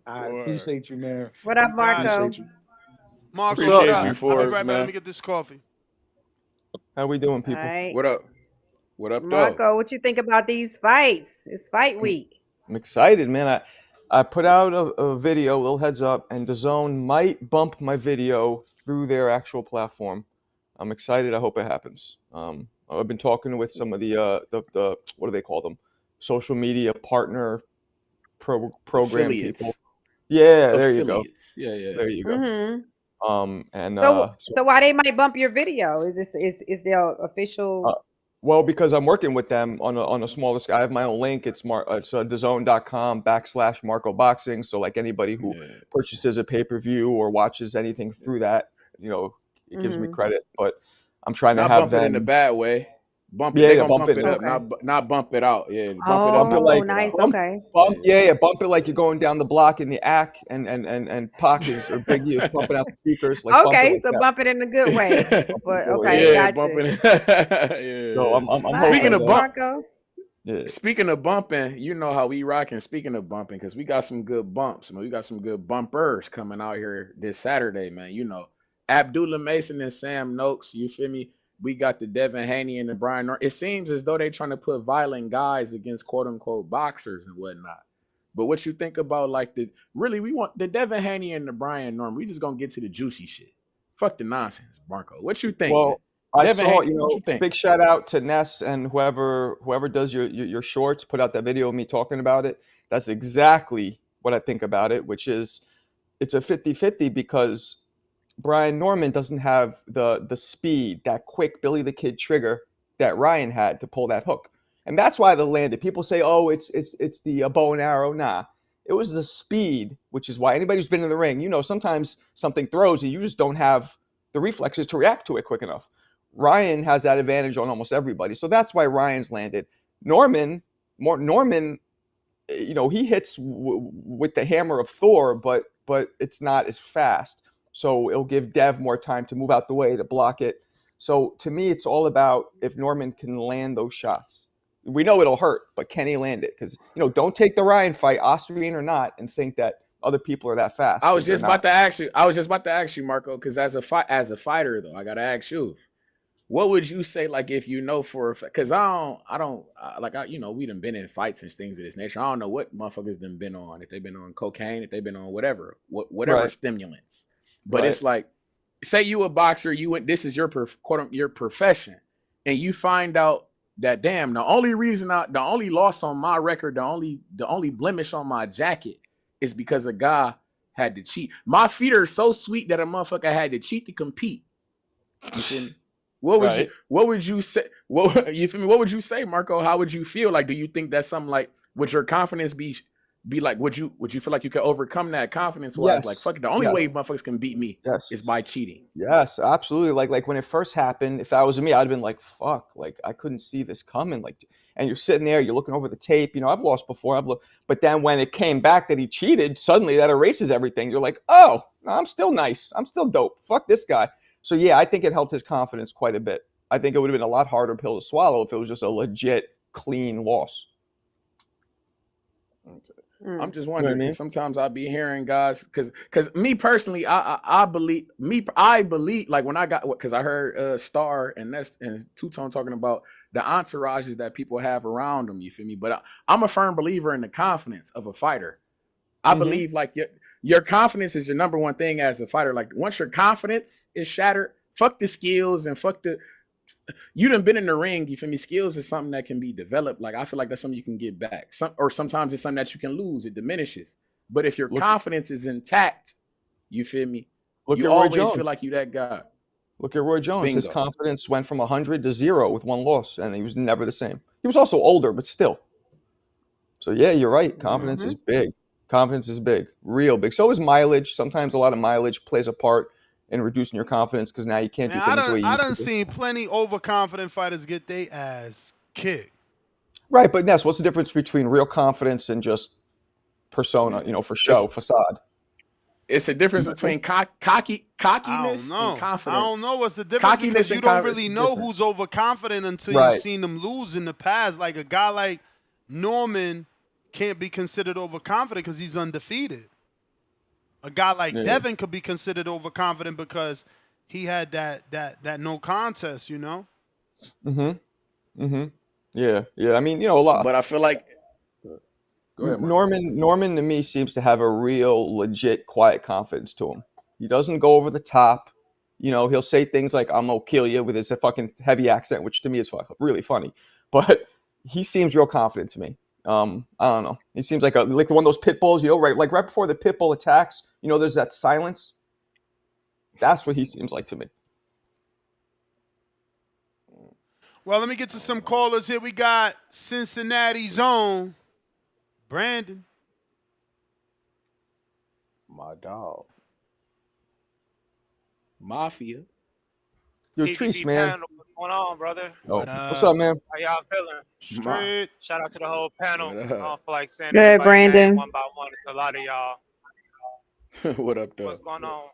I
Word.
appreciate you, man.
What up,
You got it,
Marco?
Appreciate you.
Marco.
For
What
Appreciate
sure.
up?
you,
I'll be
Forbes,
right back. Let
man.
me get this coffee.
How we doing,
All
people?
right.
What up? What up, though?
Marco, what you think about these fights? It's fight
I'm,
week.
I'm excited, man. I put out a video, little heads up, and DAZN might bump my video through their actual platform. I'm excited. I hope it happens. I've been talking with some of the what do they call them? Social media partner program people.
Affiliates.
Yeah, there you go.
Affiliates. Yeah, yeah.
There you go.
Mm-hmm.
And
So why they might bump your video? Is their
Uh,
official?
well, because I'm working with them on a smaller scale. I have my own link. It's DAZN.com/Marco Boxing. So like anybody who
Yeah.
purchases a pay-per-view or watches anything through that, it gives me
Mm-hmm.
credit. But I'm trying to
Not
have
bump it in a
them,
bad way. Bump it.
yeah,
They
yeah,
gonna
bump
bump
it,
it up,
Okay.
not bump it out. Yeah, bump it up,
bump it
not
Oh,
like
bump it
nice.
out.
bump,
Okay.
bump,
Yeah.
yeah, yeah, bump it like you're going down the block in the ACK, and Pac is or Biggie is pumping out the speakers, like bump it
Okay.
like
So
that.
bump it in a good way.
Bump it a
But
good way,
okay,
yeah.
Yeah,
gotcha.
bumping.
So
Yeah.
I'm
Speaking
hoping
Nice,
of
that,
bump,
Marco.
yeah.
speaking of bumping, you know how we rocking. Speaking of bumping, because we got some good bumps, man. We got some good bumpers coming out here this Saturday, man. Abdullah Mason and Sam Noakes. You feel me? We got the Devin Haney and the Brian. It seems as though they trying to put violent guys against quote unquote boxers and whatnot. But what you think about like we want the Devin Haney and the Brian Norm. We just gonna get to the juicy shit. Fuck the nonsense, Marco. What you think, man?
Well, I
Devin
saw,
Haney, what you think?
big shout out to Ness and whoever does your shorts, put out that video of me talking about it. That's exactly what I think about it, which is it's a 50-50 because Brian Norman doesn't have the speed, that quick Billy the Kid trigger that Ryan had to pull that hook. And that's why they landed. People say, "Oh, it's the bow and arrow." Nah. It was the speed, which is why anybody who's been in the ring, sometimes something throws and you just don't have the reflexes to react to it quick enough. Ryan has that advantage on almost everybody. So that's why Ryan's landed. Norman, he hits with the hammer of Thor, but it's not as fast. So it'll give Dev more time to move out the way to block it. So to me, it's all about if Norman can land those shots. We know it'll hurt, but can he land it? Because don't take the Ryan fight, Austrian or not, and think that other people are that fast.
I was just about to ask you, Marco, because as a fighter though, I gotta ask you, what would you say, like, if because we done been in fights and things of this nature. I don't know what motherfuckers done been on, if they've been on cocaine, if they've been on whatever
Right.
stimulants. But
Right.
it's like, say you a boxer, this is your your profession, and you find out that, damn, the only loss on my record, the only blemish on my jacket is because a guy had to cheat. My feet are so sweet that a motherfucker had to cheat to compete. You feel me? What would you say? You feel me? What would you say, Marco? How would you feel? Like, do you think that's something like, would your confidence be like, would you feel like you could overcome that confidence wise?
Yes.
Like, fuck it, the only
Yes.
way motherfuckers can beat me
Yes.
is by cheating.
Yes, absolutely. Like when it first happened, if that was me, I'd have been like, fuck, like I couldn't see this coming. Like, and you're sitting there, you're looking over the tape. I've lost before. But then when it came back that he cheated, suddenly that erases everything. You're like, oh, no, I'm still nice. I'm still dope. Fuck this guy. So yeah, I think it helped his confidence quite a bit. I think it would have been a lot harder pill to swallow if it was just a legit clean loss.
I'm just
You know what I
wondering,
mean?
because sometimes I be hearing guys, because me personally, I believe, like when I got, because I heard Star and Nest and Two Tone talking about the entourages that people have around them. You feel me? But I'm a firm believer in the confidence of a fighter. I believe like your confidence is your number one thing as a fighter. Like, once your confidence is shattered, fuck the skills and fuck the. You done been in the ring, you feel me? Skills is something that can be developed. Like, I feel like that's something you can get back. Sometimes it's something that you can lose. It diminishes. But if your confidence is intact, you feel me? You always feel like you that guy.
Look at Roy Jones.
Bingo.
His confidence went from 100 to 0 with one loss, and he was never the same. He was also older, but still. So yeah, you're right. Confidence is big. Confidence is big, real big. So is mileage. Sometimes a lot of mileage plays a part in reducing your confidence because now you can't do things the way you
I
used
done
to do.
seen plenty overconfident fighters get their ass kicked.
Right, but Ness, what's the difference between real confidence and just persona? For show, facade.
It's a difference between cockiness and confidence.
I don't know what's the difference, because you don't really know who's overconfident until you've seen them lose in the past. Like, a guy like Norman can't be considered overconfident because he's undefeated. A guy like Devin could be considered overconfident because he had that no contest, Yeah.
I mean, a lot.
But I feel like go ahead,
Norman to me seems to have a real legit quiet confidence to him. He doesn't go over the top. He'll say things like, "I'm gonna kill you" with his fucking heavy accent, which to me is really funny. But he seems real confident to me. I don't know. He seems like one of those pit bulls, right before the pit bull attacks, there's that silence. That's what he seems like to me.
Well, let me get to some callers here. We got Cincinnati's own Brandon.
My dog. Mafia.
Yo, Treese, man.
What's going on, brother?
Oh, what's up, man?
How y'all feeling?
Straight.
Shout out to the whole panel. I don't feel like saying
Good,
everybody's
Brandon.
name one by one. It's a lot of y'all.
What up, though?
What's going on?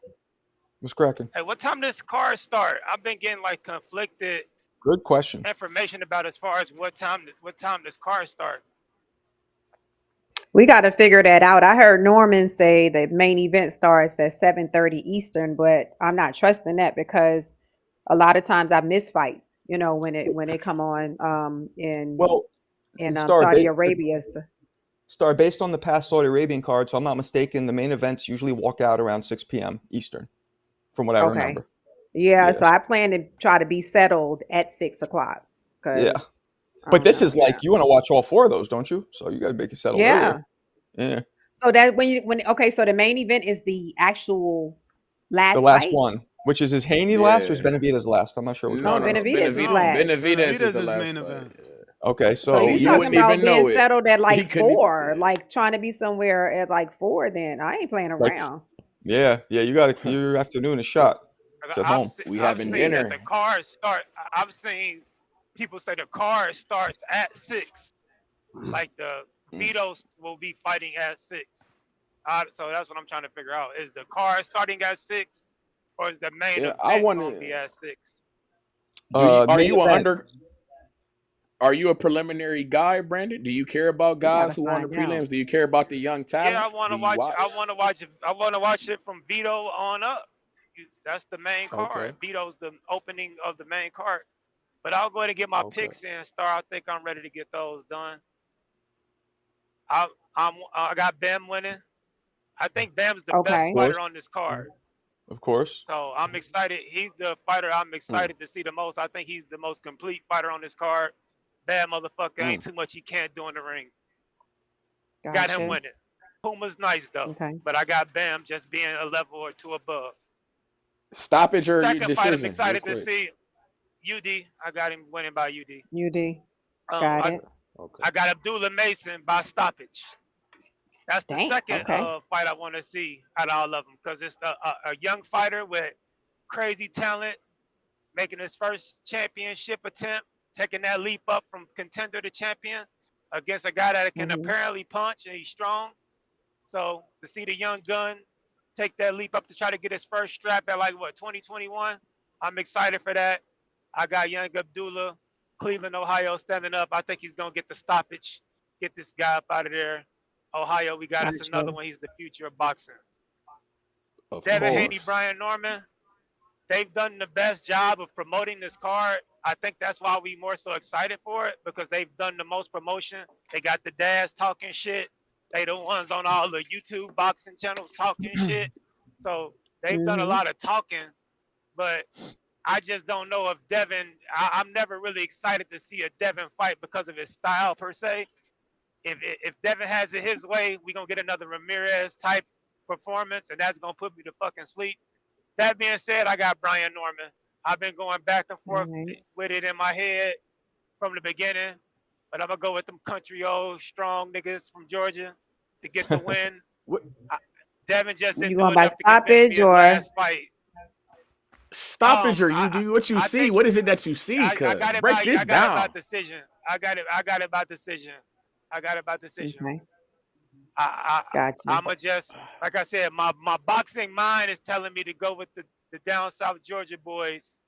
What's cracking?
Hey, what time does card start? I've been getting like conflicted
Good question.
information about as far as what time does card start.
We got to figure that out. I heard Norman say the main event starts at 7:30 Eastern, but I'm not trusting that because a lot of times I miss fights, when they come on in Saudi Arabia.
Star, based on the past Saudi Arabian card, so I'm not mistaken, the main events usually walk out around 6 p.m. Eastern, from what I remember.
Yeah, so
Yes.
I plan to try to be settled at 6 o'clock
Yeah.
because I
But
don't
this
know.
is
Yeah.
like you want to watch all 4 of those, don't you? So you got to make it settled earlier.
Yeah.
Yeah.
So that when okay, so the main event is the actual
The
last
last
fight?
one, which is Haney last or is
Yeah.
Benavidez last? I'm not sure which
No,
No,
one's
no,
last.
no.
Benavidez is
No,
last.
Benavidez is
Benavidez
the
is
last
main
fight.
event.
Okay,
So
so
you
He
talking
wouldn't
yes,
about
even
being
know it.
settled at
He
like
couldn't even
4,
tell.
like trying to be somewhere at like 4, then I ain't playing
like
around.
yeah, you got your afternoon is shot. It's at home.
We
I've
having
seen that
dinner.
the cars start. I've seen people say the car starts at 6. Like the
Mm.
Vito's will be fighting at 6. So that's what I'm trying to figure out. Is the car starting at 6, or is the main
Yeah, I
event
want
gonna be
to.
at 6?
Are
Main
you a
event.
Are you a preliminary guy, Brandon? Do you care about
We
guys
gotta
who on the
find out.
prelims? Do you care about the young
Yeah,
talent?
I want
Do
to
you
watch. I
watch?
want to watch it. I want to watch it from Vito on up. That's the main
Okay.
card. Vito's the opening of the main card. But I'll go ahead and get my
Okay.
picks in. I think I'm ready to get those done. I got Bam winning. I think Bam's the
Of
best
Okay.
course.
fighter on this card.
Of course.
So I'm excited. He's the fighter I'm
Mm.
excited to see the most. I think he's the most complete fighter on this card. Bad motherfucker. Ain't
Mm.
too much he can't do in the ring. Got him
Gotcha.
winning. Puma's nice though,
Okay.
but I got Bam just being a level or 2 above.
Stoppage or
Second fight I'm
decision, real
excited to
quick.
see, UD. I got him winning by UD.
UD. Got
I
it.
Okay.
I got Abdullah Mason by stoppage. That's the
Damn.
second
Okay.
fight I want to see out of all of them because it's a young fighter with crazy talent making his first championship attempt, taking that leap up from contender to champion against a guy that can
Mhm.
apparently punch and he's strong. So to see the young gun take that leap up to try to get his first strap at like what 2021, I'm excited for that. I got young Abdullah, Cleveland, Ohio standing up. I think he's gonna get the stoppage, get this guy up out of there. Ohio, we got us another
Gotcha.
one. He's the future of boxing.
Of
Devin Haney,
course.
Brian Norman, they've done the best job of promoting this card. I think that's why we more so excited for it because they've done the most promotion. They got the dads talking shit. They the ones on all the YouTube boxing channels talking shit. So they've done a
Mhm.
lot of talking, but I just don't know if Devin. I'm never really excited to see a Devin fight because of his style per se. If Devin has it his way, we gonna get another Ramirez type performance, and that's gonna put me to fucking sleep. That being said, I got Brian Norman. I've been going back and
All
forth
right.
with it in my head from the beginning, but I'm gonna go with them country old strong niggas from Georgia to get the win.
What
Devin just
You
didn't do
going by
enough to convince me
stoppage
his
or
last fight.
stoppage or you do what you
I
see?
think
What is it that you see?
I
Cause
got it
break
by
this down.
decision. I got it by decision. I got it by decision.
okay?
I,
Gotcha.
I'ma just like I said, my boxing mind is telling me to go with the down south Georgia boys,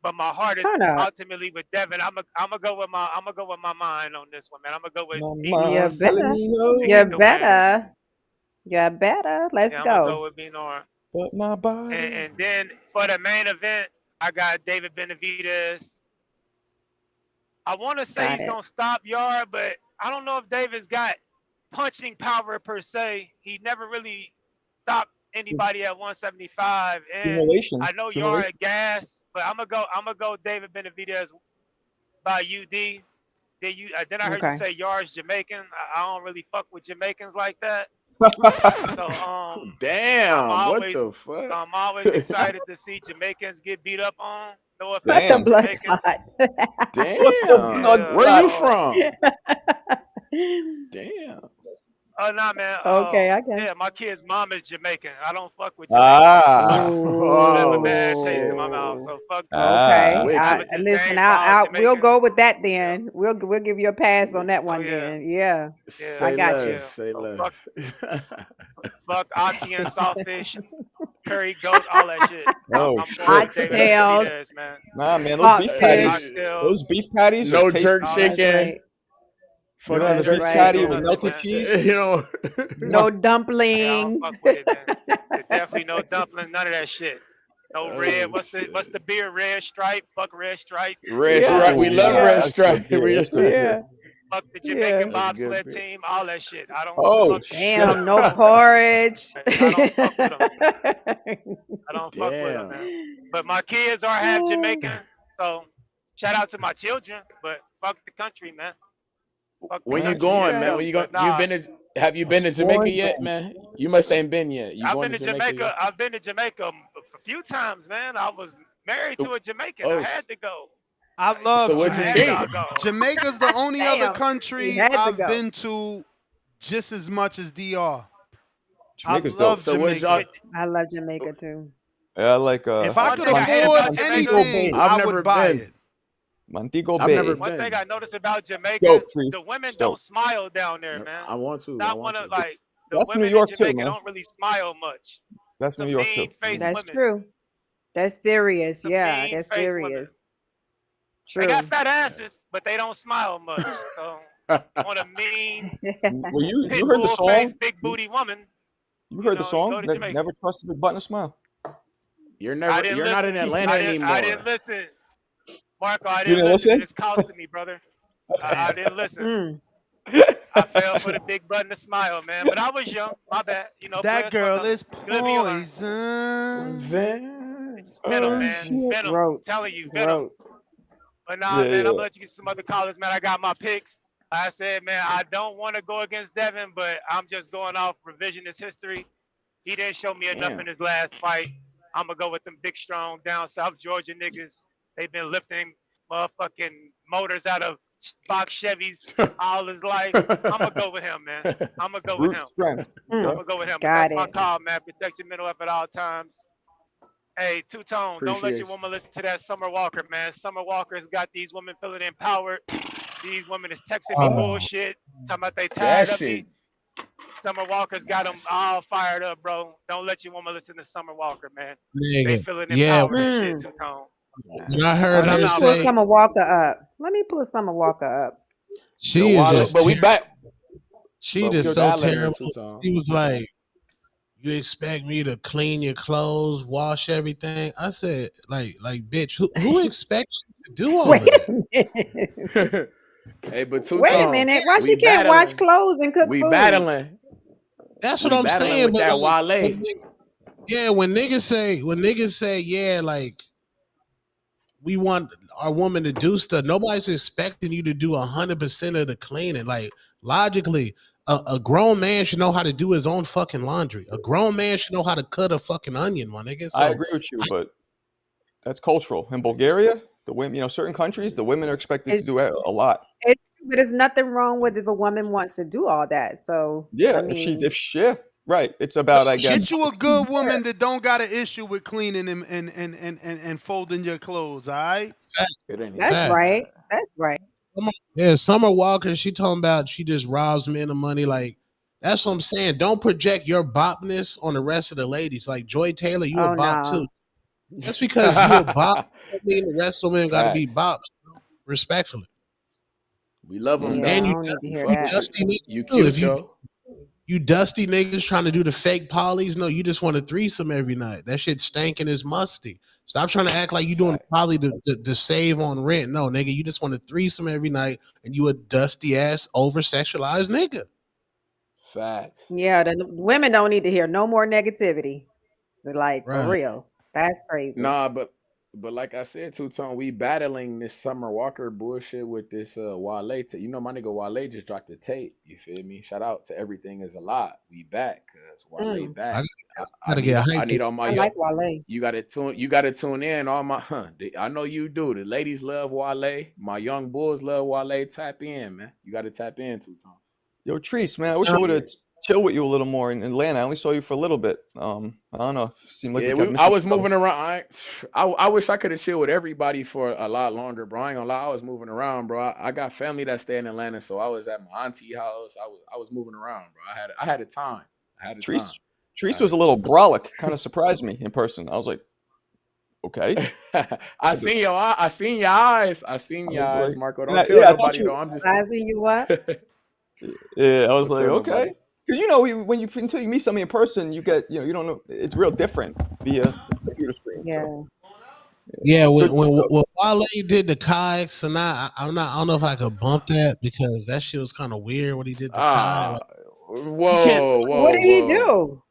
but my heart is
Turn up.
ultimately with Devin. I'm gonna go with my mind on this one, man. I'm gonna go with
My
B-Norm
You
mind's telling
better.
me
to
You
get
no,
the win.
better. You better. Let's
Yeah, I'm gonna
go.
go with B-Norm.
but my body.
And then for the main event, I got David Benavidez. I want to say
Got
he's
it.
gonna stop Yard, but I don't know if David's got punching power per se. He never really stopped anybody at 175, and I know
Accumulation.
Yard gas, but I'm gonna go David Benavidez by UD. Then I heard you
Okay.
say Yard's Jamaican. I don't really fuck with Jamaicans like that. So I'm
Damn, what
always
the fuck?
I'm always excited to see Jamaicans get beat up on. No
What
offense
the
to
Damn.
blood
Jamaicans.
clot?
What the
Damn.
blood
Yeah.
Where you
clot?
from? Damn.
Oh nah, man.
Okay, I got
Yeah, my kid's mom is Jamaican. I don't fuck with Jamaicans.
Ah.
Left a
Oh
bad taste in my
shit.
mouth.
Ooh.
So fuck them.
Ah.
Okay.
I have
I
a
Wicked.
listen.
disdain for all
We'll go
Jamaicans.
with that
Yeah.
then. We'll give you a pass on that
Oh
one
yeah.
then. Yeah, I
Yeah.
Say
got
less.
you.
Yeah.
Say
So
less.
fuck Aki and Sawfish, curry goat, all that shit.
Oh
I'm going with
shit.
David
Oxtails,
Benavidez, man.
Nah, man,
hogfish.
Oxtail,
those beef patties are
No
tasty.
jerk
all that
That's
shit.
chicken.
right.
You don't have
Fucking
a
That's
beef
jerk
right.
patty
Ain't
with
chicken.
nothing,
melted
man.
cheese?
You know.
No
Mwah.
Yeah, I don't
dumpling.
fuck with it, man. There's definitely no dumpling, none of that shit. No red.
Oh
What's the
shit.
beer? Red Stripe. Fuck Red Stripe.
Red
Yeah,
stripe.
Oh
We love
nah,
red
yeah,
that's good
stripe.
beer. That's good beer.
yeah,
Fuck the
yeah.
Jamaican
That's good
bobsled
beer.
team. All that shit. I don't
Oh
fuck with them.
shit.
Damn, no porridge.
I don't fuck with them. I don't fuck with them,
Damn.
man. But my kids are half Jamaican, so shout out to my children. But fuck the country, man. Fuck the
When you
country
going, man?
itself.
When you going?
But nah,
Have you been to Jamaica yet, man? You must ain't been yet. You
I've
going
been
to
to
Jamaica
Jamaica.
yet?
I've been to Jamaica a few times, man. I was married to a Jamaican. I
Oh,
had to go.
I
so
love
what
I
you
had
Jamaica.
think?
doggone.
Jamaica's the only other
Damn, he
country
had to
I've
go.
been to just as much as DR. I
Jamaica's dope.
love
So what y'all?
Jamaica.
I love Jamaica too.
Yeah, I like
If I
One
could
thing I hate
afford
about Jamaica,
Montego
anything,
Bay.
I've
I
never
would buy
been.
it.
Montego
I've never
Bay.
one thing
been.
I noticed about Jamaica,
Dope, Trees.
the women
It's
don't
dope.
smile down there, man.
I want to. I
Not one
want
of
to.
like the
That's New
women in
York too,
Jamaica
man.
don't really smile much.
That's New
Some
York too.
mean faced
That's
women.
true. That's serious.
Some
Yeah,
mean
that's
faced women.
serious.
They got
True.
fat asses, but they don't smile much. So on a mean
Well, you
pit
heard the
bull
song.
face, big booty woman,
You heard the
you
song.
go to Jamaica.
Never trusted a button to smile.
You're
I
never.
didn't
You're not in
listen.
Atlanta
I didn't
anymore.
listen. Marco, I
You
didn't
didn't
listen, and
listen?
it's costing me, brother. I
Damn.
didn't listen.
Mm.
I fell for the big button to smile, man. But I was young. My bad.
That
Players fuck
girl
up.
is
You live and you learn.
poison.
It's venom,
Oh
man.
shit.
Venom. I'm
Growth.
telling you, venom.
Growth.
But nah,
Yeah,
man, I'm
yeah.
gonna let you get some other callers, man. I got my picks. I said, man, I don't want to go against Devin, but I'm just going off revisionist history. He didn't show me enough
Damn.
in his last fight. I'm gonna go with them big, strong, down South Georgia niggas. They've been lifting motherfucking motors out of box Chevys all his life. I'm gonna go with him, man. I'm gonna go with
Brute
him.
strength.
I'm
Okay.
gonna go with him. But
Got
that's my
it.
call, man. Protect your mental health at all times. Hey, Two-Tone, don't let
Appreciate
your
you.
woman listen to that Summer Walker, man. Summer Walker's got these women feeling empowered. These women is texting me
Oh,
bullshit, talking about they
That
tired of
shit.
me. Summer Walker's got them all fired up, bro. Don't let your woman listen to Summer Walker, man. They
nigga.
feeling
Yeah,
empowered and shit,
Mm.
Two-Tone.
when I heard
Let
Shout
her
me
out,
pull
brother.
say
Summer Walker up. Let me pull Summer Walker up.
Yo,
she is
Wale,
just
but we
terrible.
back.
She
But we
just
Yo,
so
battling in
terrible.
Two-Tone.
She was like, "You expect me to clean your clothes, wash everything?" I said, "Like, bitch, who expects you to do all of
wait
that?"
a minute.
Hey, but
Wait a
Two-Tone,
minute. Why
we
she can't wash
battling.
clothes and cook
We
food?
battling.
That's what
We
I'm
battling
saying.
with
But
that
like,
Wale.
when niggas say, yeah, like we want our woman to do stuff. Nobody's expecting you to do 100% of the cleaning. Like logically, a grown man should know how to do his own fucking laundry. A grown man should know how to cut a fucking onion, my nigga.
I
So
agree with you, but that's cultural. In Bulgaria, the women, certain countries, the women are expected to
It,
do a lot.
but there's nothing wrong with if a woman wants to do all that. So,
Yeah,
I mean,
yeah, right. It's about, I
Get
guess.
you a good woman that don't got an issue with cleaning and folding your clothes, all right?
It ain't even
that's
fact.
right. That's right.
Yeah, Summer Walker, she talking about she just robs men of money. Like, that's what I'm saying. Don't project your bopness on the rest of the ladies. Like Joy Taylor, you a
Oh,
bop too.
no.
Just because you a bop, I mean the rest of the women got to be
Facts.
bops, respectfully.
We love them
Yeah, I
And
though.
you,
don't need to
We
hear
fuck
you
with
that.
you.
dusty
You
niggas too. If
cute though.
you dusty niggas trying to do the fake polys, no, you just want a threesome every night. That shit stankin' is musty. Stop trying to act like you doing
Facts.
poly to save on rent. No, nigga, you just want a threesome every night, and you a dusty ass over sexualized nigga.
Facts.
Yeah, the women don't need to hear no more negativity. Like, for
Right.
real. That's crazy.
Nah, but like I said, Two-Tone, we battling this Summer Walker bullshit with this Wale. You know, my nigga Wale just dropped the tape. You feel me? Shout out to Everything Is a Lot. We back, cause Wale
Mm,
I
back. I
gotta
need
get
I
hyped.
need all my
I like Wale.
you gotta tune in. All my I know you do. The ladies love Wale. My young bulls love Wale. Tap in, man. You gotta tap in, Two-Tone.
Yo, Treese, man, I wish I would have chilled with you a little more in Atlanta. I only saw you for a little bit. I don't know. It seemed like
Yeah,
we kept
I
missing
was
each other.
moving around. I wish I could have chilled with everybody for a lot longer, bro. I ain't gonna lie, I was moving around, bro. I got family that stay in Atlanta, so I was at my auntie house. I was moving around, bro. I had a time. I had a time.
Treese was a little brolic. Kind of surprised me in person. I was like, okay.
I seen your eyes. I seen your eyes. I seen
I
your
was
eyes,
like,
Marco.
and
Don't tell
yeah, I thought
nobody
you.
though. I'm just
Sizing you up?
Yeah, I was
don't
like,
tell
okay.
nobody.
Because when you until you meet somebody in person, you get you don't know. It's real different via the computer screen.
Yeah.
So
Yeah,
good
when
stuff.
Wale did the kayaks, and I don't know if I could bump that because that shit was kind of weird when he did the kayak. Like, you can't.
Whoa,
What
whoa,
did he
whoa.
do?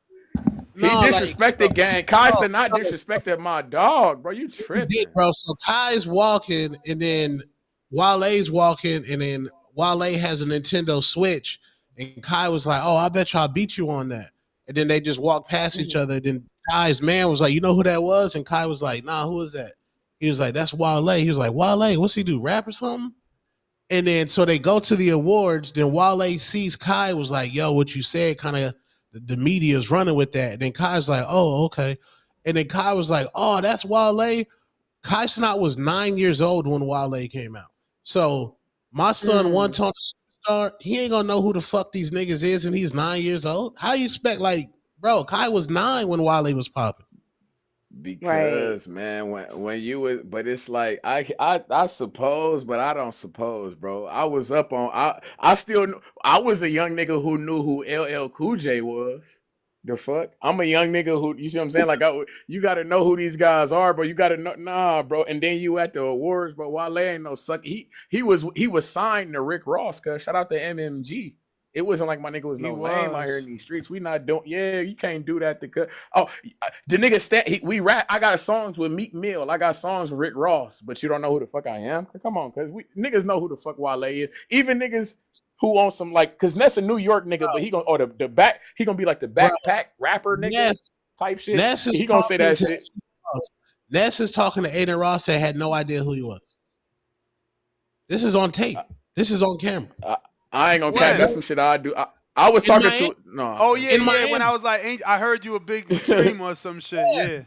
He
No, like
disrespected gang. Kai
no,
said not
no,
disrespected my dog, bro. You
he did,
tripping.
bro. So Kai's walking, and then Wale's walking, and then Wale has a Nintendo Switch, and Kai was like, "Oh, I bet you I'll beat you on that." And then they just walked past each other. Then Kai's man was like, "You know who that was?" And Kai was like, "Nah, who is that?" He was like, "That's Wale." He was like, "Wale, what's he do? Rap or something?" And then so they go to the awards. Then Wale sees Kai was like, "Yo, what you said?" Kind of the media's running with that. And then Kai's like, "Oh, okay." And then Kai was like, "Oh, that's Wale." Kai Snot was 9 years old when Wale came out. So my son, one Tony Superstar, he ain't gonna know who the fuck these niggas is, and he's 9 years old. How you expect, like, bro? Kai was 9 when Wale was popping.
Right.
Because man, when you was, but it's like I suppose, but I don't suppose, bro. I was up on I still I was a young nigga who knew who LL Cool J was. The fuck? I'm a young nigga who, you see what I'm saying? Like you got to know who these guys are, bro. You got to know, nah, bro. And then you at the awards, bro. Wale ain't no suck. He was signed to Rick Ross, cuz shout out to MMG. It wasn't like my nigga was
He
no lame out here
was.
in these streets. We not doing, yeah, you can't do that to cut. Oh, the nigga we rap. I got songs with Meek Mill. I got songs with Rick Ross, but you don't know who the fuck I am. Come on, cause we niggas know who the fuck Wale is. Even niggas who on some like, cause Ness a New York nigga, but he gonna the back. He gonna be like the
Bro,
backpack rapper nigga type shit.
Ness is
He gonna say
talking
that
to
shit.
Aiden Ross. Ness is talking to Aiden Ross that had no idea who he was. This is on tape. This is on camera.
I ain't gonna cap. That's
When?
some shit I do. I was
In
talking
Miami.
to no.
Oh yeah,
In
yeah. When I
Miami.
was like, I heard you a big streamer or some shit. Yeah.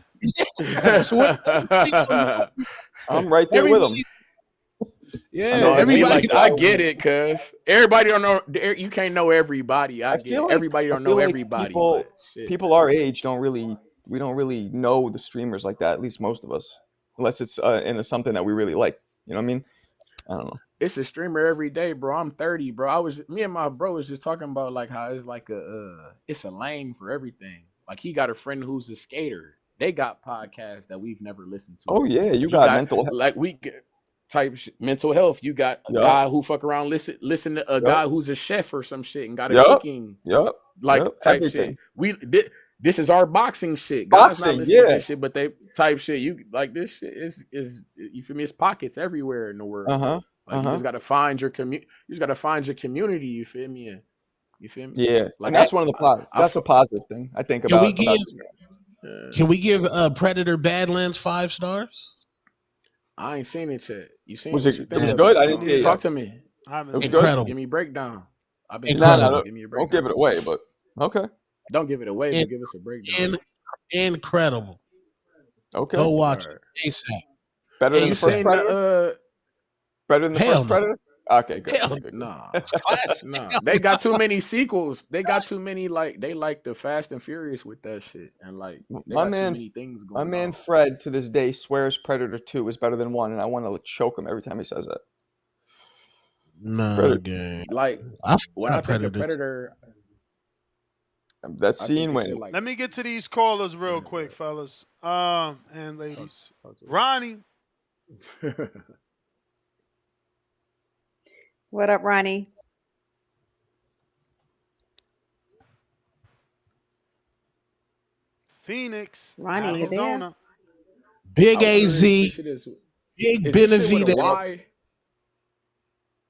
Yeah. So what?
I'm right there with him.
Everybody.
I
Yeah.
know
No,
the
he
name of
Everybody.
like
the
I
guy.
get it, cuz everybody don't know. You can't know everybody. I
I
get
feel
it.
like
Everybody
I
don't know
feel like
everybody,
people
but shit.
people our age we don't really know the streamers like that. At least most of us, unless it's into something that we really like. You know what I mean? I don't know.
It's a streamer every day, bro. I'm 30, bro. Me and my bro was just talking about like how it's like it's a lane for everything. Like he got a friend who's a skater. They got podcasts that we've never listened to.
Oh yeah, you
He
got
got
mental.
like we get type shit, mental health. You got a
Yup,
guy who fuck around listen to a
yup,
guy who's a chef or some shit and got a
yup,
cooking
yup,
like
yup.
type shit.
Everything.
This is our boxing shit. God's not
Boxing,
listening to
yeah.
this shit, but they type shit. You like this shit is you feel me? It's pockets everywhere in the world.
Uh huh.
Like you just gotta find your community. You just gotta find your community. You feel me? And you feel me?
Yeah, and
Like
that's one of the
I
that's a positive thing I think
Can we
about.
give?
uh,
Can we give Predator Badlands 5 stars?
I ain't seen it yet. You seen
Was
what you
it
think
was
Yes.
of it?
good? I didn't see it
Talk
yet.
to me.
I haven't
It was
seen
good.
it.
Give me a breakdown. I've been
Nah,
trying
nah,
to
Incredible.
give me a
don't give
breakdown.
it away, but okay,
Don't give it away,
In,
but give us a breakdown.
incredible.
okay.
Go
All
watch
right.
it ASAP.
Better
And
than
You
the first
seen
Predator?
the
Better than the
hell
first
no.
Predator? Okay, good,
Hell no.
good, good, good.
nah.
It's classic.
Nah,
Hell
they
no.
got too many sequels. They got too many like they like the Fast and Furious with that shit, and like they
My
got too
man,
many things
my
going
man
on.
Fred to this day swears Predator 2 is better than 1, and I want to choke him every time he says that.
Nah,
Predator,
gang.
Like
I
when I
forgot
think of
Predator.
Predator,
that
I think
scene
of shit
when
like
Let me get to these callers real
yeah,
quick, fellas. And
talk,
ladies.
talk to
Ronnie.
us.
What up, Ronnie?
Phoenix,
Ronnie, you there?
Arizona.
Big
I wonder
AZ,
is this shit
Big
is this shit with a
Benavidez.
Y?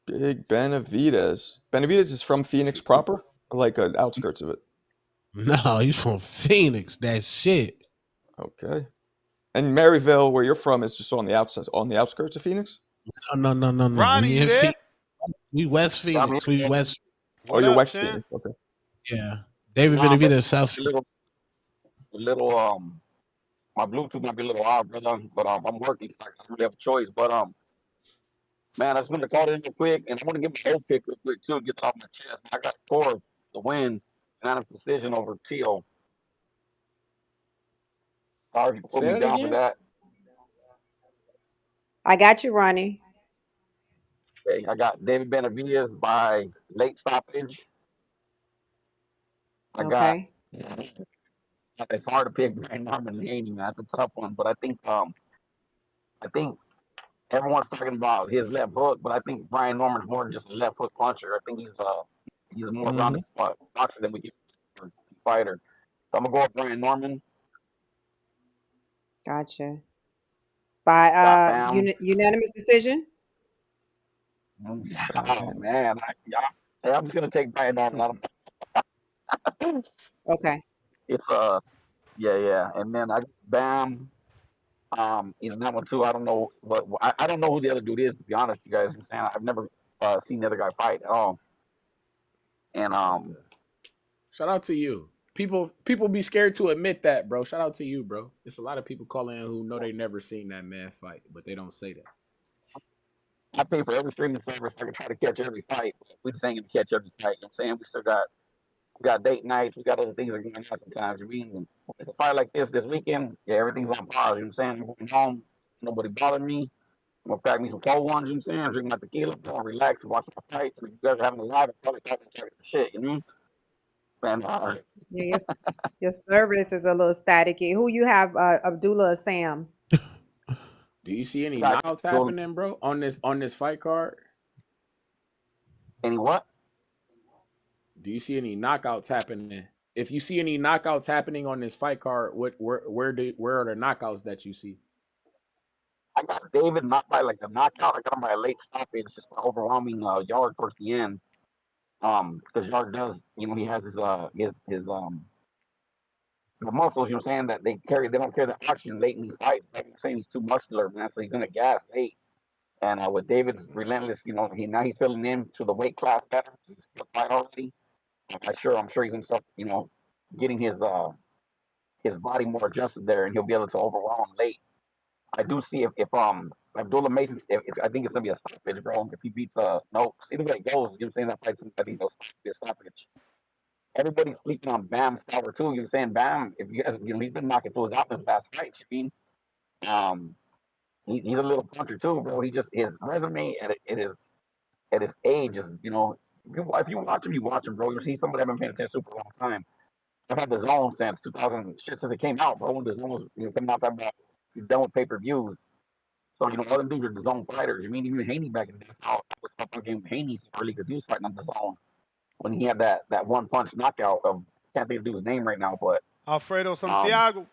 Big Benavidez. Benavidez is from Phoenix proper, or like outskirts of it.
No, he's from Phoenix. That shit.
Okay. And Maryville, where you're from, is just on the outskirts of Phoenix.
No.
Ronnie,
We
you
in
there?
Phoenix. We West
I'm
Phoenix. We
here.
West.
Oh,
What
you're
up,
West
champ?
Phoenix. Okay.
Yeah. David
Nah, but
Benavidez, South.
a little my Bluetooth might be a little off, brother. But I'm working, so I don't really have a choice. But man, I just wanted to call in real quick, and I want to give my whole pick real quick too, get it off my chest. I got Core the win, and precision over Tio. Sorry if you put
Say
me
that
down for
again.
that.
I got you, Ronnie.
Okay, I got David Benavidez by late stoppage. I got
Okay.
it's hard to pick Brian Norman and Haney, man. That's a tough one, but I think everyone's talking about his left hook, but I think Brian Norman's more than just a left hook puncher. I think he's a more
Mm-hmm.
rounded boxer than we get for a fighter.
So I'm gonna go with Brian Norman.
Gotcha. By
Got Bam.
unanimous decision?
Oh man, I'm just gonna take Brian Norman.
Okay.
It's yeah, and then I Bam. That one too. I don't know I don't know who the other dude is, to be honest. You guys, I'm saying I've never seen the other guy fight at all. And
shout out to you. People be scared to admit that, bro. Shout out to you, bro. It's a lot of people calling in who know they never seen that man fight, but they don't say that.
I pay for every streaming service so I can try to catch every fight. We just ain't gonna catch every fight. You know what I'm saying? We got date nights, we got other things that are going on sometimes. You mean when it's a fight like this weekend, yeah, everything's on pause, you know what I'm saying? I'm going home, nobody bothering me. I'm gonna pack me some cold ones, you know what I'm saying? Drink my tequila, I'm gonna relax and watch my fights. And if you guys are having a live, I'm probably talking shit, you know? And
Yeah, your service is a little staticky. Who you have, Abdullah or Sam?
Do you see any
got
knockouts happening, bro, on this fight card?
Any what?
Do you see any knockouts happening? If you see any knockouts happening on this fight card, where are the knockouts that you see?
I got David not by like a knockout. I got him by a late stoppage, just an overwhelming Yarde towards the end. Because Yarde does, he has his the muscles, you know what I'm saying, that they don't carry the oxygen late in these fights. Like I'm saying, he's too muscular, man, so he's gonna gas late. And with David's relentless, now he's filling in to the weight class better. He's fight already. I'm sure he's gonna start, getting his body more adjusted there, and he'll be able to overwhelm late. I do see if Abdullah Mason, I think it's gonna be a stoppage, bro. If he beats no, either way it goes, you know what I'm saying, that fight's I think it'll be a stoppage. Everybody's sleeping on Bam's power too. You know what I'm saying? Bam, if you guys, he's been knocking through his out in his last fight. You mean, he's a little puncher too, bro. He just his resume at his age is, if you watch him, bro. You see somebody I've been paying attention to for a long time. I've had the zone since 2000, since it came out, bro. When the zone was coming out, about he's done with pay-per-views. So all them dudes are the zone fighters. You mean even Haney back in the day? I was fucking Haney early because he was fighting on the zone when he had that one punch knockout of, can't think of the dude's name right now, but
Alfredo Santiago.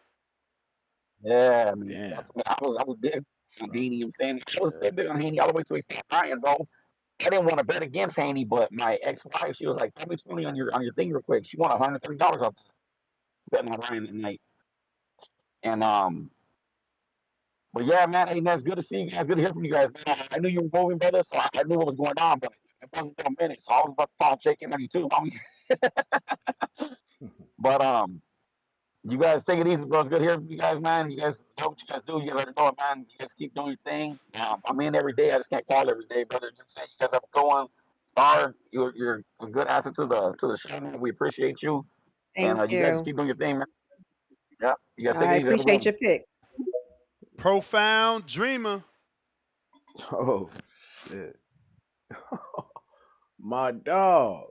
Yeah, I mean, I was big on Haney. I'm saying I was big on Haney all the way to he fought Ryan, bro. I didn't want to bet against Haney, but my ex-wife, she was like, "Tell me 20 on your thing real quick." She won $130 off betting on Ryan that night. And but yeah, man, hey, man, it's good to see you guys. Good to hear from you guys, man. I knew you were moving, brother, so I knew what was going on, but it wasn't for a minute, so I was about to call checking on you too, homie. But you guys take it easy, bro. It's good hearing from you guys, man. You guys know what you guys do. You guys know it, man. You guys keep doing your thing. I'm in every day. I just can't call every day, brother. Just saying, you guys have a good one. Star, you're a good asset to the show, man. We appreciate you.
Thank
And you guys just
you.
keep doing your thing, man. Yeah, you guys take
I
it easy.
appreciate your picks.
Profound Dreamer.
Oh shit. My dog.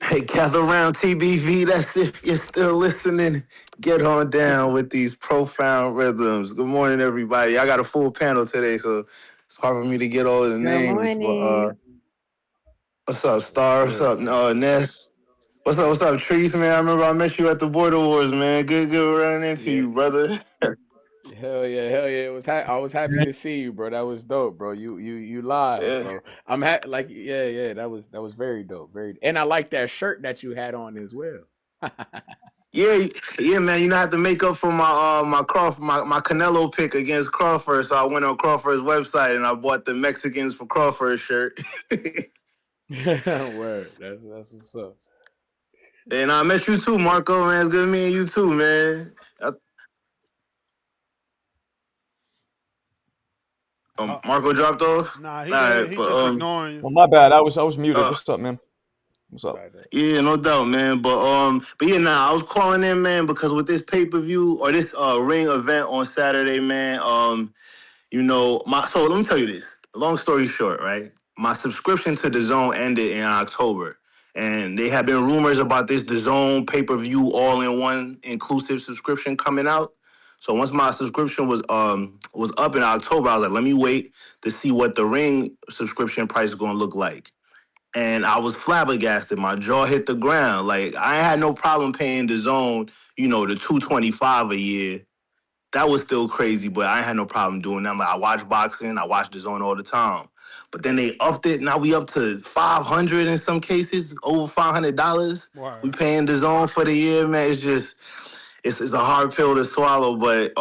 Hey, gather around TBV. That's if you're still listening. Get on down with these profound rhythms. Good morning, everybody. I got a full panel today, so it's hard for me to get all of the
Good
names. But
morning.
what's up, Star? What's up, Ness? What's up, Trees, man? I remember I met you at the Border Wars, man. Good running into you, brother.
Hell yeah. I was happy to see you, bro. That was dope, bro. You live, bro. I'm like, yeah. That was very dope, and I like that shirt that you had on as well.
Yeah, man. You know, I have to make up for my my Canelo pick against Crawford. So I went on Crawford's website and I bought the Mexicans for Crawford shirt.
Word. That's what's up.
And I met you too, Marco, man. It's good meeting you too, man. Marco dropped off?
Nah, he just ignoring you.
Well, my bad. I was muted. What's up, man? What's up?
Yeah, no doubt, man. But yeah, I was calling in, man, because with this pay-per-view or this ring event on Saturday, man, so let me tell you this. Long story short, right? My subscription to DAZN ended in October. And there have been rumors about this DAZN pay-per-view all-in-one inclusive subscription coming out. So once my subscription was up in October, I was like, let me wait to see what the ring subscription price is going to look like. And I was flabbergasted. My jaw hit the ground. Like, I had no problem paying DAZN, the 225 a year, that was still crazy, but I ain't had no problem doing that. Like, I watch boxing, I watch DAZN all the time. But then they upped it. Now we up to 500 in some cases, over $500. We paying DAZN for the year, man. It's just it's a hard pill to swallow. But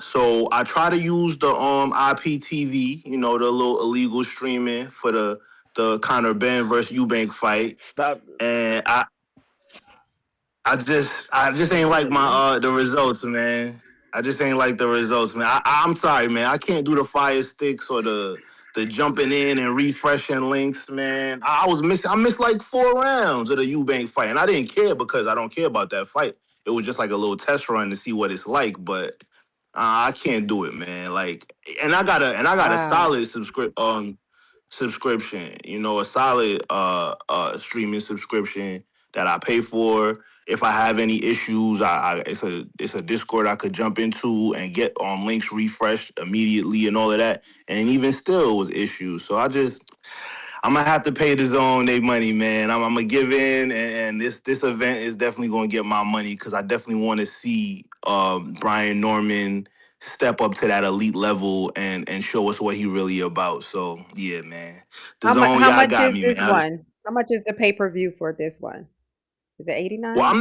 so I try to use the IPTV, the little illegal streaming for the Conor Ben versus Eubank fight.
Stop.
And I just ain't like my the results, man. I just ain't like the results, man. I'm sorry, man. I can't do the fire sticks or the jumping in and refreshing links, man. I missed like 4 rounds of the Eubank fight, and I didn't care because I don't care about that fight. It was just like a little test run to see what it's like, but I can't do it, man. Like, and I got a solid subscription, a solid streaming subscription that I pay for. If I have any issues, it's a Discord I could jump into and get links refreshed immediately and all of that. And even still, it was issues. So I'm gonna have to pay DAZN their money, man. I'm gonna give in, and this event is definitely gonna get my money because I definitely want to see Brian Norman step up to that elite level and show us what he really about. So yeah, man. DAZN,
How
y'all
much
got
is
me,
this
man.
one? How much is the pay-per-view for this one? Is it
Well,
$89?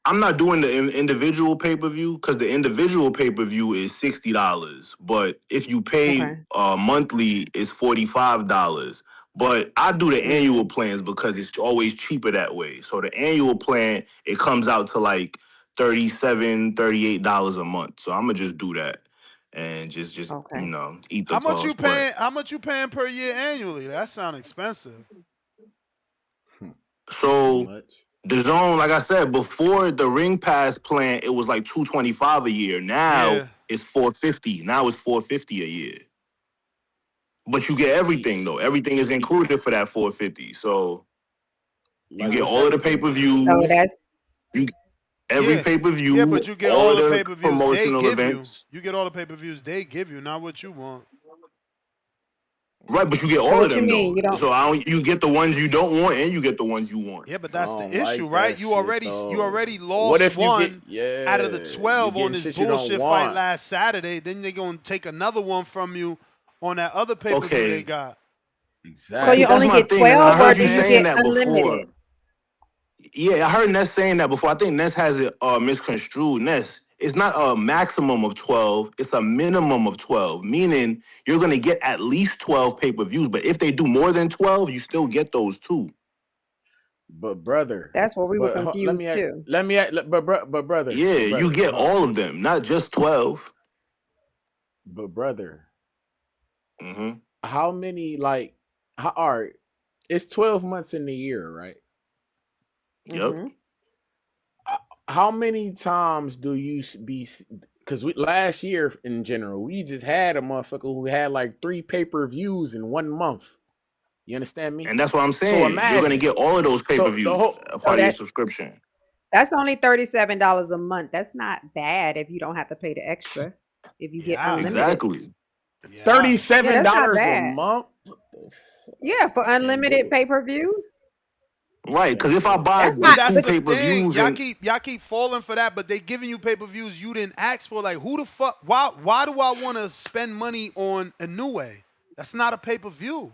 I'm not doing the individual pay-per-view because the individual pay-per-view is $60. But if you pay
Okay.
monthly, it's $45. But I do the annual
Mm.
plans because it's always cheaper that way. So the annual plan, it comes out to like $37, $38 a month. So I'm gonna just do that and just
Okay.
eat the
How much you
cost. But
paying? How much you paying per year annually? That sounds expensive.
so
Much.
DAZN, like I said, before the Ring Pass plan, it was like $225 a year. Now
Yeah.
it's $450. Now it's $450 a year. But you get everything though. Everything is included for that $450. So you
Like
get
what's
all of the
everything?
Oh,
pay-per-views,
that's
you every
Yeah. Yeah,
pay-per-view,
but you get
all
all
of
the
the
pay-per-views they
promotional
give you.
events.
You get all the pay-per-views they give you, not what you want.
Right, but you get
so.
all of
What you
them
mean?
though.
You don't?
So you get the ones you don't want and you get the ones you want.
Yeah, but
I
that's the
don't
issue,
like
right?
that
You
shit
already
though. What
lost
if you get
one out of the
you
12 on
getting
this
shit you don't
bullshit fight
want?
last Saturday. Then they're gonna take another one from you on that other pay-per-view they
Okay.
got.
So
See,
you
that's
only
Exactly.
my
get
thing. And
12,
I
or
heard
do
you
you
saying
get
that before.
unlimited?
Yeah, I heard Ness saying that before. I think Ness has it misconstrued. Ness, it's not a maximum of 12, it's a minimum of 12, meaning you're going to get at least 12 pay-per-views. But if they do more than 12, you still get those too.
But brother,
That's where we were
let me
confused
act,
too.
let me act,
Yeah,
but
you
brother,
get
hold on.
all of them, not just 12.
But brother,
Mm-hmm.
how many like how are it's 12 months in the year, right?
Yep.
Mm-hmm.
How many times do you be because we last year in general we just had a motherfucker who had like 3 pay-per-views in 1 month. You understand me?
And that's what I'm
So
saying. You're going to
imagine.
get all of those
So the
pay-per-views,
whole
a
So
part of your subscription.
that's only $37 a month. That's not bad if you don't have to pay the extra. If you get
Yeah.
unlimited.
Exactly.
Yeah.
Yeah,
$37
that's not
a
bad.
month. What the fuck?
Yeah, for
I can't do
unlimited
it.
pay-per-views.
I
Right, because
can't
if I
do it.
buy
That's
the
But
not,
that's
two
but
the thing.
pay-per-views and
Y'all keep falling for that, but they giving you pay-per-views you didn't ask for. Like, who the fuck? Why do I want to spend money on a new way? That's not a pay-per-view.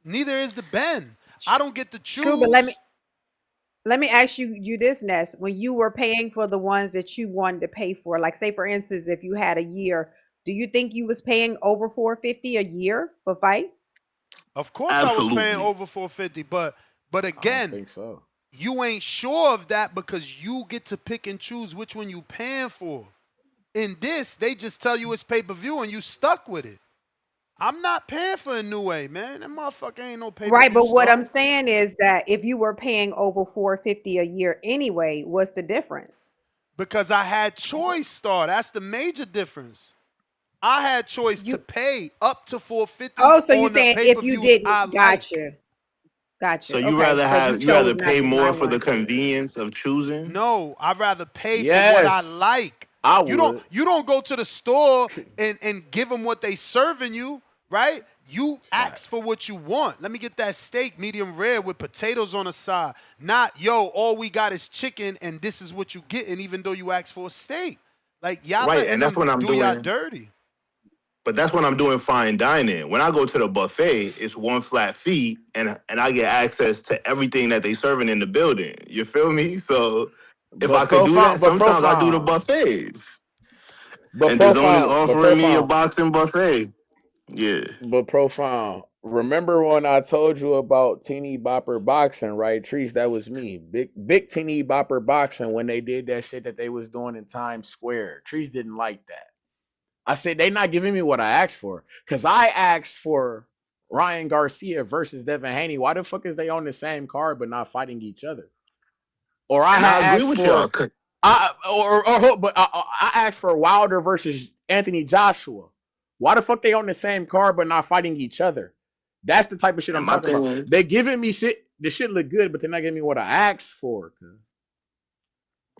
Neither is the Ben. I don't get to
true, but
choose.
let me ask you this, Ness. When you were paying for the ones that you wanted to pay for, like say for instance, if you had a year, do you think you was paying over 450 a year for fights?
Of course, I was paying
absolutely.
over 450, but
I don't
again,
think so.
you ain't sure of that because you get to pick and choose which one you paying for. In this, they just tell you it's pay-per-view and you stuck with it. I'm not paying for a new way, man. That motherfucker ain't no
Right,
pay-per-view
but what I'm
star.
saying is that if you were paying over 450 a year anyway, what's the difference?
Because I had choice star. That's the major difference. I had choice to
You
pay up to 450
Oh, so you
on the
saying if you
pay-per-views I
didn't,
like.
So
gotcha.
you
Okay,
rather
so you
you rather
chose not
pay
to buy
more for the
one.
convenience of choosing?
No, I'd rather pay for what I
Yes,
like.
I
You don't
would.
you don't go to the store and give them what they serving you, right? You ask for what you want. Let me get that steak medium rare with potatoes on the side. Not, yo, all we got is chicken and this is what you getting even though you asked for a steak. Like, y'all
Right,
letting
and that's
them
what I'm
do y'all
doing.
dirty.
But that's when I'm doing fine dining. When I go to the buffet, it's one flat fee, and I get access to everything that they serving in the building. You feel me? So if I
But
could do that,
profound, but
sometimes I do the
profound,
buffets.
but
And the zone is
profound, but
offering me a
profound.
boxing buffet. Yeah.
But profound. Remember when I told you about Teeny Bopper boxing, right? Trees, that was me. Big Teeny Bopper boxing when they did that shit that they was doing in Times Square. Trees didn't like that. I said they not giving me what I asked for. Cause I asked for Ryan Garcia versus Devin Haney. Why the fuck is they on the same card but not fighting each other? Or I
And I
had
agree
asked
with y'all.
for I asked for Wilder versus Anthony Joshua. Why the fuck they on the same card but not fighting each other? That's the type of shit
And
I'm
my
talking
thing
about. They
is,
giving me shit. The shit look good, but they're not giving me what I asked for.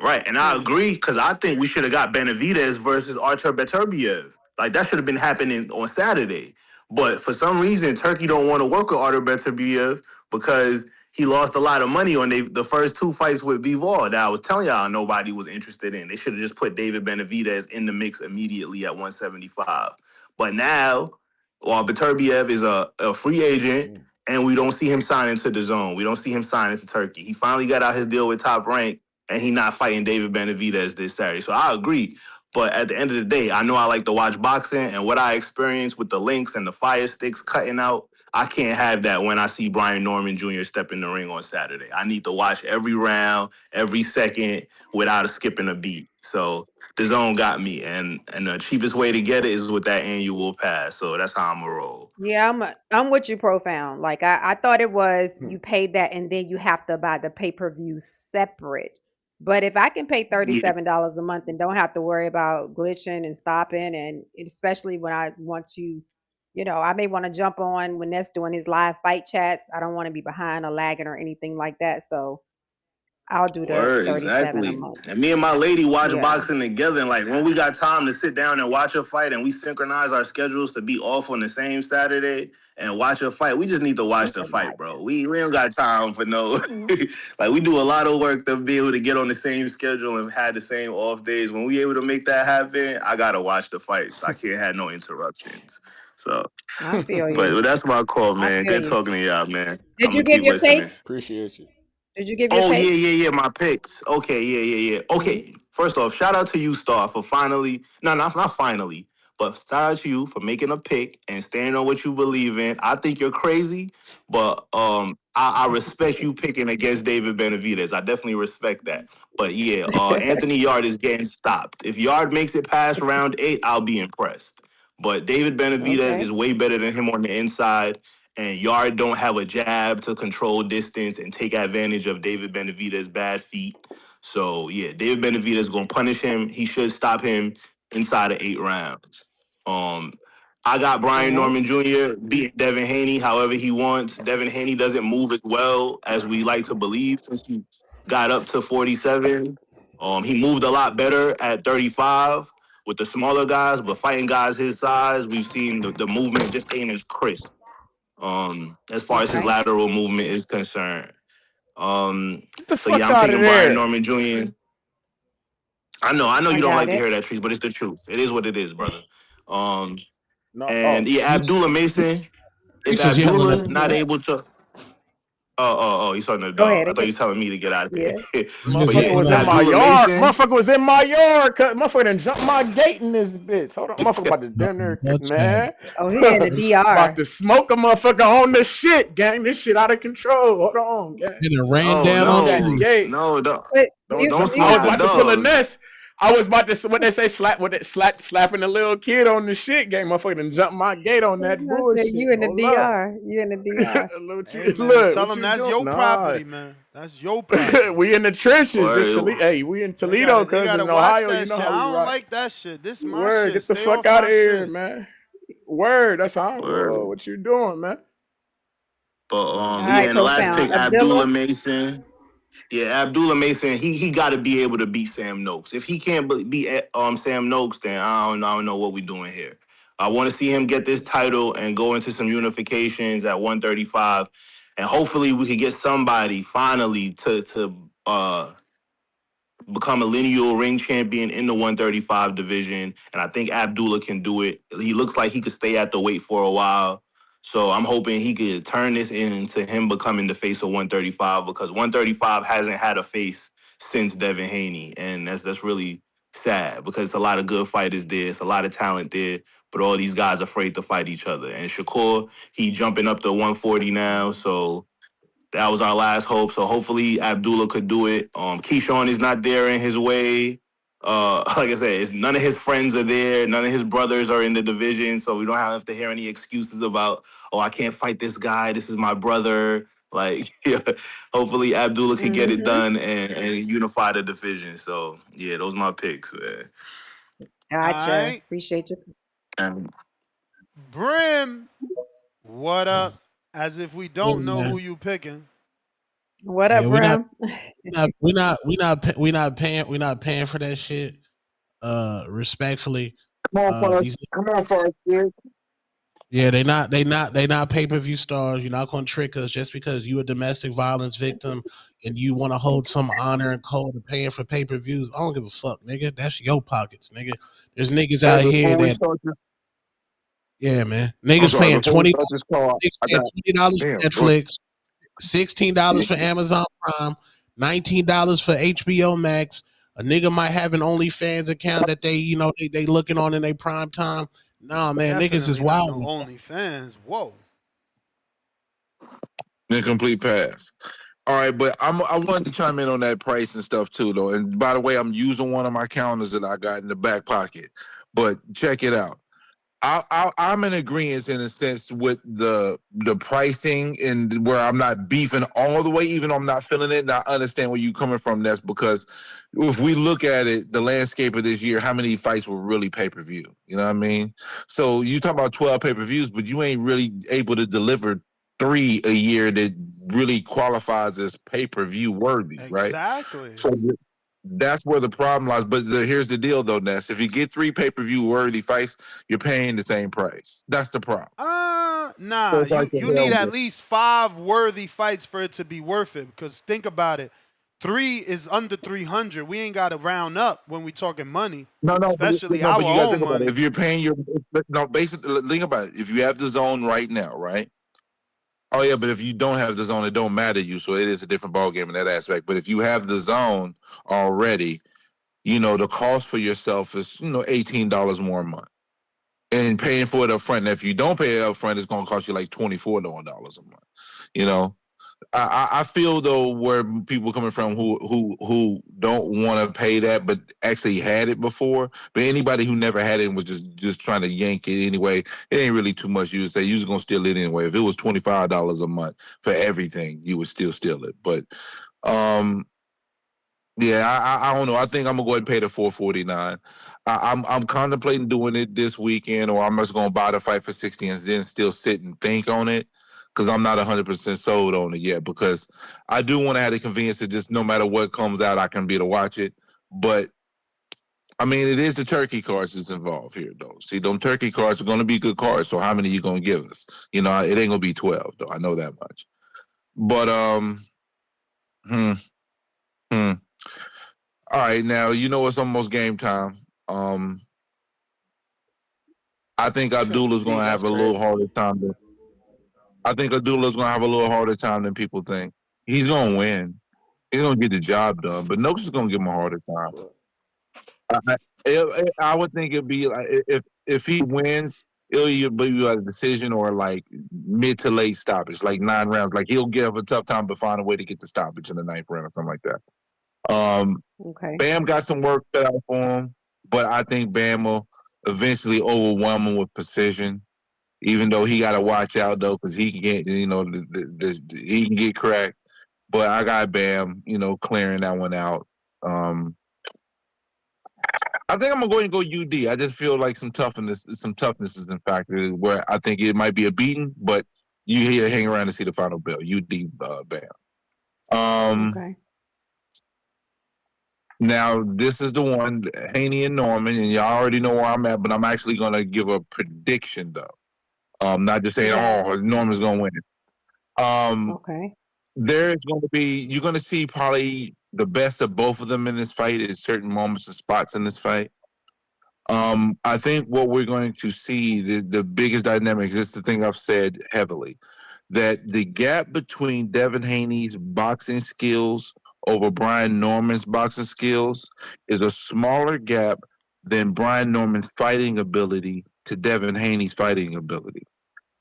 right, and I agree because I think we should have got Benavidez versus Artur Beterbiev. Like that should have been happening on Saturday. But for some reason, Turkey don't want to work with Artur Beterbiev because he lost a lot of money on the first two fights with Bivol that I was telling y'all nobody was interested in. They should have just put David Benavidez in the mix immediately at 175. But now, while Beterbiev is a free agent and we don't see him signing to the zone, we don't see him signing to Turkey. He finally got out his deal with Top Rank and he not fighting David Benavidez this Saturday. So I agree. But at the end of the day, I know I like to watch boxing, and what I experienced with the links and the fire sticks cutting out, I can't have that when I see Brian Norman Jr. step in the ring on Saturday. I need to watch every round, every second, without skipping a beat. So the zone got me, and the cheapest way to get it is with that annual pass. So that's how I'm gonna roll.
Yeah, I'm with you, profound. Like I thought it was you paid that and then you have to buy the pay-per-view separate. But if I can pay
Yeah,
$37 a month and don't have to worry about glitching and stopping, and especially when I want to, I may want to jump on when that's doing his live fight chats. I don't want to be behind or lagging or anything like that. So I'll do the
word,
37 a
exactly.
month.
And me and my lady watch
Yeah.
boxing together. And like when we got time to sit down and watch a fight and we synchronize our schedules to be off on the same Saturday and watch a fight, we just need to watch the fight, bro. We don't got time for no
Mhm.
like we do a lot of work to be able to get on the same schedule and have the same off days. When we able to make that happen, I gotta watch the fights. I can't have no interruptions. So
I feel
but
you.
that's my call,
I
man.
feel
Good
you.
talking to y'all, man.
Did
I'm
you
gonna
give
keep
your
listening.
takes?
Appreciate you.
Did you give your
Oh yeah,
takes?
yeah, yeah. My picks. Okay, yeah.
Hmm.
Okay. First off, shout out to you, Star, for finally. No, not finally, but shout out to you for making a pick and standing on what you believe in. I think you're crazy, but I respect you picking against David Benavidez. I definitely respect that. But yeah, Anthony Yarde is getting stopped. If Yarde makes it past round 8, I'll be impressed. But David Benavidez
Okay.
is way better than him on the inside and Yard don't have a jab to control distance and take advantage of David Benavidez's bad feet. So yeah, David Benavidez is gonna punish him. He should stop him inside of 8 rounds. Um, I got
All
Brian
right.
Norman Jr. beating Devin Haney however he wants. Devin Haney doesn't move as well as we like to believe since he got up to 47. He moved a lot better at 35 with the smaller guys, but fighting guys his size, we've seen the movement just ain't as crisp as far as his
Okay.
lateral movement is concerned.
Get the
So yeah,
fuck
I'm
out of
picking Brian
there.
Norman Jr. I know
I
you don't
got
like to
it.
hear that, Trees, but it's the truth. It is what it is, brother. Um,
No, oh
and yeah,
shit.
Abdullah Mason. If
Reese is yelling at
Abdullah
me.
not
Hmm.
able to, oh, he's talking to the
Go
dog.
ahead.
I thought you were telling me to get out of
Yeah.
here.
I'm just
But yeah,
Motherfucker was
yelling
in
at
my
Abdullah
yard.
Mason.
Motherfucker was in my yard. Motherfucker done jumped my gate in this bitch. Hold on. Motherfucker about to damn near,
him.
man.
Oh, he in the
About
DR.
to smoke a motherfucker on the shit, gang. This shit out of control. Hold on, gang.
It done ran
No,
down
Jump
on
that
no,
Tree.
gate.
no, don't,
But
Don't
don't
jump.
you
I
smoke
was
the
know,
about to pull a
dog.
mess. I was about to, what they say, slapping a little kid on the shit, gang. Motherfucker done jumped my gate on that
I said
bullshit.
you in the
Hold up.
DR. You in the DR.
Hey man,
Look,
tell
what
them
you
that's
doing?
your
Nah.
property, man. That's your property.
We in the trenches.
Or
Hey, we in
They
Toledo,
gotta they
cuz
gotta
in
watch
Ohio, you
that
know
shit.
how we
I don't
rock.
like that shit. This my
Word,
shit.
get the
Stay
fuck
off
out
my
of here,
shit.
man. Word, that's how I roll.
or
What you doing, man?
but
All
yeah,
right,
and the
Nah.
last
profound.
pick,
Abdullah.
Abdullah Mason. Yeah, Abdullah Mason, he got to be able to beat Sam Noakes. If he can't beat Sam Noakes, then I don't know what we're doing here. I want to see him get this title and go into some unifications at 135, and hopefully we could get somebody finally to become a lineal ring champion in the 135 division. And I think Abdullah can do it. He looks like he could stay at the weight for a while. So I'm hoping he could turn this into him becoming the face of 135, because 135 hasn't had a face since Devin Haney. And that's really sad, because it's a lot of good fighters there. It's a lot of talent there. But all these guys are afraid to fight each other. And Shakur, he jumping up to 140 now. So that was our last hope. So hopefully Abdullah could do it. Keyshawn is not there in his way. Like I said, none of his friends are there. None of his brothers are in the division. So we don't have to hear any excuses about, oh, I can't fight this guy. This is my brother. Like, yeah, hopefully Abdullah can get it done and unify the division. So, yeah, those are my picks, man.
Gotcha.
right.
Appreciate you.
And
Brim, what up? As if we
Yeah,
don't know
man.
who you picking.
What
Yeah,
up, Brim?
we're not paying for that shit. Respectfully, these
Come on, Forrest.
yeah, they not pay-per-view stars. You're not gonna trick us just because you a domestic violence victim and you want to hold some honor and code of paying for pay-per-views. I don't give a fuck, nigga. That's your pockets, nigga. There's niggas
Hey,
out here
before we
that
start this,
yeah, man.
I'm
Niggas
sorry.
paying
Before we
$20,
start this call,
niggas
I
paying
got
$20 for
damn. Go
Netflix, $16 for Amazon Prime, $19 for HBO Max. A nigga might have an OnlyFans account that they looking on in their prime time. Nah, man, niggas is
Definitely not
wild.
no OnlyFans. Whoa.
Incomplete pass. All right, but I wanted to chime in on that price and stuff too, though. And by the way, I'm using one of my counters that I got in the back pocket. But check it out. I'm in agreement in a sense with the pricing and where I'm not beefing all the way, even though I'm not feeling it. And I understand where you're coming from. That's because if we look at it, the landscape of this year, how many fights were really pay-per-view? You know what I mean? So you talk about 12 pay-per-views, but you ain't really able to deliver 3 a year that really qualifies as pay-per-view worthy, right?
Exactly.
So that's where the problem lies. But here's the deal, though, Ness. If you get 3 pay-per-view worthy fights, you're paying the same price. That's the problem. So
Nah.
it's like
You
the hell
need at
with-
least 5 worthy fights for it to be worth it. Because think about it. 3 is under 300. We ain't got to round up when we talking money.
No,
Especially
but
our
you got to
own
think about it.
money.
If you're paying basically, think about it. If you have the zone right now, right? Oh yeah, but if you don't have the zone, it don't matter to you. So it is a different ballgame in that aspect. But if you have the zone already, the cost for yourself is $18 more a month, and paying for it up front. And if you don't pay it up front, it's going to cost you like $24 a month. I feel though where people coming from who don't want to pay that, but actually had it before. But anybody who never had it and was just trying to yank it anyway, it ain't really too much. You would say you was gonna steal it anyway. If it was $25 a month for everything, you would still steal it. But yeah, I don't know. I think I'm gonna go ahead and pay the $449. I'm contemplating doing it this weekend, or I'm just gonna buy the fight for 60 and then still sit and think on it, because I'm not 100% sold on it yet. Because I do want to have the convenience that just no matter what comes out, I can be to watch it. But I mean, it is the turkey cards that's involved here, though. See, them turkey cards are gonna be good cards. So how many you gonna give us? It ain't gonna be 12, though. I know that much. But hmm, hmm. All right, now it's almost game time. I think Abdullah's
See,
gonna
that's
have a little
crazy.
harder time. I think Abdullah's gonna have a little harder time than people think. He's gonna win. He's gonna get the job done, but Noakes is gonna give him a harder time. I would think it'd be like if he wins, it'll either be like a decision or like mid to late stoppage, like 9 rounds. Like he'll give a tough time, but find a way to get the stoppage in the 9th round or something like that.
Okay.
Bam got some work cut out for him, but I think Bam will eventually overwhelm him with precision. Even though he got to watch out though, because he can get, he can get cracked. But I got Bam, clearing that one out. I think I'm gonna go ahead and go UD. I just feel like some toughness is in fact where I think it might be a beating, but you here hang around to see the final bell. UD Bam.
Okay.
Now, this is the one, Haney and Norman, and y'all already know where I'm at, but I'm actually going to give a prediction, though. Not just saying,
Yes.
oh, Norman's going to win.
Okay.
There's going to be, you're going to see probably the best of both of them in this fight at certain moments and spots in this fight. I think what we're going to see, the biggest dynamics, is the thing I've said heavily, that the gap between Devin Haney's boxing skills over Brian Norman's boxing skills is a smaller gap than Brian Norman's fighting ability to Devin Haney's fighting ability.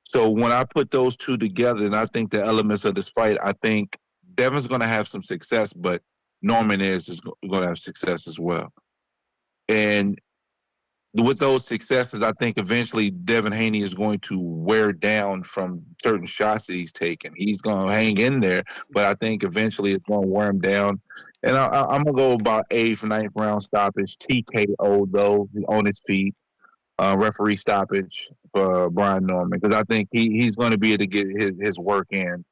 So when I put those two together, and I think the elements of this fight, I think Devin's going to have some success, but Norman is going to have success as well. And with those successes, I think eventually Devin Haney is going to wear down from certain shots that he's taken. He's going to hang in there, but I think eventually it's going to wear him down. And I'm going to go about 8th, 9th round stoppage, TKO, though, on his feet. Referee stoppage for Brian Norman, because I think he's going to be able to get his work in.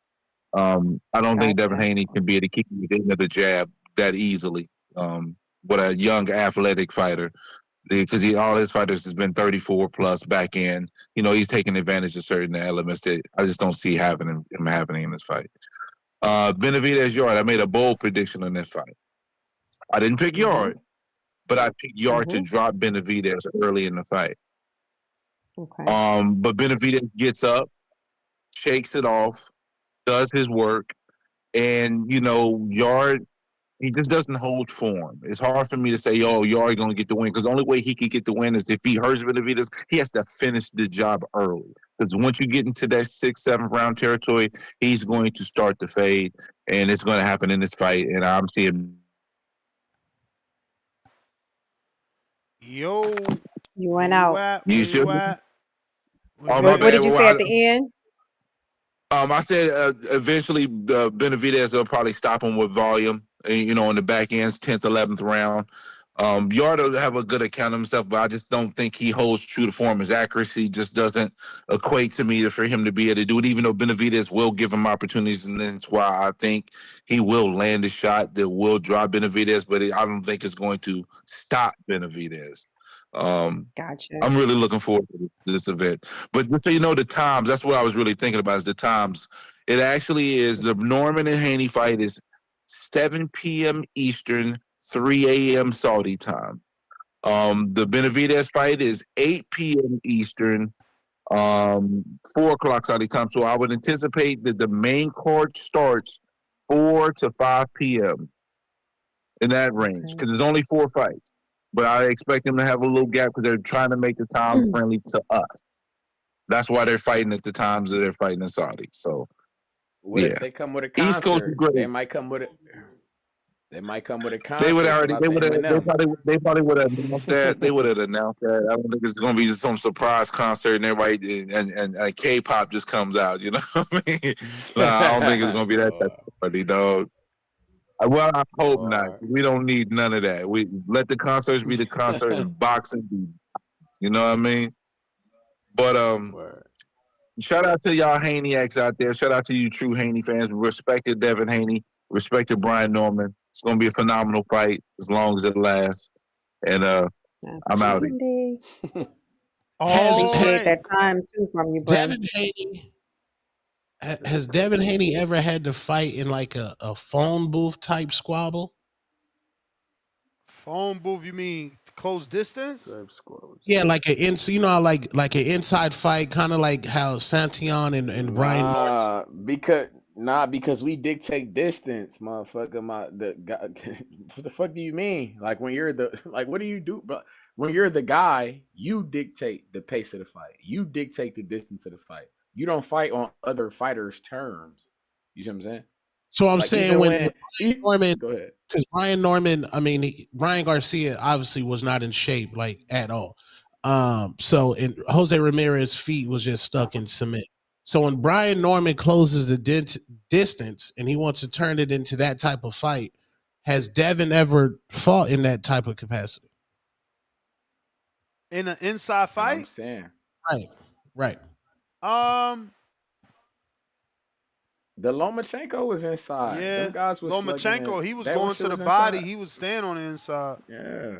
I don't think Devin Haney can be able to keep the jab that easily with a young athletic fighter, because all his fighters has been 34 plus back in. He's taking advantage of certain elements that I just don't see him happening in this fight. Benavidez Yarde, I made a bold prediction on this fight. I didn't pick Yarde, but I picked Yarde to drop Benavidez early in the fight.
Okay.
But Benavidez gets up, shakes it off, does his work, and Yarde, he just doesn't hold form. It's hard for me to say, oh, Yarde going to get the win, because the only way he can get the win is if he hurts Benavidez, he has to finish the job early. Because once you get into that 6th, 7th round territory, he's going to start to fade, and it's going to happen in this fight. And I'm seeing.
Yo,
You went out.
where you at?
Oh, my
What
bad.
did you say at the end?
I said eventually Benavidez will probably stop him with volume, in the back ends, 10th, 11th round. Yarde will have a good account of himself, but I just don't think he holds true to form. His accuracy just doesn't equate to me for him to be able to do it, even though Benavidez will give him opportunities, and that's why I think he will land a shot that will drop Benavidez, but I don't think it's going to stop Benavidez.
Gotcha.
I'm really looking forward to this event. But just so you know, the times, that's what I was really thinking about, is the times. It actually is, the Norman and Haney fight is 7 p.m. Eastern, 3 a.m. Saudi time. The Benavidez fight is 8 p.m. Eastern, 4 o'clock Saudi time. So I would anticipate that the main card starts 4 to 5 p.m. in that range, because there's only 4 fights. But I expect them to have a little gap because they're trying to make the time friendly to us. That's why they're fighting at the times that they're fighting in Saudi. So,
what
yeah.
if they come with a
East Coast is
concert?
great.
They might come with it. They might come with a concert.
They would
Shout
already.
out to Eminem.
They probably would have announced that. They would have announced that. I don't think it's going to be some surprise concert and everybody and K-pop just comes out. You know what I mean? No, I don't think it's going to be that type of party, dog. Well, I hope not. We don't need none of that. We let the concerts be the concert and boxing be. You know what I mean? But shout out to y'all Haneyacks out there. Shout out to you true Haney fans. Respected Devin Haney. Respected Brian Norman. It's gonna be a phenomenal fight as long as it lasts. And I'm out.
Appreciate that time too from you, brother.
Has Devin Haney ever had to fight in like a phone booth type squabble?
Phone booth? You mean close distance?
Yeah, like like an inside fight, kind of like how Santion and Brian Norman.
Because we dictate distance, motherfucker. What the fuck do you mean? Like when you're what do you do? But when you're the guy, you dictate the pace of the fight. You dictate the distance of the fight. You don't fight on other fighters' terms. You see what I'm saying?
So I'm saying when Norman,
go ahead.
Because Brian Norman, Brian Garcia obviously was not in shape like at all. So Jose Ramirez's feet was just stuck in cement. So when Brian Norman closes the distance and he wants to turn it into that type of fight, has Devin ever fought in that type of capacity?
In an inside fight?
I'm saying.
Right.
I
The Lomachenko was inside.
Yeah,
Them guys was slugging it.
Lomachenko, he was
That
going
shit
to the
was
body.
inside.
He was staying on the inside.
Yeah.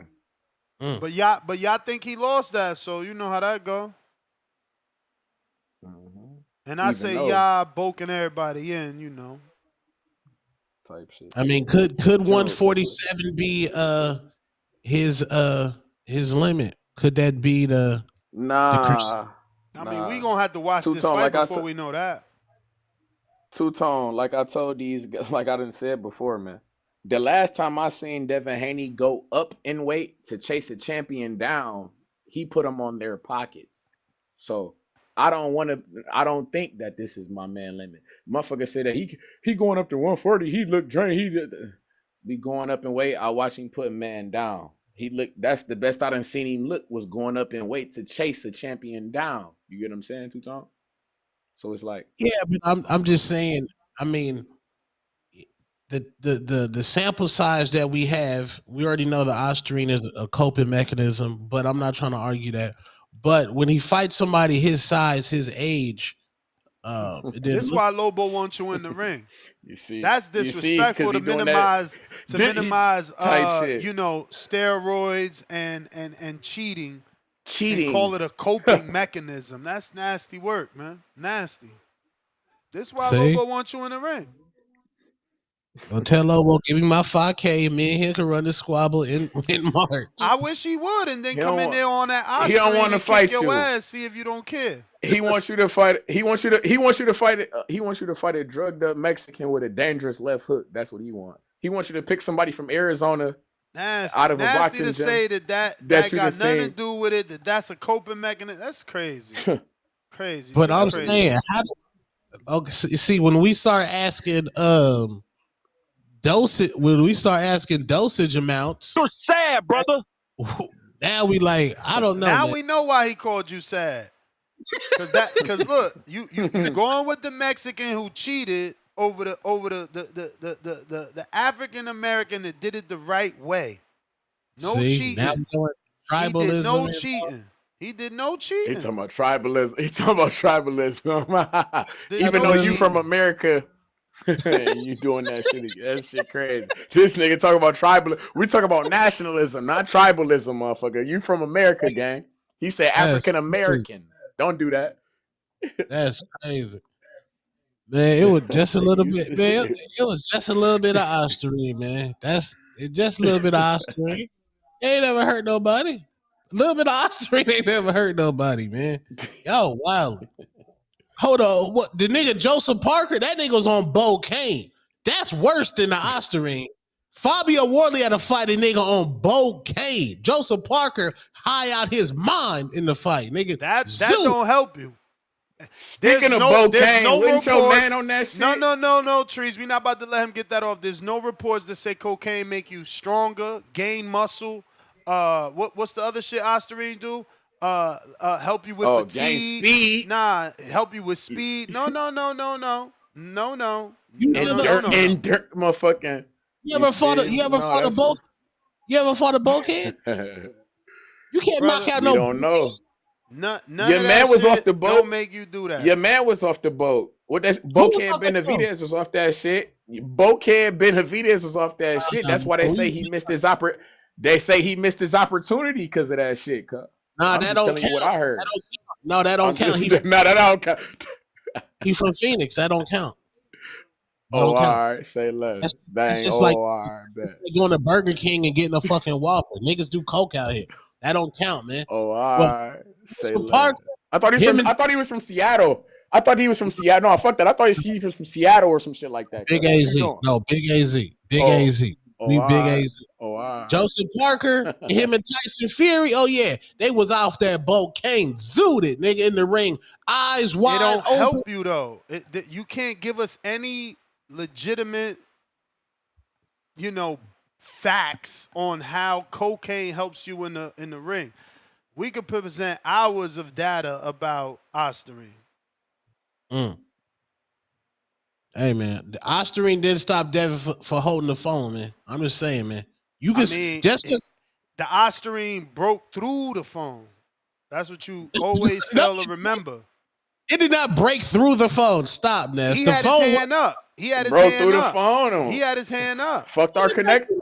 But y'all think he lost that, so you know how that go. And I
Even
say
though
y'all boking everybody in, you know.
Type shit.
I mean, could 147 be his limit? Could that be the
Nah.
I mean, we gonna have to watch this
Two-Tone,
fight before we know that.
Two-Tone, like I told these, like I done said before, man. The last time I seen Devin Haney go up in weight to chase a champion down, he put them on their pockets. So I don't think that this is my man limit. Motherfucker said that he going up to 140. He looked drained. He be going up in weight. I watch him put man down. He looked. That's the best I done seen him look, was going up in weight to chase a champion down. You get what I'm saying, Two-Tone? So it's like,
yeah, but I'm just saying. I mean, the sample size that we have, we already know the Austrian is a coping mechanism, but I'm not trying to argue that. But when he fights somebody his size, his age,
this is why Lobo wants you in the ring.
You see,
that's disrespectful to minimize
type
you know, steroids and cheating.
Cheating.
And call it a coping mechanism. That's nasty work, man. Nasty. This is why Lobo wants you in the ring.
Don't tell Lobo, give me my 5K, and me and him can run the squabble in March.
I wish he would, and then come in there on that Oscar.
He don't want to fight
your
you.
ass, see if you don't care.
He wants you to fight. He wants you to fight a drugged up Mexican with a dangerous left hook. That's what he wants. He wants you to pick somebody from Arizona.
Nasty,
out of a
nasty
boxing
to
gym
say that got nothing to do with it. That's a coping mechanism. That's crazy. Crazy.
But I'm
crazy.
saying, see, when we start asking dosage amounts,
you're sad, brother.
Now we like, I don't know.
Now
man.
we know why he called you sad. Because look, you going with the Mexican who cheated over the African American that did it the right way. No cheating.
Now
he did no cheating. He did no cheating.
He talking about tribalism. Even though you from America, you doing that shit. That shit crazy. This nigga talking about tribal. We talking about nationalism, not tribalism, motherfucker. You from America, gang. He said African American. Don't do that.
That's crazy. Man, it was just a little bit. Man, it was just a little bit of Austrian, man. That's just a little bit of Austrian. It ain't never hurt nobody. A little bit of Austrian ain't never hurt nobody, man. Yo, wow. Hold on. What the nigga Joseph Parker? That nigga was on Bocaine. That's worse than the Austrian. Fabio Wardley had to fight a nigga on Bocaine. Joseph Parker high out his mind in the fight, nigga.
That don't help you.
Speaking of Bocaine, wouldn't your man on that shit?
No, Trees. We're not about to let him get that off. There's no reports that say cocaine make you stronger, gain muscle. What's the other shit Osterine do? Help you with fatigue.
Speed.
Nah, help you with speed. No.
Motherfucking.
You ever fought a boat? You ever fought a Bocaine? You can't knock out no.
We don't know.
None
your
of
man
that
was
shit
off the boat.
Don't make you do that.
Your man was off the boat. What that Bocaine Benavidez was off that shit. Bocaine Benavidez was off that shit. That's why they say he missed his They say he missed his opportunity because of that shit.
Nah, that don't count.
What I heard.
That don't count.
That don't count.
He from Phoenix. That don't count.
All right. Say less.
It's just like going to Burger King and getting a fucking Whopper. Niggas do coke out here. That don't count, man.
Oh, all right. Say less. I thought he was from Seattle. No, fuck that. I thought he was from Seattle or some shit like that.
Big AZ. No, Big AZ. AZ. We Big AZ.
Oh, all right.
Joseph Parker, him and Tyson Fury. Oh yeah, they was off that Bocaine, zooted it, nigga, in the ring, eyes wide open.
It don't help you though. You can't give us any legitimate, facts on how cocaine helps you in the ring. We could present hours of data about Osterine.
Hey man, the Osterine didn't stop Devin for holding the phone, man. I'm just saying, man. You can just because
the Osterine broke through the phone. That's what you always fail to remember.
It did not break through the phone. Stop, Ness.
He
The
had his
phone
hand up. He had his
Broke
hand
through the
up.
phone.
He had his hand up.
Fucked our connection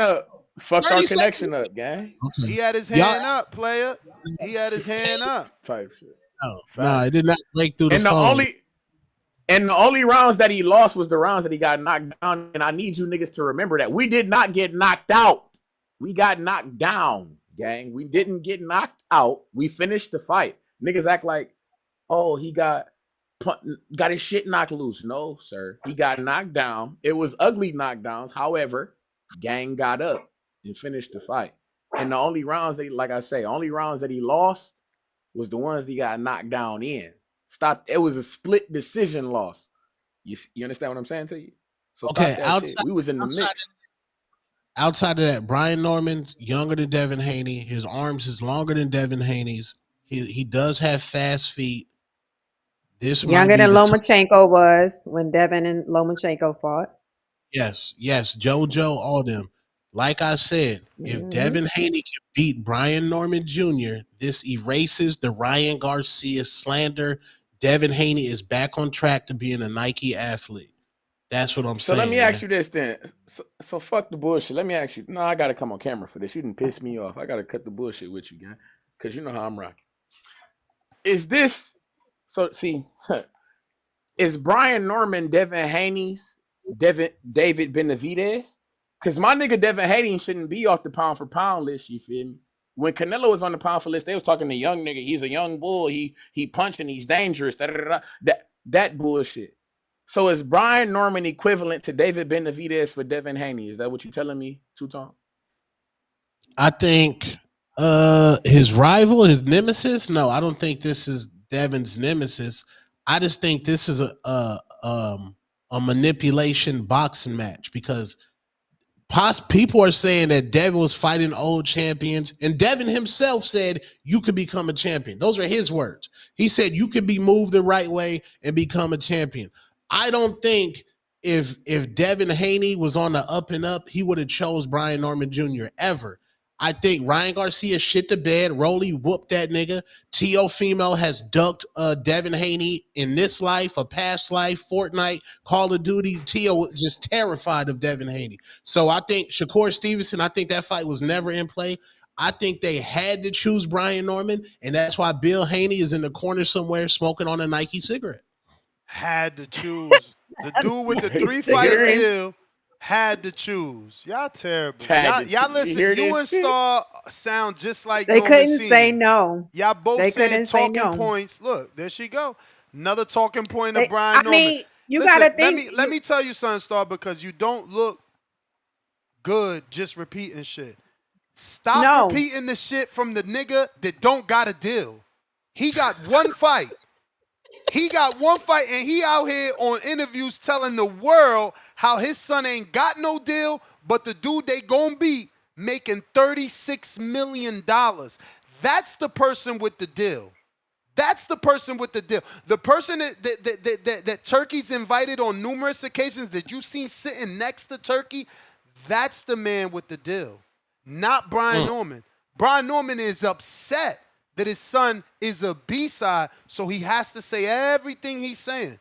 up. Fucked our
30
connection
seconds.
up, gang.
Okay.
He had his
Y'all,
hand up, player. He had his hand up.
Type shit.
no, it did not break through the
And
phone.
the only rounds that he lost was the rounds that he got knocked down. And I need you niggas to remember that. We did not get knocked out. We got knocked down, gang. We didn't get knocked out. We finished the fight. Niggas act like, oh, he got his shit knocked loose. No, sir. He got knocked down. It was ugly knockdowns. However, gang got up and finished the fight. And the only rounds that he lost was the ones that he got knocked down in. It was a split decision loss. You understand what I'm saying to you? So
Okay,
we was in the mix.
Outside of that, Brian Norman's younger than Devin Haney. His arms is longer than Devin Haney's. He does have fast feet. This
younger than Lomachenko was when Devin and Lomachenko fought.
Yes, JoJo, all them. Like I said, if Devin Haney can beat Brian Norman Jr., this erases the Ryan Garcia slander. Devin Haney is back on track to being a Nike athlete. That's what I'm saying.
So let me ask you this then. So fuck the bullshit. Let me ask you. No, I gotta come on camera for this. You didn't piss me off. I gotta cut the bullshit with you, guy. Because you know how I'm rocking. Is this so? See, is Brian Norman Devin Haney's David Benavidez? Because my nigga Devin Haney shouldn't be off the pound for pound list. You feel me? When Canelo was on the pound for list, they was talking to young nigga. He's a young bull. He punching. He's dangerous. That bullshit. So is Brian Norman equivalent to David Benavidez for Devin Haney? Is that what you're telling me, Two-Tone?
I think his rival, his nemesis. No, I don't think this is Devin's nemesis. I just think this is a manipulation boxing match because people are saying that Devin was fighting old champions, and Devin himself said you could become a champion. Those are his words. He said you could be moved the right way and become a champion. I don't think if Devin Haney was on the up and up, he would have chose Brian Norman Jr. ever. I think Ryan Garcia shit the bed. Rolly whooped that nigga. Teofimo has ducked Devin Haney in this life, a past life, Fortnite, Call of Duty. Teo was just terrified of Devin Haney. So I think Shakur Stevenson, I think that fight was never in play. I think they had to choose Brian Norman, and that's why Bill Haney is in the corner somewhere smoking on a Nike cigarette.
Had to choose. The dude with the 3-fight deal had to choose. Y'all terrible. Y'all listen, you and Star sound just like
they couldn't
Senior.
say no.
Y'all both saying talking points. Look, there she go. Another talking point of Brian Norman.
Mean, you gotta think.
Let me tell you something, Star, because you don't look good just repeating shit. Stop repeating the shit from the nigga that don't got a deal. He got one fight. He got one fight, and he out here on interviews telling the world how his son ain't got no deal, but the dude they gonna beat making $36 million. That's the person with the deal. That's the person with the deal. The person that Turkey's invited on numerous occasions that you seen sitting next to Turkey, that's the man with the deal, not Brian Norman. Brian Norman is upset that his son is a B-side, so he has to say everything he's saying.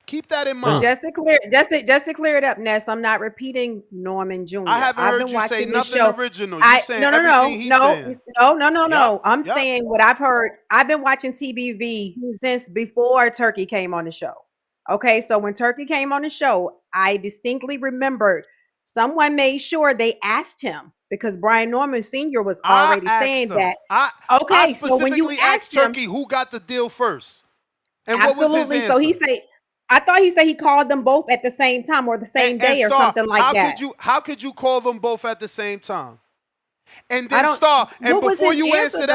Keep that in mind.
Just to clear it up, Ness, I'm not repeating Norman Jr.
I haven't heard you say nothing original. You saying everything he's saying.
No. I'm saying what I've heard. I've been watching TBV since before Turkey came on the show. Okay, so when Turkey came on the show, I distinctly remembered someone made sure they asked him because Brian Norman Sr. was already saying that.
I specifically so when you asked Turkey who got the deal first, and
absolutely.
What was his answer?
So he said, I thought he said he called them both at the same time or the same day or something like that.
How could you call them both at the same time? And then before you answer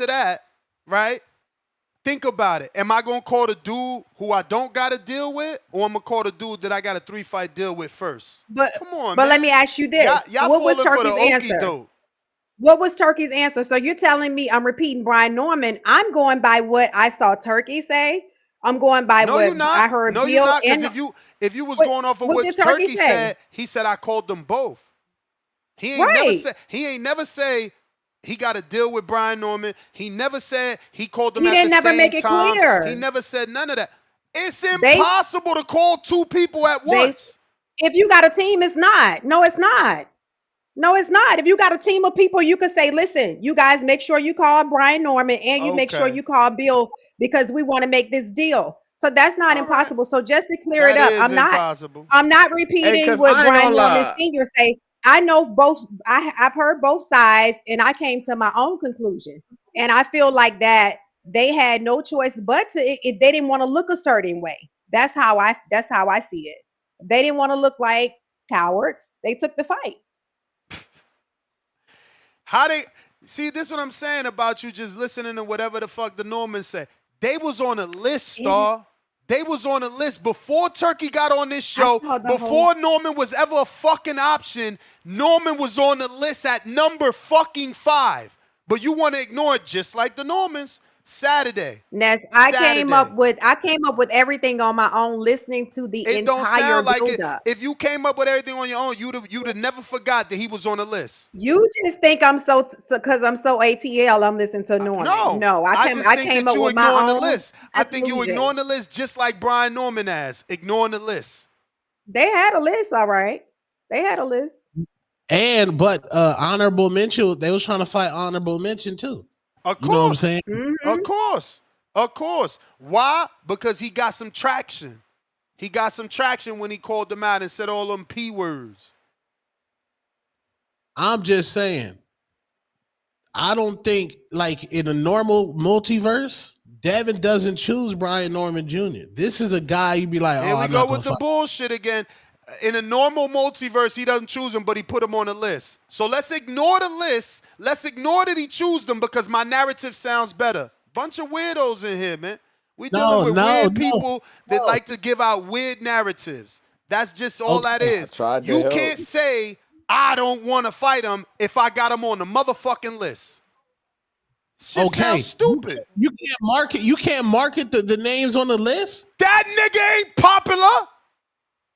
that, right? Think about it. Am I gonna call the dude who I don't got to deal with, or I'm gonna call the dude that I got a 3-fight deal with first?
But
come on,
but
man.
let me ask you this: what was Turkey's answer? What was Turkey's answer? So you're telling me I'm repeating Brian Norman? I'm going by what I saw Turkey say. I'm going by what I heard.
No, you're not. Because if you was going off of what Turkey said, he said I called them both. He ain't never say he got to deal with Brian Norman. He never said he called them
He
at
didn't
the
never
same
make it
time.
clear.
He never said none of that. It's
They
impossible to call two people at
they
once.
if you got a team, it's not. No, it's not. No, it's not. If you got a team of people, you could say, listen, you guys make sure you call Brian Norman and you make sure
Okay.
you call Bill because we want to make this deal. So that's not
All right.
impossible. So just to clear it
That
up,
is impossible.
I'm not
Hey,
repeating
cause
what
I ain't
Brian
gonna
Norman
lie.
Sr. say. I know both. I've heard both sides, and I came to my own conclusion. And I feel like that they had no choice but to if they didn't want to look a certain way. That's how I see it. They didn't want to look like cowards. They took the fight.
How they see this? What I'm saying about you just listening to whatever the fuck the Normans say. They was on a list, Star. They was on a list before Turkey got on this show. Before Norman was ever a fucking option, Norman was on the list at number fucking 5. But you want to ignore it just like the Normans. Saturday.
Ness, I came up with everything on my own, listening to the
It don't
entire
sound like it.
build-up.
If you came up with everything on your own, you'd have never forgot that he was on the list.
You just think I'm because I'm so ATL. I'm listening to Norman. No, I
just think
came
that
up
you
with my
ignoring the
own
list. I think you
conclusion.
ignoring the list just like Brian Norman has ignoring the list.
They had a list, all right. They had a list.
But honorable mention, they was trying to fight honorable mention too.
Of course.
You know what I'm saying?
Mm-hmm.
Of course. Why? Because he got some traction. He got some traction when he called them out and said all them P words.
I'm just saying, I don't think, like, in a normal multiverse, Devin doesn't choose Brian Norman Jr. This is a guy you'd be like,
Here
oh,
we
I'm
go
not
with the
gonna fight.
bullshit again. In a normal multiverse, he doesn't choose them, but he put them on the list. So let's ignore the list. Let's ignore that he chose them because my narrative sounds better. Bunch of weirdos in here, man. We dealing with weird people that like to give out weird narratives. That's just all that is. You can't say, I don't want to fight him if I got him on the motherfucking list. Shit sounds stupid.
You can't market the names on the list?
That nigga ain't popular.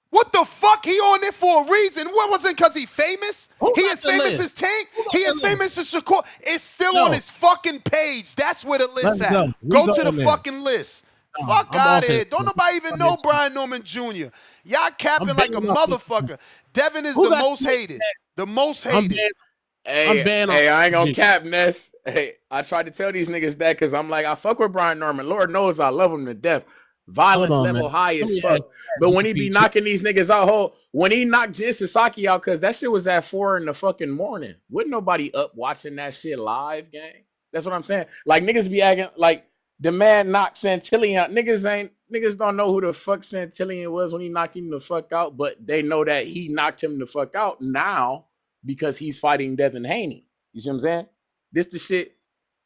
What the fuck? He on there for a reason. What wasn't because he famous? He as famous as Tank. He as famous as Shakur. It's still on his fucking page. That's where the list at. Go to the fucking list. Fuck out of here. Don't nobody even know Brian Norman Jr. Y'all capping like a motherfucker. Devin is the most hated. The most hated.
Hey, I ain't gonna cap, Ness. Hey, I tried to tell these niggas that because I'm like, I fuck with Brian Norman. Lord knows I love him to death. Violence level high as fuck. But when he be knocking these niggas out, when he knocked Jin Sasaki out, because that shit was at 4 in the fucking morning. Wasn't nobody up watching that shit live, gang? That's what I'm saying. Like, niggas be acting like the man knocked Santillan out. Niggas don't know who the fuck Santillan was when he knocked him the fuck out, but they know that he knocked him the fuck out now because he's fighting Devin Haney. You see what I'm saying? This the shit.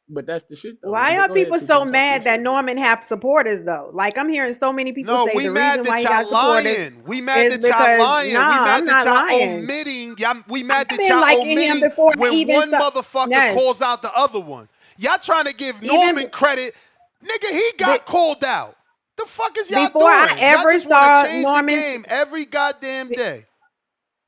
But that's the shit, though.
Why are people so mad that Norman have supporters, though? Like, I'm hearing so many people say the reason why he got supporters.
We mad that y'all lying.
Nah,
we mad that y'all
lying.
omitting. We mad that
been
y'all
liking him
omitting
before
when one motherfucker calls out the other one. Y'all trying to give Norman credit. Nigga, he got called out. The fuck is y'all doing? Y'all just want to change the game every goddamn day.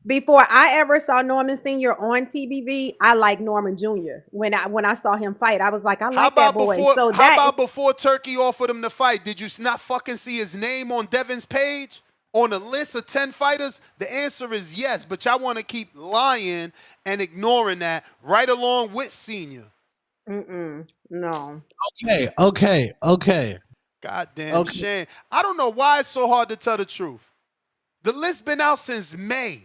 Before I ever saw Norman Sr. on TBV, I liked Norman Jr. When I saw him fight, I was like, I like that boy.
How about before Turkey offered him the fight? Did you not fucking see his name on Devin's page? On a list of 10 fighters? The answer is yes, but y'all want to keep lying and ignoring that right along with Senior.
No.
Okay.
Goddamn shame. I don't know why it's so hard to tell the truth. The list been out since May.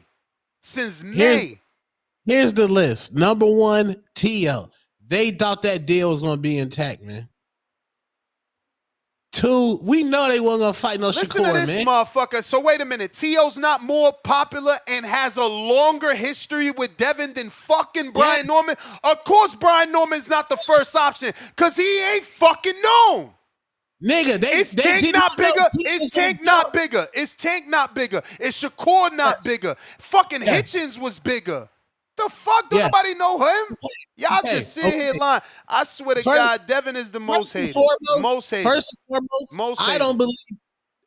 Here's the list. Number 1, T.O. They thought that deal was going to be intact, man. 2, we know they weren't going to fight no Shakur, man.
Listen to this motherfucker. So wait a minute. T.O.'s not more popular and has a longer history with Devin than fucking Brian Norman? Of course Brian Norman's not the first option because he ain't fucking known.
Nigga,
Is Tank not bigger? Is Tank not bigger? Is Tank not bigger? Is Shakur not bigger? Fucking Hitchens was bigger. The fuck? Don't nobody know him? Y'all just sit here lying. I swear to God, Devin is the most hated. Most hated.
First and foremost, I don't believe.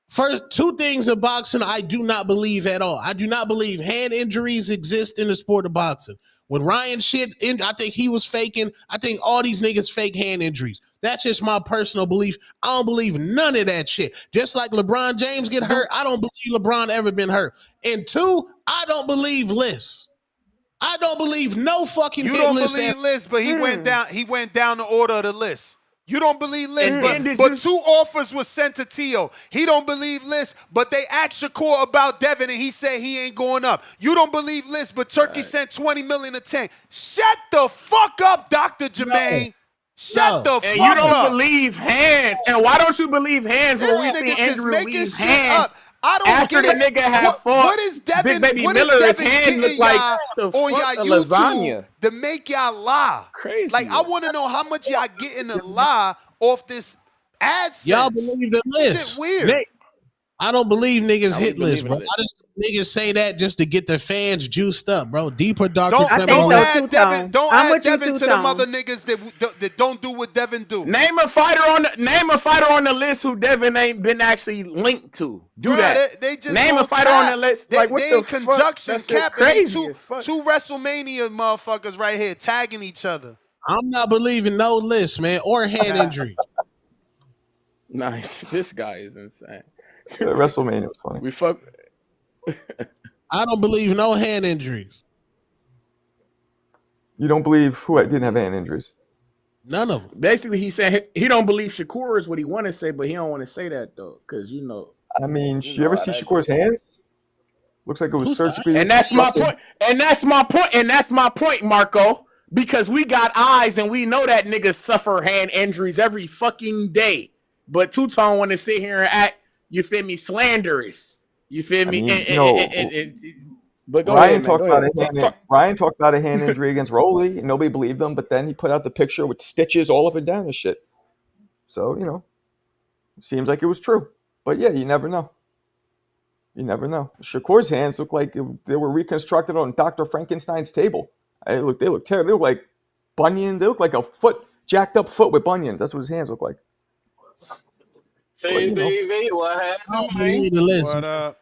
First, 2 things in boxing I do not believe at all. I do not believe hand injuries exist in the sport of boxing. When Ryan shit, I think he was faking. I think all these niggas fake hand injuries. That's just my personal belief. I don't believe none of that shit. Just like LeBron James get hurt, I don't believe LeBron ever been hurt. And two, I don't believe lists. I don't believe no fucking
You
hit
don't
list.
believe lists, but he went down the order of the list. You don't believe lists,
And
but two offers were sent to Tio. He don't believe lists, but they asked Shakur about Devin, and he said he ain't going up. You don't believe lists, but Turkey sent $20 million to Tank. Shut the fuck up, Dr. Jermaine. Shut the fuck up.
And you don't believe hands. And why don't you believe hands when we see Andrew leave hands?
I don't
after
get
the
it.
nigga had fought
What is Devin?
Big Baby
What
Miller,
is
his
Devin
hand looked
getting
like
y'all
the
on
fuck
y'all
a
YouTube
lasagna.
to make y'all lie?
Crazy.
I want to know how much y'all getting to lie off this AdSense.
Y'all believe the list.
Shit weird.
I don't believe niggas
I
hit
believe
list,
in
bro.
it.
I just niggas say that just to get the fans juiced up, bro. Deeper, darker,
Don't
criminal.
add Devin. Don't
I'm
add
with you,
Devin to them
Two-Tone.
other niggas that don't do what Devin do.
Name a fighter on the list who Devin ain't been actually linked to. Do
Bruh,
that.
They just
name a
gonna
fighter
cap.
on the list.
They,
Like what
they
the
in
fuck?
conjunction
That shit
capping. They
crazy as fuck.
two WrestleMania motherfuckers right here tagging each other.
I'm not believing no list, man, or hand injury.
Nice. This guy is insane.
WrestleMania was funny.
We fuck.
I don't believe no hand injuries.
You don't believe who didn't have hand injuries?
None of them.
Basically, he said he don't believe Shakur is what he want to say, but he don't want to say that though, because you know.
I mean,
You
you ever
know
see
how that
Shakur's
goes.
hands? Looks like it was surgically.
And that's my point. And that's my point. And that's my point, Marco. Because we got eyes and we know that niggas suffer hand injuries every fucking day. But Two-Tone want to sit here and act, you feel me, slanderous. You feel me? But go
Ryan
ahead, man.
talked
Go
about
ahead.
Ryan talked about a hand injury against Roley, and nobody believed him. But then he put out the picture with stitches all up and down and shit. So it seems like it was true. But yeah, you never know. You never know. Shakur's hands look like they were reconstructed on Dr. Frankenstein's table. They look terrible. They look like bunions. They look like a jacked up foot with bunions. That's what his hands look like.
TBV, what happened, man?
What up?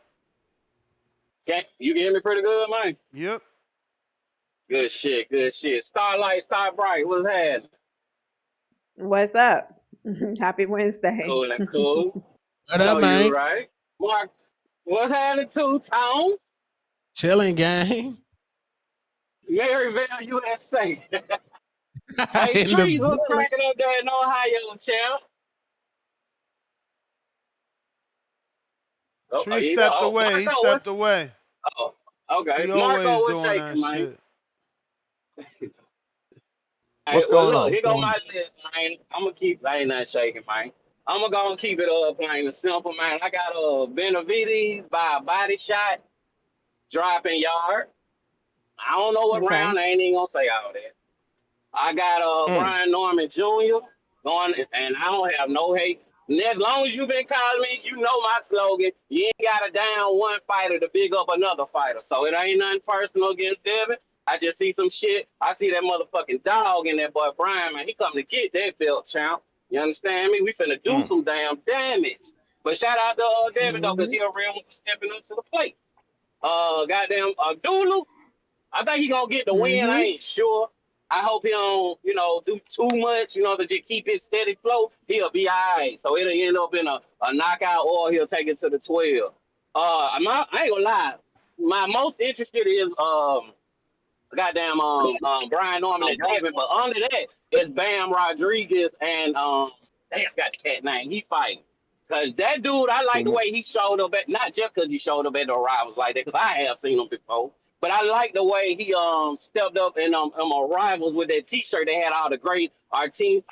You can hear me pretty good, man?
Yep.
Good shit, good shit. Starlight, Star Bright, what's happening?
What's up? Happy Wednesday.
Cool and cool.
What up, man?
You right. Mark, what's happening, Two-Tone?
Chilling, gang.
Maryville, USA. Hey,
In the
Trees, what's
building.
cracking up there in Ohio, champ?
Tree stepped away. He stepped away.
Oh, okay.
He
Marco,
always
what's
doing
shaking,
that
man?
shit.
What's going on?
Look, here go my list, man. I ain't not shaking, man. I'm gonna go and keep it plain and simple, man. I got Benavidez by a body shot, dropping yard. I don't know what round. I ain't even gonna say all that. I got Brian Norman Jr. going, and I don't have no hate. And as long as you've been calling me, you know my slogan. You ain't got to down one fighter to big up another fighter. So it ain't nothing personal against Devin. I just see some shit. I see that motherfucking dog in that boy Brian, man. He coming to get that belt, champ. You understand me? We finna do some damn damage. But shout out to Devin, though, because he a real one for stepping up to the plate. Goddamn Dulu, I think he gonna get the win. I ain't sure. I hope he don't, do too much, to just keep his steady flow. He'll be all right. So it'll end up in a knockout or he'll take it to the 12. I ain't gonna lie. My most interested is goddamn Brian Norman and David, but under that is Bam Rodriguez and I forgot the cat name. He fighting. Cause that dude, I like the way he showed up at, not just because he showed up at the rivals like that, because I have seen him before. But I like the way he stepped up in rivals with that T-shirt. They had all the great Argentine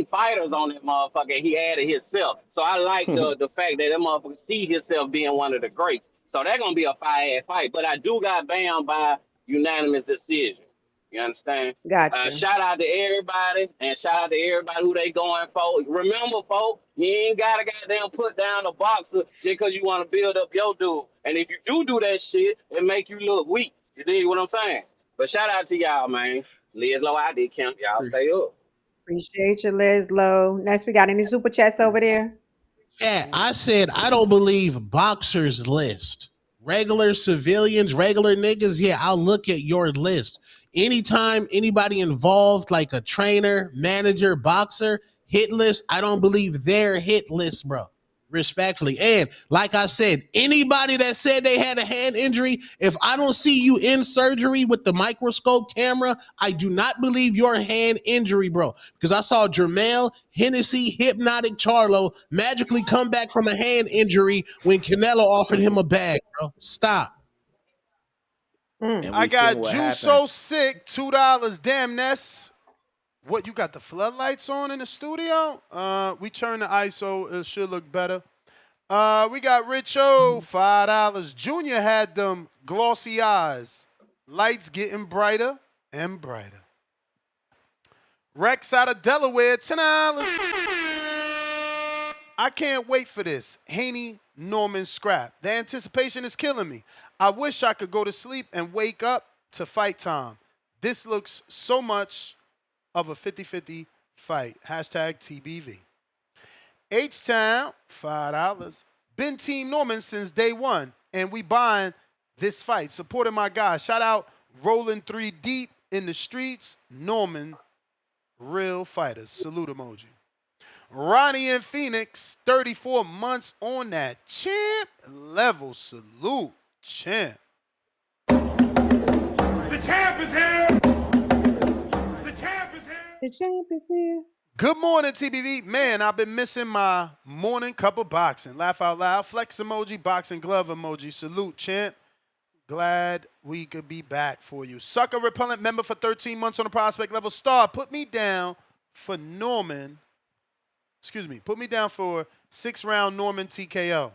fighters on that motherfucker. He added himself, so I like the fact that motherfucker see himself being one of the greats. So that's gonna be a fire-ass fight. But I do got Bam by unanimous decision. You understand?
Gotcha.
Shout out to everybody, and shout out to everybody who they going for. Remember, folks, you ain't gotta goddamn put down a boxer just because you want to build up your dude. And if you do that shit, it make you look weak. You dig what I'm saying? But shout out to y'all, man. Liz Low, I did camp. Y'all stay up.
Appreciate you, Liz Low. Next, we got any super chats over there?
Yeah, I said I don't believe boxers list. Regular civilians, regular niggas, yeah, I'll look at your list. Anytime anybody involved, like a trainer, manager, boxer, hit list, I don't believe their hit list, bro. Respectfully. And like I said, anybody that said they had a hand injury, if I don't see you in surgery with the microscope camera, I do not believe your hand injury, bro. Because I saw Jermell, Hennessy, Hypnotic Charlo magically come back from a hand injury when Canelo offered him a bag, bro. Stop.
And
I
we seen
got
what
Juice
happened.
So Sick, $2. Damn, Ness. What, you got the floodlights on in the studio? We turned the ISO. It should look better. We got Rich O, $5. Junior had them glossy eyes. Lights getting brighter and brighter. Rex out of Delaware, $10. I can't wait for this. Haney, Norman scrap. The anticipation is killing me. I wish I could go to sleep and wake up to fight time. This looks so much of a 50-50 fight. Hashtag TBV. H-Town, $5. Been Team Norman since day one, and we buying this fight. Supporting my guys. Shout out Rolling 3 Deep in the streets. Norman, real fighters. Salute emoji. Ronnie in Phoenix, 34 months on that champ level. Salute, champ.
The champ is here. The champ is here.
The champ is here.
Good morning, TBV. Man, I've been missing my morning cup of boxing. Laugh out loud. Flex emoji, boxing glove emoji. Salute, champ. Glad we could be back for you. Sucker repellent member for 13 months on the prospect level. Star, put me down for Norman. Excuse me. Put me down for 6-round Norman TKO.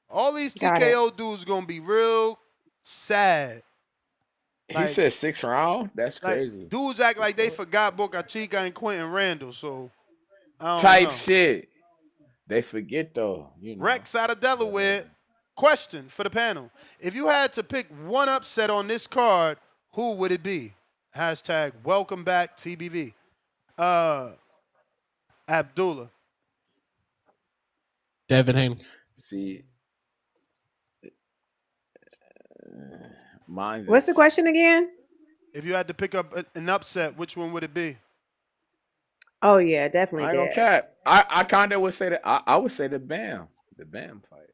All these TKO dudes going to be real sad.
He said 6 round? That's crazy.
Dudes act like they forgot Boca Chica and Quentin Randall, so I don't
Type
know.
shit. They forget though. You know.
Rex out of Delaware. Question for the panel. If you had to pick one upset on this card, who would it be? Hashtag welcome back TBV. Abdullah.
Devin Haney.
See.
What's the question again?
If you had to pick up an upset, which one would it be?
Oh yeah, definitely.
I ain't gonna cap. I kind of would say that. I would say the Bam fight.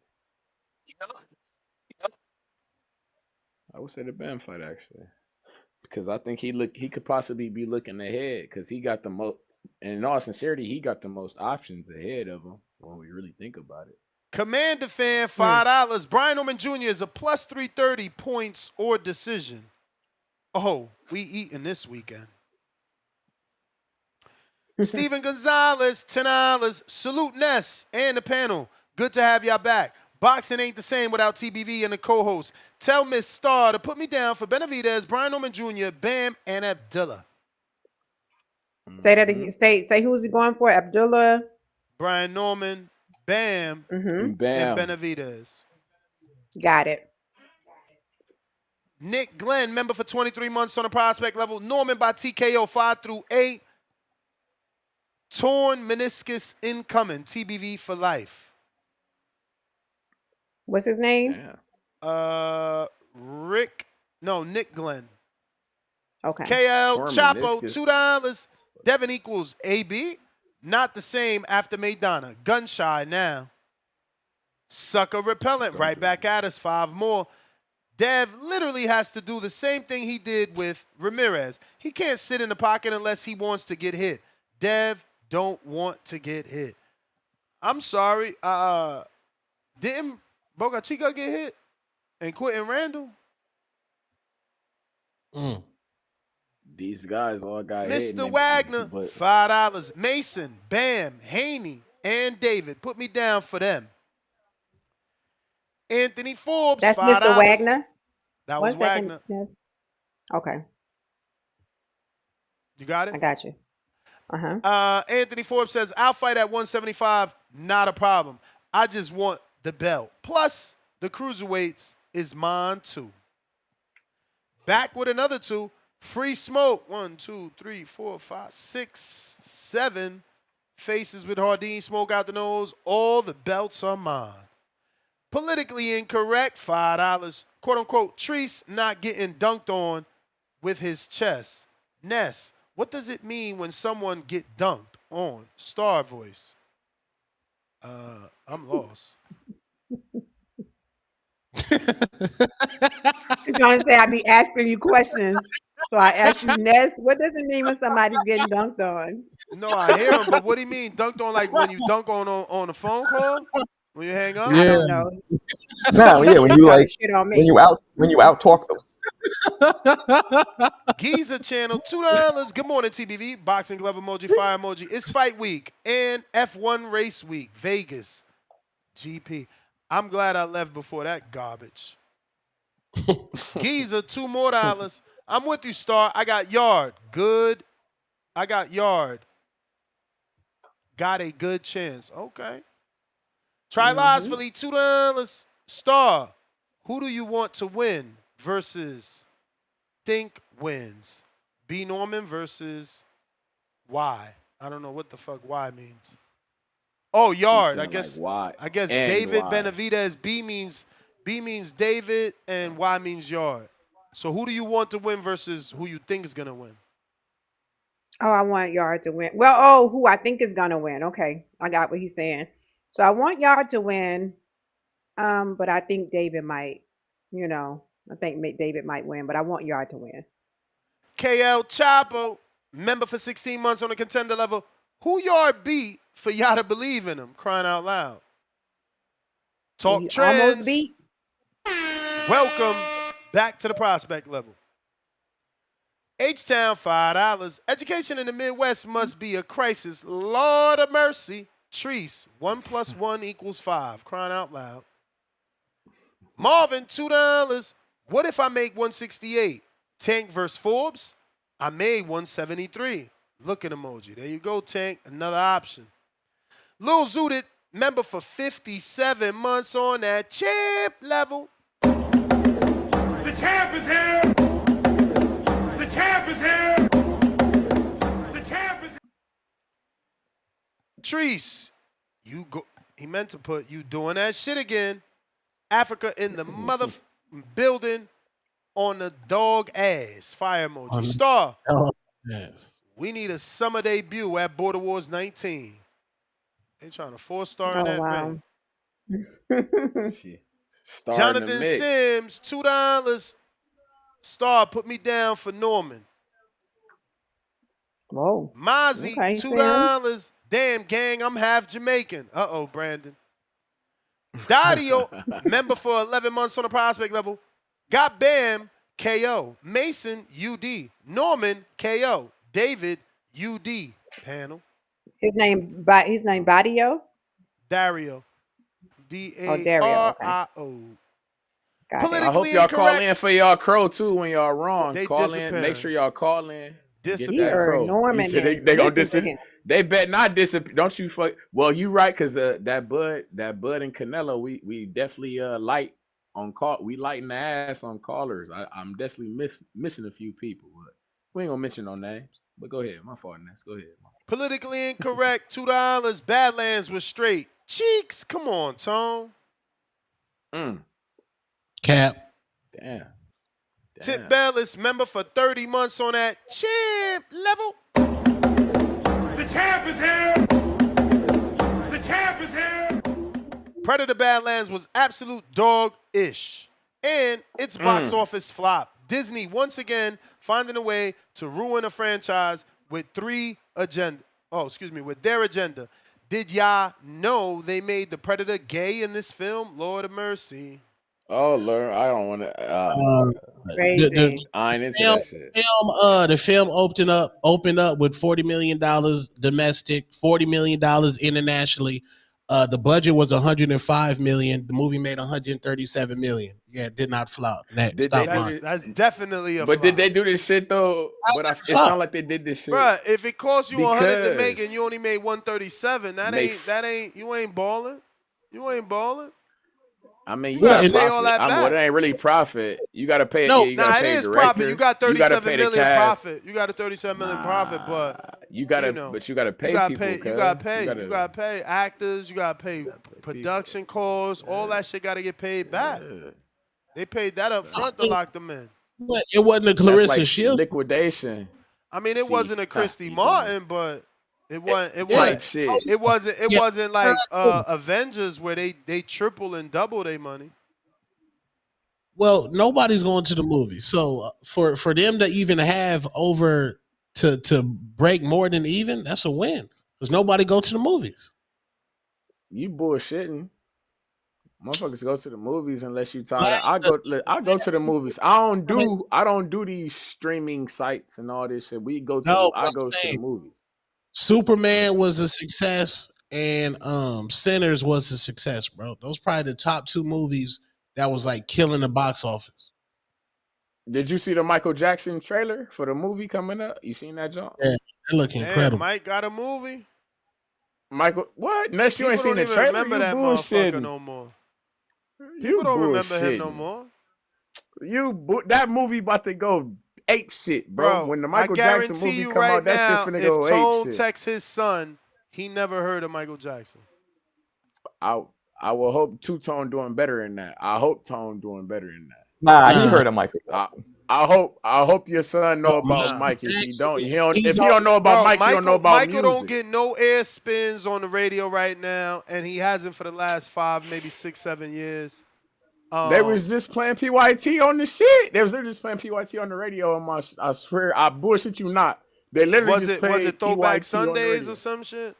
I would say the Bam fight actually, because I think he could possibly be looking ahead because he got the most. And in all sincerity, he got the most options ahead of him when we really think about it.
Commander fan, $5. Brian Norman Jr. is a plus 330 points or decision. Oh, we eating this weekend. Steven Gonzalez, $10. Salute Ness and the panel. Good to have y'all back. Boxing ain't the same without TBV and the co-host. Tell Miss Star to put me down for Benavidez, Brian Norman Jr., Bam, and Abdullah.
Say that again. Say who's he going for? Abdullah,
Brian Norman, Bam,
mm-hmm.
and Benavidez.
Got it.
Nick Glenn, member for 23 months on the prospect level. Norman by TKO 5-8. Torn meniscus incoming. TBV for life.
What's his name?
Nick Glenn.
Okay.
KL
Torn
Chapo,
meniscus.
$2. Devin equals AB. Not the same after Maidana. Gun shy now. Sucker repellent. Right back at us. 5 more. Dev literally has to do the same thing he did with Ramirez. He can't sit in the pocket unless he wants to get hit. Dev don't want to get hit. I'm sorry. Didn't Boca Chica get hit? And Quentin Randall?
These guys all got hit.
Mr. Wagner, $5. Mason, Bam, Haney, and David. Put me down for them. Anthony Forbes,
That's
$5.
Mr. Wagner?
That
One
was
second.
Wagner.
Yes. Okay.
You got it?
I got you.
Anthony Forbes says, I'll fight at 175. Not a problem. I just want the belt. Plus, the cruiserweights is mine too. Back with another 2. Free smoke. 1, 2, 3, 4, 5, 6, 7. Faces with Hardin, smoke out the nose. All the belts are mine.
Politically incorrect, $5. Quote unquote, Treese not getting dunked on with his chest. Ness, what does it mean when someone get dunked on? Star voice. I'm lost.
You're gonna say I be asking you questions. So I ask you, Ness, what does it mean when somebody's getting dunked on?
No, I hear him, but what do you mean dunked on? Like when you dunk on a phone call? When you hang up?
I
Yeah.
don't know.
No, yeah, when you
Trying to
like
shit on
when
me.
you out talk them.
Giza channel, $2. Good morning, TBV. Boxing glove emoji, fire emoji. It's fight week and F1 race week. Vegas. GP. I'm glad I left before that garbage. Giza, $2 more. I'm with you, Star. I got Yarde. Good. I got Yarde. Got a good chance. Okay. Try lies, Philly, $2. Star. Who do you want to win versus think wins? B Norman versus Y. I don't know what the fuck Y means. Oh, Yarde. I guess.
Like why?
I guess
And
David
why?
Benavidez. B means David and Y means Yarde. So who do you want to win versus who you think is gonna win?
Oh, I want Yard to win. Well, who I think is gonna win. Okay, I got what he's saying. So I want Yard to win. But I think David might. I think David might win, but I want Yard to win.
KL Chapo, member for 16 months on the contender level. Who Yarde beat for y'all to believe in him? Crying out loud. Talk trends.
Almost beat.
Welcome back to the prospect level. H-Town, $5. Education in the Midwest must be a crisis. Lord of mercy. Treese, 1 + 1 = 5. Crying out loud. Marvin, $2. What if I make 168? Tank versus Forbes? I made 173. Looking emoji. There you go, Tank. Another option. Lil Zooted, member for 57 months on that champ level.
The champ is here. The champ is here. The champ is here.
Treese, you go. He meant to put you doing that shit again. Africa in the mother building on the dog ass. Fire emoji. Star.
Yes.
We need a summer debut at Border Wars 19. They trying to 4-star in that ring.
Shit. Star in the
Jonathan
mix.
Sims, $2. Star, put me down for Norman.
Whoa.
Mozzie,
Okay,
$2. Damn, gang, I'm half Jamaican. Uh-oh, Brandon. Dario, member for 11 months on the prospect level. Got Bam, KO. Mason, UD. Norman, KO. David, UD. Panel.
His name Badio?
Dario.
Oh, Dario. Okay.
D-A-R-I-O.
Got
I hope y'all call in for y'all crow too when y'all wrong.
They
call
disappearing.
in. Make sure y'all call in. Get
He
that
heard
crow.
Norman.
You said they gonna disappear. They bet not disappear. Don't you fuck. Well, you right, cause that Bud and Canelo, we definitely light on call. We lighting the ass on callers. I'm definitely missing a few people, but we ain't gonna mention no names. But go ahead, my fault, Ness. Go ahead.
Politically incorrect, $2. Badlands was straight. Cheeks, come on, Tone.
Cap.
Damn.
Tip Bellis, member for 30 months on that champ level.
The champ is here. The champ is here.
Predator Badlands was absolute dog-ish. And its box office flop. Disney once again finding a way to ruin a franchise with their agenda. Did y'all know they made the Predator gay in this film? Lord of mercy.
Oh Lord, I don't want to. I ain't into that shit.
The film opened up with $40 million domestic, $40 million internationally. The budget was $105 million. The movie made $137 million. Yeah, it did not flop.
That's definitely a flop.
But did they do this shit though? But it sounded like they did this shit.
Bruh, if it cost you 100 to make and you only made 137, you ain't balling. You ain't balling.
I mean, you
gotta
gotta
pay all that back.
It ain't really profit. You gotta pay.
No,
you gotta pay
it is
director.
profit. You got 37 million
cast.
profit. You got a 37 million profit, but
You gotta,
you know,
but you gotta
you
pay
gotta
people,
pay,
cuz.
you gotta pay actors, you gotta pay production costs, all that shit gotta get paid back.
Yeah.
They paid that up front to lock them in.
But it wasn't a
That's
Clarissa
like
Shields.
liquidation.
I mean, it
See,
wasn't a Christy
you feel me?
Martin, but it wasn't. It
Yeah.
wasn't.
Type shit.
It
Yeah.
wasn't like Avengers where they triple and double their money.
Well, nobody's going to the movies. So for them to even have over to break more than even, that's a win. Because nobody go to the movies.
You bullshitting. Motherfuckers go to the movies unless you tired.
Black-
I go to the movies. I don't do these streaming sites and all this shit.
No,
I
but
go
I'm
to the
saying
movies.
Superman was a success and Sinners was a success, bro. Those probably the top two movies that was like killing the box office.
Did you see the Michael Jackson trailer for the movie coming up? You seen that, John?
Yeah, they look
Damn,
incredible.
Mike got a movie.
Michael, what? Unless you
People
ain't seen
don't
the
even
trailer,
remember
you
that motherfucker
bullshitting.
no more.
You
People don't remember him no
bullshitting.
more.
That movie about to go ape shit, bro.
Bro,
When the
I
Michael Jackson
guarantee
movie
you
come
right
out, that shit
now,
finna
if
go ape
Tone
shit.
texts his son, he never heard of Michael Jackson.
I will hope Two Tone doing better than that. I hope Tone doing better than that.
Nah, he
Nah,
heard of Michael Jackson.
I hope your son know about
Nah.
Mike. If he
Jackson,
don't,
he's
if he don't know about
Bro,
Mike, he don't know about
Michael don't
music.
get no air spins on the radio right now, and he hasn't for the last 5, maybe 6, 7 years.
They was just playing PYT on the shit. They was literally just playing PYT on the radio. I swear, I bullshit you not. They literally
Was
just
it
played
Throwback
PYT on the
Sundays
radio.
or some shit?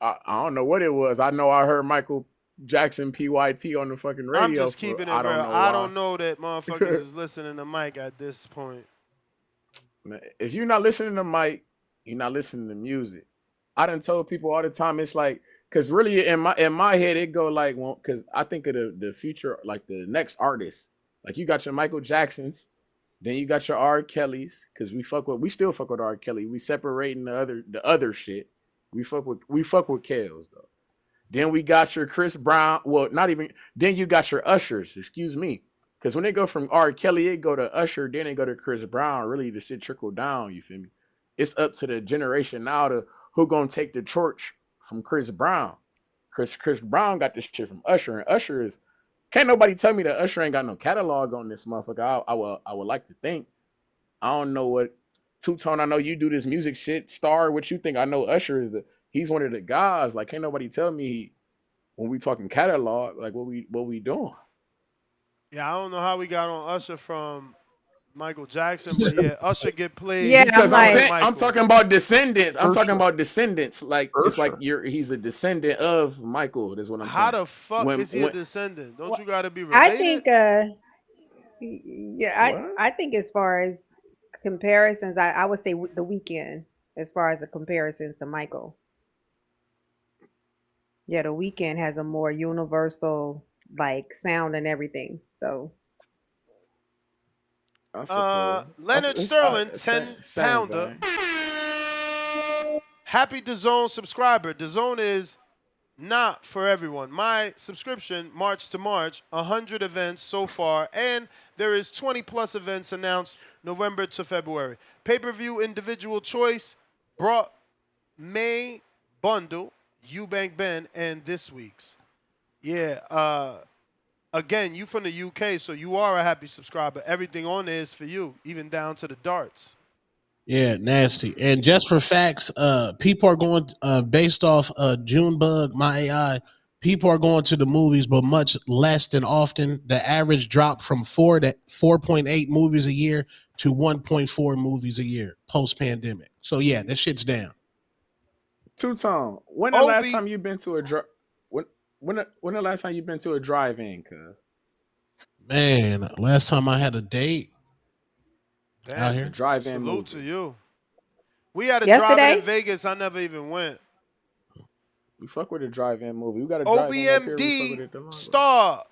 I don't know what it was. I know I heard Michael Jackson PYT on the fucking radio.
I'm just keeping it
I
real.
don't know
I
why.
don't know that motherfuckers is listening to Mike at this point.
If you're not listening to Mike, you're not listening to music. I done told people all the time. It's like, cause really in my head it go like, well, cause I think of the future, like the next artist. Like you got your Michael Jacksons, then you got your R. Kellys, cause we still fuck with R. Kelly. We separating the other shit. We fuck with Kales though. Then we got your Chris Brown. Well, not even. Then you got your Ushers. Excuse me. Because when they go from R. Kelly, it go to Usher, then they go to Chris Brown. Really, the shit trickle down. You feel me? It's up to the generation now to who gonna take the torch from Chris Brown. Chris Brown got this shit from Usher, and Usher is can't nobody tell me that Usher ain't got no catalog on this motherfucker. I would like to think. I don't know what Two Tone. I know you do this music shit. Star, what you think? I know Usher is he's one of the guys. Like, can't nobody tell me when we talking catalog, like what we doing.
Yeah, I don't know how we got on Usher from Michael Jackson, but yeah, Usher get played.
Yeah,
Because
I'm like,
I'm talking about descendants. I'm talking
Ursher.
about descendants. Like it's like
Ursher.
he's a descendant of Michael. That's what I'm
How
saying.
the fuck
When
is he a descendant? Don't you gotta be
I
related?
think, yeah,
what?
I think as far as comparisons, I would say The Weeknd as far as the comparisons to Michael. Yeah, The Weeknd has a more universal like sound and everything. So
I suppose.
Leonard Sterling, 10 pounder.
Vein.
Happy DAZN subscriber. DAZN is not for everyone. My subscription, March to March, 100 events so far, and there is 20 plus events announced November to February. Pay-per-view individual choice brought May bundle, Eubank Ben, and this week's. Yeah, again, you from the UK, so you are a happy subscriber. Everything on there is for you, even down to the darts.
Yeah, nasty. And just for facts, people are going based off Junebug, my AI. People are going to the movies, but much less than often. The average dropped from 4.8 movies a year to 1.4 movies a year post pandemic. So yeah, that shit's down.
Two Tone. When the last time you been to a when the last time you been to a drive-in? Cuz
Man, last time I had a date out here.
A drive-in
Salute
movie.
to you. We had a
Yesterday?
drive-in in Vegas. I never even went.
We fuck with a drive-in movie. We got a drive-in up here. We fuck with it the
OBMD
longest.
star.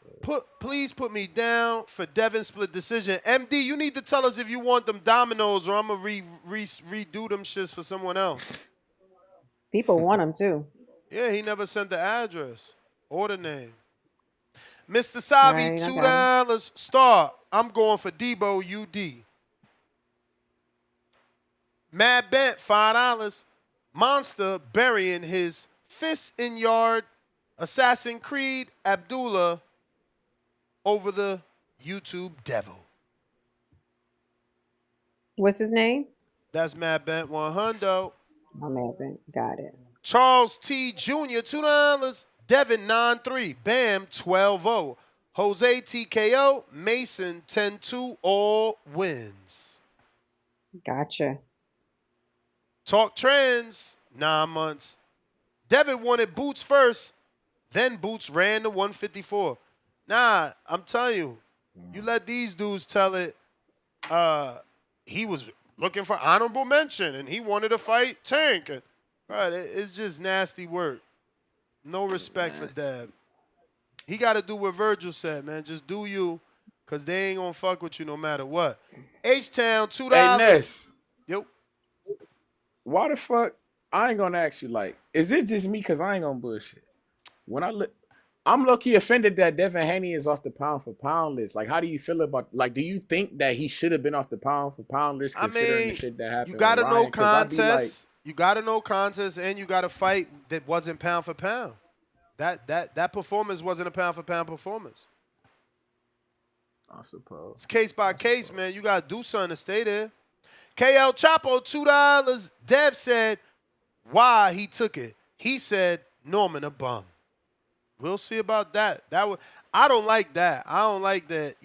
Please put me down for Devin split decision. MD, you need to tell us if you want them dominoes or I'm gonna redo them shits for someone else.
people want them too.
Yeah, he never sent the address or the name. Mr. Savi,
Right, I
$2 star. I'm going for Debo UD.
Mad Bent, $5. Monster burying his fist in Yarde. Assassin Creed Abdullah over the YouTube devil.
What's his name?
That's Mad Bent, $100.
I'm Evan. Got it.
Charles T. Jr., $2. Devin 9-3. Bam 12-0. Jose TKO. Mason 10-2. All wins.
Gotcha.
Talk Trends, 9 months. Devin wanted Boots first, then Boots ran to 154. Nah, I'm telling you, you let these dudes tell it. He was looking for honorable mention, and he wanted to fight Tank. And, right, it's just nasty work. No respect for Dev. He got to do what Virgil said, man. Just do you, because they ain't going to fuck with you no matter what. H-Town, $2.
Hey, Ness.
Yep.
Why the fuck? I ain't gonna ask you, like, is it just me? Because I ain't gonna bullshit. When I look, I'm low-key offended that Devin Haney is off the pound-for-pound list. Like, how do you feel about, like, do you think that he should have been off the pound-for-pound list considering the shit that happened?
You got to know
contests.
You got to know contests, and you got to fight that wasn't pound-for-pound. That performance wasn't a pound-for-pound performance.
I suppose.
It's case by case, man. You got to do something to stay there. KL Chapo, $2. Dev said why he took it. He said Norman a bum. We'll see about that. I don't like that. I don't like that,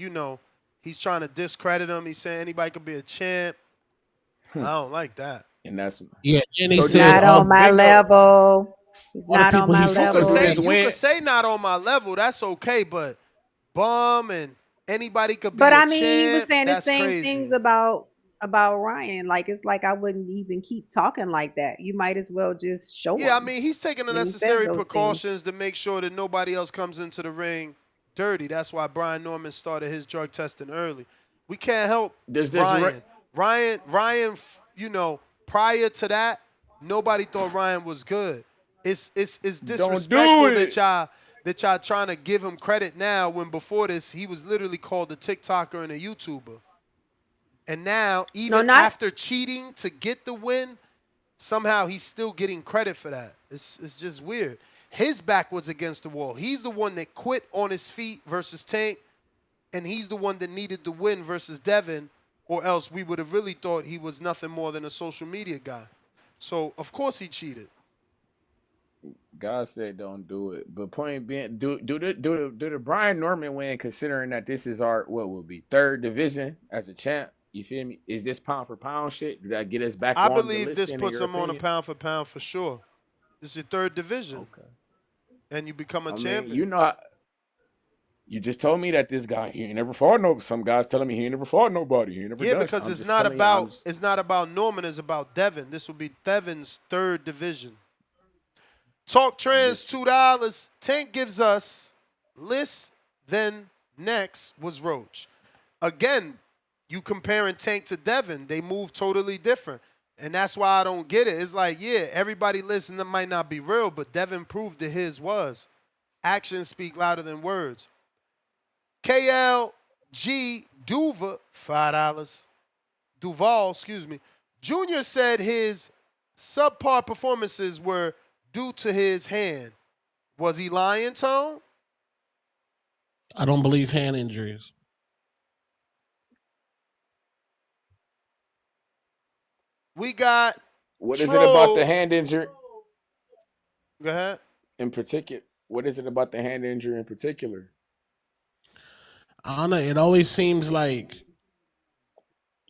he's trying to discredit him. He's saying anybody could be a champ. I don't like that.
And that's
and he
He's
said
not on my level. He's not on my level.
You could say not on my level. That's okay, but bum and anybody could be
But
a
I mean,
champ.
he was saying the
That's
same
crazy.
things about Ryan. Like, it's like I wouldn't even keep talking like that. You might as well just show him.
Yeah, I mean, he's taking the necessary precautions to make sure that nobody else comes into the ring dirty. That's why Brian Norman started his drug testing early. We can't help Ryan. Ryan, prior to that, nobody thought Ryan was good. It's disrespectful that y'all trying to give him credit now when before this he was literally called a TikToker and a YouTuber. And now, even after cheating to get the win, somehow he's still getting credit for that. It's just weird. His back was against the wall. He's the one that quit on his feet versus Tank, and he's the one that needed the win versus Devin, or else we would have really thought he was nothing more than a social media guy. So, of course he cheated.
God said don't do it. But point being, do the Brian Norman win, considering that this is our, what will be, third division as a champ? You feel me? Is this pound for pound shit? Did that get us back on the list?
I believe this puts him on a pound for pound for sure. This is your third division. Okay. And you become a champion.
You just told me that this guy, he ain't never fought some guys telling me he ain't never fought nobody. He ain't never done.
Because it's not about Norman, it's about Devin. This will be Devin's third division. Talk Trends, $2. Tank gives us List, then next was Roach. Again, you comparing Tank to Devin, they move totally different. And that's why I don't get it. It's like, yeah, everybody listening might not be real, but Devin proved that his was. Actions speak louder than words. KLG Duval, $5. Duval, Junior said his subpar performances were due to his hand. Was he lying, Tone?
I don't believe hand injuries.
We got
What is it about the hand injury?
Go ahead.
In particular, what is it about the hand injury in particular?
I don't know. It always seems like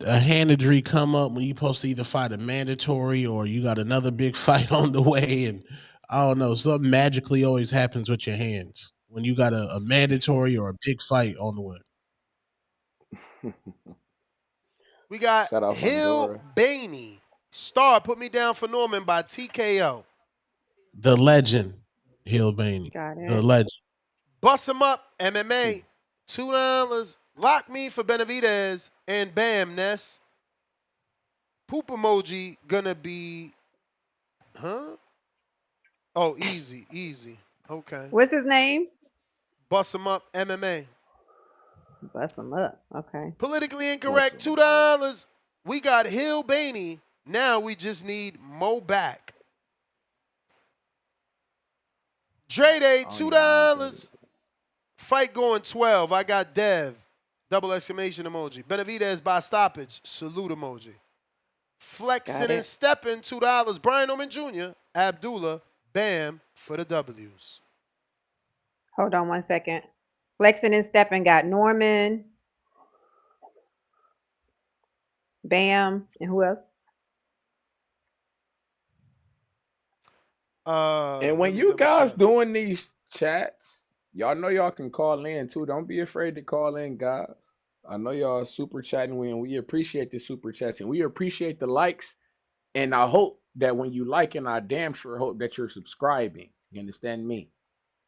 a hand injury come up when you're supposed to either fight a mandatory or you got another big fight on the way, and I don't know, something magically always happens with your hands when you got a mandatory or a big fight on the way.
We got Hill Baney. Star put me down for Norman by TKO.
The legend, Hill Baney. The legend.
Bust him up, MMA, $2. Lock me for Benavidez and Bam Ness. Poop emoji gonna be, Oh, easy. Okay.
What's his name?
Bust him up, MMA.
Bust him up. Okay.
Politically incorrect, $2. We got Hill Baney Now we just need Mo back. Dre Day, $2. Fight going 12. I got Dev. Double exclamation emoji. Benavidez by stoppage. Salute emoji. Flexing and stepping, $2. Brian Oman Jr., Abdullah, Bam for the W's.
Hold on 1 second. Flexing and stepping got Norman, Bam, and who else?
And when you guys doing these chats, y'all know y'all can call in too. Don't be afraid to call in, guys. I know y'all super chatting, and we appreciate the super chats, and we appreciate the likes. And I hope that when you like, and I damn sure hope that you're subscribing. You understand me?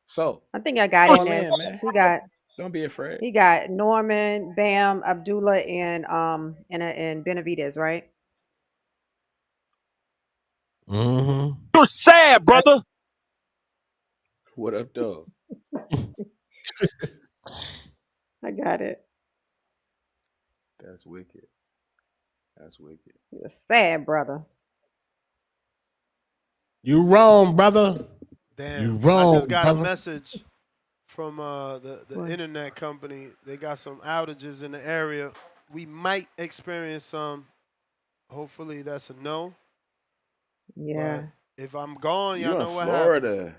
So
I think I got
call
it.
in, man.
He got.
Don't be afraid.
He got Norman, Bam, Abdullah, and Benavidez, right?
Mm-hmm.
You're sad, brother.
What up, though?
I got it.
That's wicked. That's wicked.
You're sad, brother.
You wrong, brother.
Damn.
You wrong,
I just got
brother.
a message from the internet company. They got some outages in the area. We might experience some. Hopefully that's a no.
Yeah.
But if I'm gone, y'all
You
know
in
what
Florida?
happened.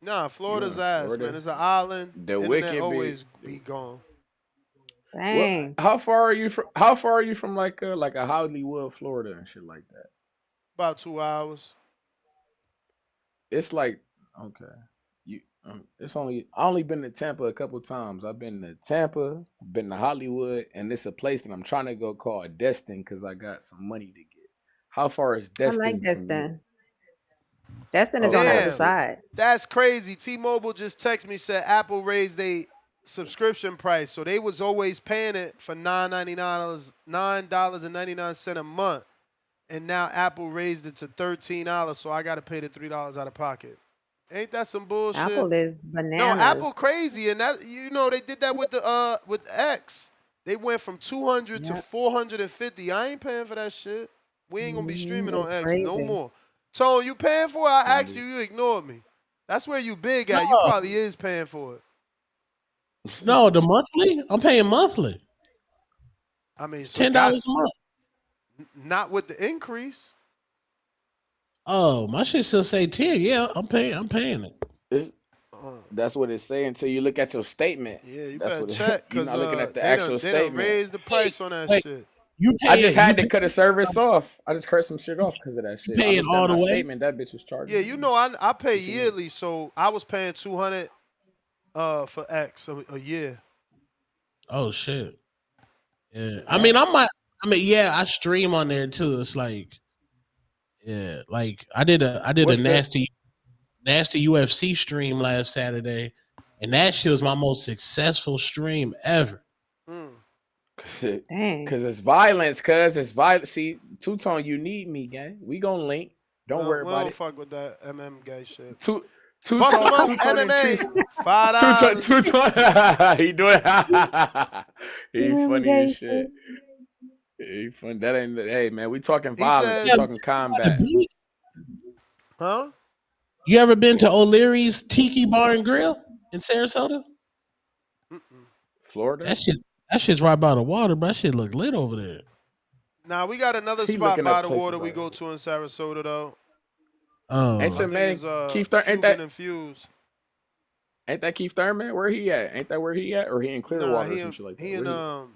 Nah, Florida's
in
ass,
Florida?
man. It's an island.
The
Internet
wicked
always be gone.
Dang.
How far are you from? How far are you from like a Hollywood, Florida, and shit like that?
About 2 hours.
It's like okay, it's I only been to Tampa a couple times. I've been to Tampa, been to Hollywood, and it's a place that I'm trying to go called Destin because I got some money to get. How far is
I like
Destin from you?
Destin. Destin is
Okay.
on the other
Damn,
side.
that's crazy. T-Mobile just texted me, said Apple raised their subscription price. So they was always paying it for $9.99 a month. And now Apple raised it to $13, so I got to pay the $3 out of pocket. Ain't that some bullshit?
Apple is bananas.
No, Apple crazy, and that they did that with the with X. They went from 200 to 450. I ain't paying for that shit. We ain't gonna be streaming on X no more. Tone, you paying for it? I asked you, you ignored me. That's where you big at. You probably is paying for it.
No, the monthly? I'm paying monthly.
I mean,
it's $10 a month.
Not with the increase.
Oh, my shit still say 10. Yeah, I'm paying it.
That's what it's saying until you look at your statement.
Yeah, you
That's
better
what
check
you're
because
not looking at the
they
actual statement.
done raised the price on that shit.
I just had to cut a service off. I just cut some shit off because of that shit.
Pay it all the way.
Statement, that bitch was charging.
Yeah, you know I pay yearly, so I was paying $200 for X a year.
Oh shit. Yeah. I mean, I stream on there too. It's like, yeah, like I did a nasty UFC stream last Saturday, and that shit was my most successful stream ever.
Cause it's violence, cuz it's violence. See, Two-Tone, you need me, gang. We gonna link. Don't worry about it.
Fuck with that gay shit.
Two-Tone
MMA, $5.
Two-Tone. He doing. He funny as shit. He funny. That ain't. Hey man, we talking violence. We talking combat.
Huh?
You ever been to O'Leary's Tiki Bar and Grill in Sarasota?
Florida?
That shit's right by the water, but that shit look lit over there.
Nah, we got another spot by the water we go to in Sarasota though.
Oh,
ain't your man Keith Thurman? Ain't that
infused?
Ain't that Keith Thurman? Where he at? Ain't that where he at? Or he in Clearwater or some shit like that?
He in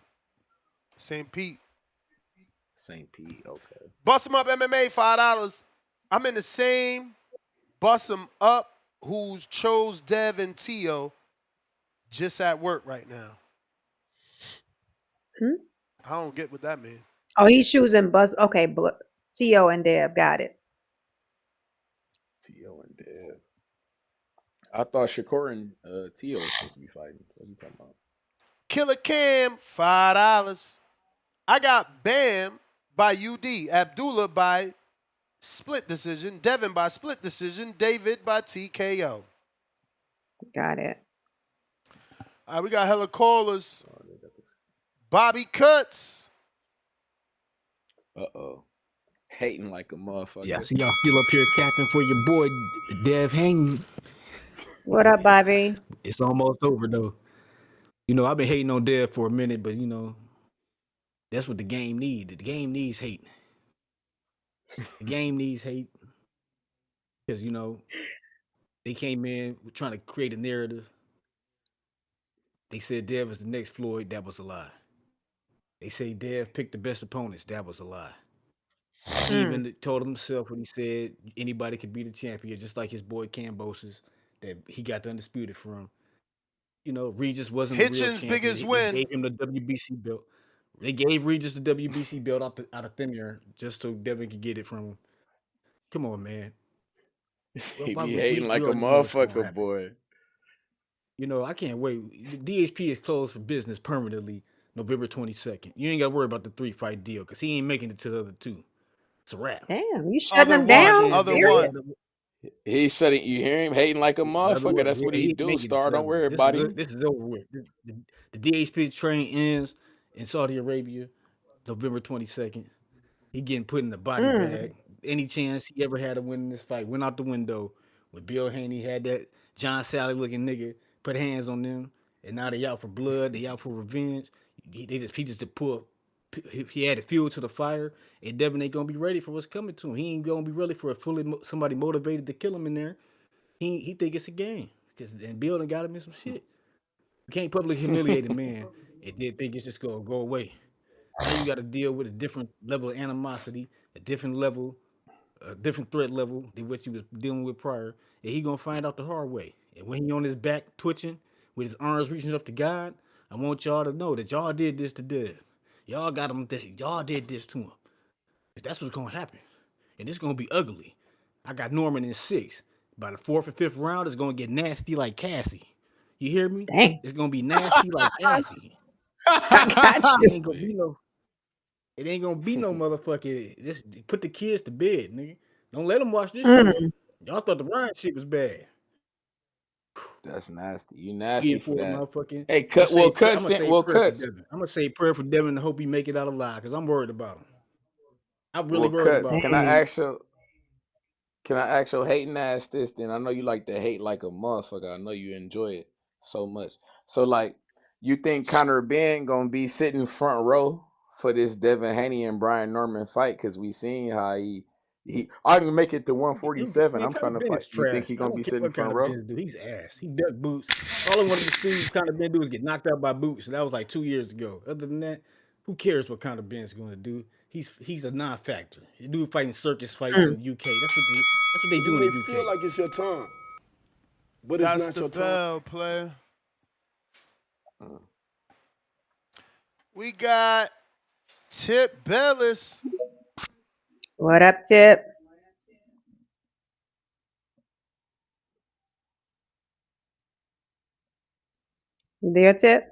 St. Pete.
St. Pete, okay.
Bust 'em up MMA, $5. I'm in the same Bust 'em up who's chose Dev and Tio just at work right now. I don't get what that means.
Oh, he's choosing Buzz. Okay, Tio and Dev got it.
Tio and Dev. I thought Shakur and Tio was supposed to be fighting. What are you talking about?
Killer Cam, $5. I got Bam by UD, Abdullah by split decision, Devin by split decision, David by TKO.
Got it.
All right, we got hella callers. Bobby Cuts.
Uh-oh. Hating like a motherfucker.
Yeah, see y'all still up here capping for your boy Dev Haney.
What up, Bobby?
It's almost over though. You know, I've been hating on Dev for a minute, but you know, that's what the game needs. The game needs hate. The game needs hate because you know they came in trying to create a narrative. They said Dev is the next Floyd. That was a lie. They say Dev picked the best opponents. That was a lie. He even told himself when he said anybody could be the champion, just like his boy Cambosis, that he got the undisputed from. You know, Regis wasn't the real
Hitchin's
champion.
biggest
They
win.
gave him the WBC belt. They gave Regis the WBC belt out of thin air just so Devin could get it from him. Come on, man.
He
Well,
be
we
hating like a
already know what's gonna
motherfucker,
happen.
boy.
You know, I can't wait. DHP is closed for business permanently November 22nd. You ain't got to worry about the 3-fight deal because he ain't making it to the other two. It's a wrap.
Damn, you shutting them down?
Other
Serious?
one.
He said it. You hear him hating like a motherfucker. That's what he
He
do.
making it
Star,
to the
don't
other
worry
one.
about him.
This is over with. The DHP train ends in Saudi Arabia November 22nd. He getting put in the body bag. Any chance he ever had to win in this fight went out the window when Bill Haney had that John Sally looking nigga put hands on them, and now they out for blood. They out for revenge. He just to pull. He added fuel to the fire, and Devin ain't gonna be ready for what's coming to him. He ain't gonna be ready for somebody motivated to kill him in there. He think it's a game because and Bill done got him in some shit. You can't publicly humiliate a man and then think it's just gonna go away. Now you got to deal with a different level of animosity, a different level, a different threat level than what you was dealing with prior. And he gonna find out the hard way. And when he on his back twitching with his arms reaching up to God, I want y'all to know that y'all did this to Dev. Y'all got him. Y'all did this to him. That's what's gonna happen, and it's gonna be ugly. I got Norman in 6. By the 4th and 5th round, it's gonna get nasty like Cassie. You hear me?
Dang.
It's gonna be nasty like Cassie.
I got
It
you.
ain't gonna be no. It ain't gonna be no motherfucking. Just put the kids to bed, nigga. Don't let them watch this shit. Y'all thought the Ryan shit was bad.
That's nasty. You nasty for that.
Motherfucking.
Hey, cut.
I'm
Cuts.
gonna say
Well,
prayer for
cuts.
Devin. I'm gonna say prayer for Devin to hope he make it out alive because I'm worried about him. I'm really
Well,
worried
cuts.
about
Can
him.
I ask you? Can I ask your hating ass this? Then I know you like to hate like a motherfucker. I know you enjoy it so much. So like, you think Conor Ben gonna be sitting front row for this Devin Haney and Brian Norman fight? Because we seen how he I can make it to 147.
Man,
I'm
Conor
trying to
Ben
fight.
is
You think
trash.
he
I
gonna
don't
be
care
sitting
what
front
Conor
row?
Ben do. He's ass. He duck boots. All I wanted to see Conor Ben do was get knocked out by boots. And that was like 2 years ago. Other than that, who cares what Conor Ben's going to do? He's a non-factor. The dude fighting circus fights in the UK. That's what they do
You
in
may
the
feel
UK.
like it's your time, but it's
That's
not
the
your time.
bell, player. We got Tip Bellis.
What up, Tip? You there, Tip?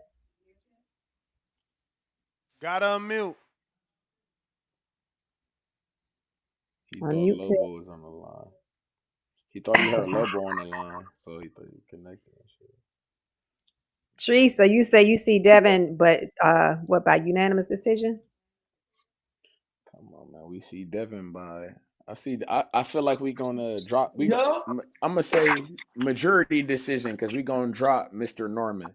Got to unmute.
He thought
Unmute, Tip.
Lobo was on the line. He thought he heard Lobo on the line, so he thought he connected and shit.
Teresa, you say you see Devin, but what, by unanimous decision?
Come on, man. We see Devin by. I feel like we gonna drop. I'm gonna say majority decision because we gonna drop Mr. Norman.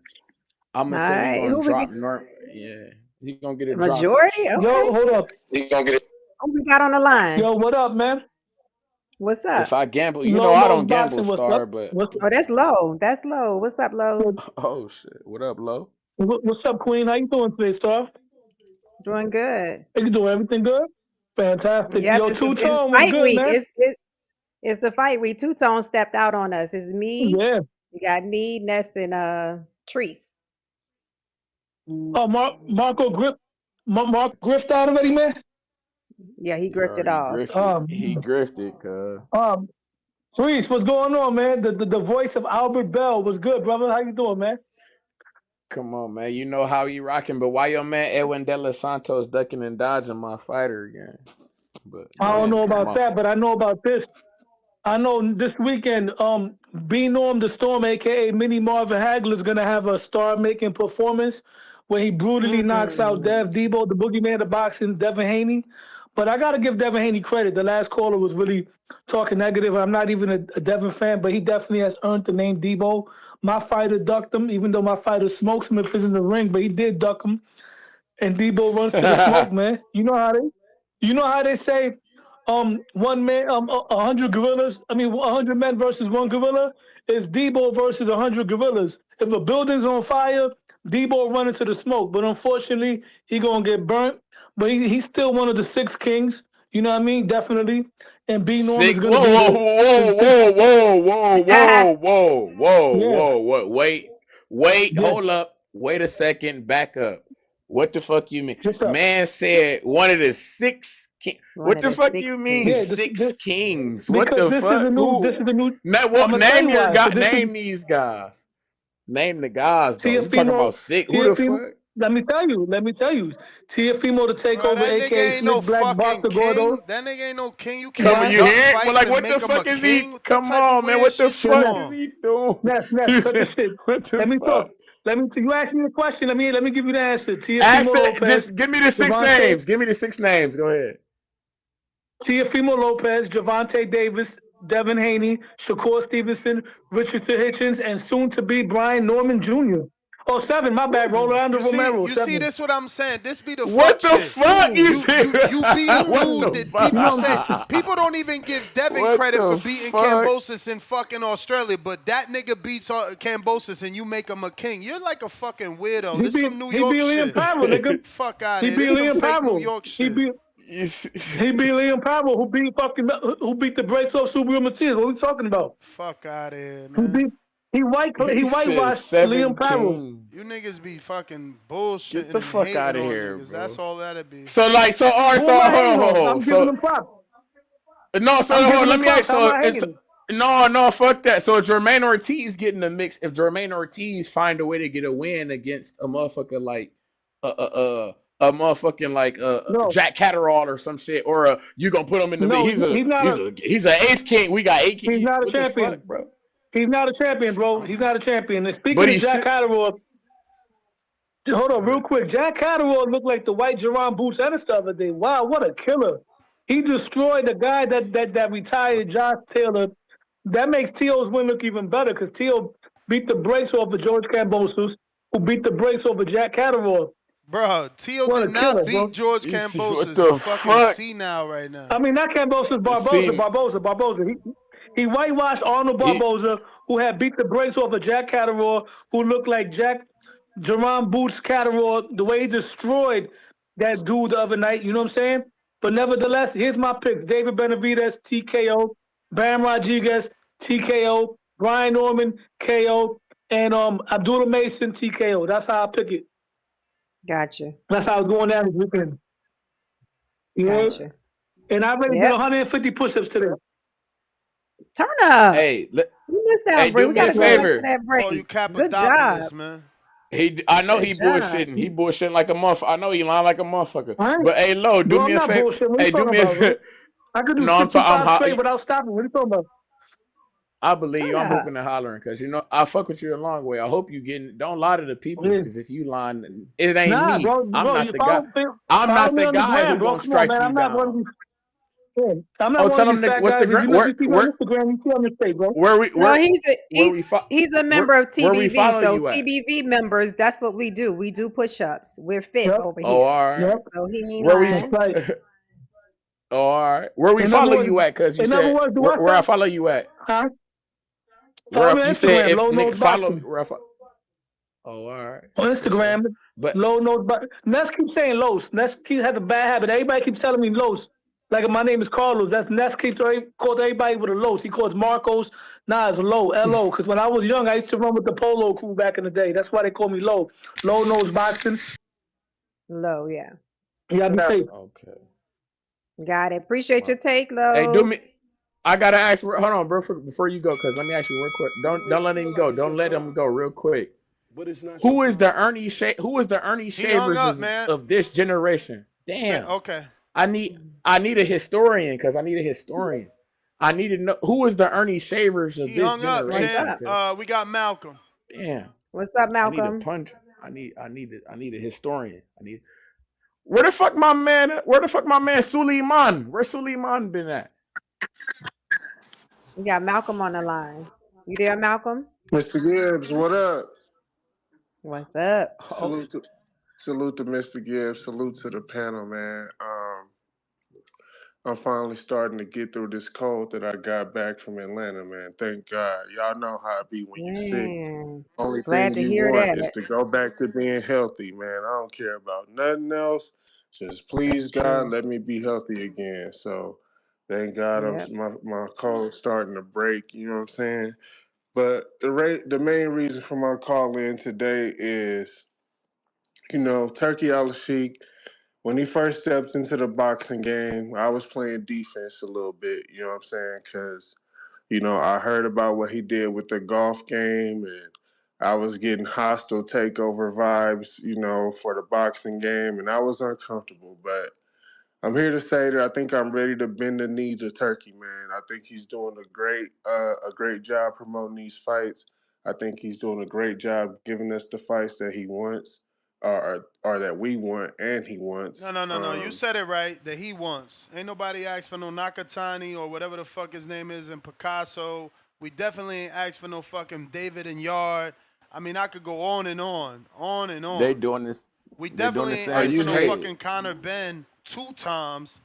I'm
All
gonna say we
right.
gonna
Who we
drop
get?
Norm. Yeah, he gonna get a drop.
Majority? Okay.
Yo, hold up.
He gonna get it.
Who we got on the line?
Yo, what up, man?
What's
If
up?
I gamble,
Low
I
Mo's
don't gamble,
boxing. What's
Star.
up?
But
Oh, that's low. That's low. What's up, low?
oh shit, what up, Lo?
What's up, Queen? How you doing today, Star?
Doing good.
You doing everything good? Fantastic.
Yep,
Yo,
it's
Two-Tone was
fight
good,
week.
man.
It's the fight week. Two-Tone stepped out on us. It's me.
Yeah.
You got me, Ness, and Treese.
Oh, Marco griffed out already, man?
Yeah, he
He
grifted
already
off.
grifted. He grifted, cuz.
Reese, what's going on, man? The voice of Albert Bell was good, brother. How you doing, man?
Come on, man. You know how he rocking, but why your man Edwin De Los Santos ducking and dodging my fighter again? But
I don't know about
my
that, but I know about this. I know this weekend, B Norm the Storm, aka Mini Marvin Hagler, is gonna have a star-making performance where he brutally knocks out Dev Debo, the boogeyman of boxing, Devin Haney. But I got to give Devin Haney credit. The last caller was really talking negative. I'm not even a Devin fan, but he definitely has earned the name Debo. My fighter ducked him, even though my fighter smokes him if he's in the ring, but he did duck him. And Debo runs to the smoke, man. You know how they say, one man, 100 gorillas. I mean, 100 men versus one gorilla is Debo versus 100 gorillas. If a building's on fire, Debo running to the smoke. But unfortunately, he gonna get burnt. But he's still one of the 6 kings. You know what I mean? Definitely. And B Norm is
Sick.
gonna
Whoa,
be
whoa,
the
whoa,
sixth.
whoa, whoa, whoa, whoa, whoa, whoa,
Yeah,
whoa, whoa. Wait,
yeah.
hold up. Wait a second. Back up. What the fuck you mean?
What's up?
Man said one of the 6
One
What
of
the
the
fuck
6
you mean
Yeah,
kings.
6 kings? What
because
the fuck?
this is
Who?
the new. I'm gonna tell
Name
you
your
why.
guy.
Because this is
Name these guys. Name the guys though. You talking
Tiafimo,
about 6? Who the
Tiafimo.
fuck?
Let me tell you. Tiafimo to take
Bro,
over,
that nigga
aka
ain't no
Slick Black
fucking
Boxer Gordo.
king. That nigga ain't no king. You
Come on,
can't
Brian,
you
duck
hear it? Well,
fights
like,
and
what the
make him a
fuck is he?
king. What the
Come
type of
on, man.
weird
What the
shit you
yo,
fuck
Ness,
is
on?
he doing?
Ness,
You
cut the
said,
shit.
what the
Let me
fuck?
talk. You asked me a question. Let me give you the answer.
Ask
Tiafimo
the,
Lopez,
just give me the 6
Javante,
names. Give me the 6 names. Go ahead.
Tiafimo Lopez, Javante Davis, Devin Haney, Shakur Stevenson, Richardson Hitchens, and soon to be Brian Norman Jr. Oh, 7, my bad. Rolando Romero,
You see
7.
this what I'm saying? This be the fuck
What the
shit.
fuck you
You be the
said? What
dude
the
that
You
people
know
say
fuck?
people don't even give Devin
What
credit for
the
beating
fuck?
Cambosis in fucking Australia, but that nigga beats Cambosis and you make him a king. You're like a fucking weirdo.
he
This
beat
some New
he
York
beat Liam
shit.
Powell, nigga.
Fuck out of
He
here.
beat
This some
Liam
fake New
Powell.
York
He
shit.
beat he beat Liam Powell, who beat the brakes off Subaru Martinez. What are we talking about?
Fuck out of here,
He
man.
beat he
He said
whitewashed
7
Liam Powell.
kings.
You niggas be fucking
Get
bullshitting
the
and
fuck
hating
out of
on
here,
niggas. That's
bro.
all that'd be.
So like, so all right,
Who
so
am I
hold on,
hating
hold
on?
on.
I'm giving
So
him props.
no, so
I'm
hold
giving
on,
him
let me ask.
props. How am
So
I
it's
hating?
no, fuck that. So Jermaine Ortiz getting the mix. If Jermaine Ortiz find a way to get a win against a motherfucker like a motherfucking like
No,
Jack Catterall or some shit, or you gonna put him in the
no,
he's a 8th king. We got 8
he's
king.
not a
What the
champion.
fuck, bro?
He's not a champion, bro. He's not a champion. And speaking
But
of
he
Jack
should.
Catterall, hold on,
Go
real
ahead.
quick. Jack Catterall looked like the white Jerron Boots Ennis the other day. Wow, what a killer. He destroyed the guy that retired, Josh Taylor. That makes T.O.'s win look even better because T.O. beat the brakes off of George Kambosos, who beat the brakes off of Jack Catterall.
Bro, Tio
What
did
a
not
killer,
beat
bro.
George
You see what
Cambosis. You
the
fucking
fuck?
see now right now.
I mean, not Kambosos,
See,
Barboza. He whitewashed Arnold
he
Barboza, who had beat the brakes off of Jack Catterall, who looked like Jerron Boots Catterall, the way he destroyed that dude the other night, you know what I'm saying? But nevertheless, here's my picks. David Benavidez, TKO. Bam Rodriguez, TKO. Brian Norman, KO. And Abdullah Mason, TKO. That's how I pick it.
Gotcha.
That's how I was going down this weekend. Yeah.
Gotcha.
And I already did
Yep.
150 push-ups today.
Turn up.
hey,
You missed that
hey,
break.
do
We
me a
gotta go back to
favor.
that
Call you
break. Good
Capadopoulos,
job.
man.
I know
Good
he
job.
bullshitting. He bullshitting like a motherfucker. I know he lying like a motherfucker.
All right.
But hey, Lo, do
Bro,
me
I'm
a
not
favor.
bullshit. What are you
Hey, do
talking
me a
about, bro?
favor.
I could do
No, I'm talking.
65 straight without stopping. What are you talking about?
I believe you.
Turn
I'm
up.
hooping and hollering because I fuck with you a long way. I hope you getting. Don't lie to the people
Yeah.
because if you lying, it ain't
Nah,
me. I'm
bro,
not
you
the guy. I'm
follow
not
me
the
on the
guy
gram,
who
bro.
gonna
Come on,
strike
man.
you
I'm not one of
down.
these. Yeah, I'm not
Oh,
one
tell
of
them
these fat
what's
guys.
the
If you see me on
where
Instagram, you see I'm straight, bro.
where we
No,
where
he's
we
he's a member of
where we
TBV.
follow
So
you at?
TBV members, that's what we do. We do push-ups. We're fit
Yep,
over
Oh,
here.
all right.
yep.
So he ain't
Where we?
That's
lying.
right.
Oh, all right. Where we
In other
follow
words,
you at? Cause you said
do I
where I
say?
follow you at?
Huh? Follow
Where
me on
you said
Instagram,
if
Low Nose
nigga follow me
Boxing.
where I follow. Oh, all right.
On
For sure.
Instagram,
But
Low Nose Boxing. Ness keeps saying Los. Ness has a bad habit. Everybody keeps telling me Los. Like my name is Carlos. That's Ness calls everybody with a Los. He calls Marcos. Nah, it's Low, L-O. Because when I was young, I used to run with the Polo crew back in the day. That's why they call me Low. Low Nose Boxing.
Low, yeah.
Yeah, be safe.
okay.
Got it. Appreciate your
Wow.
take,
Hey, do
Low.
me. I gotta ask. Hold on, bro. Before you go, cause let me ask you real quick.
You
Don't
may
let
feel
him
like
go.
it's
Don't
your
let him
time,
go. Real quick.
but it's not your
Who is
time.
the Who is the Ernie
He hung
Shavers
up, man.
of this generation? Damn.
Okay.
I need a historian because I need a historian. I need to know who is the Ernie Shavers of
He
this
hung up,
What's
champ.
generation.
up?
Cause
We got Malcolm.
damn,
What's up,
I need a
Malcolm?
punch. I need a historian. Where the fuck my man? Where the fuck my man Suleiman? Where Suleiman been at?
We got Malcolm on the line. You there, Malcolm?
Mr. Gibbs, what up?
What's up?
Oh,
Salute to Mr. Gibbs. Salute to the panel, man. I'm finally starting to get through this cold that I got back from Atlanta, man. Thank God. Y'all know how it be when you sick.
Man,
Only
glad
thing
to
you
hear
want is
that.
to go back to being healthy, man. I don't care about nothing else. Just please
That's
God,
true.
let me be healthy again. So thank God
Yep.
my cold's starting to break, you know what I'm saying? But the main reason for my call in today is, Turkey Al-Sheikh, when he first stepped into the boxing game, I was playing defense a little bit, you know what I'm saying? Because, I heard about what he did with the golf game, and I was getting hostile takeover vibes, for the boxing game, and I was uncomfortable. But I'm here to say that I think I'm ready to bend the knee to Turkey, man. I think he's doing a great job promoting these fights. I think he's doing a great job giving us the fights that he wants, or that we want and he wants.
No. You said it right. That he wants. Ain't nobody asked for no Nakatani or whatever the fuck his name is in Picasso. We definitely ain't asked for no fucking David and Yard. I mean, I could go on and on and
they
on.
doing this.
We
They doing the
definitely ain't
same
Are
asked
you
for no
shit.
hate?
fucking Conor Ben 2 times.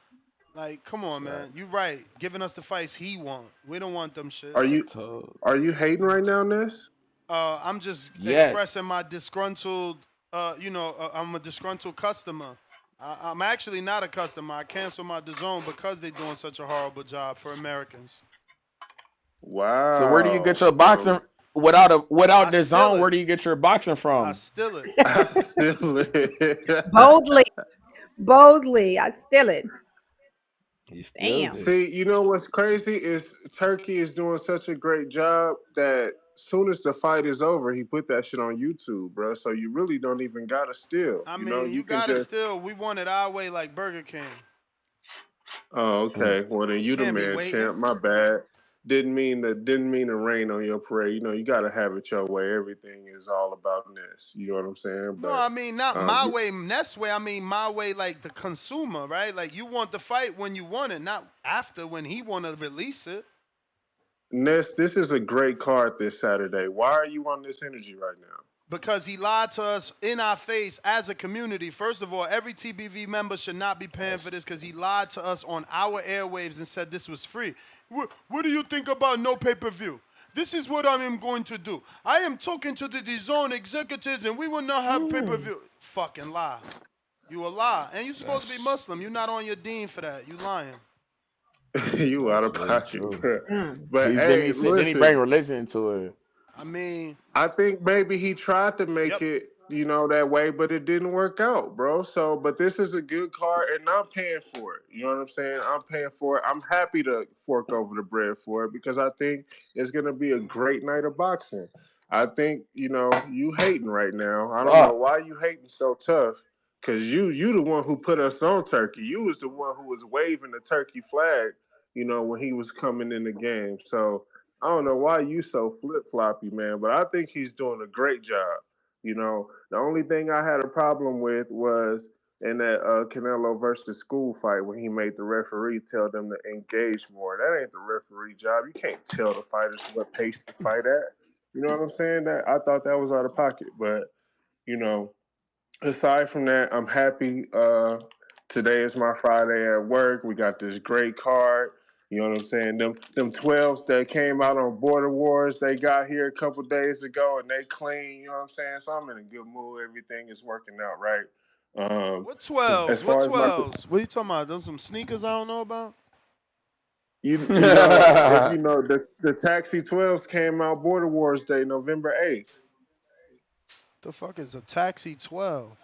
Like, come on,
Right.
man. You right. Giving us the fights he want. We don't want them
Are
shits.
you are you hating right now, Ness?
I'm just expressing
Yes.
my disgruntled. I'm a disgruntled customer. I'm actually not a customer. I cancel my DAZN because they're doing such a horrible job for Americans.
So where do you get
Wow.
your boxing without
I
the
steal
zone? Where
it.
do you get your boxing
I
from?
steal it.
I feel it.
Boldly, boldly. I steal it.
He steals
Damn.
it.
See, what's crazy is Turkey is doing such a great job that soon as the fight is over, he put that shit on YouTube, bro. So you really don't even gotta steal.
I mean,
You
you
can
gotta
just.
steal. We want it our way like Burger King.
Oh,
Mm.
okay. Well, then
You
you the
can't be
man, champ.
waiting.
My bad. Didn't mean to rain on your parade. You gotta have it your way. Everything is all about this. You know what I'm saying?
No,
But
I mean not my
um,
way, Ness way. I mean my way, like the consumer, right? Like you want the fight when you want it, not after when he want to release it.
Ness, this is a great card this Saturday. Why are you on this energy right now?
Because he lied to us in our face as a community. First of all, every TBV member should not be paying for this because he lied to us on our airwaves and said this was free. What do you think about no pay-per-view? This is what I am going to do. I am talking to the DAZN executives and we will not have pay-per-view. Fucking lie. You a lie. And you supposed to be
That's
Muslim. You're not on your deen for that. You lying.
You out
that's
of
very
pocket,
true.
bro.
Mm.
But
He then
hey,
he said then he
listen.
bring religion into it.
I mean,
I think maybe he tried to make
yep.
it, that way, but it didn't work out, bro. So, but this is a good card, and I'm paying for it. You know what I'm saying? I'm paying for it. I'm happy to fork over the bread for it because I think it's gonna be a great night of boxing. I think you hating right now. I don't know
Fuck.
why you hating so tough, cause you the one who put us on Turkey. You was the one who was waving the Turkey flag, when he was coming in the game. So. I don't know why you so flip floppy, man, but I think he's doing a great job. The only thing I had a problem with was in that Canelo versus School fight when he made the referee tell them to engage more. That ain't the referee job. You can't tell the fighters what pace to fight at. You know what I'm saying? That I thought that was out of pocket, but you know, aside from that, I'm happy. Today is my Friday at work. We got this great card. You know what I'm saying? Them 12s that came out on Border Wars, they got here a couple days ago and they clean. You know what I'm saying? So I'm in a good mood. Everything is working out right.
What
As
12s? What
far as my,
12s? What are you talking about? Those some sneakers I don't know about?
if the Taxi 12s came out Border Wars Day, November 8th.
The fuck is a Taxi 12?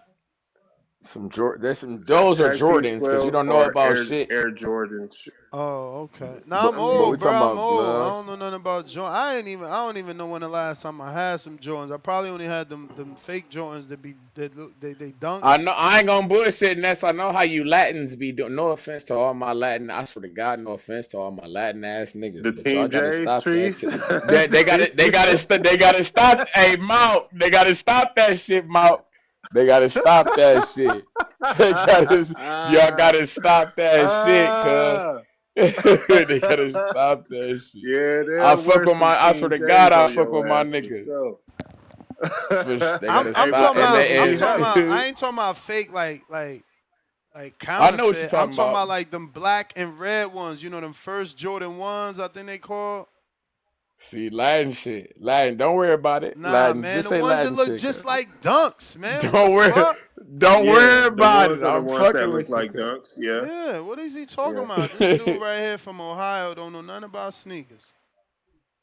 There's some those are
Taxi
Jordans because you
12s
don't know
or
about shit.
Air Jordans.
Oh, okay. Nah, I'm
But we
old, bro.
talking
I'm
about
old. I don't
gloves.
know nothing about Jordans. I don't even know when the last time I had some Jordans. I probably only had them fake Jordans they
I
dunks.
know I ain't gonna bullshit Ness. I know how you Latins be doing. No offense to all my Latin. I swear to God, no offense to all my Latin ass niggas.
The
But y'all
Team
gotta
J's
stop that.
trees.
They gotta stop. Hey, Mount. They gotta stop that shit, Mount. They gotta stop that shit. Y'all gotta stop that shit, cuz.
Ah.
They gotta stop that shit.
Yeah,
I
they'll
fuck
wear
with
some
I swear
King
to God,
James
I
on
fuck with
your
my
ass for
niggas.
sure.
They
I'm
gotta
I'm
stop.
talking
Bro,
about
we have.
I ain't talking about fake like
I know what you're
counterfeit. I'm
talking
talking
about.
about like them black and red ones. You know them first Jordan ones, I think they call.
See, Latin shit. Latin, don't worry about it.
Nah,
Latin,
man,
just
the
say
ones that
Latin
look
shit,
just
cuz.
like dunks, man. What the
Don't worry.
fuck?
Don't worry
Yeah, the
about
ones
it.
are the
I'm
ones that
fucking
look
with you,
like
cuz.
dunks. Yeah,
Yeah, what is he talking
yeah,
about? This dude right here from Ohio don't know nothing about sneakers.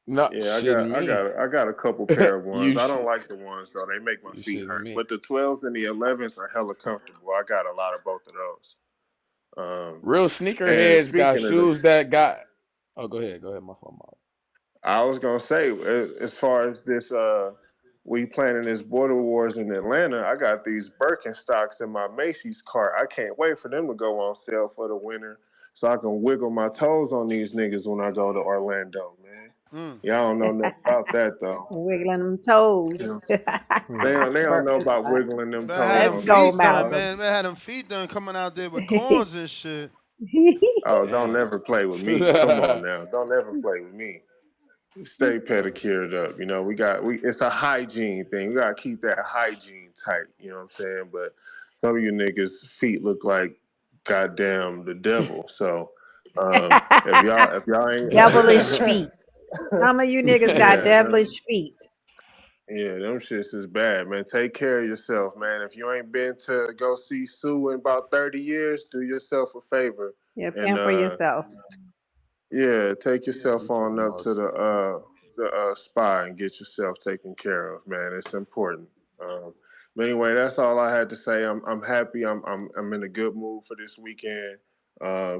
No,
yeah. I
shitting
got, I
me.
got, I got a couple pair of ones.
You
I don't
shit.
like the ones though; they make my
You
feet
shitting
hurt.
me.
But the 12s and the 11s are hella comfortable. I got a lot of both of those.
Real
And
sneakerheads got
speaking of the,
shoes that got. Oh, go ahead. Go ahead. My phone.
I was gonna say, as far as this, we planning this border wars in Atlanta. I got these Birkenstocks in my Macy's cart. I can't wait for them to go on sale for the winter, so I can wiggle my toes on these niggas when I go to Orlando, man. Y'all don't know nothing about that though.
Wiggling them toes.
You know, they don't know about
Birkenstock.
wiggling them
Better had
toes
Let's
them
on
go,
these
feet done,
dogs.
Malcolm.
man. Better had them feet done coming out there with corns and shit.
Oh, don't
Damn.
ever play with me. Come on now, don't ever play with me. Stay pedicured up. You know, it's a hygiene thing. We gotta keep that hygiene tight. You know what I'm saying? But some of you niggas' feet look like goddamn the devil. So if y'all ain't
Devilish feet. Some of you niggas got
yeah,
devilish feet.
yeah, them shits is bad, man. Take care of yourself, man. If you ain't been to go see Sue in about 30 years, do yourself a favor
Yeah,
and
pamper yourself.
yeah, take yourself
You talking
on up
about
to the spa and get yourself taken care of, man. It's important. But anyway, that's all I had to say. I'm happy. I'm in a good mood for this weekend.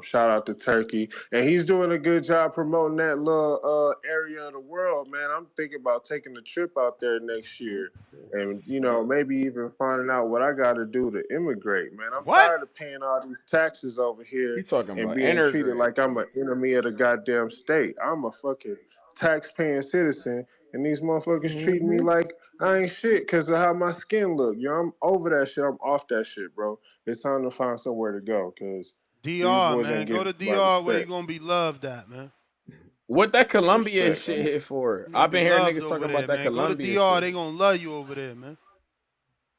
Shout out to Turkey, and he's doing a good job promoting that little area of the world, man. I'm thinking about taking a trip out there next year, and maybe even finding out what I got to do to immigrate, man. I'm
What?
tired of paying all these taxes over here
he talking
and
about
being treated
integrate.
like I'm an enemy of the goddamn state. I'm a fucking tax-paying citizen, and these motherfuckers treating me
Hmm.
like I ain't shit because of how my skin look. I'm over that shit. I'm off that shit, bro. It's time to find somewhere to go because these
DR,
boys
man.
ain't
Go
getting
to
my
DR where you
respect.
gonna be loved at, man.
What that Columbia
Respect.
shit hit for?
You gonna
I've
be
been hearing
loved
niggas
over
talking about
there,
that
man. Go to
Columbia
DR,
shit.
they gonna love you over there, man.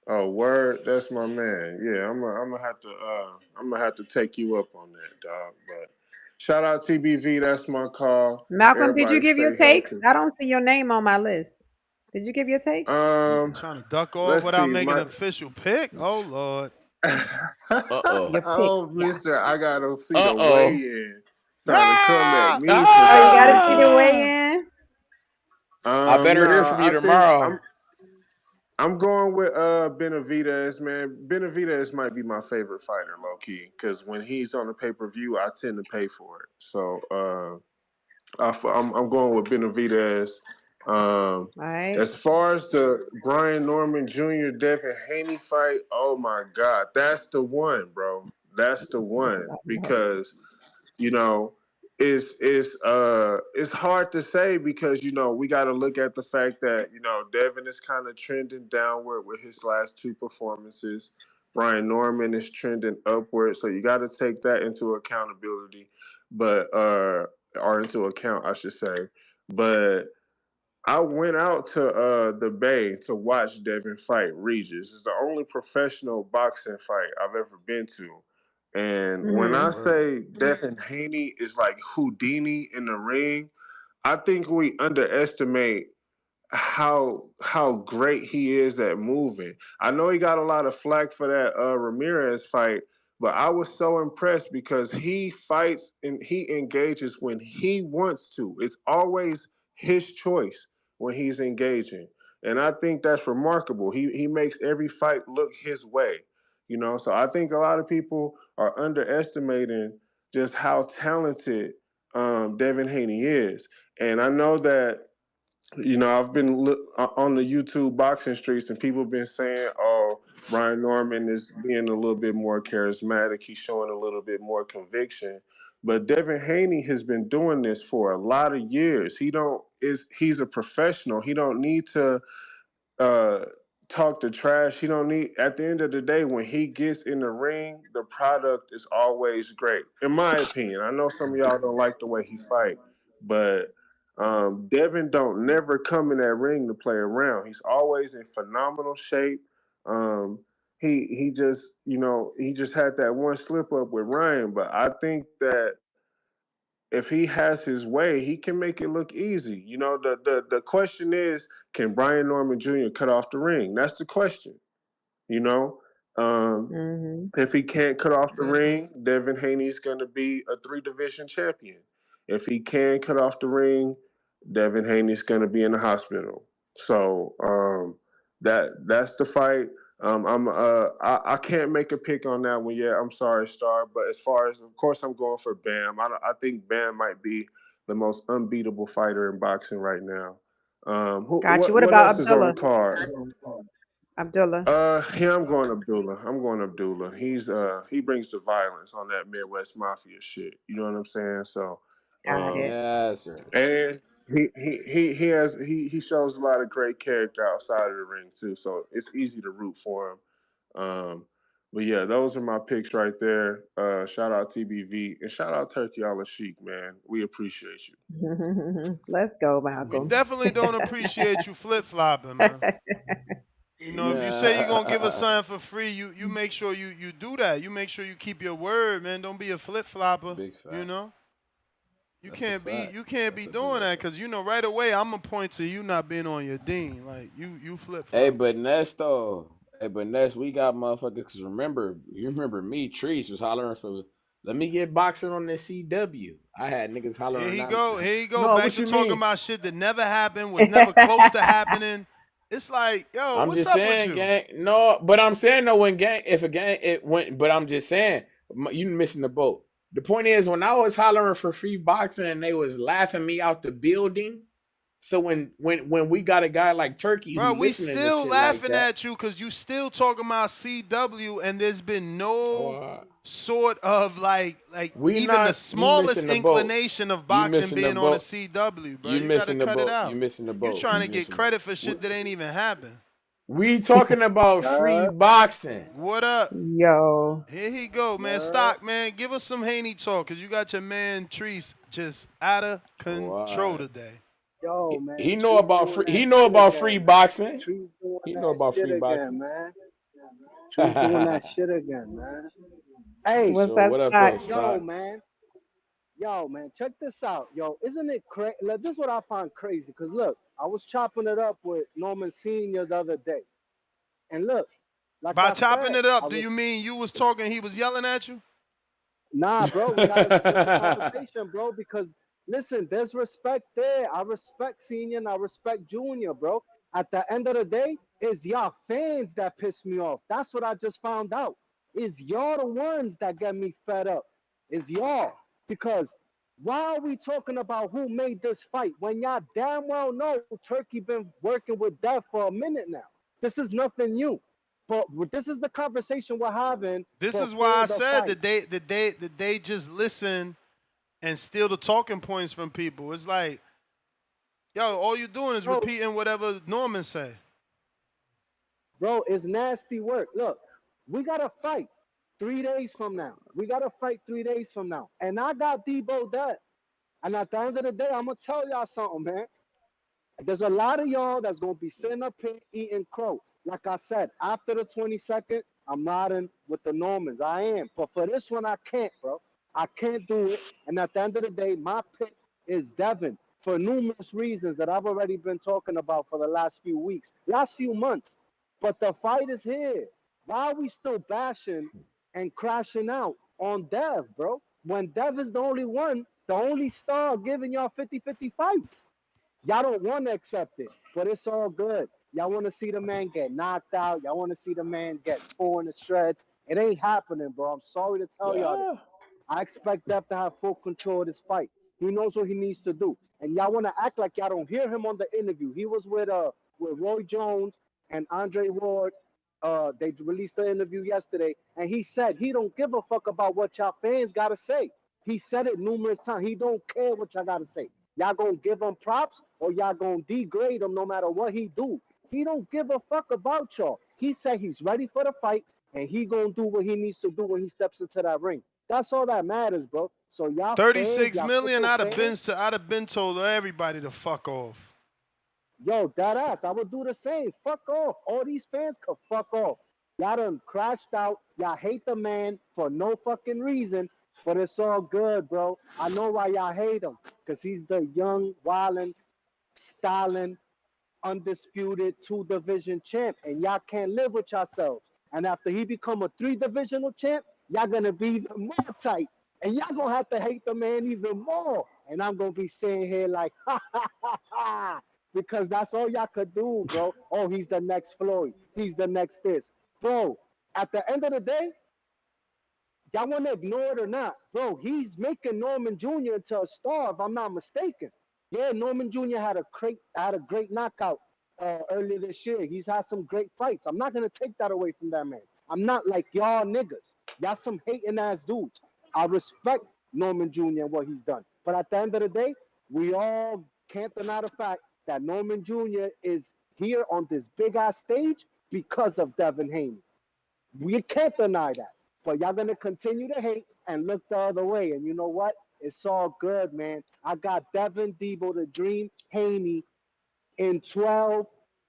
Oh, word. That's my man. Yeah, I'm gonna have to take you up on that, dog. But shout out TBV. That's my call.
Malcolm, did you
Everybody
give your
stay
takes?
healthy.
I don't see your name on my list. Did you give your takes?
Trying to duck off
Let's
without
see.
making
My
an official pick? Oh, Lord.
Uh-oh.
Your picks,
oh,
yeah.
Mister, I gotta see the weigh
Uh-oh.
in. Trying to come at
Ah!
me for
Oh, you got
that.
to see the
Ah!
weigh-in?
I better hear
No,
from you
I think
tomorrow.
I'm going with Benavidez, man. Benavidez might be my favorite fighter, low key, because when he's on the pay per view, I tend to pay for it. So I'm going with Benavidez. Um,
All right.
as far as the Brian Norman Jr. Devin Haney fight, oh my God, that's the one, bro. That's the one because you know it's hard to say because we got to look at the fact that Devin is kind of trending downward with his last two performances. Brian Norman is trending upward, so you got to take that into accountability, but or into account, I should say. But I went out to the Bay to watch Devin fight Regis. It's the only professional boxing fight I've ever been to. And when
Mm-hmm.
I say Devin Haney is like Houdini in the ring, I think we underestimate how great he is at moving. I know he got a lot of flack for that Ramirez fight, but I was so impressed because he fights and he engages when he wants to. It's always his choice when he's engaging. And I think that's remarkable. He makes every fight look his way. So I think a lot of people are underestimating just how talented Devin Haney is. And I know that I've been on the YouTube boxing streets, and people have been saying, "Oh, Brian Norman is being a little bit more charismatic. He's showing a little bit more conviction." But Devin Haney has been doing this for a lot of years. He's a professional. He don't need to uh, talk the trash. He don't need. At the end of the day, when he gets in the ring, the product is always great, in my opinion. I know some of y'all don't like the way he fight, but Devin don't never come in that ring to play around. He's always in phenomenal shape. Um, he just he just had that one slip up with Ryan, but I think that if he has his way, he can make it look easy. The question is, can Brian Norman Jr. cut off the ring? That's the question. You know, if he can't cut off the ring, Devin Haney is going to be a 3 division champion. If he can cut off the ring, Devin Haney is going to be in the hospital. So that's the fight. I can't make a pick on that one yet. I'm sorry, Star. But as far as, of course, I'm going for Bam. I think Bam might be the most unbeatable fighter in boxing right now.
Got you. What
What
about
else is on the
Abdullah?
card?
Abdullah.
Yeah, I'm going Abdullah. He brings the violence on that Midwest Mafia shit. You know what I'm saying? So,
Got it.
Yes, sir.
and he shows a lot of great character outside of the ring too. So it's easy to root for him. But yeah, those are my picks right there. Shout out TBV and shout out Turkey All Sheik, man. We appreciate you.
Let's go,
We
Malcolm.
definitely don't appreciate you flip flopping, man. If you say you're gonna give us something for free, you make sure you do that. You make sure you keep your word, man. Don't be a flip flopper.
Big fact.
You can't be doing that because right away I'm gonna point to you not being on your dean. Like you flip flop.
Hey, but Ness though. Hey, but Ness, we got motherfuckers. Cause you remember me, Treese was hollering for. Let me get boxing on this CW. I had niggas hollering.
Here you go.
No,
Back
what
to
you
talking
mean?
about shit that never happened, was never close to happening. It's like, yo,
I'm
what's
just
up with
saying,
you?
gang. No, but I'm saying though, if a gang it went, but I'm just saying, you missing the boat. The point is, when I was hollering for free boxing and they was laughing me out the building. So when we got a guy like Turkey
Bro,
who
we
listening to
still
shit like
laughing
that,
at you because you still talking about CW and there's been no sort of like
we
even the
not you
smallest
missing the boat.
inclination of
You
boxing
missing the
being on a
boat.
CW, bro.
You
You gotta
missing the
cut it
boat.
out.
You missing the
You
boat.
trying
You
to get
missing the
credit for shit that ain't even happened.
We talking about free boxing.
What up?
Yo.
Here he go, man. Stock, man. Give us some Haney talk, because you got your man Treese just out of control today.
Yo, man.
He know about free. He know about free boxing.
Trees doing
He know
that
about
shit
free
again,
boxing.
man. Trees doing that shit again, man. Hey,
What's
So
that,
what up
Stock?
though,
yo,
Stock?
man. Yo, man, check this out. Yo, isn't it crazy? This is what I find crazy. Because, look, I was chopping it up with Norman Sr. the other day. And look, like
By
I
chopping
said,
it up, do you mean you was talking, he was yelling at you?
Nah, bro, we had a respectful conversation, bro, because, listen, there's respect there. I respect Senior and I respect Junior, bro. At the end of the day, it's y'all fans that piss me off. That's what I just found out. It's y'all the ones that get me fed up. It's y'all. Because why are we talking about who made this fight when y'all damn well know Turkey been working with Dev for a minute now? This is nothing new. But this is the conversation we're having.
This is why I said that they just listen and steal the talking points from people. It's like, yo, all you doing is repeating whatever Norman say.
Bro, it's nasty work. Look, we got to fight 3 days from now. We got to fight 3 days from now. And I got Debo dead. And at the end of the day, I'm going to tell y'all something, man. There's a lot of y'all that's going to be sitting up here eating crow. Like I said, after the 22nd, I'm riding with the Normans. I am. But for this one, I can't, bro. I can't do it. And at the end of the day, my pick is Devin for numerous reasons that I've already been talking about for the last few weeks, last few months. But the fight is here. Why are we still bashing and crashing out on Dev, bro? When Dev is the only one, the only star giving y'all 50-50 fights. Y'all don't want to accept it, but it's all good. Y'all want to see the man get knocked out. Y'all want to see the man get torn to shreds. It ain't happening, bro. I'm sorry to tell y'all this. I expect Dev to have full control of this fight. He knows what he needs to do. And y'all want to act like y'all don't hear him on the interview. He was with Roy Jones and Andre Ward. They released the interview yesterday, and he said he don't give a fuck about what y'all fans got to say. He said it numerous times. He don't care what y'all got to say. Y'all gonna give him props or y'all gonna degrade him no matter what he do. He don't give a fuck about y'all. He said he's ready for the fight, and he gonna do what he needs to do when he steps into that ring. That's all that matters, bro. So y'all fans,
36
y'all
million.
fickle
I'd have been told everybody to fuck off.
yo, that ass, I would do the same. Fuck off. All these fans could fuck off. Y'all done crashed out. Y'all hate the man for no fucking reason, but it's all good, bro. I know why y'all hate him, because he's the young, wildin', styling, undisputed 2-division champ, and y'all can't live with yourselves. And after he become a 3-divisional champ, y'all gonna be even more tight, and y'all gonna have to hate the man even more. And I'm gonna be sitting here like, ha ha ha ha, because that's all y'all could do, bro. Oh, he's the next Floyd. He's the next this, bro. At the end of the day, y'all want to ignore it or not, bro, he's making Norman Jr. into a star, if I'm not mistaken. Yeah, Norman Jr. had a great knockout earlier this year. He's had some great fights. I'm not gonna take that away from that man. I'm not like y'all niggas. Y'all some hating ass dudes. I respect Norman Jr. and what he's done. But at the end of the day, we all can't deny the fact that Norman Jr. is here on this big ass stage because of Devin Haney. We can't deny that. But y'all gonna continue to hate and look the other way. And you know what? It's all good, man. I got Devin, Debo, the Dream, Haney in 12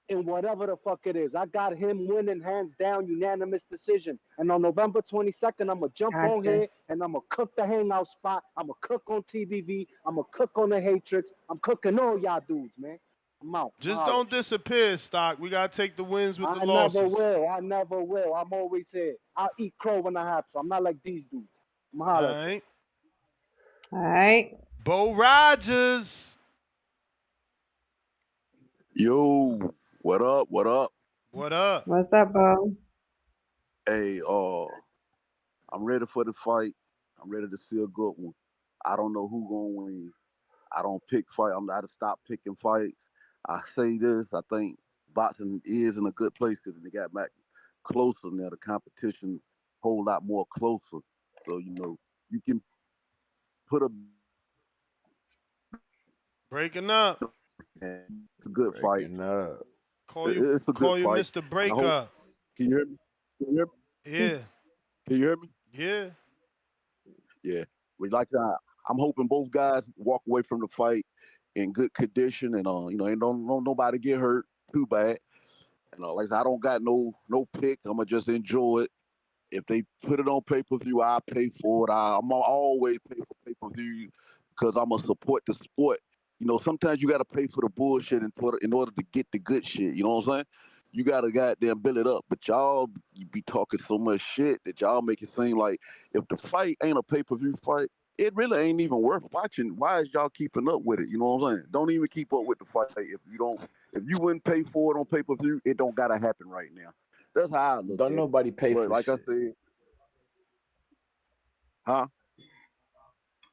in whatever the fuck it is. I got him winning hands down, unanimous decision. And on November 22nd, I'm gonna jump on
Gotcha.
here and I'm gonna cook the hangout spot. I'm gonna cook on TBV. I'm gonna cook on the Hatrix. I'm cooking all y'all dudes, man. I'm out.
Just don't disappear, Stock. We gotta take the wins with the
I never
losses.
will. I never will. I'm always here. I'll eat crow when I have to. I'm not like these dudes. I'm
All
holler.
right.
All right.
Bo Rogers.
Yo, what up? What up?
What up?
What's up, Bo?
Hey, I'm ready for the fight. I'm ready to see a good one. I don't know who gonna win. I don't pick fight. I'm not to stop picking fights. I say this. I think boxing is in a good place because they got back closer now. The competition a whole lot more closer. So you can put a
Breaking up.
It's a good fight.
Call you
It's a good fight.
Mr.
And I hope-
Breakup.
Can you hear me? Can you hear me?
Yeah.
Can you hear me?
Yeah.
Yeah. We like that. I'm hoping both guys walk away from the fight in good condition and ain't don't nobody get hurt too bad. And like I said, I don't got no pick. I'ma just enjoy it. If they put it on pay-per-view, I'll pay for it. I'm always pay for pay-per-view because I'm going to support the sport. Sometimes you got to pay for the bullshit in order to get the good shit. You know what I'm saying? You got to goddamn build it up. But y'all be talking so much shit that y'all make it seem like if the fight ain't a pay-per-view fight, it really ain't even worth watching. Why is y'all keeping up with it? You know what I'm saying? Don't even keep up with the fight. If you wouldn't pay for it on pay-per-view, it don't got to happen right now. That's how I look
Don't
at
nobody
it.
pay
But
for
like
shit.
I said, huh?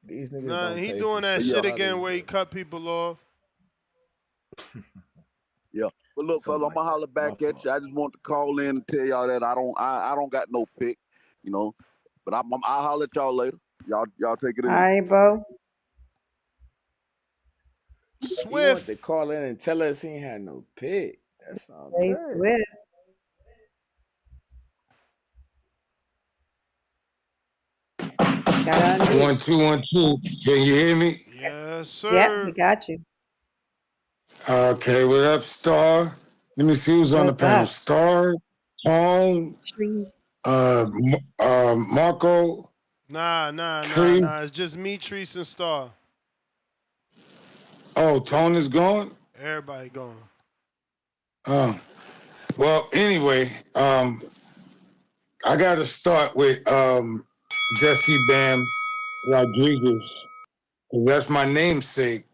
These niggas
Nah,
don't
he
pay
doing
for
that
shit.
shit
How
again
they
where he
do.
cut people off.
Yeah. But look, fella, I'm gonna holler back at you. I just want to call in and tell y'all that I don't got no pick, But I'll holler at y'all later. Y'all take it
All
easy.
right, Bo.
He want
Swift.
to call in and tell us he ain't had no pick. That sounds
Hey,
good.
Swift. Got unmute.
1 2 1 2. Can you hear me?
Yes,
Yep,
sir.
we got you.
Okay, what up, Star? Let me see who's on the
What's
panel.
up?
Star, Tone,
Tree.
Marco,
Nah.
Tree.
It's just me, Treese, and Star.
Oh, Tone is gone?
Everybody going.
Oh. Well, anyway, I got to start with Jesse Bam Rodriguez. That's my namesake.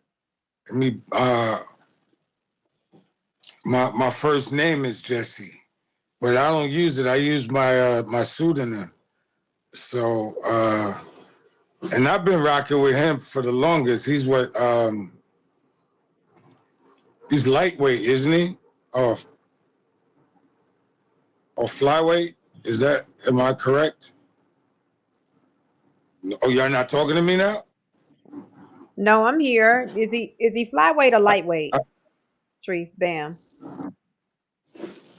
My first name is Jesse, but I don't use it. I use my pseudonym. So, and I've been rocking with him for the longest. He's he's lightweight, isn't he? Or flyweight? Am I correct? Oh, y'all not talking to me now?
No, I'm here. Is he flyweight or lightweight? Treese, Bam.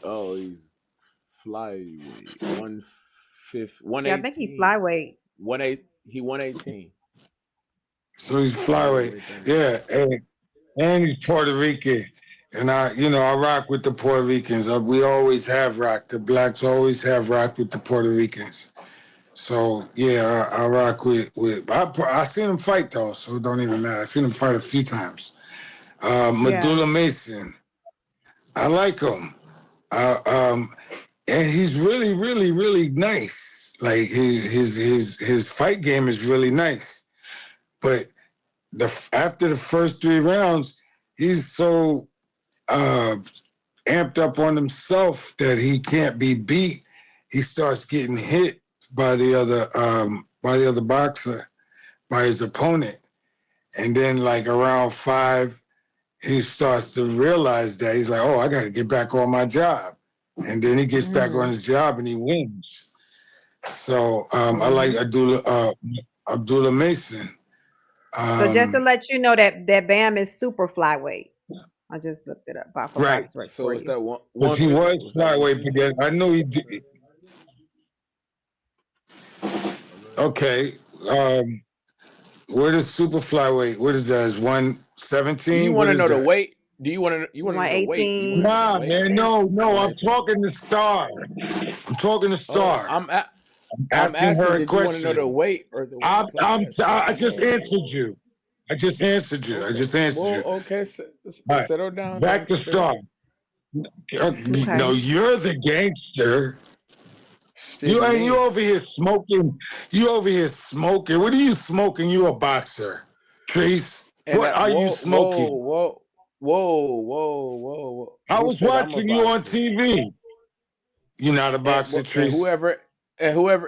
Oh, he's flyweight. 118.
Yeah, I think he flyweight.
118.
So he's flyweight.
Flyweight right
Yeah, and he's Puerto Rican. And I rock with the Puerto Ricans. We always have rocked. The blacks always have rocked with the Puerto Ricans. So yeah, I rock with. I seen him fight though, so it don't even matter. I seen him fight a few times. Medulla Mason, I like him. And he's really, really, really nice. Like his fight game is really nice. But after the first 3 rounds, he's so amped up on himself that he can't be beat. He starts getting hit by the other boxer, by his opponent. And then like around 5, he starts to realize that he's like, oh, I got to get back on my job. And then he gets back on his job and he wins. So I like Abdullah Mason.
So just to let you know that Bam is super flyweight. I just looked it up.
Right.
So is that one?
Because he was flyweight, because I knew he did. Okay. What is super flyweight? What is that? Is 117?
Do you want to know the weight? Do you want to know the weight?
Nah, man, no. I'm talking to Star. I'm talking to Star.
I'm asking her, did you want to know the weight or the
I just answered you. I just answered you.
Okay, settle down.
Back to Star. No, you're the gangster. You over here smoking. You over here smoking. What are you smoking? You a boxer, Trace? What are you smoking?
Whoa.
I was watching you on TV. You're not a boxer, Trace.
Whoever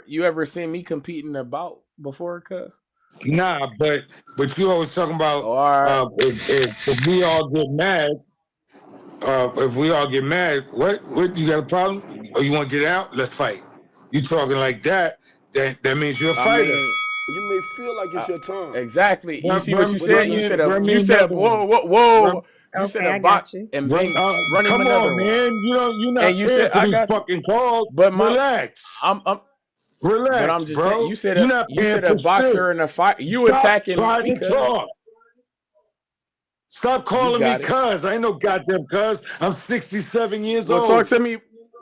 you ever seen me competing about before, cuz?
Nah, but you always talking about if we all get mad. What you got a problem? Or you want to get out? Let's fight. You talking like that means you're a fighter.
You may feel like it's your time.
Exactly. You see what you said? You said whoa. You said a box and run him another one.
Man. You're not
and you said I got
fucking calls.
But
relax. Relax,
but I'm just
bro.
saying, you said a boxer in a fight. You attacking me.
Stop calling me cuz. I ain't no goddamn cuz. I'm 67 years old.
Talk to me.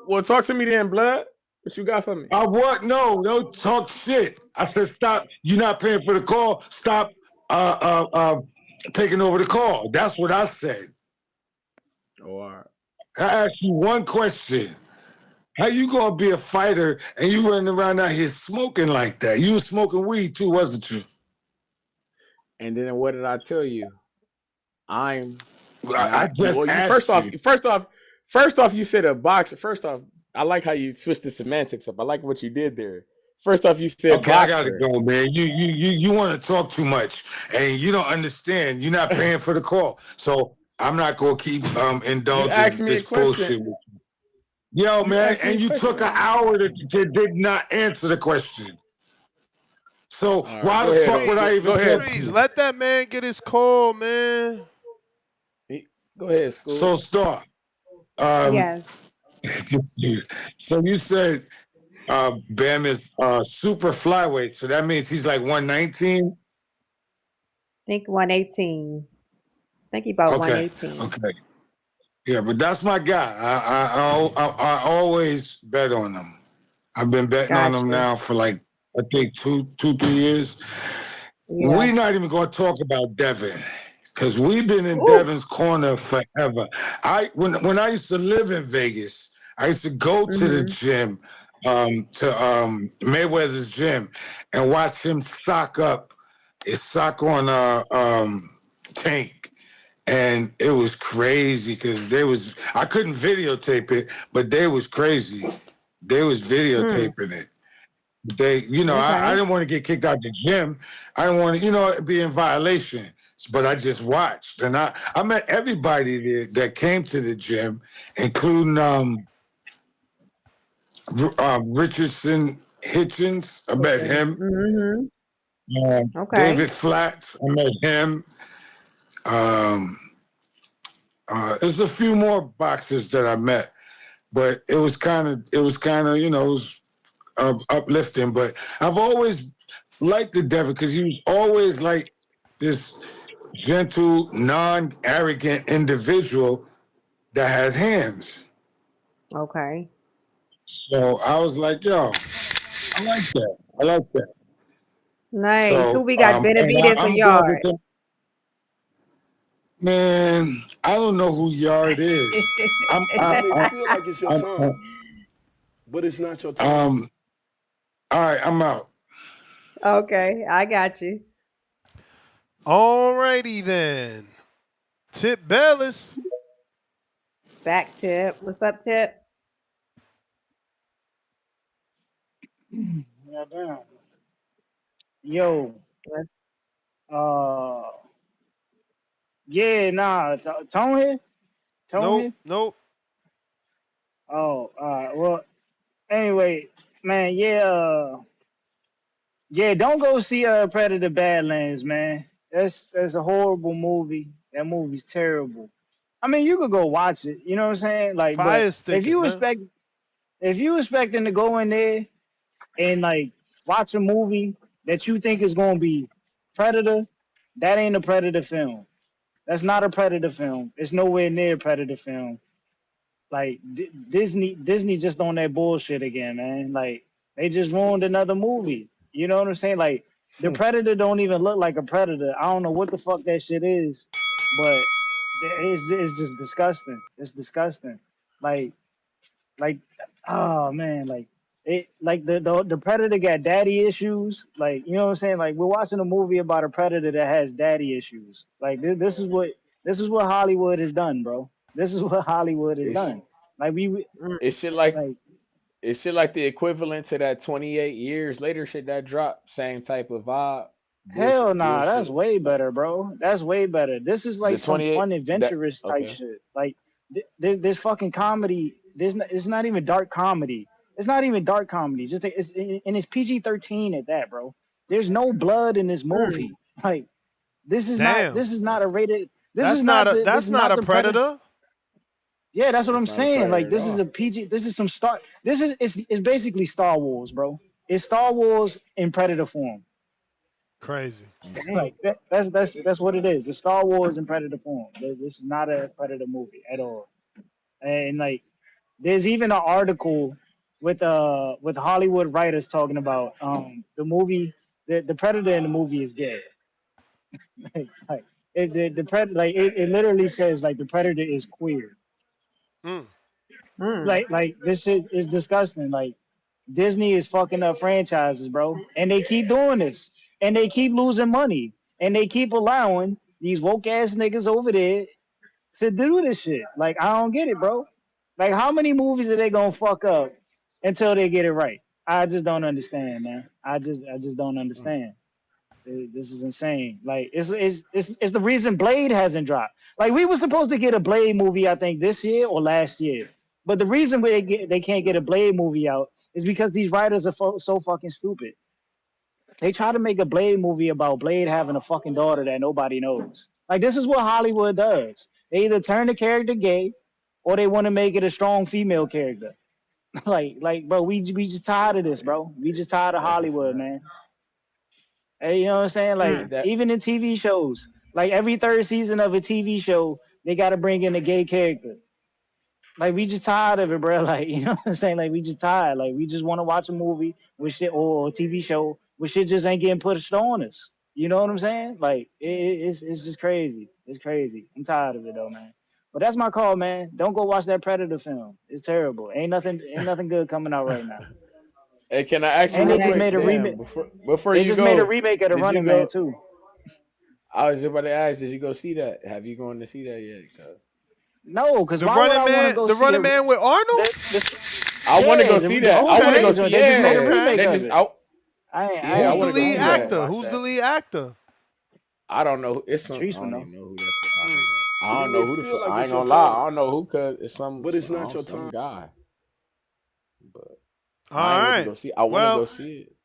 Well, talk to me then, blood. What you got for me?
What? No, don't talk shit. I said stop. You're not paying for the call. Stop taking over the call. That's what I said.
Oh, all right.
I asked you one question. How you gonna be a fighter and you running around out here smoking like that? You was smoking weed too, wasn't you?
And then what did I tell you?
I just asked you.
First off, you said a boxer. First off, I like how you switched the semantics up. I like what you did there. First off, you said boxer.
I gotta go, man. You want to talk too much, and you don't understand. You're not paying for the call, so I'm not gonna keep indulging this bullshit with you. Yo, man, and you took an hour to did not answer the question. So why the fuck would I even?
Trees, let that man get his call, man.
Go ahead, School.
So Star.
Yes.
So you said Bam is super flyweight, so that means he's like 119.
I think 118. I think he about 118.
Okay. Yeah, but that's my guy. I always bet on him. I've been betting on him now for like I think 2-3 years. Yeah. We're not even going to talk about Devin because we've been in Devin's corner forever. When I used to live in Vegas, I used to go to the gym, to Mayweather's gym, and watch him sock on Tank. And it was crazy because I couldn't videotape it, but they was crazy. They was videotaping it. I didn't want to get kicked out the gym. I didn't want to, be in violation. But I just watched. And I met everybody there that came to the gym, including Richardson Hitchens. I met him. David Flats. I met him. There's a few more boxers that I met, but it was kind of it was uplifting. But I've always liked the Devin because he was always like this gentle, non-arrogant individual that has hands.
Okay.
So I was like, yo, I like that. I like that.
Nice. Who
So,
we got?
and
Benavidez or
I'm good with
Yard?
them. Man, I don't know who Yard is.
It may feel like it's your time, but it's not your time.
All right, I'm out.
Okay, I got you.
Alrighty then. Tip Bellis.
Back Tip. What's up, Tip?
Yeah, damn. Yo, uh, yeah, nah, Tone here? Tone here?
Nope.
Oh, well, anyway, man, yeah, don't go see Predator Badlands, man. That's a horrible movie. That movie's terrible. I mean, you could go watch it, you know what I'm saying? Like, but
Fire stick it, man.
if you expecting to go in there and like watch a movie that you think is gonna be Predator, that ain't a Predator film. That's not a Predator film. It's nowhere near a Predator film. Like Disney just on that bullshit again, man. Like they just ruined another movie. You know what I'm saying? Like the Predator don't even look like a Predator. I don't know what the fuck that shit is, but it's just disgusting. It's disgusting. Like like oh man, like it like the Predator got daddy issues. Like, you know what I'm saying? Like we're watching a movie about a Predator that has daddy issues. Like this is what Hollywood has done, bro. This is what Hollywood has
It's
done. Like
it should like
like
it should like the equivalent to that 28 years later shit that dropped. Same type of vibe.
hell nah, that's
Bullshit.
way better, bro. That's way better. This is
The
like some
28
fun
that
adventurous type
okay.
shit. Like this fucking comedy. It's not even dark comedy. It's not even dark comedy. And it's PG-13 at that, bro. There's no blood in this movie. Like
Damn.
this is not a rated.
That's not a
The Predator.
Predator.
Yeah, that's what I'm
That's not a
saying.
predator
Like
at
this is
all.
a PG. This is some Star. This is it's basically Star Wars, bro. It's Star Wars in Predator form.
Crazy.
Like that's what it is. It's Star Wars in Predator form. This is not a Predator movie at all. And like, there's even an article with Hollywood writers talking about the movie. The Predator in the movie is gay. Like the Predator, like it literally says like the Predator is queer.
Mm.
Like this shit is disgusting. Like Disney is fucking up franchises, bro, and they keep doing this, and they keep losing money, and they keep allowing these woke ass niggas over there to do this shit. Like I don't get it, bro. Like how many movies are they gonna fuck up until they get it right? I just don't understand, man. I just don't understand. This is insane. Like it's the reason Blade hasn't dropped. Like we were supposed to get a Blade movie, I think this year or last year. But the reason they can't get a Blade movie out is because these writers are so fucking stupid. They try to make a Blade movie about Blade having a fucking daughter that nobody knows. Like this is what Hollywood does. They either turn the character gay or they want to make it a strong female character. like bro, we just tired of this, bro. We just tired of
That's a
Hollywood,
fact.
man. Hey, you know what I'm saying? Like
That
even in TV shows, like every third season of a TV show, they got to bring in a gay character. Like we just tired of it, bro. Like, you know what I'm saying? Like we just tired. Like we just want to watch a movie with shit or a TV show where shit just ain't getting pushed on us. You know what I'm saying? Like it's just crazy. It's crazy. I'm tired of it though, man. But that's my call, man. Don't go watch that Predator film. It's terrible. Ain't nothing good coming out right now.
Hey, can I ask you
And
real
they just
quick?
made a remake.
Damn, before
They
you
just made a
go,
remake of the
did you
Running Man
go?
too.
I was about to ask, did you go see that? Have you gone to see that yet?
No, because
The
why would
running
I want to
man,
go
the
see
running man with Arnold.
I want to
yeah,
go see
the
that. I want to go
original
see.
joint. They just made a
Yeah,
remake
they
of
just
it.
out.
I
Yeah, I
Who's
ain't
the
want to go
lead
see
I ain't
that.
gonna
actor?
watch
Who's the
that.
lead actor?
I don't know. It's some.
Trees
I
will
don't
know.
even know who that's. I
It
don't know
may
who the
feel
fuck.
like
I
it's
ain't
your
gonna lie. I
time,
don't know who. Cause it's some.
but it's not your
Some
time.
guy. But
All
I ain't went to
right.
go see. I want to go
Well,
see it.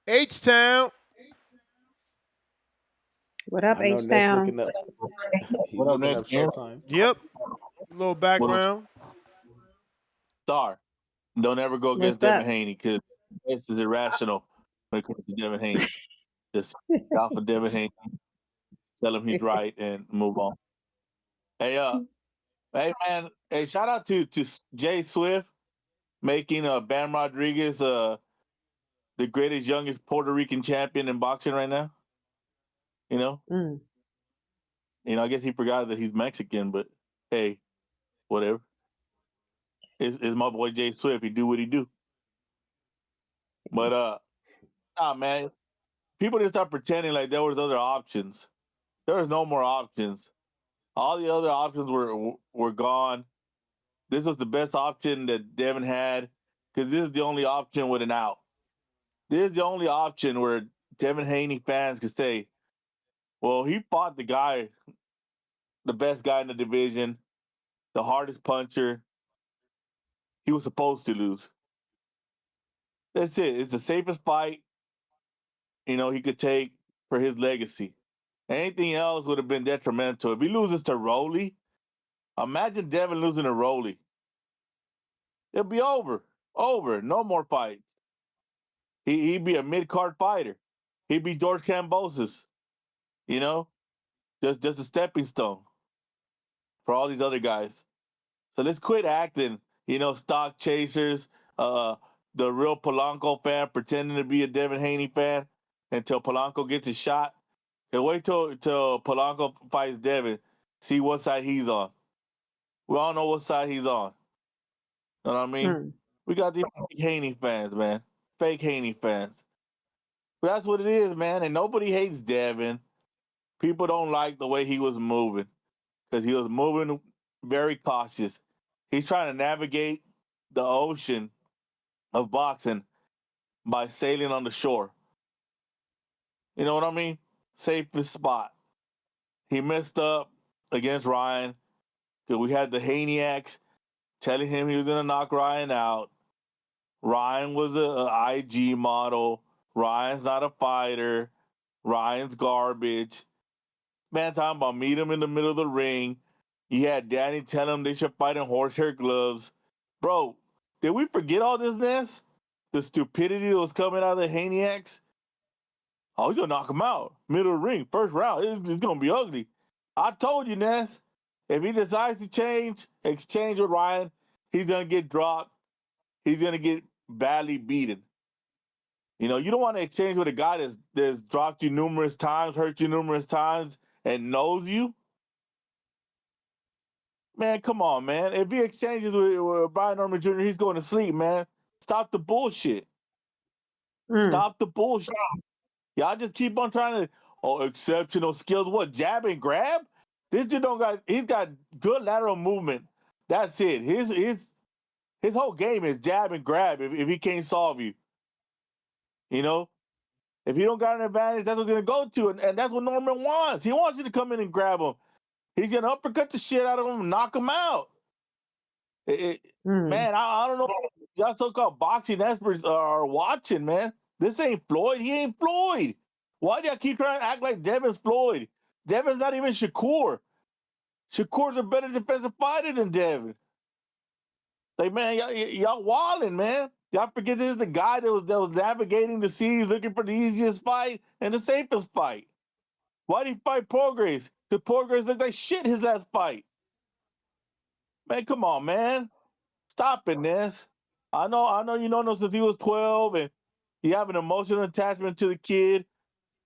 H Town.
What up,
I know
H
Ness
Town?
looking up. He's
What up,
looking
Nate?
up
Yeah.
Showtime.
Yep. A little
What up?
background.
Star, don't ever go against
What's
Devin
up?
Haney because this is irrational when it comes to Devin Haney. Just out for Devin Haney, tell him he's right, and move on. Hey man, hey, shout out to Jay Swift making Bam Rodriguez the greatest youngest Puerto Rican champion in boxing right now. You know, I guess he forgot that he's Mexican, but hey, whatever. It's my boy Jay Swift. He do what he do. But nah, man, people just start pretending like there was other options. There was no more options. All the other options were gone. This was the best option that Devin had because this is the only option with an out. This is the only option where Devin Haney fans can say, well, he fought the guy, the best guy in the division, the hardest puncher. He was supposed to lose. That's it. It's the safest fight, he could take for his legacy. Anything else would have been detrimental. If he loses to Rolly, imagine Devin losing to Rolly. It'll be over. Over. No more fights. He'd be a mid-card fighter. He'd be George Kambosos, just a stepping stone for all these other guys. So let's quit acting, stock chasers, the real Polanco fan pretending to be a Devin Haney fan until Polanco gets a shot. And wait till Polanco fights Devin, see what side he's on. We all know what side he's on. You know what I mean? We got these fake Haney fans, man. Fake Haney fans. But that's what it is, man. And nobody hates Devin. People don't like the way he was moving because he was moving very cautious. He's trying to navigate the ocean of boxing by sailing on the shore. You know what I mean? Safest spot. He messed up against Ryan because we had the Haniacs telling him he was going to knock Ryan out. Ryan was a IG model. Ryan's not a fighter. Ryan's garbage. Man, talking about meet him in the middle of the ring. You had Danny tell him they should fight in horsehair gloves. Bro, did we forget all this, Ness? The stupidity that was coming out of the Haniacs? Oh, he's going to knock him out. Middle of the ring, first round. It's going to be ugly. I told you, Ness. If he decides to exchange with Ryan, he's going to get dropped. He's going to get badly beaten. You don't want to exchange with a guy that's dropped you numerous times, hurt you numerous times, and knows you. Man, come on, man. If he exchanges with Brian Norman Jr., he's going to sleep, man. Stop the bullshit. Stop the bullshit. Y'all just keep on trying to, exceptional skills. What, jab and grab? This dude he's got good lateral movement. That's it. His whole game is jab and grab if he can't solve you. If he don't got an advantage, that's what he's going to go to. And that's what Norman wants. He wants you to come in and grab him. He's going to uppercut the shit out of him and knock him out. Man, I don't know. Y'all so-called boxing experts are watching, man. This ain't Floyd. He ain't Floyd. Why do y'all keep trying to act like Devin's Floyd? Devin's not even Shakur. Shakur's a better defensive fighter than Devin. Like, man, y'all wilding, man. Y'all forget this is the guy that was navigating the seas looking for the easiest fight and the safest fight. Why did he fight Prograis? Because Prograis looked like shit his last fight. Man, come on, man. Stop it, Ness. I know you know him since he was 12 and you have an emotional attachment to the kid,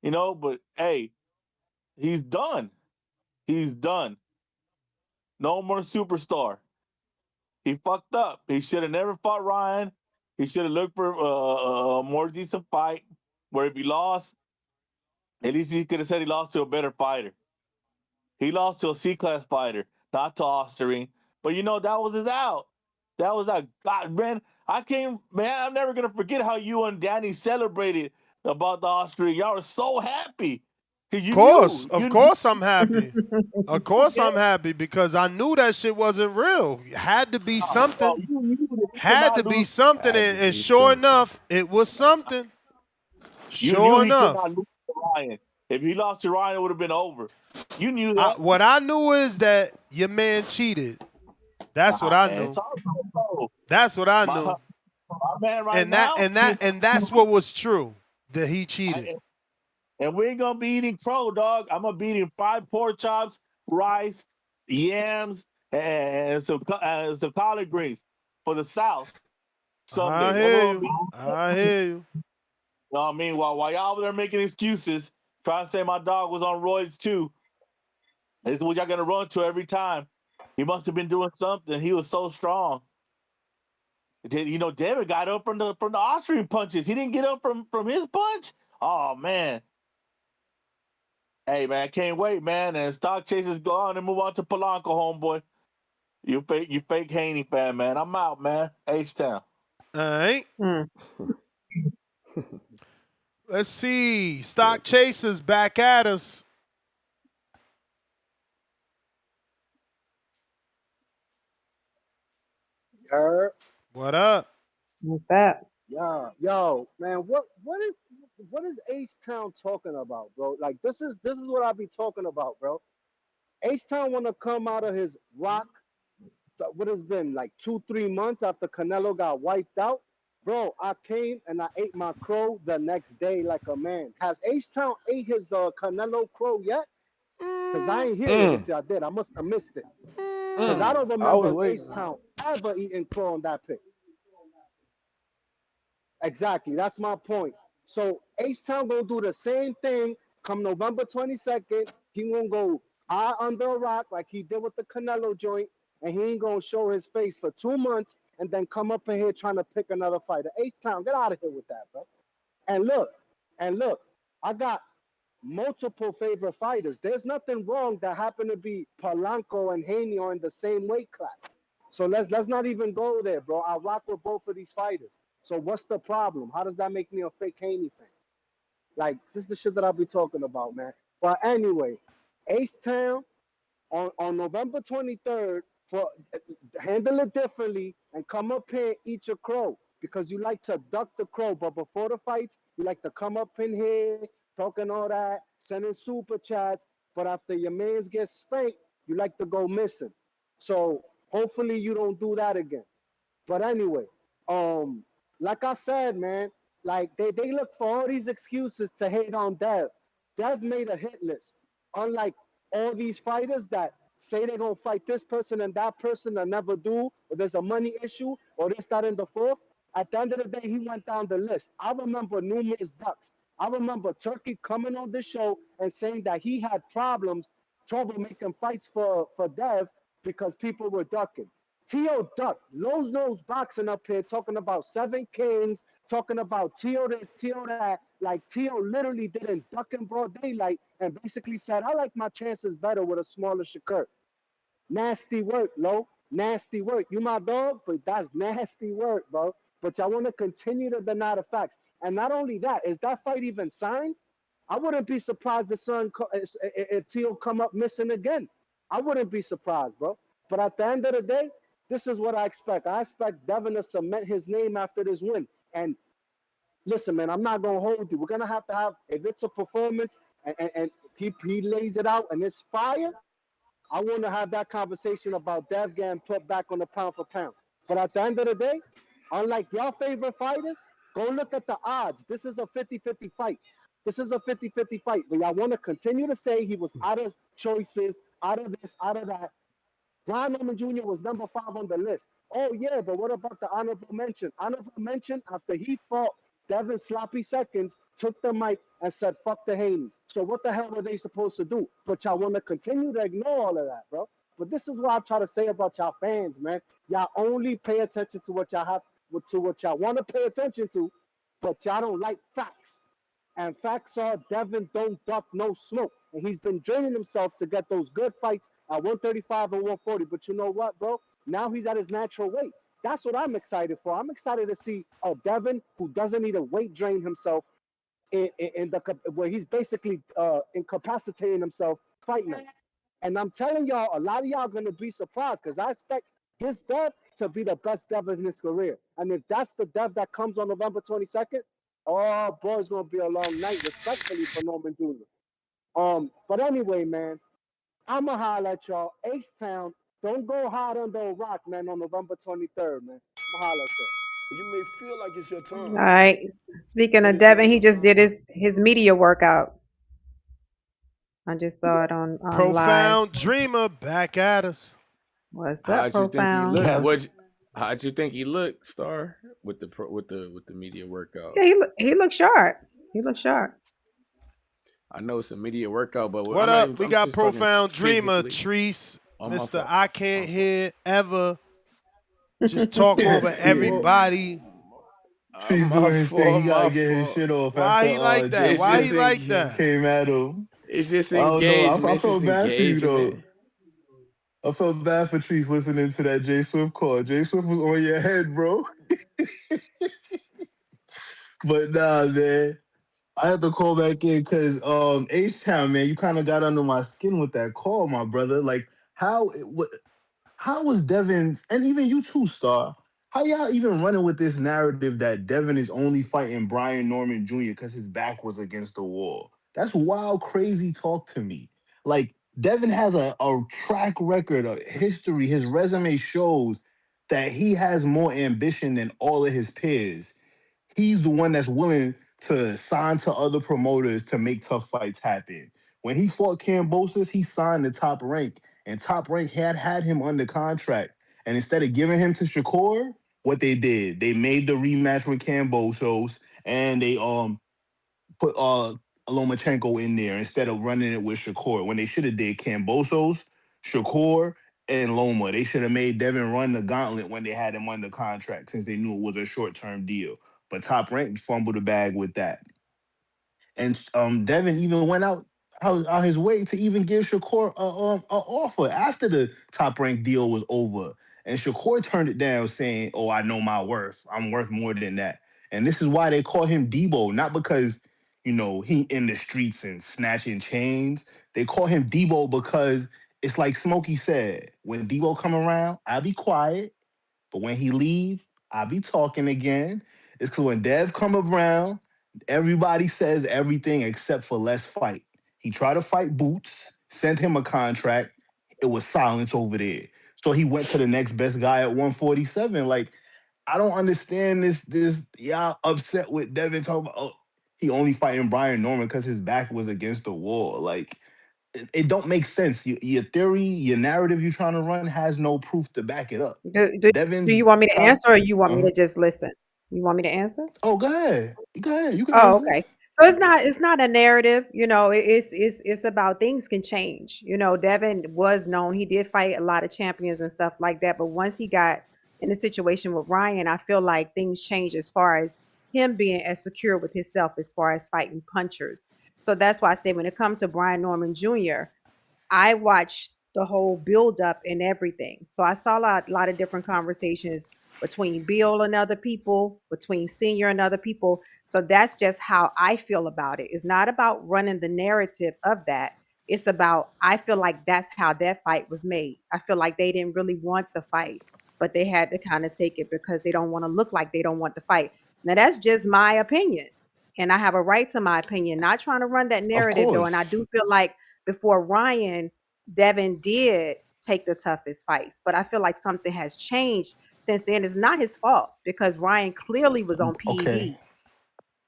but hey, he's done. He's done. No more superstar. He fucked up. He should have never fought Ryan. He should have looked for a more decent fight where if he lost, at least he could have said he lost to a better fighter. He lost to a C-class fighter, not to Osterring. But that was his out. That was out. God, man, I'm never going to forget how you and Danny celebrated about the Osterring. Y'all were so happy.
Of course I'm happy. Of course I'm happy because I knew that shit wasn't real. It had to be something. Had to be something, and sure enough, it was something. Sure enough.
Could not lose to Ryan. If he lost to Ryan, it would have been over. You knew that.
What I knew is that your man cheated. That's what I knew. That's what I knew.
My man right now.
And that's what was true. That he cheated.
And we ain't gonna be eating crow, dog. I'm gonna be eating 5 pork chops, rice, yams, and some collard greens for the South someday.
I hear you. I hear you.
You know what I mean? While y'all over there making excuses, trying to say my dog was on roids too. This is what y'all gonna run to every time. He must have been doing something. He was so strong. You know, David got up from the Austrian punches. He didn't get up from his punch. Oh man. Hey man, can't wait, man. And stock chasers go on and move on to Polanco, homeboy. You fake Haney fan, man. I'm out, man. H-Town.
All right. Let's see. Stock chasers back at us. What up?
What's that?
Yo, man, what is H-Town talking about, bro? Like this is what I be talking about, bro. H-Town want to come out of his rock. What has been like 2-3 months after Canelo got wiped out, bro. I came and I ate my crow the next day like a man. Has H-Town ate his Canelo crow yet? Cause I ain't hear it. If y'all did, I must have missed it. Cause I don't remember H-Town ever eating crow on that pick. Exactly, that's my point. So H-Town gonna do the same thing come November 22nd. He gonna go high under a rock like he did with the Canelo joint, and he ain't gonna show his face for 2 months and then come up in here trying to pick another fighter. H-Town, get out of here with that, bro. And look, I got multiple favorite fighters. There's nothing wrong that happen to be Polanco and Haney are in the same weight class. So let's not even go there, bro. I rock with both of these fighters. So what's the problem? How does that make me a fake Haney fan? Like, this is the shit that I'll be talking about, man. But anyway, H-Town on November 23rd, for handle it differently and come up here and eat your crow because you like to duck the crow. But before the fights, you like to come up in here, talking all that, sending super chats. But after your mans get spanked, you like to go missing. So hopefully you don't do that again. But anyway, like I said, man, like they look for all these excuses to hate on Dev. Dev made a hit list. Unlike all these fighters that say they're gonna fight this person and that person and never do, or there's a money issue, or this, that, and the fourth. At the end of the day, he went down the list. I remember numerous ducks. I remember Turkey coming on the show and saying that he had trouble making fights for Dev because people were ducking. Tio ducked. Lowe's nose boxing up here talking about 7 Kings, talking about Tio this, Tio that. Like, Tio literally didn't duck in broad daylight and basically said, I like my chances better with a smaller Shakur. Nasty work, Low. Nasty work. You my dog, but that's nasty work, bro. But y'all want to continue to deny the facts. And not only that, is that fight even signed? I wouldn't be surprised if Tio come up missing again. I wouldn't be surprised, bro. But at the end of the day, this is what I expect. I expect Devin to cement his name after this win. And listen, man, I'm not going to hold you. We're going to have, if it's a performance and he lays it out and it's fire, I want to have that conversation about Dev getting put back on the pound for pound. But at the end of the day, unlike your favorite fighters, go look at the odds. This is a 50-50 fight. This is a 50-50 fight. But y'all want to continue to say he was out of choices, out of this, out of that. Brian Norman Jr. was number 5 on the list. Oh, yeah, but what about the honorable mention? Honorable mention after he fought Devin Sloppy Seconds, took the mic and said, fuck the Haneys. So what the hell were they supposed to do? But y'all want to continue to ignore all of that, bro. But this is what I try to say about y'all fans, man. Y'all only pay attention to what y'all have, to what y'all want to pay attention to, but y'all don't like facts. And facts are Devin don't duck, no smoke. And he's been draining himself to get those good fights at 135 and 140. But you know what, bro? Now he's at his natural weight. That's what I'm excited for. I'm excited to see a Devin who doesn't need to weight drain himself where he's basically incapacitating himself fight night. And I'm telling y'all, a lot of y'all are going to be surprised because I expect this Dev to be the best Dev in his career. And if that's the Dev that comes on November 22nd, oh, boy, it's going to be a long night, respectfully, for Norman Jr. But anyway, man, I'm going to holler at y'all. H-Town, Don't go hard under a rock, man, on November 23rd, man. Mahalo, sir.
You may feel like it's your
All
time,
right. Speaking
but
of
it's
Devin,
not
he
your
just did
time.
his media workout. I just saw it on live.
Profound Dreamer back at us.
What's up,
How'd you think he
Profound?
looked?
Yeah.
How'd you think he looked, Star, with the media workout?
Yeah, he looked sharp. He looked sharp.
I know it's a media workout, but
What
I'm not
up?
even.
We
I'm
got
just talking
Profound Dreamer,
physically.
Treese,
Oh, my
Mr.
fault.
I Can't Hear Ever. Just talk over everybody.
Trees
My
doing his thing. He
fault.
gotta
My
get his
fault.
shit off
Why
after
he like that?
It's
Why
just
he like that?
came at him.
it's just
I don't know.
engagement.
I
It's just
felt bad for you
engagement.
though. I felt bad for Trees listening to that Jay Swift call. Jay Swift was on your head, bro. But nah, man. I had to call back in because H-Town, man, you kind of got under my skin with that call, my brother. Like, how was Devin, and even you too, Star, how y'all even running with this narrative that Devin is only fighting Brian Norman Jr. because his back was against the wall? That's wild, crazy talk to me. Like, Devin has a track record, a history. His resume shows that he has more ambition than all of his peers. He's the one that's willing to sign to other promoters to make tough fights happen. When he fought Cambosis, he signed to Top Rank, and Top Rank had him under contract. And instead of giving him to Shakur, what they did, they made the rematch with Cambosos, and they put Lomachenko in there instead of running it with Shakur. When they should have did Cambosos, Shakur, and Loma. They should have made Devin run the gauntlet when they had him under contract, since they knew it was a short-term deal. But Top Rank fumbled the bag with that. And Devin even went out his way to even give Shakur a offer after the Top Rank deal was over. And Shakur turned it down, saying, "Oh, I know my worth. I'm worth more than that." And this is why they call him Debo, not because he in the streets and snatching chains. They call him Debo because it's like Smokey said: when Debo come around, I be quiet, but when he leave, I be talking again. It's because when Dev come around, everybody says everything except for let's fight. He tried to fight Boots, sent him a contract. It was silence over there. So he went to the next best guy at 147. Like, I don't understand this y'all upset with Devin talking about, oh, he only fighting Brian Norman because his back was against the wall. Like, it don't make sense. Your theory, your narrative you're trying to run has no proof to back it up.
Do
Devin's
you want me to
top.
answer, or you want me to just listen? You want me to answer?
Oh, go ahead. Go ahead. You can
Oh,
answer.
okay. So it's not a narrative. It's about things can change. Devin was known. He did fight a lot of champions and stuff like that. But once he got in a situation with Ryan, I feel like things changed as far as him being as secure with himself as far as fighting punchers. So that's why I say when it comes to Brian Norman Jr., I watched the whole build up and everything. So I saw a lot of different conversations between Bill and other people, between Senior and other people. So that's just how I feel about it. It's not about running the narrative of that. It's about, I feel like that's how that fight was made. I feel like they didn't really want the fight, but they had to kind of take it because they don't want to look like they don't want the fight. Now that's just my opinion. And I have a right to my opinion, not trying to run that
Of
narrative though. And I
course.
do feel like before Ryan, Devin did take the toughest fights, but I feel like something has changed since then. It's not his fault because Ryan clearly was on
Okay.
PEDs.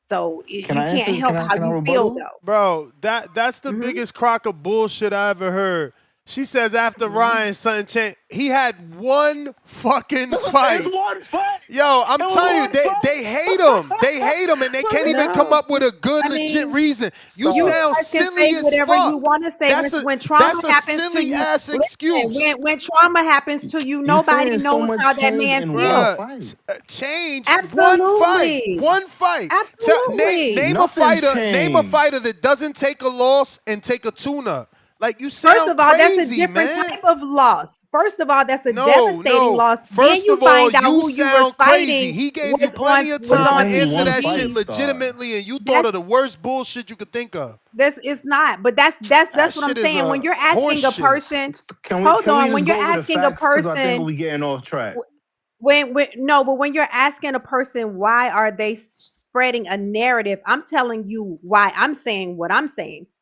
So
Can
you
I
can't
answer?
help how
Can I
you feel
rebuttal?
though.
Bro, that's the
Hmm.
biggest crock of bullshit I ever heard. She says after Ryan something changed, he had one fucking
It's
fight.
one fight.
Yo,
It
I'm
was
telling you,
one
they hate him. They hate him, and they can't even come
No,
up with a good,
I
legit
mean,
reason. You
you
Stop.
sound
guys can
silly
say
as
whatever you
fuck.
want to say. When
That's a
when trauma
that's a
happens to
silly
you,
ass
listen.
excuse.
When trauma happens to you,
You
nobody
saying so
knows
much
how that
changed
man
in one
feels.
Bruh,
fight.
change one fight.
Absolutely,
One fight.
absolutely.
Name
Nothing's
a fighter
changed.
that doesn't take a loss and take a tune-up. Like, you
First
sound
of all, that's a
crazy,
different
man.
type of loss. First of all, that's a devastating
No.
loss. Then
First
you
of all,
find out
you
who you was
sound crazy.
fighting
He gave you
was on
plenty of
But
was
it's
time to
on
only
answer
one
that shit
fight,
PEDs.
Star.
legitimately, and you thought
That's
of the worst bullshit you could think of.
this it's not, but that's
That
what I'm
shit is
saying. When
a
you're
horse
asking a
shit.
person, hold
Can we
on, when
just
you're
go over the
asking a
facts? Because I think
person,
we getting off track.
when no, but when you're asking a person why are they spreading a narrative, I'm telling you why I'm saying what I'm saying.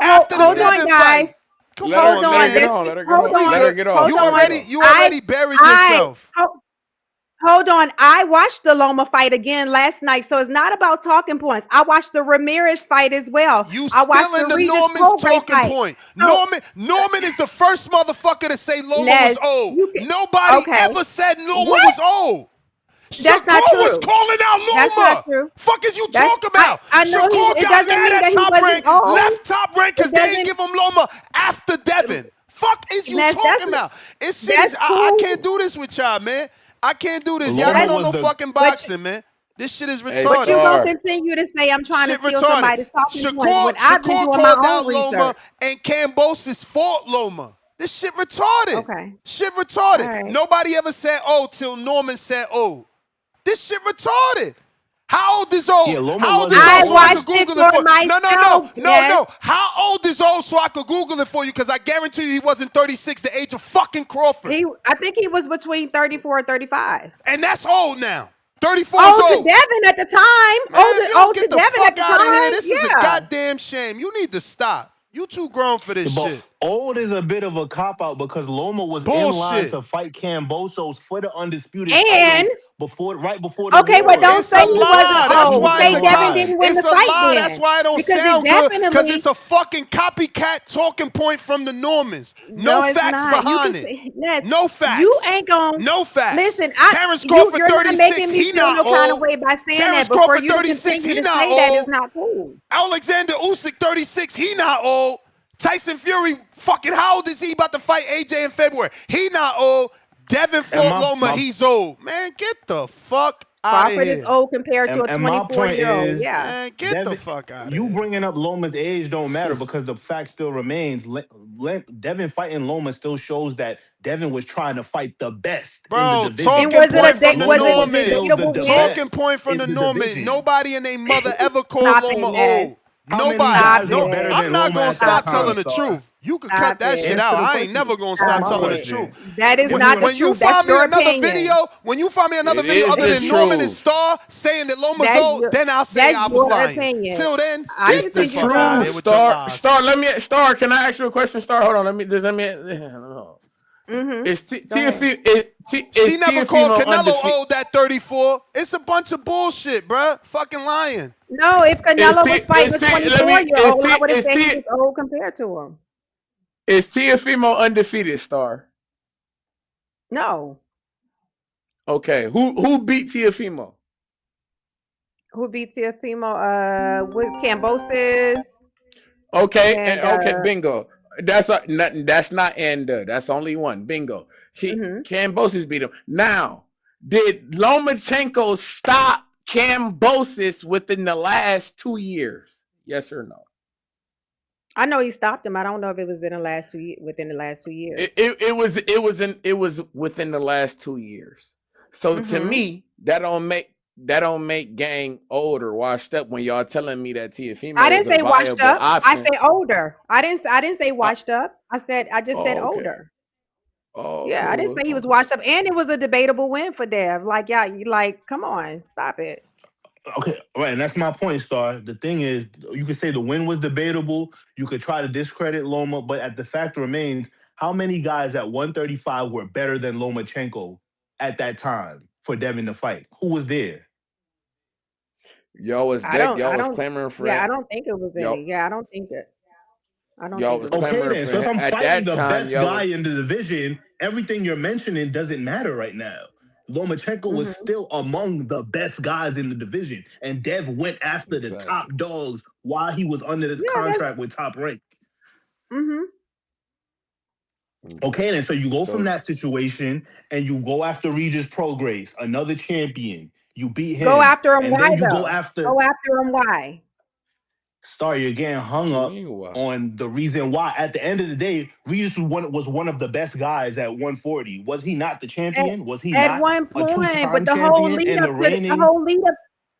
after the
Yeah.
on,
Devin
guys.
fight. Come
Let her
on,
Hold on.
get
man.
on. Let her get
Hold
on.
We
on.
Let her
good.
get off.
Hold
Let her get
on.
off.
You already buried yourself.
Hold on. I watched the Loma fight again last night, so it's not about talking points. I watched the Ramirez fight as well.
You
I watched
still
the
in the
Regis
Norman's
Prograis
talking
fight.
point.
So,
Norman is the first motherfucker to say Loma was
Ness,
old.
you can.
Nobody
Okay.
ever said Loma
What?
was old.
That's
Shakur
not
was
true.
calling out
That's not
Loma.
true.
Fuck is you talking
I
about?
know
Shakur
it
got
doesn't
mad
mean
at
that he
Top
wasn't
Rank,
old.
left Top Rank
It
because they didn't
doesn't.
give him Loma after Devin. Fuck is you
Ness,
talking about? It's shit
that's
is I
cool.
can't do this with y'all, man. I can't do this. Y'all
Loma
don't know
was
no
the.
fucking
But
boxing, man. This shit is
Hey,
But
retarded.
you gonna
Star.
continue to say I'm trying to
Shit
steal
retarded.
somebody's talking points when I've been
Shakur
doing my
called
own
out Loma
research.
and Cambosis fought Loma. This shit retarded.
Okay.
Shit
All
retarded.
right.
Nobody ever said oh till Norman said oh. This shit retarded. How old is old?
Yeah, Loma
How old
wasn't
is
I
old so I
old.
could
watched it
Google it
for
for you?
myself, Des.
No. How old is old so I could Google it for you? Because I guarantee you he wasn't 36, the age of fucking Crawford.
I think he was between 34 and 35.
And that's old now. 34 is
Old to
old.
Devin at the time.
Man, if you don't
Old to
get the
Devin at
fuck
the
out of here,
time.
this is a
Yeah.
goddamn shame. You need to stop. You too grown for this
But
shit.
old is a bit of a cop out because Loma was in line
Bullshit.
to fight Cambosos for the undisputed
And
titles right before the
okay, but
war.
don't
It's
say
a
he wasn't
lie. That's
old.
why
moving
it's
Say
a
on
Devin
cop.
time.
didn't win
It's
the
a
fight
lie. That's
then.
why it don't
Because it
sound good. Because
definitely
it's a fucking copycat talking point from the Normans.
no,
No
it's
facts
not. You can
behind it.
say Ness,
No
you
facts.
ain't gonna
No facts.
listen.
Terrence Crawford,
You're not
36.
making me
He
feel
not
no kind of
old.
way by saying
Terrence
that. But for
Crawford,
you to
36.
continue
He
to
not
say that is
old.
not cool.
Alexander Usyk, 36. He not old. Tyson Fury, fucking how old is he about to fight AJ in February? He not old. Devin
And
fought Loma, he's old. Man, get the fuck out of
Crawford is
here.
old compared to a
and my point
24-year-old.
is,
Yeah.
Man, get the
Devin,
fuck out of
you
here.
bringing up Loma's age don't matter because the fact still remains. Devin fighting Loma still shows that Devin was trying to fight the best in the
Bro,
division.
And
talking point from the
was it a
Norman.
Still
debatable
the
win?
Talking
best
point from
in
the
the
Norman.
division.
Nobody and their mother ever called
Stop it,
Loma
Ness.
old.
How many
Nobody.
Stop
guys
No,
were better
it.
I'm
than
not
Loma
gonna
at that
Stop
stop telling
time,
it.
the
Star?
truth. You could cut
Stop
that shit
it.
Answer
out.
the
I ain't
question.
never gonna
That's
stop
my
Stop
telling the
it.
truth.
question.
That is
When,
not the
when you
truth. That's
find me
your
another
opinion.
video, when you find me another
It
video
is
other
the
than Norman and
truth.
Star saying that Loma's
That's
old,
your
then I'll say
that's
I was
your
lying.
opinion.
Till then,
I
It's
can
get
the
the
send you
fuck out of
truth.
here
some.
with your
Star.
lies.
Star. Star. Can I ask you a question? Star. Hold on. Let me. Is
Go ahead.
She
is
never called
Tiafimo
Canelo
undefeated?
old at 34. It's a bunch of bullshit, bruh. Fucking lying.
No, if
Is
Canelo was
T
fighting
is
a
T let me
24-year-old, I would have
is
said he
T
was old compared to him.
is Tiafimo undefeated? Star.
No.
Okay. Who beat Tiafimo?
Who beat Teofimo? Was Cambosis
Okay.
and
Okay. Bingo. That's not Enda. That's only one. Bingo. Cambosis beat him. Now, did Lomachenko stop Cambosis within the last 2 years? Yes or no?
I know he stopped him. I don't know if it was in the last 2 years within the last 2 years.
It was within the last 2 years. So to me, that don't make gang old or washed up when y'all telling me that
I
Tiafimo
didn't
is a
say washed
viable
up. I
option.
said older. I didn't say
Uh,
washed up. I just said
oh, okay.
older.
Oh,
Yeah, I didn't
cool.
say he was
Okay.
washed up, and it was a debatable win for Dev. Like, yeah, come on, stop it.
Okay, right, and that's my point, Star. The thing is, you could say the win was debatable. You could try to discredit Loma, but at the fact remains, how many guys at 135 were better than Lomachenko at that time for Devin to fight? Who was there?
Y'all was
I
y'all was
don't.
clamoring for
Yeah, I
him.
don't think it was any.
Y'all
Yeah, I don't think it. I don't
y'all
think
was
it was
Okay,
clamoring
then.
for
So if
him
I'm
at
fighting
that
the
time.
best
Y'all
guy
was
in the division, everything you're mentioning doesn't matter right now. Lomachenko was
Mm-hmm.
still among the best guys in the division, and Dev went after the
exactly.
top dogs while he was under the
Yeah, that's.
contract with Top Rank.
Mm-hmm.
Okay, then so you go from
So
that situation and you go after Regis Prograis, another champion. You beat
Go
him,
after him.
and
Why
then you go
though?
after
Go after him. Why?
Star. You're getting
what
hung
you
up
mean why?
on the reason why. At the end of the day, Regis was one of the best guys at 140. Was he not the
At,
champion? Was he
at
not
one
a
point, but
two-time
the whole
champion
lead
and
up
the
to the
reigning?
whole lead up,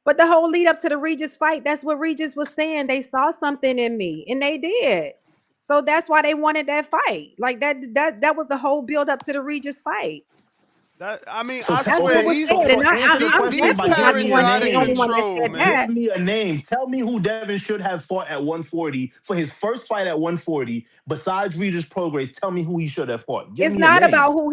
but the whole lead up to the Regis fight. That's what Regis was saying. They saw something in me, and they did. So that's why they wanted that fight. Like that was the whole build up to the Regis fight.
I
That's what
swear
was
Okay,
these
said. And
answer the
I'm
question
these
by
definitely not
giving
the
parents
me a
are
one,
out of
the only
name.
one that
control,
said
man.
Give
that.
me a name. Tell me who Devin should have fought at 140 for his first fight at 140. Besides Regis Prograis, tell me who he should have fought. Give
It's
me a
not
name.
about who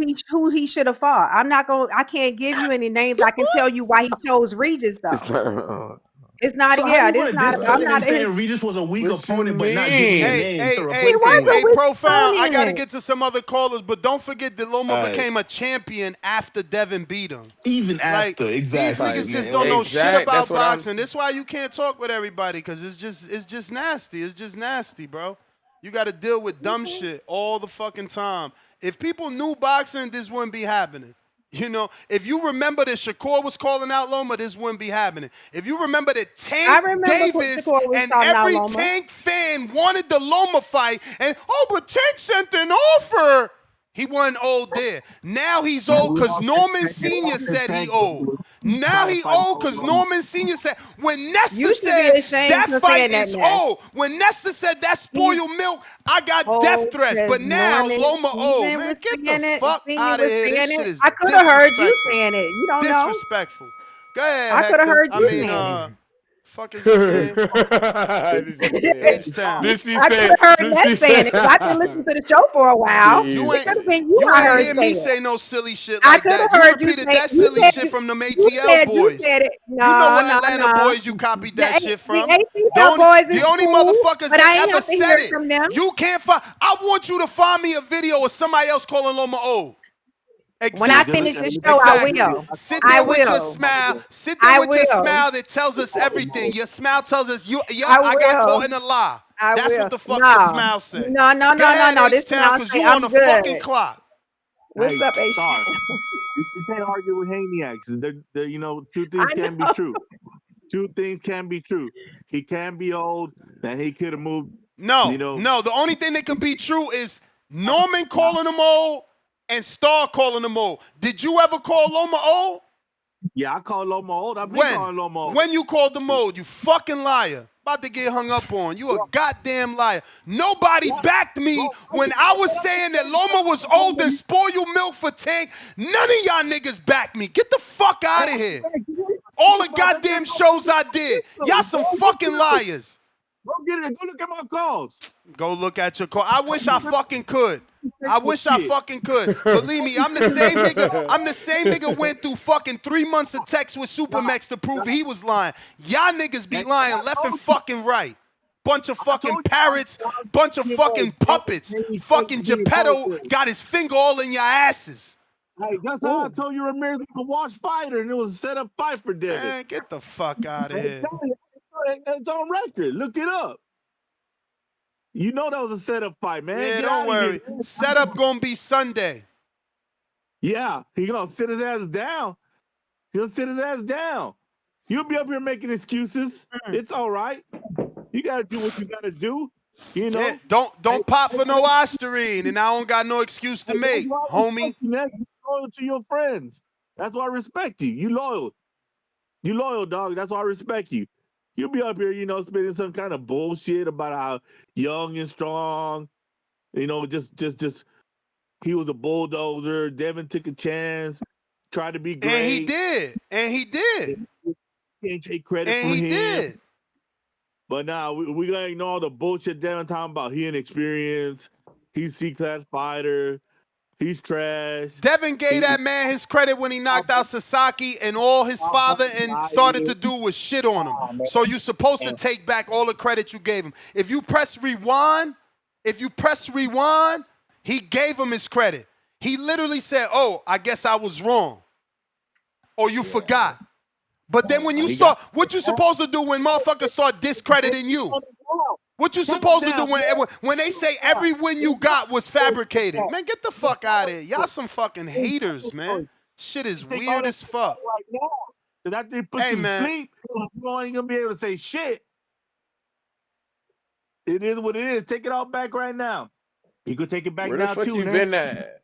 he should have fought. I can't give you any names. I can tell you why he chose Regis
It's
though.
not.
It's not,
So how
yeah,
you
this
gonna
not, I'm
discredit him
not
saying
his,
Regis was a weak
What you
opponent, but not give me a
mean?
name to
he
replace him
was
with?
a weak
Profound. I got to
opponent.
get to some other callers, but don't forget that Loma
All right.
became a champion after Devin beat him.
Even
Like,
after,
these
exactly.
niggas just don't know shit
Exact. That's
about
what I'm.
boxing. That's why you can't talk with everybody, because it's just nasty. It's just nasty, bro. You got to deal with dumb shit all the fucking time. If people knew boxing, this wouldn't be happening. You know, if you remember that Shakur was calling out Loma, this wouldn't be happening. If you remember that
I
Tank
remember
Davis
Shakur was
and
shouting out
every
Loma.
Tank fan wanted the Loma fight, and but Tank sent an offer. He wasn't old there. Now he's old because Norman Sr. said he old. Now he old because Norman Sr. said, when Nesta
You should be
said
ashamed
that
for
fight
saying that,
is
Ness.
old, when Nesta said that
He's
spoiled milk, I got death
old
threats.
because
But now
Norman
Loma old.
Steven
Man,
was
get the
saying it.
fuck
Senior
out of
was
here. This
saying
shit
it.
is
I could have heard you
disrespectful.
saying it. You don't know.
Disrespectful. Go ahead,
I could have
Hector.
heard you saying it.
Fuck is his name? H-Town.
I could have heard Ness saying it because I didn't listen to the show for a while.
You
It
ain't
could have been you
you
I
ain't
heard
hear
say
me
it.
say no silly shit
I
like
could
that.
have
You
heard you
repeated
say
that
you
silly
said
shit from them
you
ATL boys.
said it.
You know
No,
what
no,
Atlanta
no.
boys you copied that shit
The
from.
ATL boys
The
is
only
cool,
motherfuckers
but
that
I ain't
ever
have to
said
hear it
it.
from them.
You can't find. I want you to find me a video of somebody else calling Loma old.
When I
Exactly.
finish this show, I
Exactly.
will.
Sit
I
there with your
will.
smile. Sit there
I
with your
will.
smile that tells us everything. Your smile tells us
I
I got
will.
caught in a lie.
I
That's
will.
what the fuck your
No.
smile say.
No, no,
Go
no, no,
ahead,
no. This
H-Town,
now
because
say
you on
I'm
the fucking
good.
clock.
What's up, H?
Star. You can't argue with Haniacs. You know, two
I
things can be
know.
true. Two things can be true. He can be old, and he could have moved.
No,
You know,
no. The only thing that could be true is Norman calling him old and Star calling him old. Did you ever call Loma old?
yeah, I call Loma old. I've been
When?
calling Loma old.
When you called him old, you fucking liar. About to get hung up on. You a goddamn liar. Nobody backed me when I was saying that Loma was old and spoil you milk for Tank. None of y'all niggas backed me. Get the fuck out of here. All the goddamn shows I did. Y'all some fucking liars.
Go get it. Go look at my calls.
Go look at your call. I wish I fucking could. I wish I fucking could. Believe me, I'm the same nigga. I'm the same nigga went through fucking 3 months of text with Supermax to prove he was lying. Y'all niggas be lying left and fucking right. Bunch of fucking parrots, bunch of fucking puppets. Fucking Geppetto got his finger all in your asses.
Hey, that's how I told you Ramirez was a watch fighter, and it was a set-up fight for Devin.
Man, get the fuck out of here.
It's on record. Look it up. You know that was a setup fight, man.
Yeah,
Get
don't worry. Setup gonna be Sunday.
Yeah, he gonna sit his ass down. He'll sit his ass down. You'll be up here making excuses. It's all right. You gotta do what you gotta do. You know.
Yeah, don't pop for no Osterine, and I don't got no excuse to make, homie.
You're loyal to your friends. That's why I respect you. You loyal. You loyal, dog. That's why I respect you. You'll be up here, you know, spitting some kind of bullshit about how young and strong, you know, just he was a bulldozer. Devin took a chance, tried to be great.
And he did. And he did.
Can't take credit from him.
And he did.
But now we gotta ignore all the bullshit Devin talking about. He inexperienced. He's C-class fighter. He's trash.
Devin gave that man his credit when he knocked out Sasaki, and all his father and started to do was shit on him. So you're supposed to take back all the credit you gave him. If you press rewind, he gave him his credit. He literally said, "Oh, I guess I was wrong." Or you forgot. But then when you start, what you supposed to do when motherfuckers start discrediting you? What you supposed to do when they say every win you got was fabricated? Man, get the fuck out of here. Y'all some fucking haters, man. Shit is weird as fuck.
Cause after they put you to sleep, you ain't gonna be able to say shit. It is what it is. Take it all back right now. You could take it back
Where
now
the fuck
too,
you been at?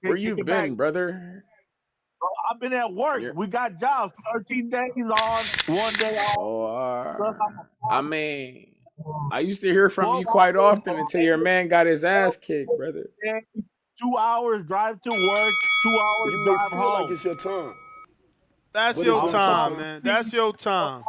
Where you been, brother?
Bro, I've been at work. We got jobs. 13 days on, 1 day off.
Oh, I mean, I used to hear from you quite often until your man got his ass kicked, brother.
2 hours drive to work, 2 hours
You
drive
may feel
home.
like it's your time.
That's your time, man. That's your time.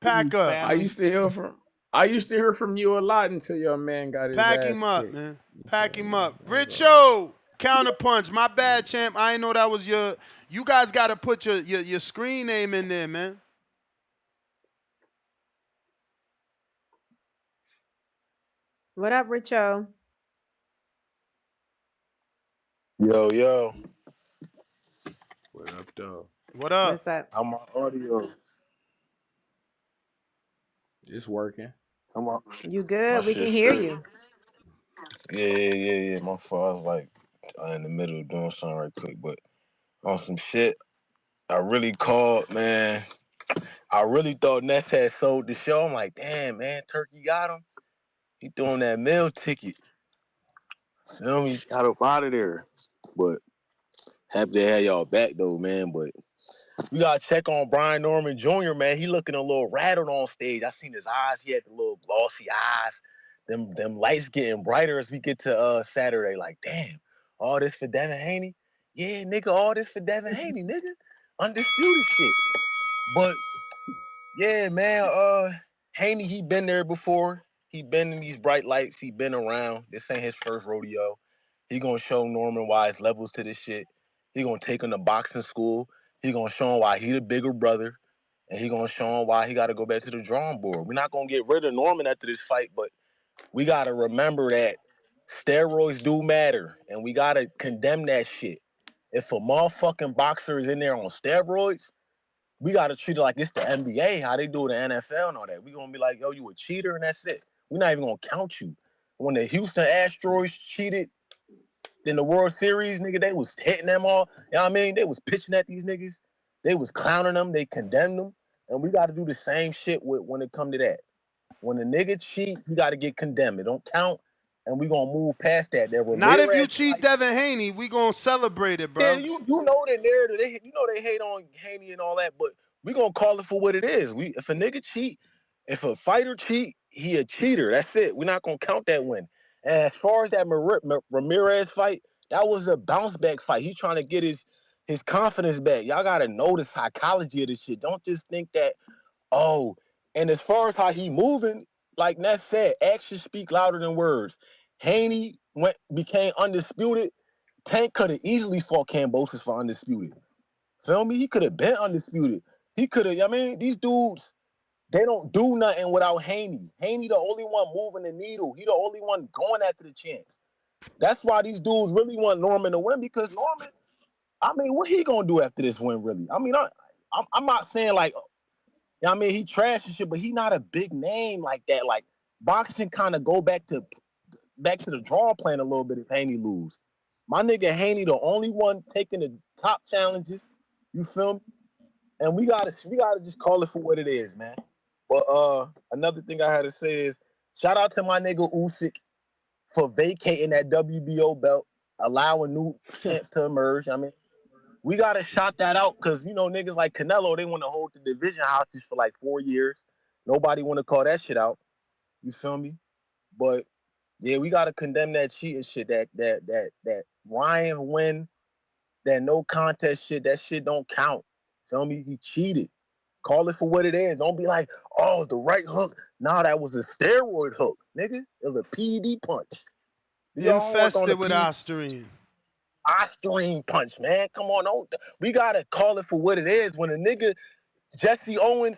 Pack up.
I used to hear from you a lot until your man got his ass
Pack him up,
kicked.
man. Pack him up. Richo, counterpunch. My bad, champ. I didn't know that was your. You guys got to put your screen name in there, man.
What up, Richo?
Yo.
What up, though?
What up?
What's up?
How my audio?
It's working.
You good? We can hear you.
Yeah. My fault. I was like in the middle of doing something right quick, but on some shit. I really called, man. I really thought Ness had sold the show. I'm like, damn, man, Turkey got him. He threw him that meal ticket. Feel me? Got up out of there. But happy to have y'all back, though, man. But we got to check on Brian Norman Jr., man. He looking a little rattled on stage. I seen his eyes. He had the little glossy eyes. Them lights getting brighter as we get to Saturday. Like, damn, all this for Devin Haney? Yeah, nigga, all this for Devin Haney, nigga. Undisputed shit. But yeah, man, Haney, he been there before. He been in these bright lights. He been around. This ain't his first rodeo. He gonna show Norman why his levels to this shit. He gonna take him to boxing school. He gonna show him why he the bigger brother. And he gonna show him why he gotta go back to the drawing board. We're not gonna get rid of Norman after this fight, but we gotta remember that steroids do matter. And we gotta condemn that shit. If a motherfucking boxer is in there on steroids, we got to treat it like it's the NBA, how they do it in the NFL and all that. We going to be like, yo, you a cheater, and that's it. We're not even going to count you. When the Houston Astros cheated in the World Series, nigga, they was hitting them all. You know what I mean? They was pitching at these niggas. They was clowning them. They condemned them. And we got to do the same shit when it come to that. When the nigga cheat, you got to get condemned. It don't count, and we going to move past that.
Not if you cheat Devin Haney. We going to celebrate it, bro.
Yeah, you know the narrative. They hate on Haney and all that, but we gonna call it for what it is. If a nigga cheat, if a fighter cheat, he a cheater. That's it. We're not gonna count that win. And as far as that Ramirez fight, that was a bounce back fight. He's trying to get his confidence back. Y'all gotta know the psychology of this shit. Don't just think that, oh, and as far as how he moving, like Ness said, actions speak louder than words. Haney became undisputed. Tank could have easily fought Kambosos for undisputed. Feel me? He could have been undisputed. He could have, I mean, these dudes, they don't do nothing without Haney. Haney the only one moving the needle. He the only one going after the chance. That's why these dudes really want Norman to win, because Norman, I mean, what he gonna do after this win, really? I mean, I'm not saying like, I mean, he trash and shit, but he not a big name like that. Like, boxing kind of go back to the draw plan a little bit if Haney lose. My nigga Haney, the only one taking the top challenges. You feel me? And we gotta just call it for what it is, man. But another thing I had to say is, shout out to my nigga Usyk for vacating that WBO belt, allowing new champs to emerge. I mean, we gotta shout that out because niggas like Canelo, they want to hold the division hostage for like 4 years. Nobody want to call that shit out. You feel me? But yeah, we gotta condemn that cheating shit. That Ryan win, that no contest shit. That shit don't count. Feel me? He cheated. Call it for what it is. Don't be like, oh, the right hook. Nah, that was a steroid hook, nigga. It was a PED punch.
Infested with Ostarine.
Ostarine punch, man. Come on, we gotta call it for what it is. When a nigga Jesse Owens,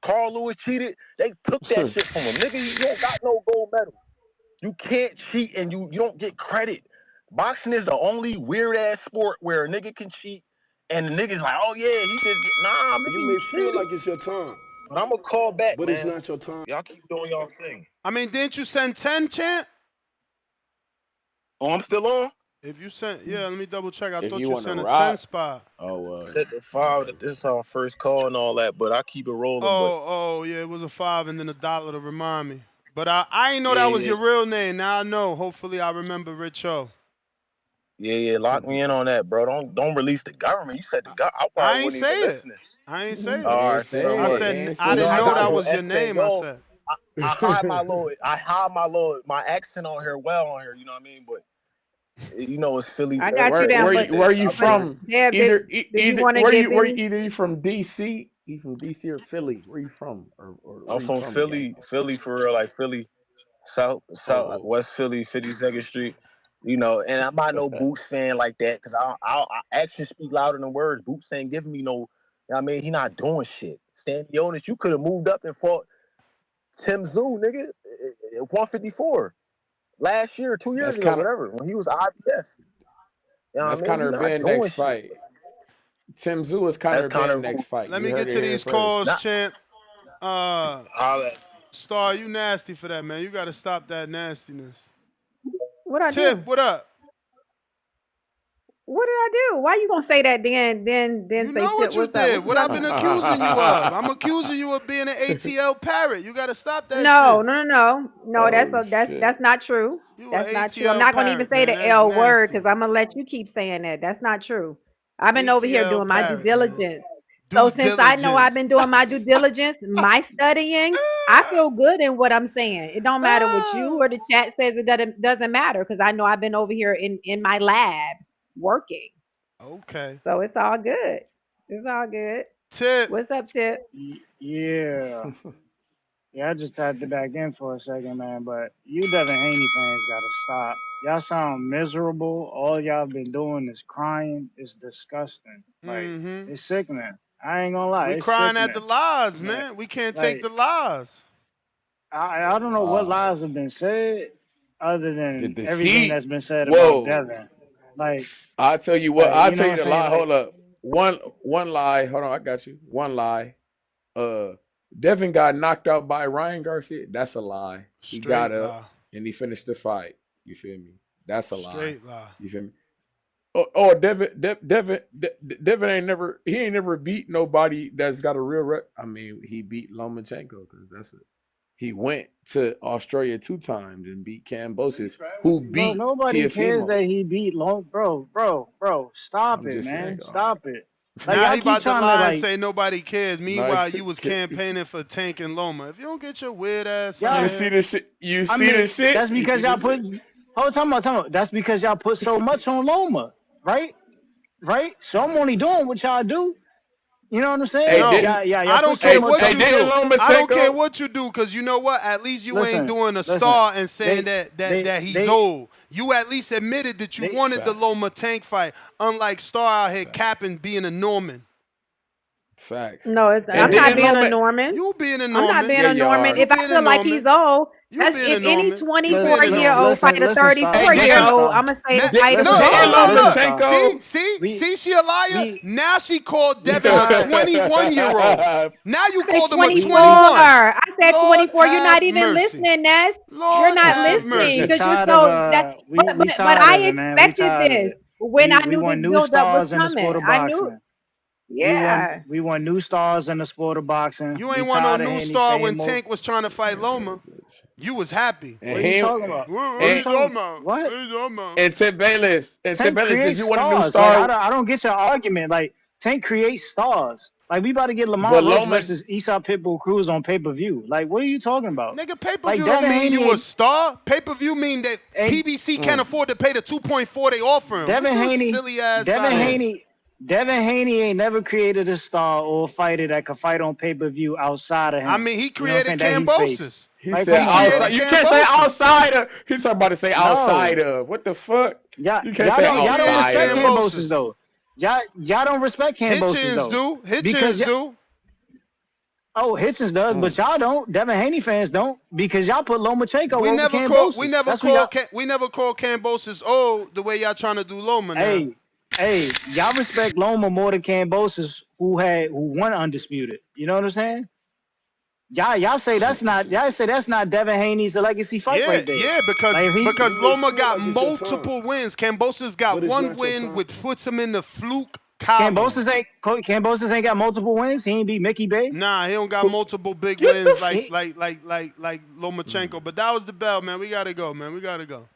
Carl Lewis cheated. They took that shit from him, nigga. You don't got no gold medal. You can't cheat and you don't get credit. Boxing is the only weird ass sport where a nigga can cheat and the nigga's like, oh yeah, he just nah, man.
You may feel like it's your time,
but I'm gonna call back,
but
man.
it's not your time.
Y'all keep doing y'all thing.
I mean, didn't you send 10, champ?
Oh, I'm still on?
If you sent, yeah, let me double check. I
If
thought
you
you
wanna
sent a
rock-
10 spot.
Set the 5 that this is our first call and all that, but I keep it rolling.
Oh, yeah, it was a 5 and then $1 to remind me. But I ain't know that was your real name. Now I know. Hopefully I remember Rich O.
Yeah, lock me in on that, bro. Don't release the government. You said the government. I
ain't
wouldn't
say
even
it.
listen.
I ain't say it.
All right,
I said I didn't know that was your name. I said
I hide my accent on here on here. You know what I mean? But it's Philly.
I got you down.
Where you from?
Yeah,
Either
you
from DC, you from DC or Philly? Where you from? Or
I'm from Philly, Philly for real, like Philly, West Philly, 52nd Street. And I'm not no Boots fan like that because I actions speak louder than words. Boots ain't giving me no. I mean, he not doing shit. Stan Jonas, you could have moved up and fought Tim Zoo, nigga, at 154 last year, 2 years ago, whatever, when he was IBF.
That's Conor Ben next fight. Tim Zoo is Conor Ben next fight.
Let me get to these calls, champ. Star, you nasty for that, man. You got to stop that nastiness.
What I
Tip,
do?
what up?
What did I do? Why you gonna say that? Then
You
say
know
Tip,
what you
what's up?
did.
What you
What I've
talking
been
about?
accusing you of. I'm accusing you of being an ATL parrot. You gotta stop that
No,
shit.
no, no, no, no.
Oh shit.
That's not true.
You an
That's not true. I'm
ATL
not gonna even
parrot,
say
man.
the
That's
L word because
nasty.
I'm gonna let you keep saying that. That's not true. I've been over here
ATL
doing my due
parrot, man.
diligence. So
Due
since I know I've
diligence.
been doing my due diligence, my studying, I feel good in what I'm saying. It don't matter what you or the chat says. It doesn't matter because I know I've been over here in my lab working.
Okay.
So it's all good. It's all good.
Tip.
What's up, Tip?
Yeah. Yeah, I just tapped it back in for a second, man. But you Devin Haney fans gotta stop. Y'all sound miserable. All y'all been doing is crying. It's disgusting. Like
Mm-hmm.
it's sickening. I ain't gonna lie,
We
it's
crying at the
sickening.
lies, man. We can't take
Like
the lies.
I don't know what lies have been said other
The
than everything
deceit.
that's been said about
Whoa.
Devin. Like
I'll tell you what.
like
I'll
you know
tell
what
you
I'm
the
saying?
lie.
Like
Hold up. One lie. Hold on. I got you. One lie. Devin got knocked out by Ryan Garcia. That's a lie. He got
Straight
up
lie.
and he finished the fight. You feel me? That's a lie.
Straight lie.
You feel me? Devin ain't never beat nobody that's got a real I mean, he beat Lomachenko because that's it. He went to Australia 2 times and beat Kambosos, who
bro,
beat
nobody cares
Teofimo.
that he beat Long bro. Stop
I'm
it,
just saying.
man. Stop it. Like
Now
y'all
he
keep
about to
trying to
lie and
like
say nobody cares.
Nah,
Meanwhile, you was campaigning for Tank and Loma. If you don't get your weird ass on
y'all
you see
here,
the shit. You
I
see the
mean,
shit.
that's
You
because
see
y'all
the
put
shit.
time out. That's because y'all put so much on Loma, right? Right? So I'm only doing what y'all do. You know what I'm
Hey,
saying?
no,
didn't
Y'all
I don't
put so
care
hey
much
what
hey
on
you
didn't
do. I don't care
Lomachenko?
what you do, cause you know what? At least you ain't
listen,
doing a
listen.
star and saying
They
that he's
they
old. You at least admitted that you
they
wanted the
Facts.
Loma Tank fight, unlike Star out here
Facts.
capping being a Norman.
Facts.
No,
And
I'm not
Yeah,
didn't
being a
Loma?
Norman.
you being a
I'm not
Norman.
being
Yeah,
a
you
Norman.
are.
You
If I
being a
feel like he's
Norman.
old,
You
that's
being a
if any
Norman. You being a
24-year-old
Norman.
fight a
listen, Star.
Hey,
34-year-old,
didn't
I'm gonna say the
Now,
fight is
no,
Listen,
look,
Star.
over.
look,
Listen,
look.
Star.
See,
Lomachenko?
see,
We
see, she a liar.
we
Now she called
we
Devin a
not
21-year-old. Now you
I said
called him a
24.
we
21.
I said
Lord
24. You're not
have
even
mercy.
listening, Ness. You're
Lord
not
have
listening
we
mercy.
because you're
tired of
so that.
we
But
tired
I
of it, man. We
expected
tired of
this
it.
when I
We
knew
want
this
new
buildup was
stars in the sport
coming.
of
I knew.
boxing.
Yeah.
We want new stars in the sport of boxing.
You
We
ain't want no
tired of
new
Haney
star when
Famo.
Tank was trying to fight Loma. You was happy.
and
What are you
him
talking about? What are you
and
talking? What?
Tim
Tank
Bayless, did
creates
you want a new
stars. Like
star?
I don't get your argument. Like Tank creates stars. Like we about to get Lamar
But
Roach
Loma,
versus Esau Pitbull Cruz on pay-per-view. Like what are you talking about?
Nigga,
Like
pay-per-view don't
Devin
mean you a
Haney
star. Pay-per-view mean that
ain't
PBC can't afford to pay the 2.4 they offer him. Get
Devin
your
Haney,
silly ass
Devin
out of here.
Haney, Devin Haney ain't never created a star or a fighter that could fight on pay-per-view outside of
I
him.
mean, he
You know what I'm
created
saying? That he faced.
Cambosis.
he
Like,
said
come
He
on,
outside.
created
bro.
You can't say
Cambosis.
outside of. He's about to say outside
No.
of. What the fuck?
Y'all,
You can't say
He
y'all don't
created
outside
respect
of.
Cambosis
Cambosis.
though. Y'all don't respect Cambosis
Hitchens
though.
do.
Because
Hitchens do.
Hitchens does, but y'all don't. Devin Haney fans don't because y'all put Lomachenko
We
over
never call
Cambosis. That's what y'all.
we never call Cambosis old the way y'all trying to do Loma now.
Y'all respect Loma more than Cambosis, who won undisputed. You know what I'm saying? Y'all say that's not Devin Haney's legacy fight
Yeah,
right there.
yeah,
Like if he
You
because
may
Loma
feel
got
like it's your time,
multiple wins. Cambosis got
but it's
one
not your
win,
time.
which puts him in the fluke column.
Cambosis ain't got multiple wins. He ain't beat Mickey Bay.
Nah, he don't got
Who-
multiple big
Get the.
wins like
He,
Lomachenko. But that was the bell, man. We gotta go, man. We gotta go.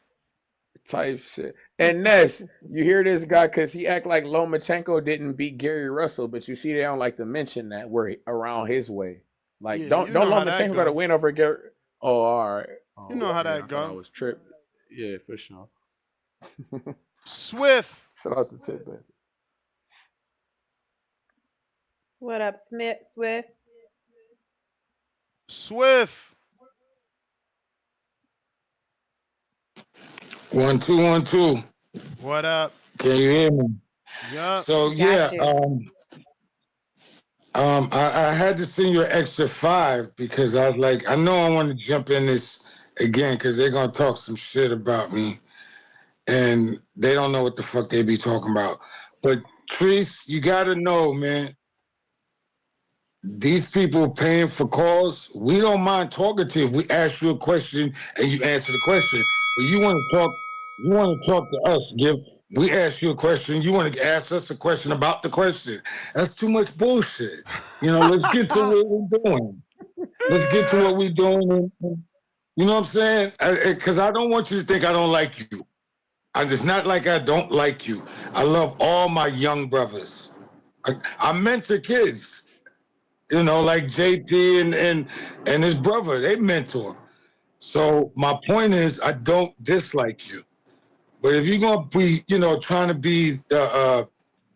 Type shit. And Ness, you hear this guy because he act like Lomachenko didn't beat Gary Russell, but you see they don't like to mention that we're around his way. Like
Yeah,
don't
you
don't
know how that
Lomachenko got to
go.
win over Gary? Oh, all right.
You
Oh
know how
yeah,
that
I thought I
go.
was tripping. Yeah, for sure.
Swift.
Shout out to Tip, man.
What up, Smith Swift?
Swift.
1 2 1 2.
What up?
Can you hear me?
Yup.
So
Got
yeah,
you.
I had to send you an extra 5 because I was like, I know I want to jump in this again because they're gonna talk some shit about me, and they don't know what the fuck they be talking about. But Treese, you gotta know, man. These people paying for calls, we don't mind talking to you if we ask you a question and you answer the question. But you want to talk to us, We asked you a question. You want to ask us a question about the question. That's too much bullshit. Let's get to what we're doing. Let's get to what we're doing. You know what I'm saying? Because I don't want you to think I don't like you. It's not like I don't like you. I love all my young brothers. I mentor kids, like JT and his brother. They mentor. So my point is, I don't dislike you. But if you're gonna be, trying to be the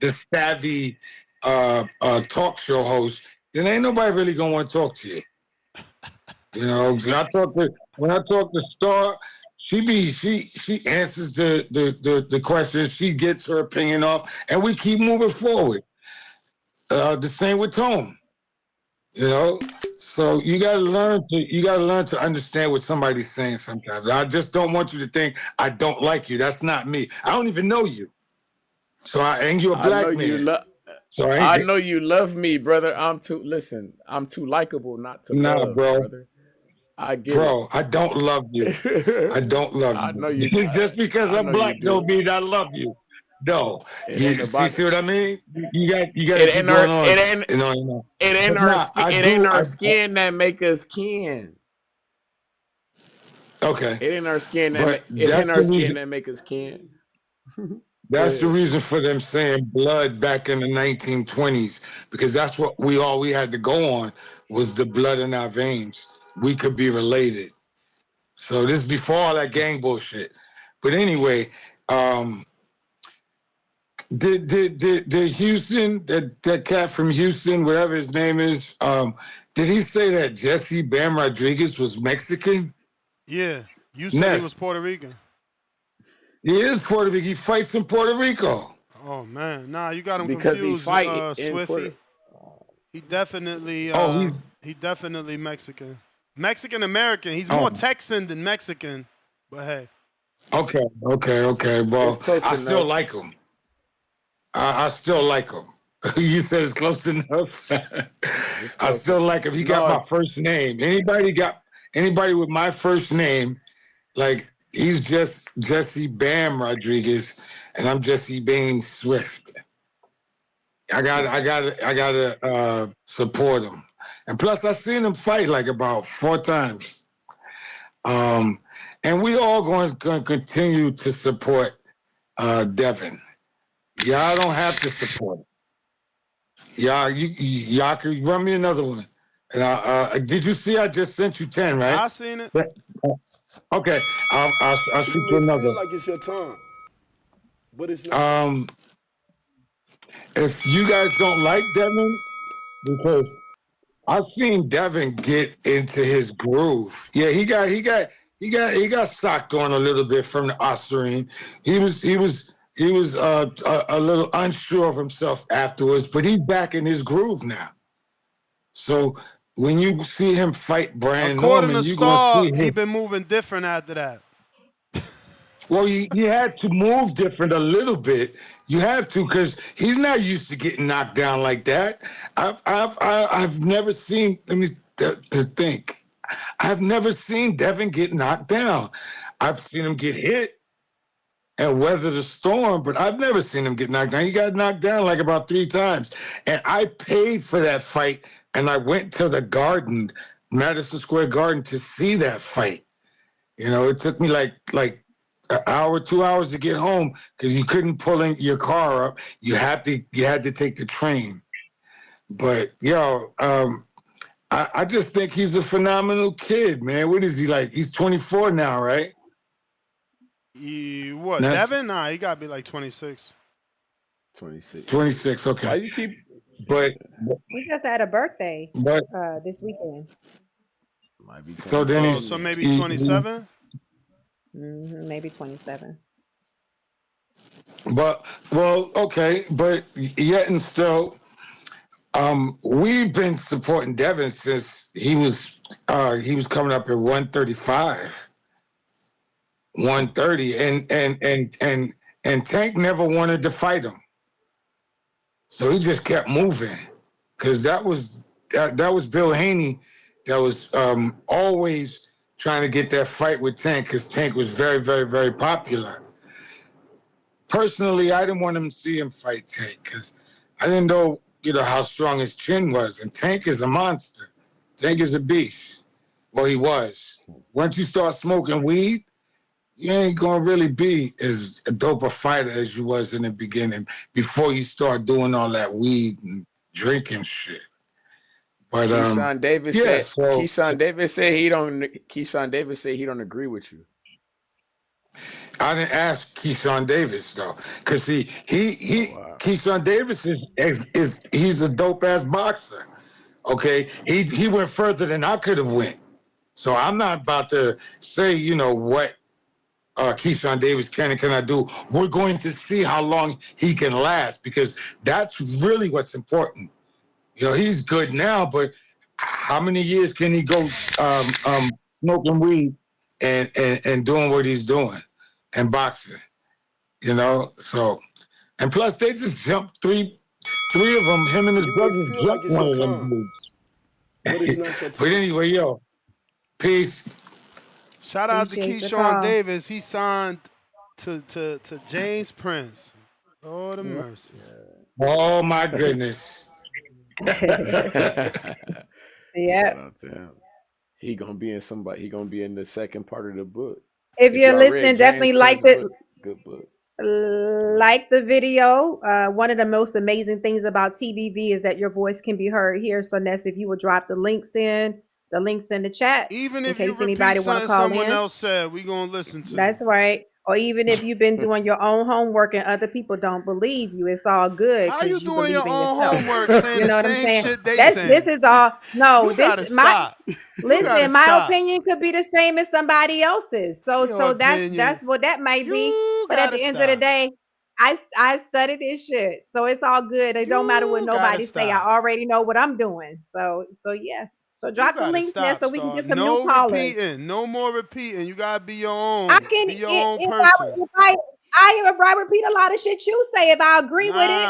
savvy talk show host, then ain't nobody really gonna want to talk to you. When I talk to Star, she answers the questions, she gets her opinion off, and we keep moving forward. The same with Tone. So you gotta learn to understand what somebody's saying sometimes. I just don't want you to think I don't like you. That's not me. I don't even know you. And you're a black man.
I know you love me, brother. I'm too likable not to love,
bro.
brother. I get
bro,
it.
I don't love you. I don't love you.
I know you.
Just because I'm black don't mean I love you. No. See what I mean? You got to keep going on.
It ain't our skin that make us kin.
Okay.
It ain't our skin that make us kin.
That's the reason for them saying blood back in the 1920s, because that's what we had to go on was the blood in our veins. We could be related. So this is before all that gang bullshit. But anyway, did Houston, that cat from Houston, whatever his name is, did he say that Jesse Bam Rodriguez was Mexican?
Yeah, you said he was Puerto Rican.
He is Puerto Rican. He fights in Puerto Rico.
Oh man, nah, you got him
because
confused, Swiffy. He definitely, he definitely Mexican. Mexican American. He's more Texan than Mexican, but hey.
Okay. Well, I still like him. I still like him. You said it's close enough. I still like him. He got my first name. Anybody with my first name, like he's just Jesse Bam Rodriguez, and I'm Jesse Bain Swift. I gotta support him. And plus, I've seen him fight like about 4 times. And we all going to continue to support Devin. Y'all don't have to support him. Y'all can run me another one. And did you see? I just sent you 10, right?
I seen it.
Okay, I'll shoot you another.
Feel like it's your time, but it's not.
If you guys don't like Devin, because I've seen Devin get into his groove. Yeah, he got socked on a little bit from the Ostarine. He was a little unsure of himself afterwards, but he's back in his groove now. So when you see him fight Brian
According
Norman,
to
you're gonna see him.
he been moving different after that.
Well, he had to move different a little bit. You have to, because he's not used to getting knocked down like that. I've never seen. Let me to think. I've never seen Devin get knocked down. I've seen him get hit and weather the storm, but I've never seen him get knocked down. He got knocked down like about 3 times, and I paid for that fight, and I went to the Garden, Madison Square Garden, to see that fight. It took me like an hour, 2 hours to get home because you couldn't pull in your car up. You had to take the train. But I just think he's a phenomenal kid, man. What is he like? He's 24 now, right?
Devin? Nah, he gotta be like 26.
26. Okay.
Why you keep?
But
we just had a birthday.
But
this weekend.
Might be
so then he's
so maybe 27.
Maybe 27.
But okay, but yet and still, we've been supporting Devin since he was coming up at 135, 130, and Tank never wanted to fight him, so he just kept moving, because that was Bill Haney, that was always trying to get that fight with Tank, because Tank was very, very, very popular. personally, I didn't want him to see him fight Tank because I didn't know, how strong his chin was. And Tank is a monster. Tank is a beast. Well, he was. Once you start smoking weed, you ain't gonna really be as dope a fighter as you was in the beginning before you start doing all that weed and drinking shit. But
Keyshawn Davis
yeah.
said.
So
Keyshawn Davis said he don't. Keyshawn Davis said he don't agree with you.
I didn't ask Keyshawn Davis though, because Keyshawn Davis is he's a dope ass boxer. Okay, he went further than I could have went. So I'm not about to say what Keyshawn Davis can and cannot do. We're going to see how long he can last because that's really what's important. He's good now, but how many years can he go smoking weed and doing what he's doing and boxing? So and plus they just jumped three of them. Him and his brother
feel like
jumped
it's
one
your
of them
time,
dudes.
but it's not your
But
time.
anyway, yo, peace.
Shout out to
Appreciate the
Keyshawn
call.
Davis. He signed to James Prince. Lord of mercy.
Oh my goodness.
Yeah.
Shout out to him. He gonna be in somebody. He gonna be in the second part of the book.
If
If
you're
y'all read
listening,
James
definitely
Prince's book, good book.
like the video. One of the most amazing things about TBV is that your voice can be heard here. So Ness, if you will drop the links in the chat,
Even
in
if you
case
repeat
anybody want to
something
call
someone
in.
else said, we gonna listen to you.
That's right. Or even if you've been doing your own homework and other people don't believe you, it's all good
How you
because you
doing
believe
your
in
own
yourself.
homework saying
You
the
know what I'm
same
saying?
shit they
This
saying?
is all no.
You gotta
This my
stop. You gotta
listen. My
stop.
opinion could be the same as somebody else's. So
Your
that's
opinion.
what that might be.
You
But at
gotta
the end of the
stop.
day, I study this shit, so it's all good. It don't matter what
You gotta
nobody say. I
stop.
already know what I'm doing. So yeah. So
You
drop the
gotta
links there
stop,
so we can
Star.
get some new
No
callers.
repeating. No more repeating. You gotta be your
I
own.
can
Be your own
if
person.
I repeat a lot of shit you say if I agree with it.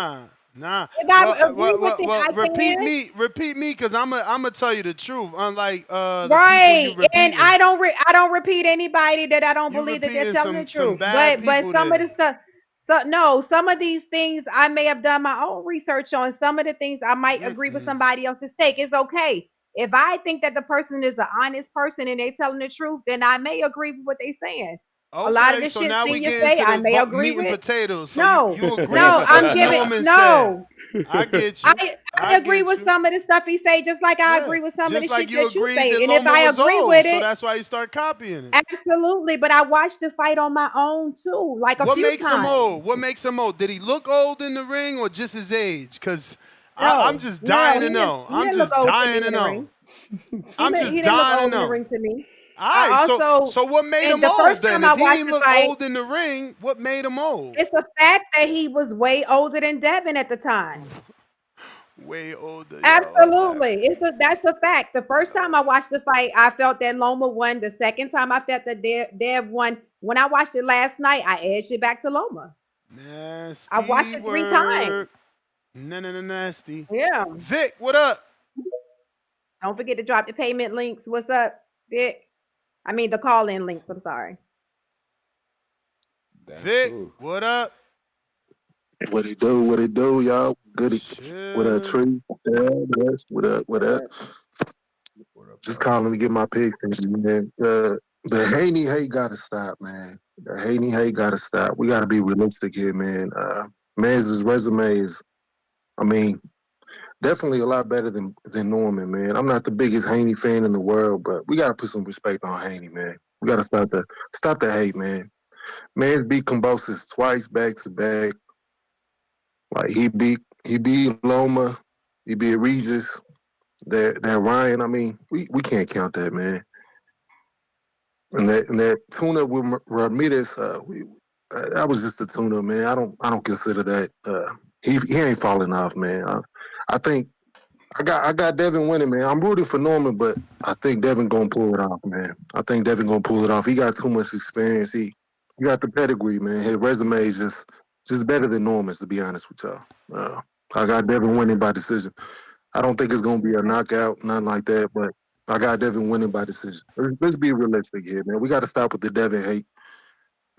Nah.
If I agree with it, I
Repeat
can.
me, cause I'ma tell you the truth. Unlike the people you
Right, and
repeating,
I don't repeat anybody that I don't
you
believe that they're
repeating
telling the
some
truth.
bad
But
people
some of
there.
the stuff, so no, some of these things I may have done my own research on. Some of the things I might agree with somebody else's take. It's okay. If I think that the person is an honest person and they telling the truth, then I may agree with what they saying. A lot of
Okay,
the
so
shit
now we
senior
get
say
into
I
the
may agree
meat and
with.
potatoes. So
No,
you agree
no,
with
I'm
what
giving
Norman said.
no.
I get you.
I agree with some of the stuff he say, just like I
Yeah,
agree with some of the
just like
shit
you
that you
agreed
say.
that
And if
Loma
I
was
agree
old,
with
so
it,
that's why you start copying it.
absolutely. But I watched the fight on my own too, like a
What
few
makes him
times.
old? What makes him old? Did he look old in the ring or just his age? Because I'm
No,
just
no,
dying to know.
he
I'm
didn't look
just
old to
dying
me
to
in the
know.
ring.
I'm just
He didn't look
dying to
old in the
know.
ring to me.
All
I
right,
also,
so what made
and
him
the
old
first
then?
time
If
I
he
watched
ain't
the
look
fight,
old in the ring, what made him old?
it's the fact that he was way older than Devin at the time.
Way older, yo.
Absolutely. That's a fact. The first time I watched the fight, I felt that Loma won. The second time I felt that Dev won. When I watched it last night, I edged it back to Loma. I watched
Nasty
it 3 times.
work. Nasty.
Yeah.
Vic, what up?
Don't forget to drop the payment links. What's up, Vic? I mean the call-in links. I'm sorry.
Vic, what up?
What it do? What it do, y'all? Goody. What up,
Chillin'.
Tree? Yeah, yes. What up? What up? Just calling to get my picks in, man. The Haney hate gotta stop, man. The Haney hate gotta stop. We gotta be realistic here, man. Man's resume is, I mean, definitely a lot better than Norman, man. I'm not the biggest Haney fan in the world, but we gotta put some respect on Haney, man. We gotta stop the hate, man. Man's beat Cambosis twice back to back. Like he beat Loma, he beat Regis, that Ryan. I mean, we can't count that, man. And that tune up with Ramirez, that was just a tune up, man. I don't consider that. He ain't falling off, man. I think I got Devin winning, man. I'm rooting for Norman, but I think Devin gonna pull it off, man. I think Devin gonna pull it off. He got too much experience. He got the pedigree, man. His resume is just better than Norman's, to be honest with y'all. I got Devin winning by decision. I don't think it's gonna be a knockout, nothing like that, but I got Devin winning by decision. Let's be realistic here, man. We got to stop with the Devin hate.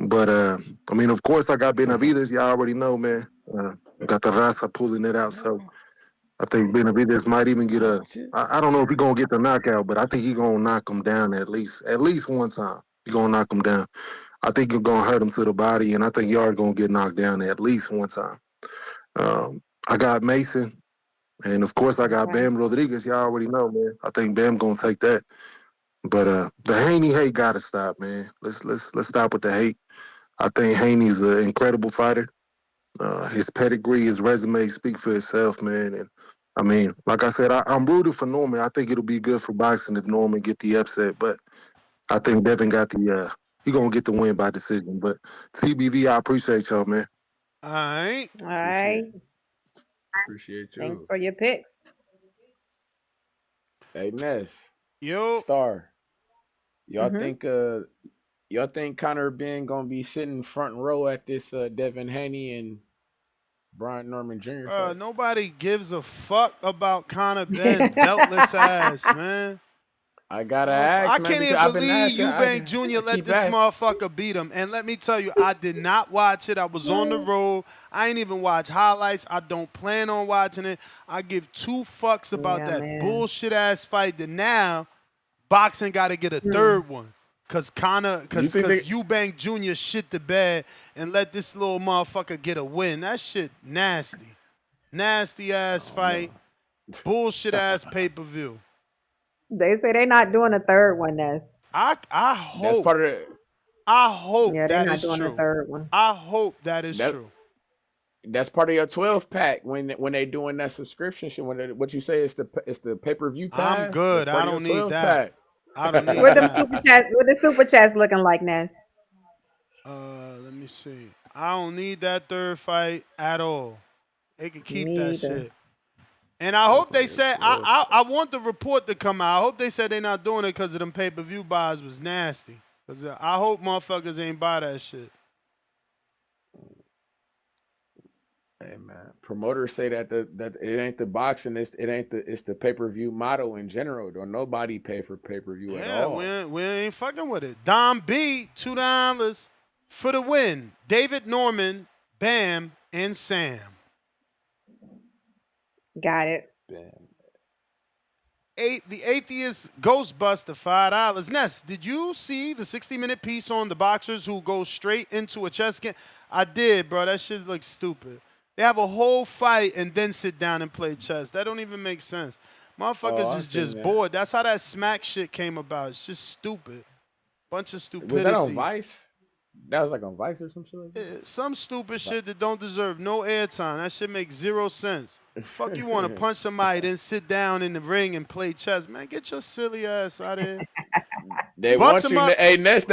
But I mean, of course, I got Benavidez. Y'all already know, man. Got the Raza pulling it out, so I think Benavidez might even get a. I don't know if he's gonna get the knockout, but I think he's gonna knock him down at least one time. He's gonna knock him down. I think you're gonna hurt him to the body, and I think Yarde gonna get knocked down at least one time. I got Mason, and of course I got Bam Rodriguez. Y'all already know, man. I think Bam gonna take that. But the Haney hate gotta stop, man. Let's stop with the hate. I think Haney's an incredible fighter. His pedigree, his resume speak for itself, man. And I mean, like I said, I'm rooting for Norman. I think it'll be good for boxing if Norman get the upset. But I think Devin got the he gonna get the win by decision. But TBV, I appreciate y'all, man.
All right.
All right.
Appreciate you.
Thanks for your picks.
Hey Ness.
Yo.
Star. Y'all think Conor Ben gonna be sitting front row at this Devin Haney and Brian Norman Jr. fight?
Nobody gives a fuck about Conor Ben beltless ass, man.
I gotta ask.
I
man,
can't even believe Eubank Jr. let this motherfucker beat him. And let me tell you, I did not watch it. I was on the road. I ain't even watch highlights. I don't plan on watching it. I give two fucks about that bullshit ass fight. That now boxing got to get a third one. Because Eubank Jr. shit the bed and let this little motherfucker get a win. That shit nasty. Nasty ass fight. Bullshit ass pay-per-view.
They say they're not doing a third one, Ness.
I hope.
That's part of it.
I hope
they're
that
not
is
doing
true.
a third one.
I hope that is true.
That's part of your 12 pack when they doing that subscription shit. What you say is the pay-per-view pack.
I'm good. I don't need that.
Pack.
I don't need
what
that.
What the super chats looking like, Ness?
Let me see. I don't need that third fight at all. They can keep that shit. And I hope they said I want the report to come out. I hope they said they're not doing it because of them pay-per-view buys was nasty. Because I hope motherfuckers ain't buy that shit.
Hey man, promoters say that that it ain't the boxing, it's the pay-per-view model in general. Don't nobody pay for pay-per-view at all.
We ain't fucking with it. Dom B, $2 for the win. David Norman, Bam, and Sam.
Got it.
Bam.
The Atheist Ghostbuster, $5. Ness, did you see the 60-minute piece on the boxers who go straight into a chess game? I did, bro. That shit looks stupid. They have a whole fight and then sit down and play chess. That don't even make sense. Motherfuckers is just bored. That's how that smack shit came about. It's just stupid. Bunch of stupidity.
Was that on Vice? That was like on Vice or some shit like that?
Some stupid shit that don't deserve no airtime. That shit makes 0 sense. Fuck you want to punch somebody, then sit down in the ring and play chess. Man, get your silly ass out of here.
They want you to, hey, Ness,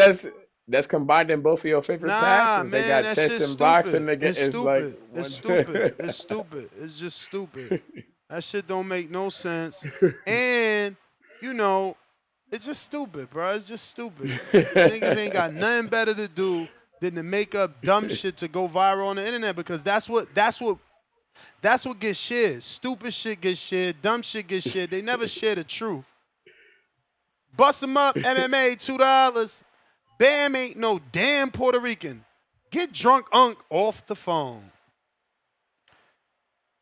that's combining both of your favorite passions.
Man,
They got chess and boxing.
It's stupid. It's stupid. It's stupid. It's just stupid. That shit don't make no sense. And, you know, it's just stupid, bro. It's just stupid. Niggas ain't got nothing better to do than to make up dumb shit to go viral on the internet because that's what gets shared. Stupid shit gets shared. Dumb shit gets shared. They never share the truth. Bust them up, MMA, $2. Bam ain't no damn Puerto Rican. Get drunk unk off the phone.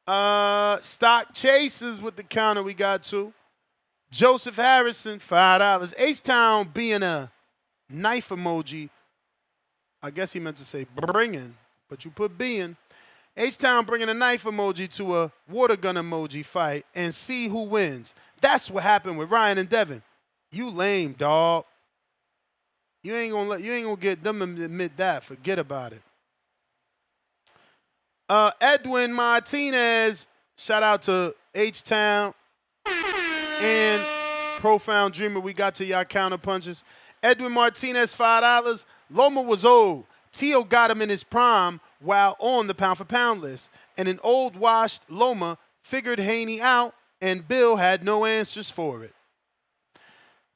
Stock Chasers with the counter we got to. Joseph Harrison, $5. H-Town being a knife emoji. I guess he meant to say bringing, but you put being. H-Town bringing a knife emoji to a water gun emoji fight and see who wins. That's what happened with Ryan and Devin. You lame, dog. You ain't gonna get them to admit that. Forget about it. Edwin Martinez, shout out to H-Town and Profound Dreamer. We got to y'all counter punches. Edwin Martinez, $5. Loma was old. Tio got him in his prime while on the pound-for-pound list. And an old washed Loma figured Haney out, and Bill had no answers for it.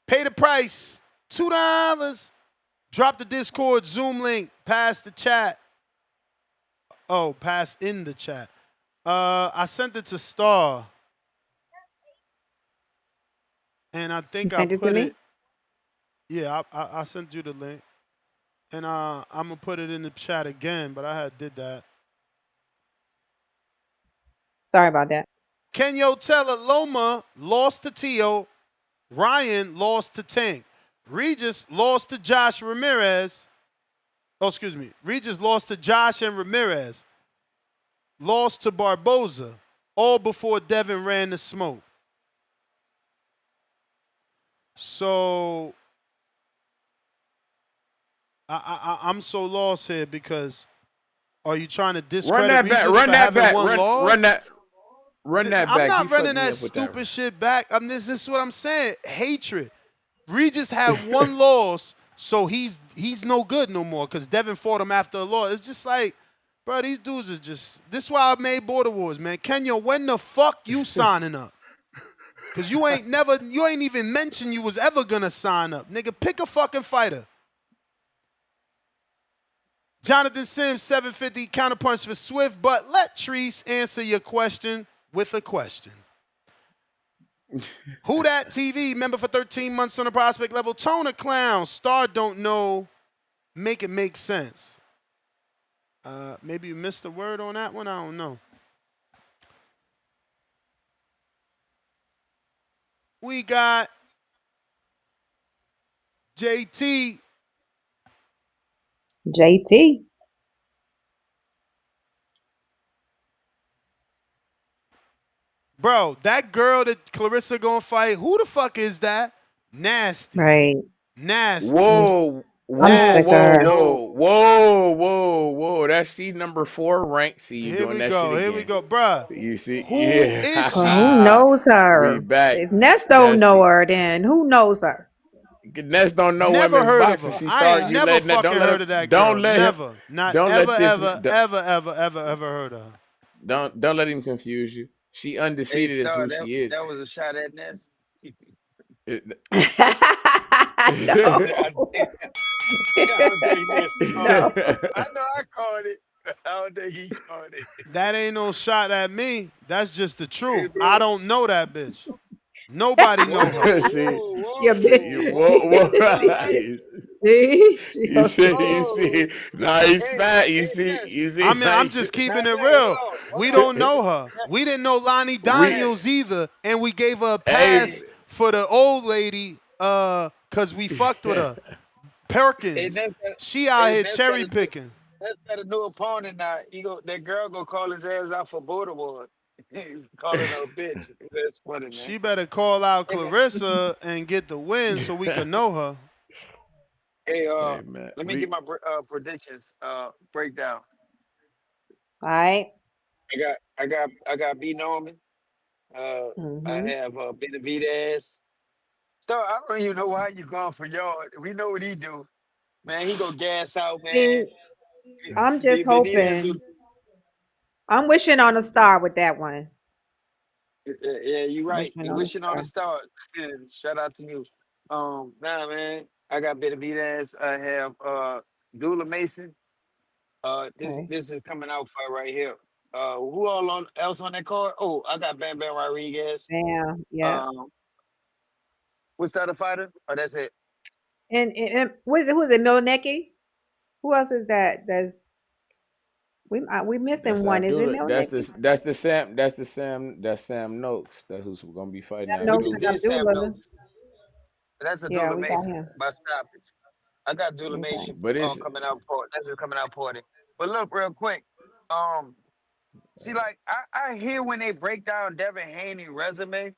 Pay the price, $2. Drop the Discord Zoom link. Pass the chat. Oh, pass in the chat. I sent it to Star. And I think I put it. Yeah, I sent you the link.
And I'm gonna put it in the chat again, but I did that.
Sorry about that.
Kenyo Teller Loma lost to Tio. Ryan lost to Tank. Regis lost to Josh Ramirez. Oh, excuse me. Regis lost to Josh and Ramirez. Lost to Barboza. All before Devin ran the smoke. So I'm so lost here because are you trying to discredit Regis for having one loss?
Run that
I'm
back.
not
You
running
fucked me
that
up with that.
stupid shit back. This is what I'm saying. Hatred. Regis had one loss, so he's no good no more because Devin fought him after a loss. It's just like, bro, these dudes are just. This is why I made Border Wars, man. Kenya, when the fuck you signing up? Because you ain't even mentioned you was ever gonna sign up, nigga. Pick a fucking fighter. Jonathan Sims, 750 counterpunch for Swift, but let Treese answer your question with a question. Who that TV member for 13 months on the prospect level? Tone a clown. Star don't know. Make it make sense. Maybe you missed a word on that one. I don't know. We got JT.
JT.
Bro, that girl that Clarissa gonna fight, who the fuck is that? Nasty.
Right.
Nasty.
Whoa,
I'm sick of her.
whoa. That's seed number 4 ranked. See you
Here
doing
we
that
go.
shit
Here we
again.
go. Bruh.
You see?
Who is
Well,
she?
who knows
We
her?
back.
If Ness don't know her, then who knows her?
Ness don't know
Never
women's
heard of
boxing.
her.
She
I ain't
started. You
never
letting that?
fucking
Don't let
heard
him.
of that girl.
Don't let him.
Never. Not
Don't
ever,
let this.
ever heard of her.
Don't let him confuse you. She
Hey,
undefeated is
Star,
who she is.
that was a shot at Ness.
No.
I don't think Ness called
No.
it. I know I called it. I don't think he called it.
That ain't no shot at me. That's just the
Hey,
truth.
bro.
I don't know that bitch. Nobody know her.
See,
Your
whoa.
bitch.
You see. Nah, he's fat. You see.
I'm just keeping it real. We don't know her. We didn't know Lonnie Daniels either, and we gave her a pass for the old lady cause we fucked with her. Perkins. She out here cherry picking.
Ness got a new opponent now. That girl gonna call his ass out for border war. He's calling her a bitch. That's funny, man.
She better call out Clarissa and get the win so we can know her.
Hey,
man.
let me get my predictions breakdown.
All right.
I got B Norman. I have Benavidez. So I don't even know why you going for Yard. We know what he do, man. He go gas out, man.
See, I'm just
Benitez
hoping. I'm wishing on a star with that one.
yeah, you're right.
Wishing
You
on a
wishing on the
star.
start. Shout out to you. Nah, man. I got Benavidez. I have Dula Mason.
Okay.
This is coming out fight right here. Who else on that card? Oh, I got Bam Bam Rodriguez.
Damn. Yeah.
What's the other fighter? Oh, that's it.
And who's it? Milanecki? Who else is that? We missing
That's
one. Is it
Abdullah.
Milanecki?
That's Sam Noakes. That's who's gonna be fighting
Sam
We
Noakes
just
Abdullah.
and
did Sam
Abdullah.
Notes. That's a
Yeah,
Dula
we got
Mason
him.
by stoppage. I got Dula
Okay.
Mason
But it's
coming out port. This is coming out porting. But look, real quick. See, like I hear when they break down Devin Haney resume,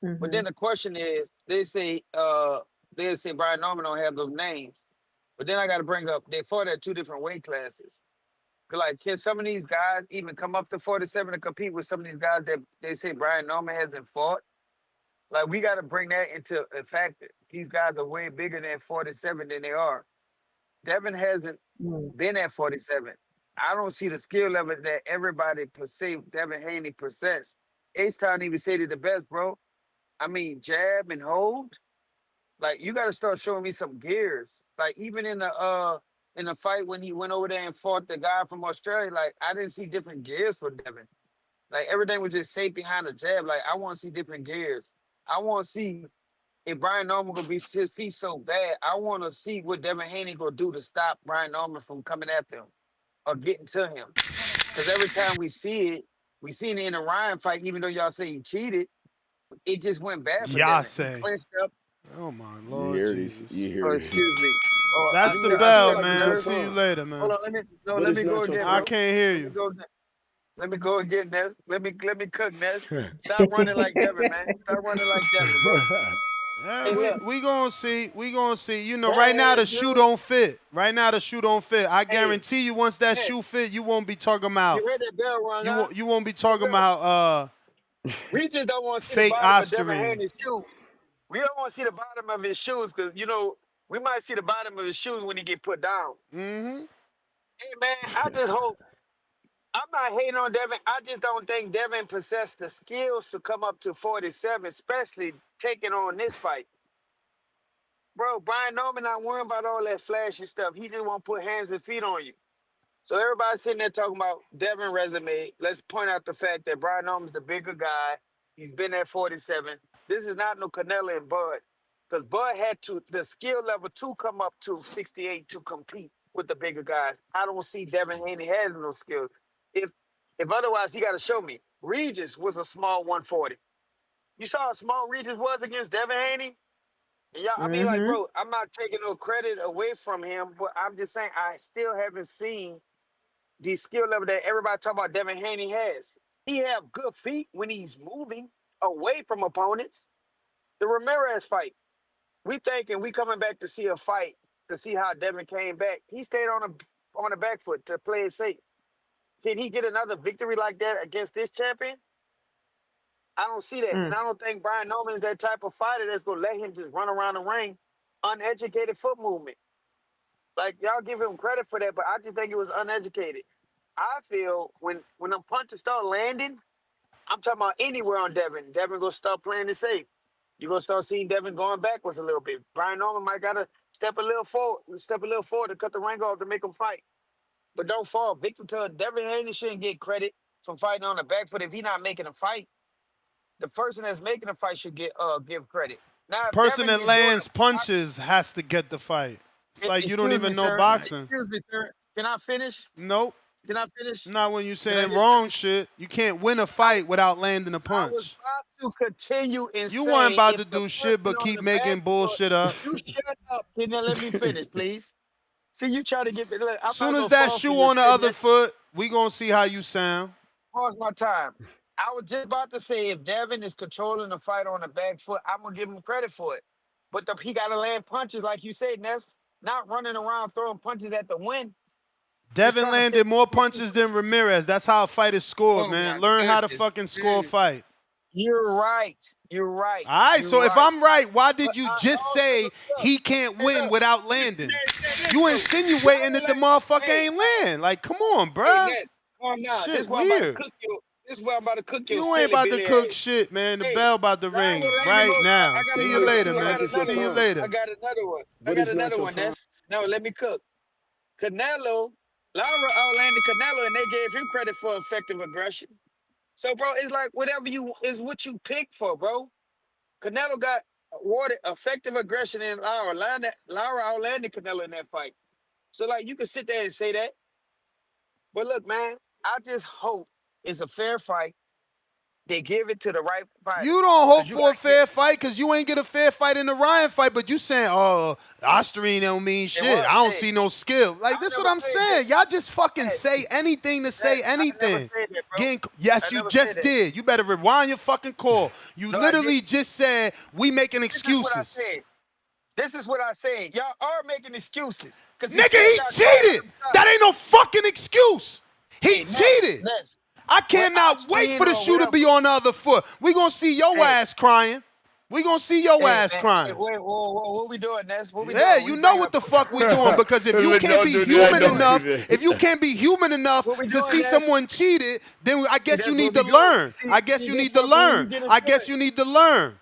but then the question is, they say Brian Norman don't have those names. But then I got to bring up they fought at 2 different weight classes. Like, can some of these guys even come up to 47 to compete with some of these guys that they say Brian Norman hasn't fought? Like, we got to bring that into a factor. These guys are way bigger than 47 than they are. Devin hasn't been at 47. I don't see the skill level that everybody perceive Devin Haney possess. H-Town even said it the best, bro. I mean, jab and hold. Like, you got to start showing me some gears. Like, even in the fight when he went over there and fought the guy from Australia, like, I didn't see different gears for Devin. Like, everything was just safe behind the jab. Like, I want to see different gears. I want to see if Brian Norman gonna be 6 feet so bad, I want to see what Devin Haney gonna do to stop Brian Norman from coming after him or getting to him. Because every time we see it in a Ryan fight, even though y'all say he cheated, it just went bad for
Y'all
Devin. He
say.
clinched up.
Oh my
You
Lord
hear
Jesus.
this? You hear
Oh,
this?
excuse me. Oh,
That's the
I feel
bell,
like
man.
nerves.
See you later, man.
Hold on,
But
let
it's
me go
not your
again,
I
bro.
turn.
can't hear
Let me
you.
go. Let me go again, Ness. Let me cook, Ness. Stop running like Devin, man. Stop running like Devin, bro.
Yeah,
Hey, look,
we gonna see. We gonna see. You know, right
Devin
now
Haney,
the shoe
dude.
don't fit. Right now the shoe don't fit. I
Hey,
guarantee you, once that
Ness,
shoe fit, you won't be talking
you
about.
heard that bell rung, huh?
You won't be
Hey,
talking
look,
about
we just don't want to see the
fake
bottom of Devin
Osterine.
Haney's shoes. We don't want to see the bottom of his shoes because, we might see the bottom of his shoes when he get put down.
Mm-hmm.
Hey, man, I just hope. I'm not hating on Devin. I just don't think Devin possessed the skills to come up to 47, especially taking on this fight. Bro, Brian Norman not worrying about all that flashy stuff. He just want to put hands and feet on you. So everybody sitting there talking about Devin resume. Let's point out the fact that Brian Norman's the bigger guy. He's been at 47. This is not no Canelo and Bud. Because Bud had the skill level to come up to 68 to compete with the bigger guys. I don't see Devin Haney having those skills. If otherwise, he got to show me. Regis was a small 140. You saw how small Regis was against Devin Haney? And y'all, I mean, like,
Mm-hmm.
bro, I'm not taking no credit away from him, but I'm just saying I still haven't seen the skill level that everybody talk about Devin Haney has. He have good feet when he's moving away from opponents. The Ramirez fight, we thinking we coming back to see a fight to see how Devin came back. He stayed on the back foot to play it safe. Can he get another victory like that against this champion? I don't see that. And I don't think Brian Norman is that type of fighter that's going to let him just run around the ring, uneducated foot movement. Like, y'all give him credit for that, but I just think it was uneducated. I feel when them punches start landing, I'm talking about anywhere on Devin. Devin going to start playing it safe. You're going to start seeing Devin going backwards a little bit. Brian Norman might got to step a little forward to cut the ring off to make him fight. But don't fall victim to it. Devin Haney shouldn't get credit from fighting on the back foot if he's not making a fight. The person that's making a fight should give credit. Now, if
Person
Devin
that
is doing
lands punches has to get the fight. It's like you don't
excuse me,
even know
sir.
boxing.
Excuse me, sir. Can I finish?
Nope.
Can I finish?
Not when you
Can I
saying
just
wrong
finish?
shit. You can't win a fight without landing a
I was
punch.
about to continue and
You weren't
say
about
if
to
the
do shit
person
but
on
keep
the back
making
foot,
bullshit up.
you shut up. Can you let me finish, please? See, you try to get me. Look, I'm
Soon
not
as
gonna
that
fall for
shoe
your
on the
shit,
other
man.
foot, we gonna see how you sound.
Pause my time. I was just about to say if Devin is controlling the fight on the back foot, I'm gonna give him credit for it. But he got to land punches, like you said, Ness. Not running around throwing punches at the wind. Just
Devin
trying to stay.
landed more punches than Ramirez. That's how a fight is scored,
Oh
man.
my
Learn how to
goodness.
fucking score a fight.
You're right. You're right.
All right,
You're
so if
right.
I'm right, why
But
did you
I
just
also
say
look.
he can't
Hey,
win
look.
without
This,
landing?
this,
You
though. Y'all
insinuating
will
that the
let.
motherfucker
Hey,
ain't land. Like, come on,
hey,
bruh.
Ness. Calm down. This
Shit
is why I'm about to
weird.
cook you. This is why I'm about to cook your
You ain't
silly
about to
Billy
cook
ass.
shit, man. The
Hey,
bell about to
now
ring
we're landing
right
on.
now.
I got
See you
another.
It
later,
feel
I
like
got
man.
it's your
another
See you
one.
turn,
later.
I got another one. I
but
got
it's not
another
your
one,
turn.
Ness. Now let me cook. Canelo, Lara outlanded Canelo, and they gave him credit for effective aggression. So, bro, it's like whatever you is what you pick for, bro. Canelo got awarded effective aggression in Lara. Lara outlanded Canelo in that fight. So, like, you can sit there and say that. But look, man, I just hope it's a fair fight. They give it to the right fighter.
You don't hope
Because you got
for a
to get.
fair fight because you ain't get a fair fight in the Ryan fight, but you saying, oh, Osterine don't mean
It
shit.
was.
I don't
Hey,
see no skill. Like,
I
this what
never
I'm
said that.
saying. Y'all just fucking
That,
say anything to say
I never
anything.
said that, bro. I
Yes, you
never said
just
that.
did. You better rewind your fucking call. You
No, I didn't.
literally just said, we making
This is what I
excuses.
said. This is what I said. Y'all are making excuses. Because he
Nigga,
said
he
y'all tried
cheated.
some stuff.
That ain't no fucking excuse. He
Hey, Ness,
cheated.
Ness.
I
When
cannot wait
Oxygen
for the
or
shoe to
whatever.
be on the other foot. We gonna see your
Hey,
ass crying. We gonna see your
hey,
ass
man. Hey,
crying.
wait, whoa, what we doing, Ness? What we
Yeah,
doing?
you
We
know
bring
what
up.
the fuck we doing because if you can't
Don't
be
do that.
What we
human
Don't
doing?
do
enough,
that.
if you can't be human enough
What we
to
doing,
see
Ness?
someone cheated, then I
See,
guess you
that's where
need
we
to
going.
learn. I guess
See,
you
this
need to
what me and you
learn.
get into
I guess
it.
you need to learn.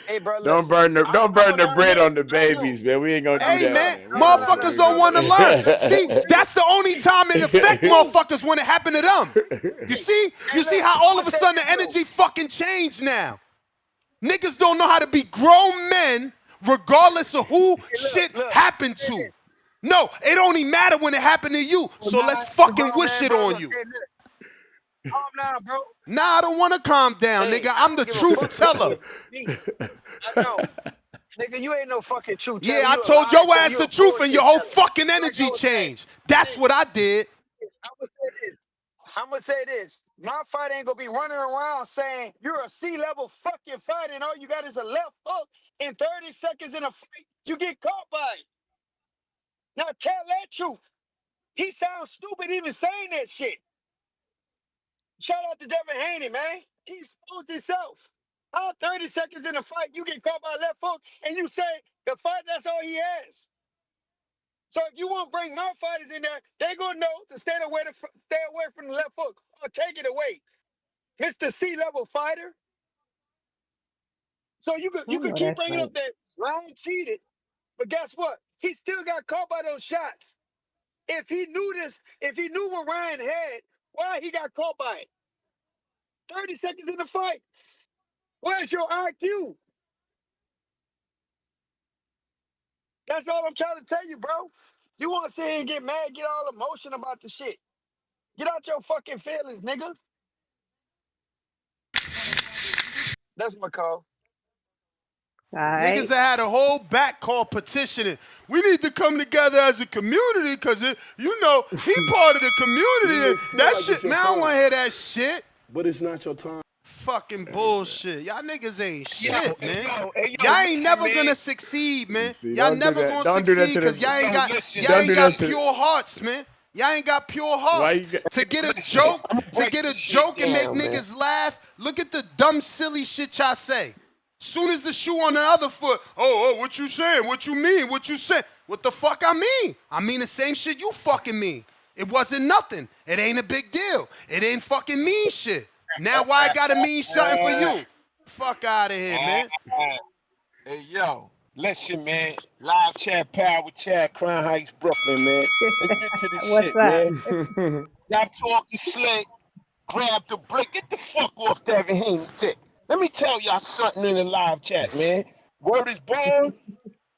Hey, bro,
Don't
listen.
burn the don't
I'm
burn
gonna
the
learn
bread
this.
on the
No.
babies, man. We ain't gonna do
Hey
that,
man,
man. We ain't gonna
motherfuckers
do
don't want to learn. See,
that.
that's the only time it affect motherfuckers when it happen to them. You
Hey,
see?
hey,
You see
look.
how
I'm
all
gonna
of a
say
sudden
this
the
though.
energy fucking changed now. Niggas don't know how to be grown men regardless of who shit happened to. No, it only matter when it happened to you. So let's fucking wish it on you.
Calm down, bro.
Nah, I don't want to calm down,
Hey,
nigga.
I
I'm the
don't give a
truth
fuck
teller.
I know. Nigga, you ain't no fucking truth teller.
Yeah, I
You a
told
lie
your
teller.
ass
You
the
a
truth and your
bullshit
whole
teller.
fucking
Like
energy
I was saying.
changed. That's what I did.
I'm gonna say this. I'm gonna say this. My fight ain't gonna be running around saying you're a C-level fucking fighter and all you got is a left hook in 30 seconds in a fight. You get caught by it. Now tell that truth. He sounds stupid even saying that shit. Shout out to Devin Haney, man. He exposed himself. How 30 seconds in a fight, you get caught by a left hook and you say the fight, that's all he has. So if you want to bring my fighters in there, they gonna know to stay away from the left hook or take it away. Mr. C-level fighter. So you could keep bringing up that Ryan cheated, but guess what? He still got caught by those shots. If he knew this, if he knew what Ryan had, why he got caught by it? 30 seconds in the fight. Where's your IQ? That's all I'm trying to tell you, bro. You want to sit here and get mad, get all emotional about the shit. Get out your fucking feelings, nigga. That's my call.
Niggas that had a whole back call petitioning. We need to come together as a community because, you know, he part of the community. That
like
shit, man, I don't want to hear that shit.
But it's not your time.
Fucking bullshit. Y'all niggas ain't shit, man.
Hey,
Y'all ain't
listen,
never
man.
gonna succeed, man.
See,
Y'all
don't do
never
that.
gonna
Don't do that
succeed
to
because
the-
y'all ain't got
listen,
y'all
don't
ain't
do
got
that to the-
pure hearts, man. Y'all ain't got pure
Why
hearts.
you got-
To get a
Listen,
joke,
I'ma
to
break
get a
this shit
joke and make
down, man.
niggas laugh. Look at the dumb, silly shit y'all say. Soon as the shoe on the other foot, oh, what you saying? What you mean? What you saying? What the fuck I mean? I mean the same shit you fucking mean. It wasn't nothing. It ain't a big deal. It ain't fucking mean shit. Now why I gotta mean something for you? Fuck out of here, man.
Hey, yo, listen, man. Live chat power with Chad, Crown Heights, Brooklyn, man. Let's get to this
What's
shit,
up?
man. Stop talking slick. Grab the brick. Get the fuck off Devin Haney dick. Let me tell y'all something in the live chat, man. Word is born.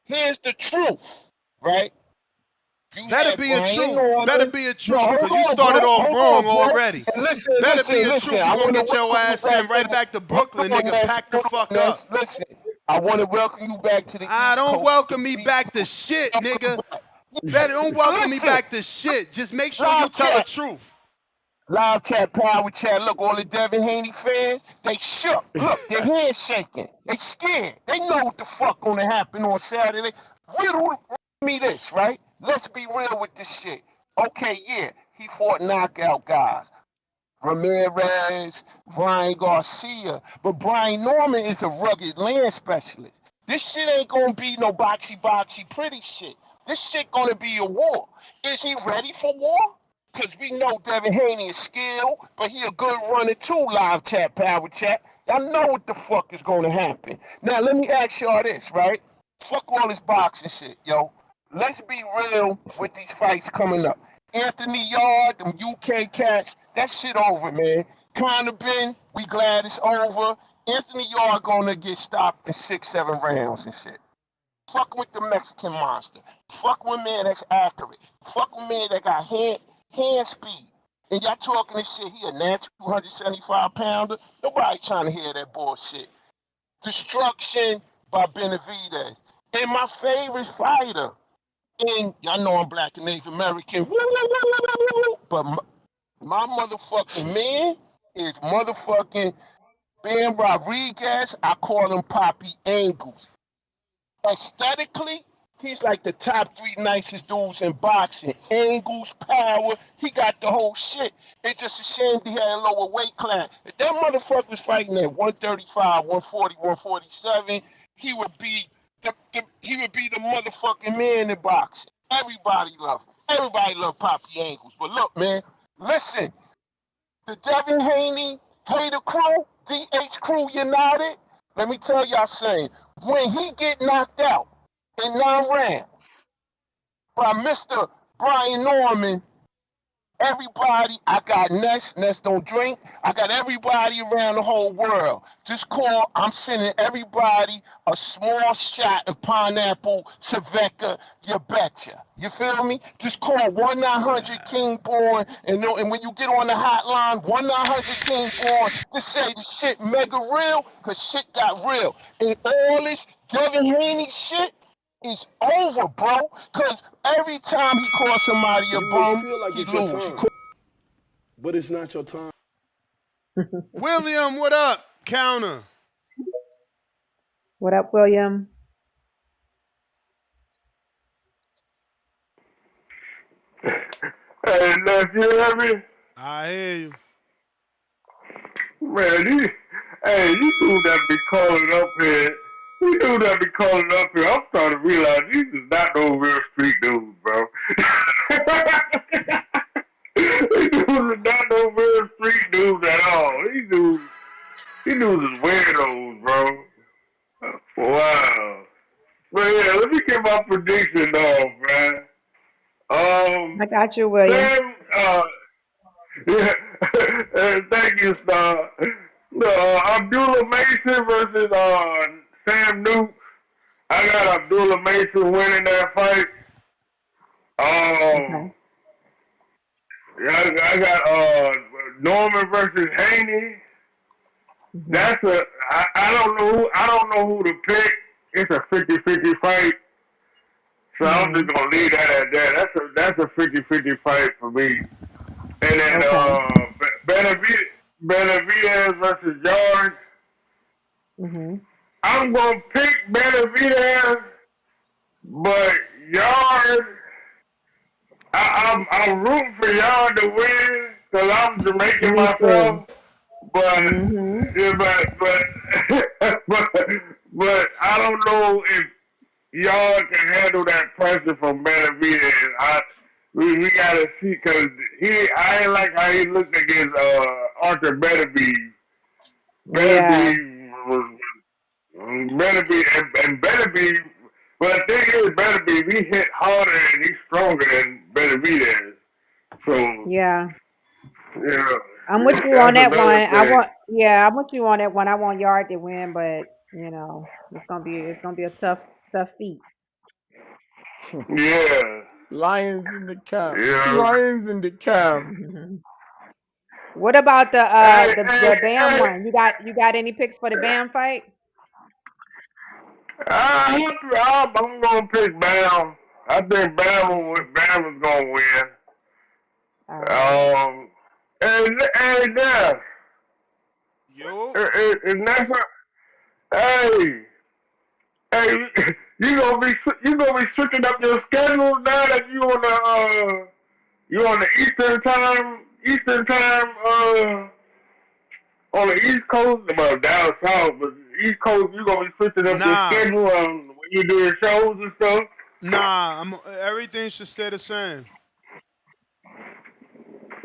Here's the truth, right? You
Better
had
be a
Brian
truth. Better
Norman.
be a
No,
truth
hold
because you
on,
started
bro.
off
Hold
wrong
on, bro.
already.
And listen,
Better
listen,
be a
listen.
truth.
I
You're going
want
to
to
get your
welcome you
ass
back
sent
to
right
the.
back to
Hold
Brooklyn,
on,
nigga.
Ness.
Pack the
Hold on,
fuck
Ness.
up.
Listen, I want to welcome you back to the
I
East
don't
Coast,
welcome
the
me
Beast
back to
Coast.
shit,
Welcome
nigga.
back.
Better don't welcome me
Listen,
back to shit. Just make sure you
live
tell the
chat.
truth.
Live chat, power chat. Look, all the Devin Haney fans, they shook. Look, their hands shaking. They scared. They know what the fuck gonna happen on Saturday. Riddle me this, right? Let's be real with this shit. Okay, yeah, he fought knockout guys. Ramirez, Brian Garcia. But Brian Norman is a rugged land specialist. This shit ain't gonna be no boxy pretty shit. This shit gonna be a war. Is he ready for war? Cause we know Devin Haney is skilled, but he a good runner too, live chat, power chat. Y'all know what the fuck is gonna happen. Now let me ask y'all this, right? Fuck all this boxing shit, yo. Let's be real with these fights coming up. Anthony Yarde, them UK cats, that shit over, man. Conor Ben, we glad it's over. Anthony Yarde gonna get stopped in 6, 7 rounds and shit. Fuck with the Mexican monster. Fuck with man that's accurate. Fuck with man that got hand speed. And y'all talking this shit, he a natural 275-pounder. Nobody trying to hear that bullshit. Destruction by Benavidez. And my favorite fighter, and y'all know I'm black and Native American, but my motherfucking man is motherfucking Ben Rodriguez. I call him Poppy Angles. Aesthetically, he's like the top 3 nicest dudes in boxing. Angles, power, he got the whole shit. It's just a shame he had a lower weight class. If that motherfucker was fighting at 135, 140, 147, he would be he would be the motherfucking man in boxing. Everybody loves him. Everybody love Poppy Angles. But look, man, listen, the Devin Haney hater crew, DH crew United, let me tell y'all something. When he get knocked out in 9 rounds by Mr. Brian Norman, everybody. I got Ness. Ness don't drink. I got everybody around the whole world. Just call. I'm sending everybody a small shot of pineapple Sveka. You betcha. You feel me? Just call 1-900-King-Born, and when you get on the hotline, 1-900-King-Born, just say the shit mega real, cause shit got real. And all this Devin Haney shit is over, bro. Cause every time he calls somebody a
You may
bum,
feel like
he
it's your
lose.
time, but it's not your time.
William, what up? Counter.
What up, William?
Hey, Ness, you hear me?
I hear you.
Man, you dude that be calling up here. You dude that be calling up here. I'm starting to realize these is not no real street dudes, bro. These dudes are not no real street dudes at all. These dudes is weirdos, bro. Wow. But yeah, let me get my prediction off, man.
I got you, William.
Sam, yeah, thank you, Star. Abdullah Mason versus Sam Newt. I got Abdullah Mason winning that fight.
Okay.
I got Norman versus Haney. That's I don't know who to pick. It's a 50-50 fight. So I'm just gonna leave that at that. That's a 50-50 fight for me. And then Benavidez versus Yarde. I'm gonna pick Benavidez, but Yarde, I'm rooting for Yarde to win because I'm Jamaican myself. But but I don't know if Yarde can handle that pressure from Benavidez. We gotta see because I ain't like how he looked against Arthur Benavidez. Benavidez was Benavidez. But the thing is, Benavidez, he hit harder and he's stronger than Benavidez. So
yeah. I'm
Yeah,
with you
that's
on that one.
another thing.
I'm with you on that one. I want Yarde to win, but it's gonna be a tough feat.
Yeah.
Lions in the camp.
Yeah.
Lions in the camp.
What about the
Hey,
Bam one? You got any picks for the Bam fight?
I'm gonna pick Bam. I think Bam is gonna win. Hey, Neff.
Yo.
And that's hey, you gonna be switching up your schedule now that you on the Eastern time on the East Coast, well down south, but East Coast you gonna be switching up your schedule when you doing shows and stuff.
Nah, everything should stay the same.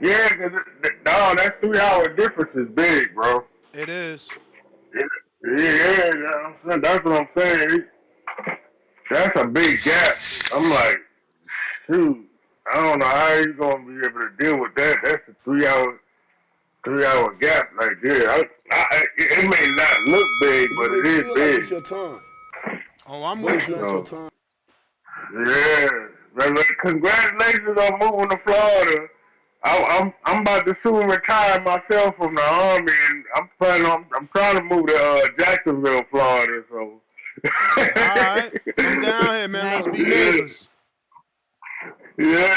Yeah, cause that 3-hour difference is big, bro.
It is.
Yeah, that's what I'm saying. That's a big gap. I'm like, shoot, I don't know how you gonna be able to deal with that. That's a 3-hour gap right there. It may not look big, but
You
it
may
is
feel like
big.
it's your time,
Oh, I'm
but
with
it's
you.
not your time.
Yeah, but congratulations on moving to Florida. I'm about to soon retire myself from the army, and I'm trying to move to Jacksonville, Florida. So.
All right, come down here, man. Let's be neighbors.
Yeah,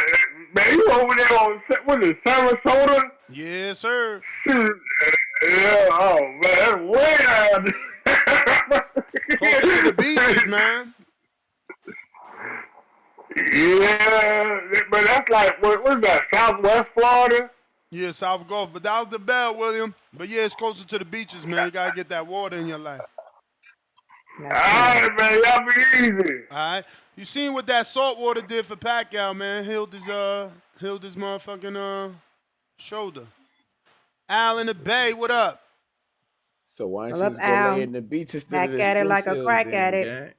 man, you over there on what is it, Sarasota?
Yes, sir.
Yeah, oh man, that's way out.
Closer to the beaches, man.
Yeah, but that's like what is that? Southwest Florida?
Yeah, South Gulf, but that was the bell, William. But yeah, it's closer to the beaches, man. You gotta get that water in your life.
All right, man, y'all be easy.
All right, you seen what that salt water did for Pacquiao, man? Healed his motherfucking shoulder. Al in the Bay, what up?
So why don't
Well,
you
up,
just go lay
Al.
in the beach instead
Back
of the
at it
stem
like a
cells
crack
then,
addict.
gang?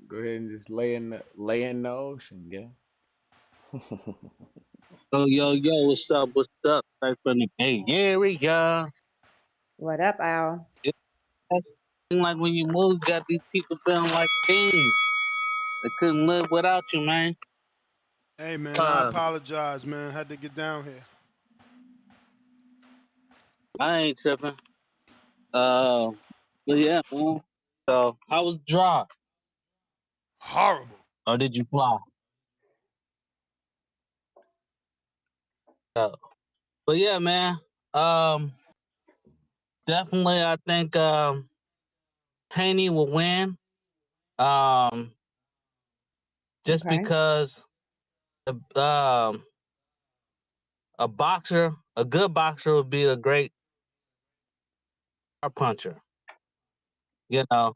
Go ahead and just lay in the ocean, gang.
Oh, yo, what's up? What's up? Right from the Bay Area.
What up, Al?
It seems like when you move, you got these people feeling like kings. They couldn't live without you, man.
Hey, man, I apologize, man. Had to get down here.
I ain't tripping. But yeah, man. So, how was the drive?
Horrible.
Or did you fly? But yeah, man. Definitely, I think Haney will win. Just because a boxer, a good boxer, would be a great puncher. You know,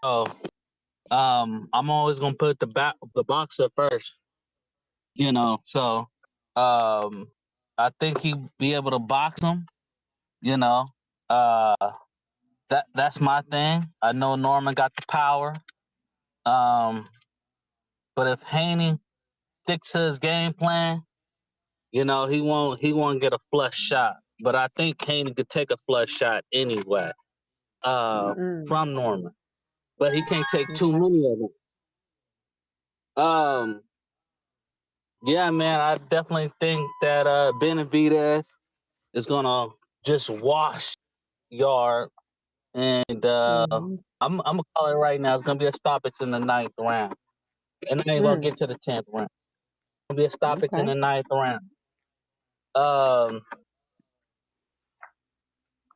so I'm always gonna put the boxer first. You know, so I think he'd be able to box him. You know, that's my thing. I know Norman got the power. But if Haney sticks to his game plan, you know, he won't get a flush shot. But I think Haney could take a flush shot anyway. From Norman. But he can't take too many of them. Yeah, man, I definitely think that Benavidez is gonna just wash Yarde, and I'm gonna call it right now. It's gonna be a stoppage in the 9th round, and then ain't gonna get to the 10th round. It's gonna be a stoppage in the 9th round.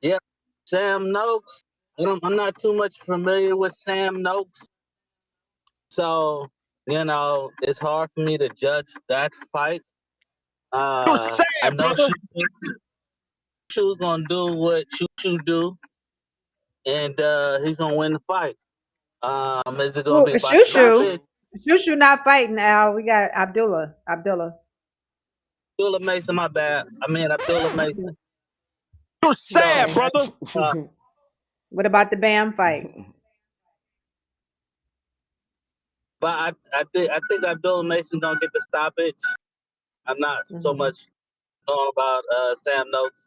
Yeah, Sam Noakes. I'm not too much familiar with Sam Noakes, so you know it's hard for me to judge that fight. I know Shu's gonna do what Shu do, and he's gonna win the fight. Is it gonna be by stoppage?
Shushu not fighting, Al. We got Abdullah.
Abdullah Mason, my bad. I mean Abdullah Mason.
You're sad, brother.
What about the Bam fight?
But I think Abdullah Mason gonna get the stoppage. I'm not so much knowing about Sam Noakes.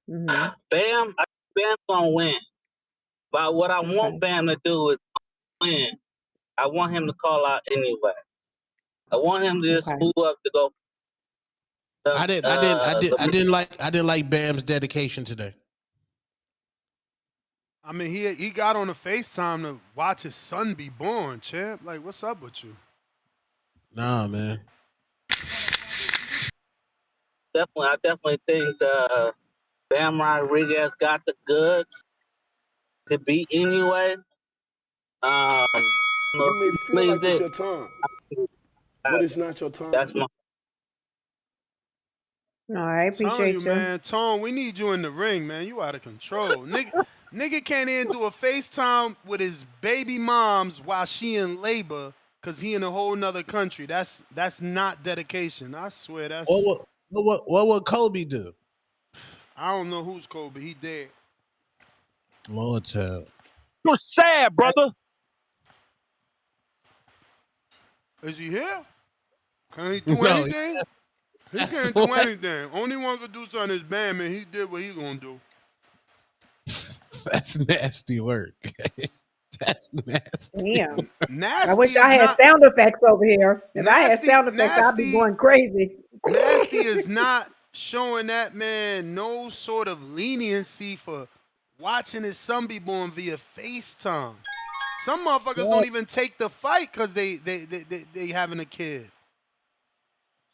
Bam, I think Bam's gonna win. But what I want Bam to do is win. I want him to call out anyway. I want him to just move up to go.
I didn't like Bam's dedication today.
I mean, he got on the FaceTime to watch his son be born, champ. Like, what's up with you?
Nah, man.
I definitely think Bam Rodriguez got the goods to beat anyway.
You may feel like it's your time, but it's not your time.
That's my.
All right, appreciate you,
man. Tone, we need you in the ring, man. You out of control, nigga can't even do a FaceTime with his baby moms while she in labor because he in a whole nother country. That's not dedication. I swear that's.
What would Kobe do?
I don't know who's Kobe. He dead.
Lord tell.
You're sad, brother.
Is he here? Can he do anything? He can't do anything. Only one could do something is Bam, and he did what he gonna do.
That's nasty work. That's nasty.
Damn.
Nasty.
I wish I had sound effects over here. If I had sound effects, I'd be going crazy.
Nasty is not showing that man no sort of leniency for watching his son be born via FaceTime. Some motherfuckers don't even take the fight because they having a kid.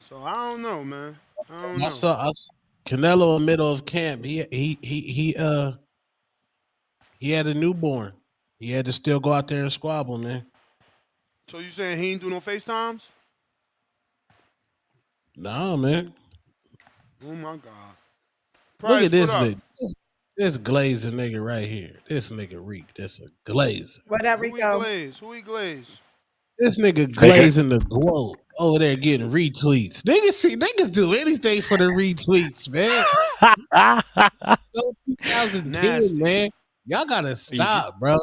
So I don't know, man. I don't know.
I saw Canelo in the middle of camp. He had a newborn. He had to still go out there and squabble, man.
So you saying he ain't do no FaceTimes?
No, man.
Oh my God.
Look at this nigga. This glazing nigga right here. This nigga Reek. This a glazer.
What up, Rico?
Who he glaze?
This nigga glazing the glow over there getting retweets. Niggas do anything for the retweets, man. 2010, man. Y'all gotta stop, bro.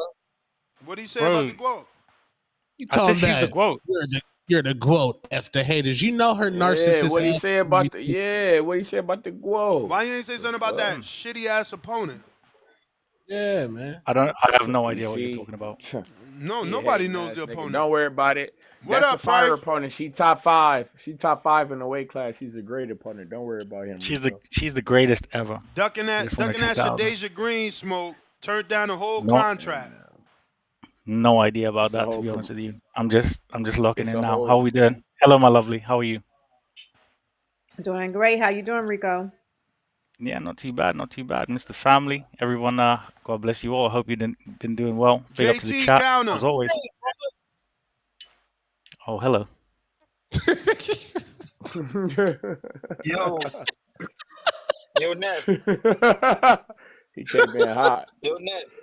What do you say about the glow?
You talking about You're the quote F the haters. You know her
Yeah,
narcissist
what he
ass.
said about the what he said about the Guo.
Why you ain't say something about that shitty ass opponent?
Yeah, man.
I have no
You
idea what you're
see,
talking about.
No,
he a
nobody
hating
knows
ass
the
nigga.
opponent.
Don't worry about it.
What
That's the
up,
fire
Price?
opponent. She top 5. She top 5 in the weight class. She's a great opponent. Don't worry about him, Rico.
She's the greatest ever.
Ducking that
This one at
ducking that
2,000.
Shadeja Green smoke turned down the whole
No,
contract.
no idea about
It's a
that, to
whole
be honest with you. I'm just locking
it's
in
a
now. How
whole
are we doing? Hello, my lovely. How are you?
Doing great. How you doing, Rico?
Yeah, not too bad, not too bad. Mr. Family, everyone, God bless you all. I hope you've been doing well. Big up to the
JT
chat, as
Counter.
always. Oh, hello.
Yo, yo, Ness.
He came in hot.
Yo, Ness.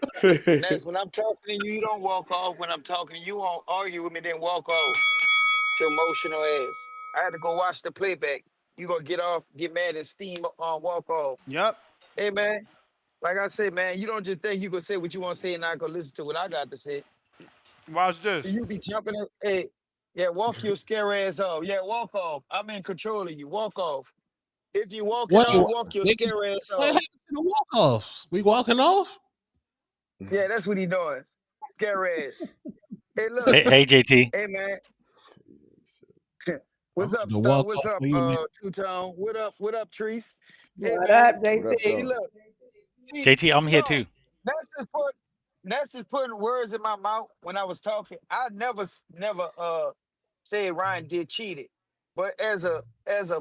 Ness, when I'm talking to you, you don't walk off. When I'm talking to you, you won't argue with me, then walk off. Your emotional ass. I had to go watch the playback. You gonna get off, get mad and steam on walk off.
Yep.
Hey man, like I said, man, you don't just think you gonna say what you want to say and not gonna listen to what I got to say.
Watch
So
this.
you be jumping up, hey, yeah, walk your scare ass off. Yeah, walk off. I'm in control of you. Walk off. If you walking
What?
off, walk your
Niggas,
scare ass
what
off.
happened to the walk offs? We walking off?
Yeah, that's what he doing. Scare ass. Hey, look.
Hey, JT.
Hey, man.
I'm
What's up,
the
Star?
walk
What's
off
up,
for you, man.
Two Tone? What up? What up, Treese? Hey,
What
man.
up,
What up,
See,
JT?
though?
look. See,
JT, I'm here
Star.
too.
That's just put. That's just putting words in my mouth when I was talking. I never said Ryan did cheated, but as a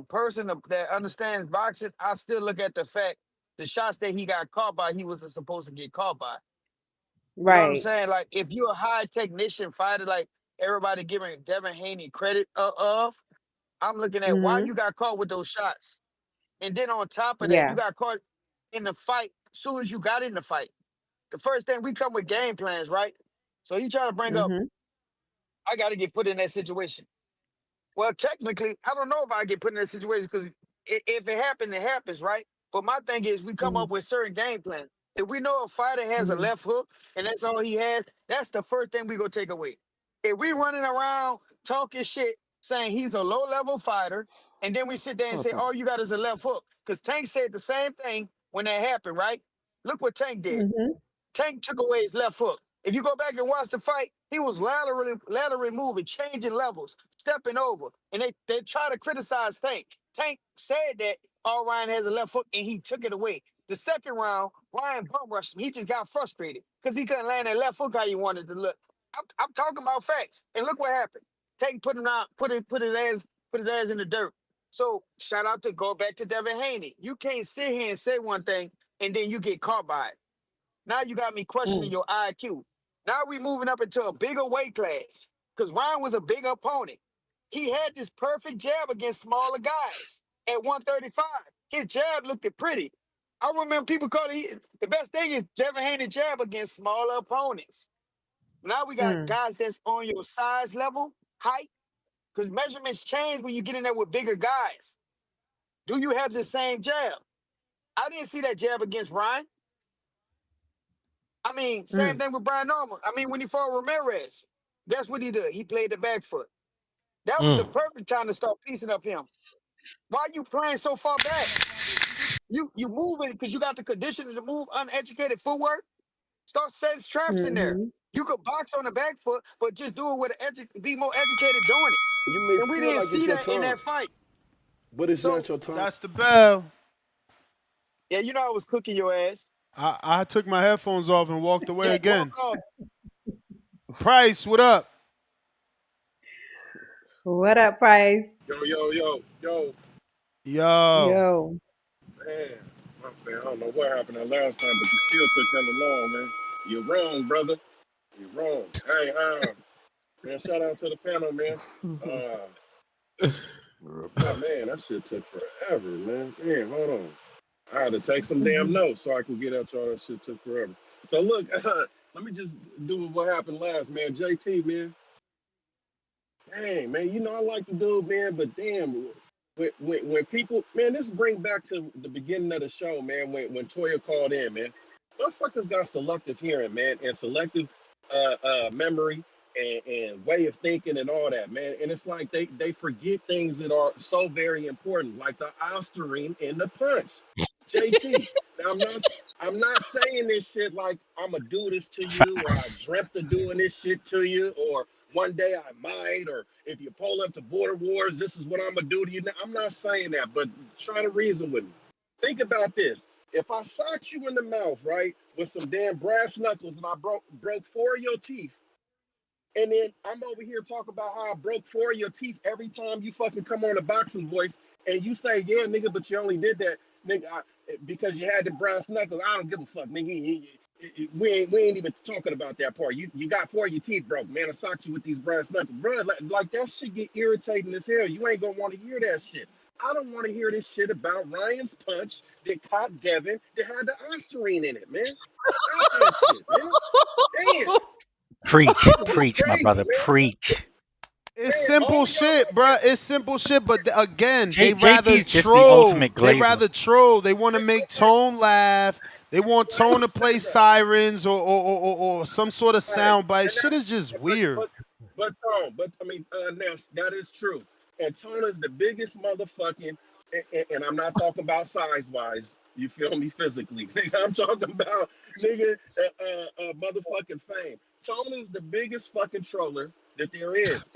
person that understands boxing, I still look at the fact the shots that he got caught by, he wasn't supposed to get caught by. You know what I'm
Right.
saying? Like if you're a high technician fighter, like everybody giving Devin Haney credit of, I'm looking at why
Mhm.
you got caught with those shots. And then on top of that, you
Yeah.
got caught in the fight as soon as you got in the fight. The first thing we come with game plans, right? So you try to bring up,
Mhm.
I got to get put in that situation. Well, technically, I don't know if I get put in that situation because if it happens, it happens, right? But my thing is, we come
Mhm.
up with certain game plans. If we know a fighter has a
Mhm.
left hook and that's all he has, that's the first thing we gonna take away. If we running around talking shit, saying he's a low level fighter, and then we sit there and say all you got is a left hook, because Tank said the same thing when that happened, right? Look what Tank did.
Mhm.
Tank took away his left hook. If you go back and watch the fight, he was laterally moving, changing levels, stepping over. And they try to criticize Tank. Tank said that all Ryan has a left hook and he took it away. The second round, Ryan bum rushed him. He just got frustrated because he couldn't land that left hook how he wanted to look. I'm talking about facts. And look what happened. Tank put him out, put his ass in the dirt. So shout out to go back to Devin Haney. You can't sit here and say one thing and then you get caught by it. Now you got me questioning
Mm.
your IQ. Now we moving up into a bigger weight class because Ryan was a big opponent. He had this perfect jab against smaller guys at 135. His jab looked pretty. I remember people calling it the best thing is Devin Haney jab against smaller opponents. Now we got
Mm.
guys that's on your size level, height, because measurements change when you get in there with bigger guys. Do you have the same jab? I didn't see that jab against Ryan. I mean, same
Mm.
thing with Brian Norman. I mean, when he fought Ramirez, that's what he did. He played the back foot. That was the
Mm.
perfect time to start piecing up him. Why are you playing so far back? You moving because you got the conditioning to move uneducated footwork. Start setting traps in there.
Mhm.
You could box on the back foot, but just do it with be more educated doing it.
You may
And we
feel
didn't
like it's
see
your
that in
time,
that fight.
but it's not
So
your time.
That's the bell.
yeah, you know I was cooking your ass.
I took my headphones off and walked away
Yeah, walk
again.
off.
Price, what up?
What up, Price?
Yo.
Yo.
Yo.
Man, I don't know what happened that last time, but you still took hella long, man. You're wrong, brother. You're wrong. Hey, man, shout out to the panel, man. Man, that shit took forever, man. Man, hold on. I had to take some damn
Mhm.
notes so I could get at y'all. That shit took forever. So look, let me just do what happened last, man. JT, man. Dang, man, you know I like the dude, man, but damn, when people, man, this bring back to the beginning of the show, man, when Toya called in, man. Motherfuckers got selective hearing, man, and selective memory.
and way of thinking and all that, man. And it's like they forget things that are so very important, like the ostarine in the punch. JT. Now I'm not saying this shit like I'm gonna do this to you, or I
Facts.
dreamt of doing this shit to you, or one day I might, or if you pull up to border wars, this is what I'm gonna do to you. Now, I'm not saying that, but try to reason with me. Think about this. If I socked you in the mouth, right, with some damn brass knuckles, and I broke four of your teeth, and then I'm over here talking about how I broke four of your teeth every time you fucking come on a boxing voice, and you say, yeah, nigga, but you only did that, nigga, because you had the brass knuckles. I don't give a fuck, nigga. We ain't even talking about that part. You got four of your teeth broke, man. I socked you with these brass knuckles, bro. Like that shit get irritating as hell. You ain't gonna want to hear that shit. I don't want to hear this shit about Ryan's punch that caught Devin that had the ostarine in it, man. Stop that shit, man. Damn.
Preach,
Niggas is
preach, my
crazy,
brother,
man.
preach.
It's
Man,
simple
all y'all
shit, bruh. It's simple shit. But again, they rather
JT's just the
troll.
ultimate
They
glazer.
rather troll. They want to make Tone laugh. They want Tone to play sirens or some sort of
Hey,
sound bite.
and
Shit
that's
is just weird.
but Tone, but I mean, now that is true. And Tone is the biggest motherfucking, and I'm not talking about size wise. You feel me physically? Nigga, I'm talking about nigga, motherfucking fame. Tone is the biggest fucking troller that there is,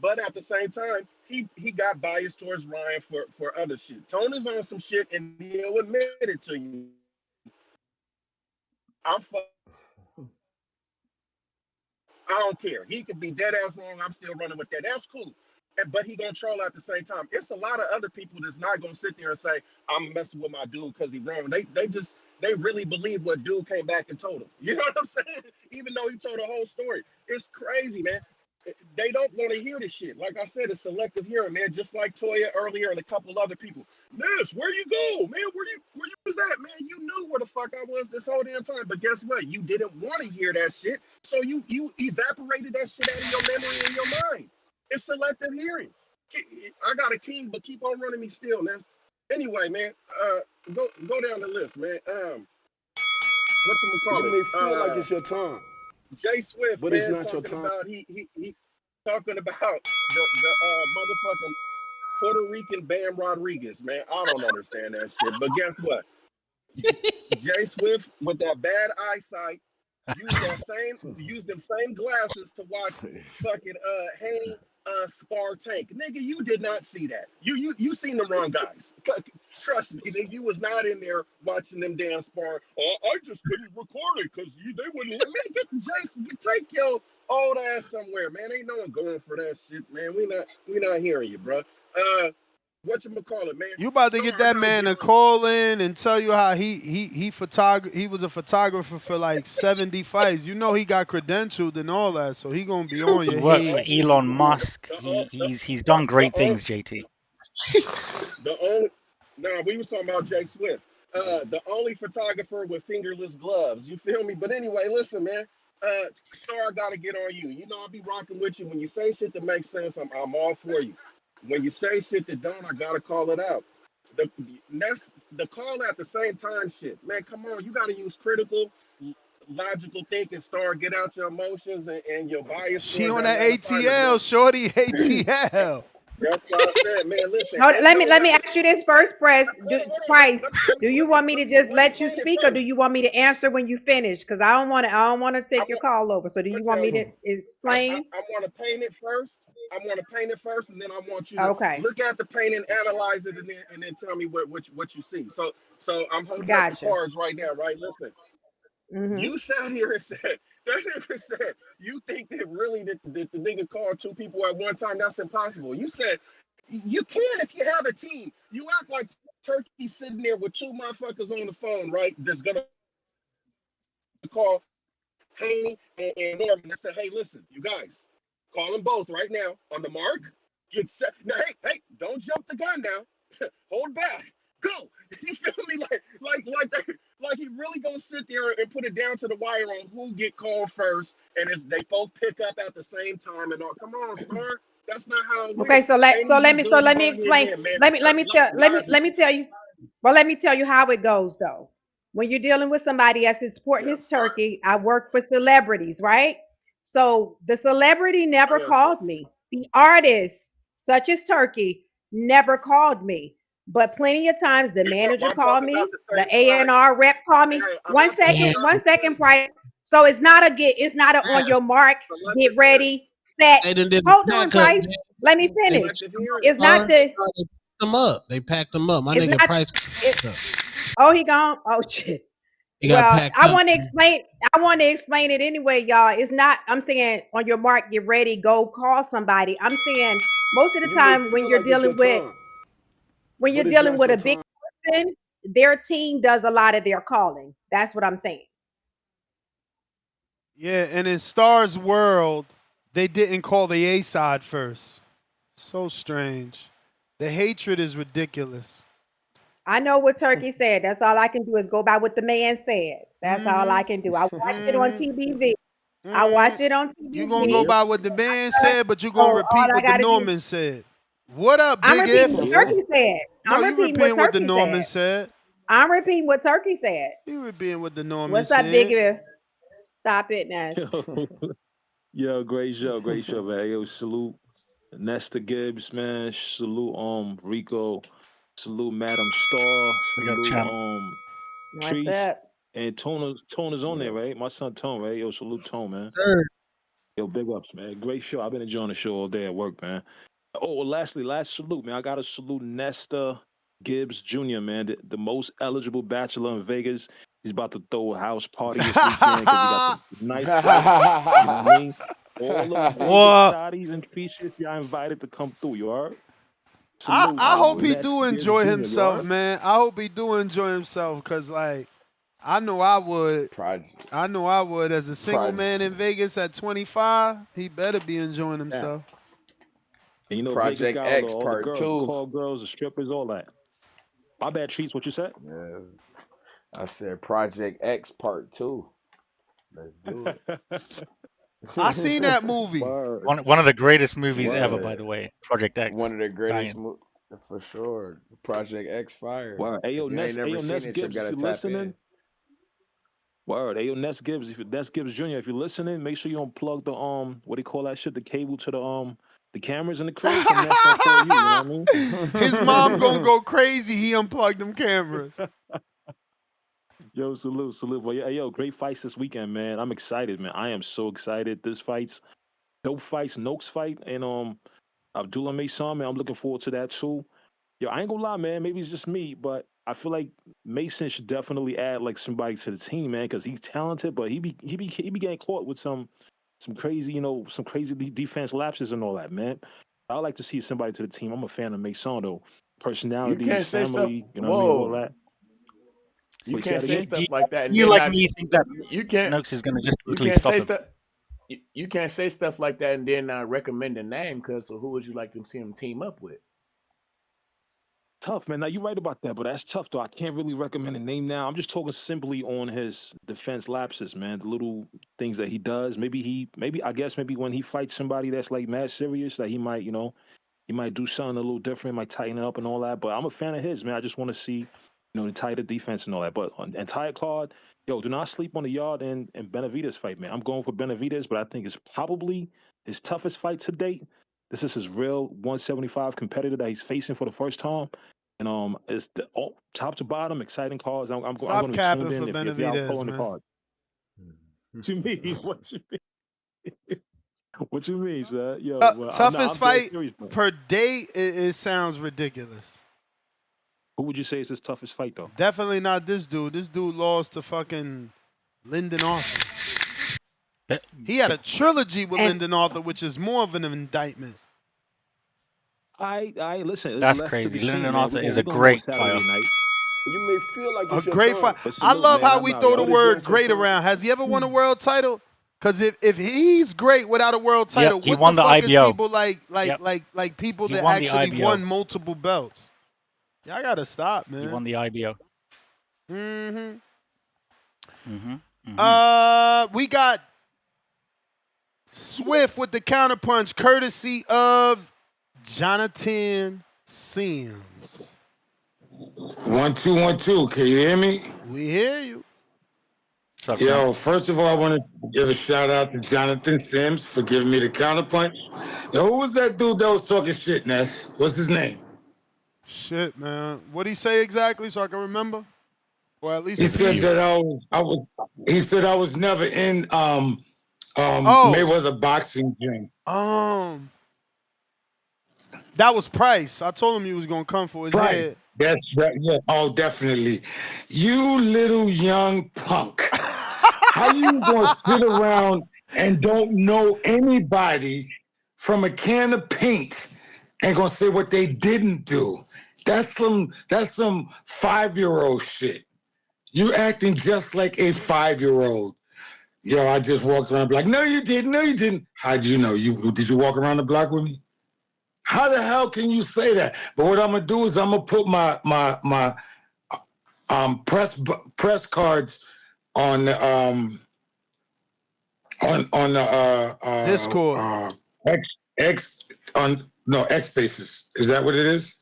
but at the same time, he got biased towards Ryan for other shit. Tone is on some shit, and he'll admit it to you. I'm I don't care. He could be dead ass long. I'm still running with that. That's cool. But he gonna troll at the same time. It's a lot of other people that's not gonna sit there and say I'm messing with my dude because he wrong. They really believe what dude came back and told him. You know what I'm saying? Even though he told the whole story, it's crazy, man. They don't want to hear this shit. Like I said, it's selective hearing, man. Just like Toya earlier and a couple other people. Ness, where you go, man? Where you was at, man? You knew where the fuck I was this whole damn time. But guess what? You didn't want to hear that shit. So you evaporated that shit out of your memory and your mind. It's selective hearing. I got a king, but keep on running me still, Ness. Anyway, man, go down the list, man. What you
You
call it?
may feel like it's your time,
Jay Swift,
but it's
man,
not your
talking
time.
about he talking about the motherfucking Puerto Rican Bam Rodriguez, man. I don't understand that shit. But guess what? Jay Swift with that bad eyesight used them same glasses to watch fucking Haney spar Tank. Nigga, you did not see that. You seen the wrong guys. Trust me, nigga, you was not in there watching them damn spar. Oh, I just couldn't record it because they wouldn't let me get Jason. Take your old ass somewhere, man. Ain't no one going for that shit, man. We not hearing you, bro. What you call it, man?
You about to
Star,
get
I
that
gotta
man
get
to
on you.
call in and tell you how he was a photographer for like 70 fights. You know he got credentialed and all that, so he gonna be on
He
your
worked for
head.
Elon Musk.
The,
He's done
the,
great
the,
things, JT.
The only no, we was talking about Jay Swift. The only photographer with fingerless gloves. You feel me? But anyway, listen, man. Star, I gotta get on you. You know I'll be rocking with you. When you say shit that makes sense, I'm all for you. When you say shit that don't, I gotta call it out. The that's the call at the same time shit. Man, come on, you gotta use critical, logical thinking, Star. Get out your emotions and your bias
She
towards
on that
Atlanta Fighters, man.
ATL, shorty ATL.
That's why I said, man, listen,
Hold,
ain't
let
no
me let me
way.
ask you this first, Press.
Hold on,
Price. Do you want me to just
let me
let you
paint it
speak, or do
first.
you want me to answer when you finish? Because I don't want to
I
take your
want,
call over. So do
I'm
you
gonna
want
tell
me
you,
to explain?
I want to paint it first. I want to paint it first, and then I want you to
Okay,
look at the painting, analyze it, and then tell me what you see. So I'm holding up the
gotcha.
cards right now, right? Listen,
Mhm.
you sat here and said that nigga said you think that really that the nigga called two people at one time. That's impossible. You said you can if you have a team. You act like Turkey sitting there with two motherfuckers on the phone, right? That's gonna call Haney and Norman. I said, hey, listen, you guys, call them both right now on the mark. Get set. Now, hey, don't jump the gun now. Hold back. Go. You feel me? Like he really gonna sit there and put it down to the wire on who get called first, and it's they both pick up at the same time and all. Come on, Star. That's not how it
Okay,
went. Haney's was
so
doing
let
it
me
on his
explain.
end, man.
Let me
Logical.
tell you. Well, let me tell you how it goes though. When you're dealing with somebody as important
Yeah,
as
Star.
Turkey, I work for celebrities, right? So the celebrity never called me. The artist, such as Turkey, never called me. But plenty of times the manager called me, the A&R rep called me. One second, Price. So it's not a on your mark, get ready, set.
They done did a
Hold on,
pack up.
Price. Let me
They
finish. It's not the.
packed them up. They packed them up. My
It's
nigga
not.
Price.
Oh, he gone. Oh shit.
He got
Well,
packed
I
up.
want to explain. I want to explain it anyway, y'all. It's not. I'm saying on your mark, get ready, go call somebody. I'm saying most of the
You may
time when
feel
you're
like it's your
dealing with
time,
when you're
but it's
dealing
not
with
your
a big
time.
person, their team does a lot of their calling. That's what I'm saying.
Yeah, and in Star's world, they didn't call the A side first. So strange. The hatred is ridiculous.
I know what Turkey said. That's all I can do is go by what the man said. That's all I can do. I watched it on TBV. I watched it on
You gonna go
TBV.
by what the man said, but you
So
gonna
all
repeat
I
what the
got to do,
Norman said. What up,
I'm
Big If?
repeating what Turkey said.
No,
I'm
you
repeating what
repeating what the
Turkey said.
Norman said.
I'm repeating what Turkey said.
You repeating what the Norman
What's up, Big
said.
If? Stop it, Ness.
Yo, great show, man. Yo, salute Nesta Gibbs, man. Salute Rico. Salute Madam Star.
Big up,
Salute
champ.
What's
Treese.
up?
And Tone is on there, right? My son Tone, right? Yo, salute Tone, man.
Sir.
Yo, big ups, man. Great show. I've been enjoying the show all day at work, man. Oh, well, last salute, man. I gotta salute Nesta Gibbs Jr., man, the most eligible bachelor in Vegas. He's about to throw a house party this weekend because he got the nice wife. You know what I mean? All the Vegas
What?
thotties and features, y'all invited to come through. You heard?
I,
Salute,
I hope he
Nest
do
Gibbs
enjoy
Jr. You
himself,
heard?
man. I hope he do enjoy himself, cause like I know I would. I know I would. As a single man in Vegas at 25, he better be enjoying
Yeah.
himself.
And you know, Vegas
Project
got
X
all the
Part
girls, the
2.
call girls, the strippers, all that. My bad, Trees. What you said?
Yeah, I said Project X Part 2. Let's do it.
I seen that movie.
Word.
One of the greatest movies ever,
Yeah,
by the way. Project X.
one of the greatest
Banging.
for sure. Project X Fire.
Word.
If you ain't never seen
Ness
it, you
Gibbs, if
gotta
you're
tap in.
listening. Word. Ayo, Ness Gibbs Jr., if you're listening, make sure you unplug the what do you call that shit? The cable to the cameras in the crib so Ness don't call you, you know what I mean?
His mom gonna go crazy. He unplugged them cameras.
Yo, salute. Well, yeah, yo, great fights this weekend, man. I'm excited, man. I am so excited. This fight's dope fights, Noakes fight, and Abdullah Mason, man. I'm looking forward to that too. Yo, I ain't gonna lie, man. Maybe it's just me, but I feel like Mason should definitely add like somebody to the team, man, because he's talented, but he be getting caught with some crazy, some crazy defense lapses and all that, man. I like to see somebody to the team. I'm a fan of Mason though.
You
Personality, his
can't say stuff.
family, you know what I mean, all
Whoa,
that.
you
Wait, say
can't
that
say
again?
Do
stuff like that and
you
then
like
not.
me think that
You can't.
Noakes is gonna just
You
totally
can't
stop
say
him?
stuff. You can't say stuff like that and then recommend a name. Cause so who would you like to see him team up with?
Tough, man. Now you're right about that, but that's tough though. I can't really recommend a name now. I'm just talking simply on his defense lapses, man. The little things that he does. Maybe when he fights somebody that's like mad serious, that he might, he might do something a little different, might tighten it up and all that. But I'm a fan of his, man. I just want to see, the tighter defense and all that. But on the entire card, yo, do not sleep on the Yard and Benavidez fight, man. I'm going for Benavidez, but I think it's probably his toughest fight to date. This is his real 175 competitor that he's facing for the first time. And it's top to bottom, exciting cards. I'm going
Stop
to be tuned
capping for
in if y'all
Benavidez,
following the
man.
card. What you mean? What you mean? What you mean, sir? Yo, well, I'm
Toughest
dead
fight
serious, man.
per day, it sounds ridiculous.
Who would you say is his toughest fight, though?
Definitely not this dude. This dude lost to fucking Lyndon Arthur. He had a trilogy with Lyndon Arthur, which is more of an indictment.
I listen. It's
That's
left to
crazy.
be seen,
Lyndon
man.
Arthur is
We're
a
gonna know on
great
Saturday
fighter.
night.
You may feel like
A
it's your
great
time,
fight.
But
I
salute,
love
man.
how
I'm
we
out,
throw the
yo.
but it's
word
not your
great
time.
around. Has he ever won a world title? Because if he's great without a world
Yeah,
title,
he
what
won
the
the
fuck is
IBO.
people
Yep.
like people
He
that
won the
actually
IBO.
won multiple belts? Y'all gotta stop,
He won
man.
the IBO.
We got Swift with the counterpunch, courtesy of Jonathan Sims.
1 2 1 2. Can you hear me?
We hear you.
What's up,
Yo,
champ?
first of all, I want to give a shout out to Jonathan Sims for giving me the counterpunch. Yo, who was that dude that was talking shit, Ness? What's his name?
Shit, man. What'd he say exactly so I can remember? Or at least
He
a
said
piece?
that he said I was never in
Oh,
Mayweather boxing gym.
that was Price. I told him he was gonna come for his head.
Price. That's right. Yeah. Oh, definitely. You little young punk. How you gonna sit around and don't know anybody from a can of paint and gonna say what they didn't do? That's some 5-year-old shit. You acting just like a 5-year-old. Yo, I just walked around and be like, no, you didn't. No, you didn't. How do you know? Did you walk around the block with me? How the hell can you say that? But what I'm gonna do is I'm gonna put my press cards on the on the
Discord.
X on no X Spaces. Is that what it is?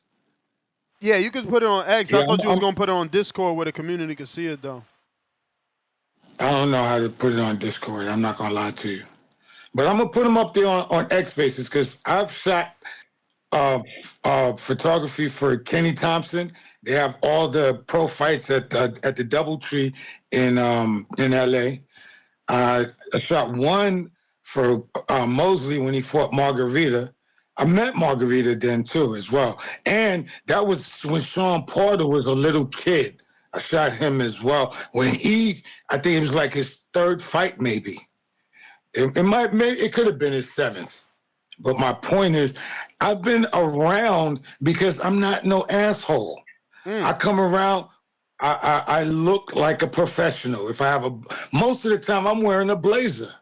Yeah, you could put it on X. I
Yeah,
thought you was gonna put it on Discord where the community could see it though.
I don't know how to put it on Discord. I'm not gonna lie to you, but I'm gonna put them up there on X Spaces because I've shot photography for Kenny Thompson. They have all the pro fights at the DoubleTree in LA. I shot one for Mosley when he fought Margarita. I met Margarita then too as well. And that was when Sean Porter was a little kid. I shot him as well. When I think it was like his 3rd fight maybe. It could have been his 7th. But my point is, I've been around because I'm not no asshole. I come around, I look like a professional. If I have most of the time I'm wearing a blazer.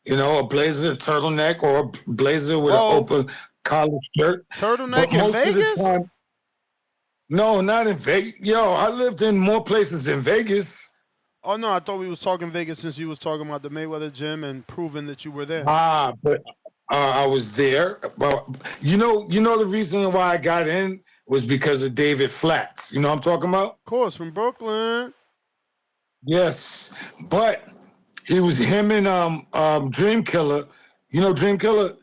You know, a blazer, a turtleneck, or a blazer with an open collar shirt.
Turtleneck
but
in
most
Vegas?
Of the time, no, not in Vegas. Yo, I lived in more places than Vegas.
Oh no, I thought we was talking Vegas since you was talking about the Mayweather gym and proving that you were there.
But I was there. But you know the reason why I got in was because of David Flats. You know what I'm talking about?
Of course, from Brooklyn.
Yes, but he was him and Dream Killer. You know Dream Killer?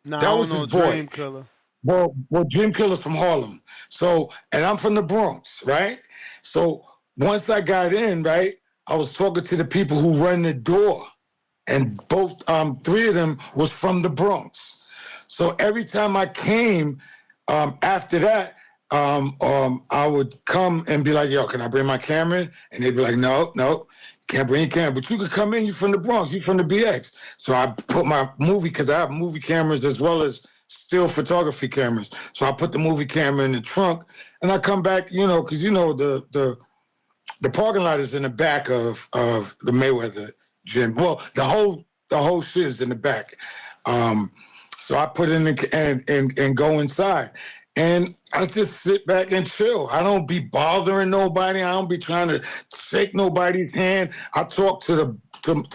Nah,
That
I
was
don't
his
know
boy.
Dream Killer.
Well, Dream Killer's from Harlem. So, and I'm from the Bronx, right? So once I got in, right, I was talking to the people who run the door, and both 3 of them was from the Bronx. So every time I came, after that, I would come and be like, yo, can I bring my camera in? And they'd be like, no, can't bring your camera. But you could come in, you're from the Bronx, you're from the BX. So I put my movie, because I have movie cameras as well as still photography cameras. So I put the movie camera in the trunk, and I come back, because the parking lot is in the back of the Mayweather gym. Well, the whole shit is in the back. So I put in and go inside. And I just sit back and chill. I don't be bothering nobody. I don't be trying to shake nobody's hand. I talk to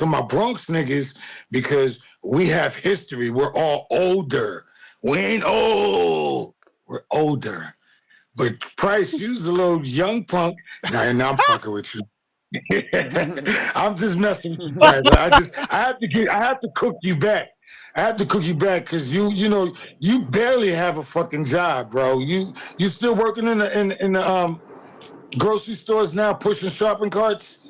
my Bronx niggas because we have history. We're all older. We ain't old. We're older. But Price, you's a little young punk. Now I'm fucking with you. I'm just messing with you, Price. I have to cook you back. I have to cook you back because you barely have a fucking job, bro. You still working in the grocery stores now, pushing shopping carts?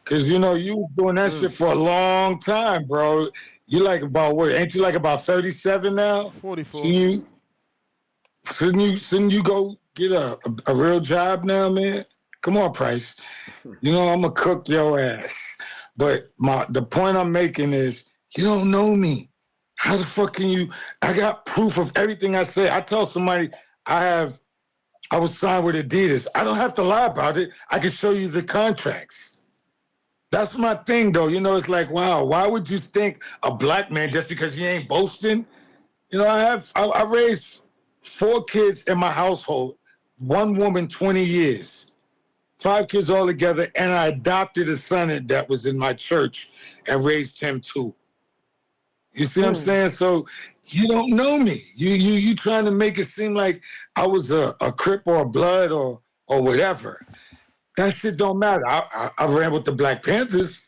Because you was doing that shit for a long time, bro. You like about what? Ain't you like about 37 now?
44.
Shouldn't you go get a real job now, man? Come on, Price. I'm gonna cook your ass. But the point I'm making is you don't know me. How the fuck can you? I got proof of everything I say. I tell somebody I was signed with Adidas. I don't have to lie about it. I can show you the contracts. That's my thing, though. It's like, wow, why would you think a black man just because he ain't boasting? I raised 4 kids in my household, 1 woman, 20 years, 5 kids all together, and I adopted a son that was in my church and raised him too. You see what I'm saying? So you don't know me. You trying to make it seem like I was a Crip or a Blood or whatever. That shit don't matter. I ran with the Black Panthers.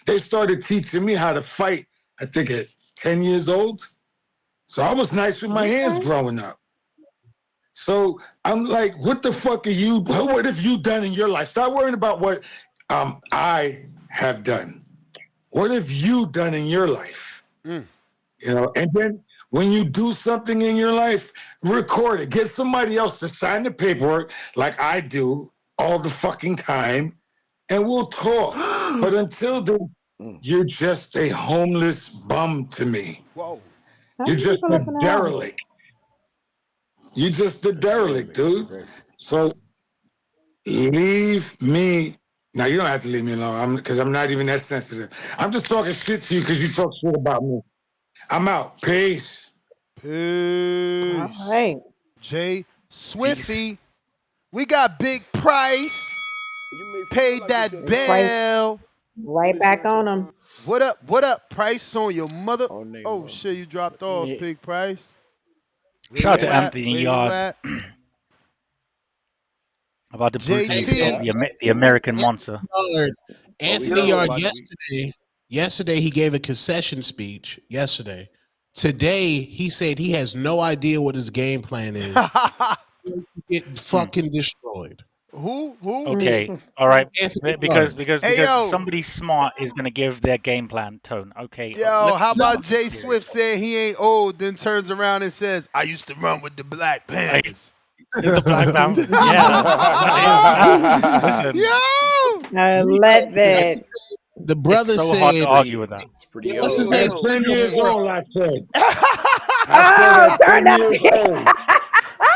They started teaching me how to fight, I think at 10 years old. So I was nice with my hands growing up. So I'm like, what the fuck what have you done in your life? Stop worrying about what I have done. What have you done in your life? You know, and then when you do something in your life, record it. Get somebody else to sign the paperwork like I do all the fucking time, and we'll talk. But until then, you're just a homeless bum to me.
Whoa.
You're just a derelict. You're just a derelict, dude. So leave me. Now, you don't have to leave me alone because I'm not even that sensitive. I'm just talking shit to you because you talk shit about me. I'm out. Peace.
Peace.
All right.
Jay Swiffy. We got Big Price. Paid that bell.
Right back on him.
What up? What up, Price on your mother? Oh, shit, you dropped off, Big Price.
Shout out to Anthony Yarde. About the the American monster.
Anthony Yarde yesterday he gave a concession speech. Today he said he has no idea what his game plan is. Get fucking destroyed.
Who?
Okay, all right. Because somebody smart is gonna give their game plan.One. Okay.
Yo, how about Jay Swift saying he ain't old, then turns around and says, "I used to run with the Black Panthers."
The Black Panthers. Yeah. Listen.
Yo,
I love it.
The brother
it's so
said,
hard to argue with that.
What's his name? 10 years old, I said.
Oh, turn up.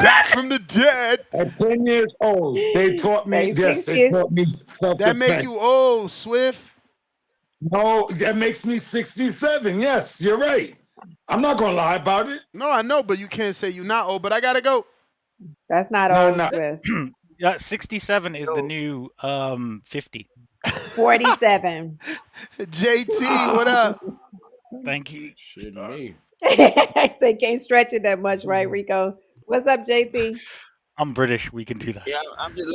Back from the dead.
At 10 years old, they taught me this. They taught me self-defense.
That make you old, Swift.
No, that makes me 67. Yes, you're right. I'm not going to lie about it.
No, I know, but you can't say you're not old, but I got to go.
That's not old, Swift.
Yeah, 67 is the new 50.
47.
JT, what up?
Thank you.
Shit, me.
They can't stretch it that much, right, Rico? What's up, JT?
I'm British. We can do that.
Yeah, I'm just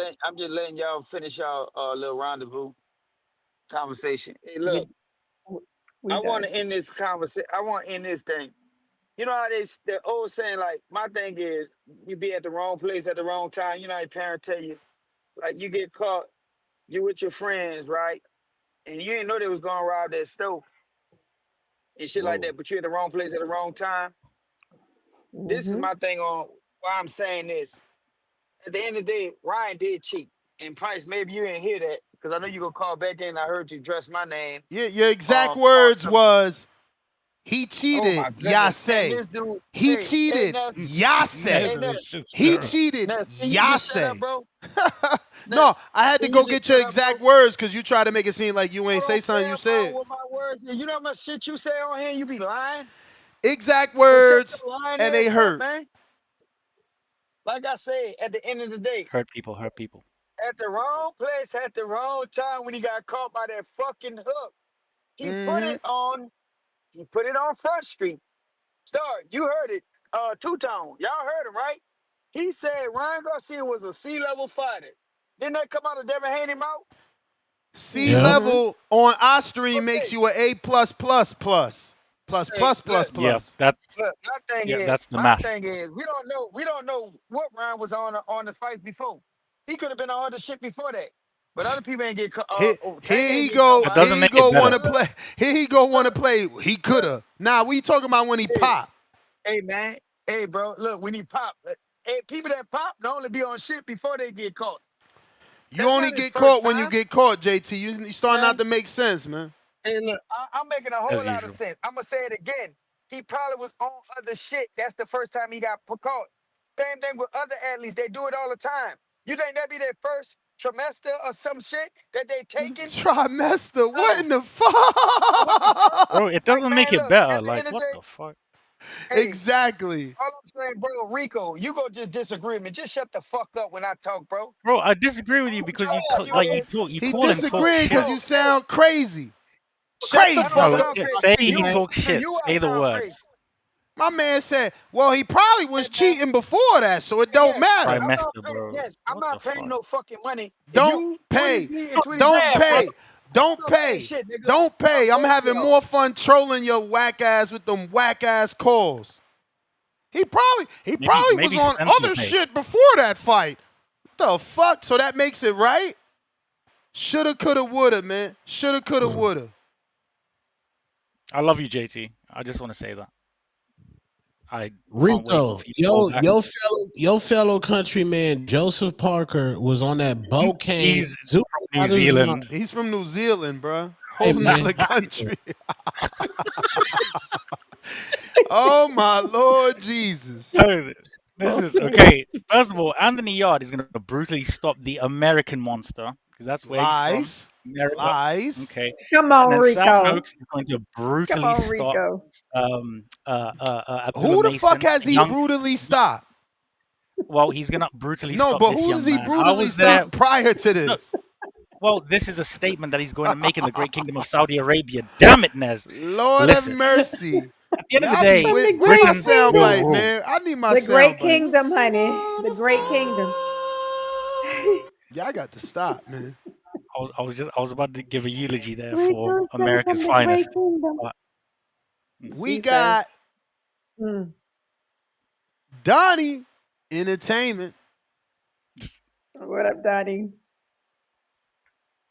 letting y'all finish y'all little rendezvous conversation. Hey, look, I want to end this conversation. I want to end this thing. You know how the old saying, like, my thing is, you be at the wrong place at the wrong time. You know how your parents tell you, like, you get caught, you with your friends, right? And you didn't know they was going to rob that stove and shit like that, but you're at the wrong place at the wrong time. This is my thing on why I'm saying this. At the end of the day, Ryan did cheat. And Price, maybe you didn't hear that, because I know you're going to call back in and I heard you address my name.
Yeah, your exact words was, he cheated, Yase. He cheated, Yase. He cheated, Yase. No, I had to go get your exact words because you tried to make it seem like you ain't say something you said.
What my words is. You know how much shit you say on here? You be lying.
Exact words, and they hurt.
Man. Like I said, at the end of the day,
hurt people.
At the wrong place, at the wrong time, when he got caught by that fucking hook, he put it on Front Street. Star, you heard it. Two-Tone, y'all heard him, right? He said Ryan Garcia was a C-level fighter. Didn't that come out of Devin Haney mouth?
C-level on our stream makes you an A+++.
Yeah, that's
look,
that's the math.
My thing is, we don't know what Ryan was on the fights before. He could have been on other shit before that. But other people ain't get
here he go want to play. Here he go want to play. He coulda. Nah, we talking about when he pop.
Hey man, hey bro, look, when he pop, hey, people that pop don't only be on shit before they get caught.
You only get caught when you get caught, JT. You starting not to make sense, man.
Hey, look, I'm making a whole lot of sense. I'm gonna say it again. He probably was on other shit. That's the first time he got caught. Same thing with other athletes. They do it all the time. You think that be their first trimester or some shit that they taking?
Trimester? What in the fuck?
Bro, it doesn't make it better. Like, what the fuck?
Hey,
exactly.
All I'm saying, bro, Rico, you go just disagree with me. Just shut the fuck up when I talk, bro.
Bro, I disagree with you because you call and talk shit.
He disagreeing because you sound crazy. Crazy.
No, say he talks shit. Say the words.
My man said, well, he probably was cheating before that, so it don't matter.
I'm not paying no fucking money.
Don't pay. Don't pay. Don't pay. Don't pay. I'm having more fun trolling your whack ass with them whack ass calls. He probably was on other shit before that fight. What the fuck? So that makes it right? Shoulda, coulda, woulda, man. Shoulda, coulda, woulda.
I love you, JT. I just want to say that.
Rico, your fellow countryman Joseph Parker was on that Bocane.
He's from New Zealand.
He's from New Zealand, bro. Whole nother country. Oh my Lord Jesus.
So this is okay. First of all, Anthony Yarde is going to brutally stop the American monster because that's where he's from. America.
Lies.
Okay.
Come on,
and then
Rico.
Sam Oaks is going to brutally stop.
Rico.
Who the fuck has he brutally stopped?
Well, he's going to brutally stop.
No, but who does he brutally stop prior to this?
Well, this is a statement that he's going to make in the Great Kingdom of Saudi Arabia. Damn it, Nez.
Lord have mercy.
At the end of the day,
where my soundbite, man? I need my soundbite.
The Great Kingdom, honey. The Great Kingdom.
Yeah, I got to stop, man.
I was about to give a eulogy there for America's finest.
We got Donnie Entertainment.
What up, Donnie?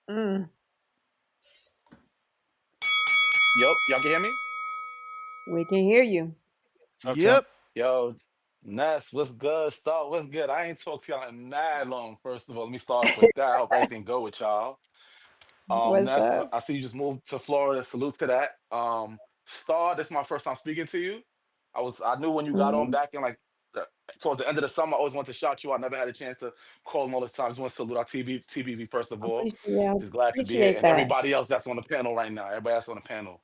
Yup, y'all can hear me?
We can hear you.
Yep.
Yo, Ness, what's good? Star, what's good? I ain't talked to y'all in that long. First of all, let me start off with that. I hope everything go with y'all.
What's
Ness,
up?
I see you just moved to Florida. Salute to that. Star, this is my first time speaking to you. I knew when you got on back in towards the end of the summer. I always wanted to shout you. I never had a chance to call him all the time. Just want to salute our TBV first of all. Just glad to be here, and everybody else that's on the panel right now. Everybody that's on the panel.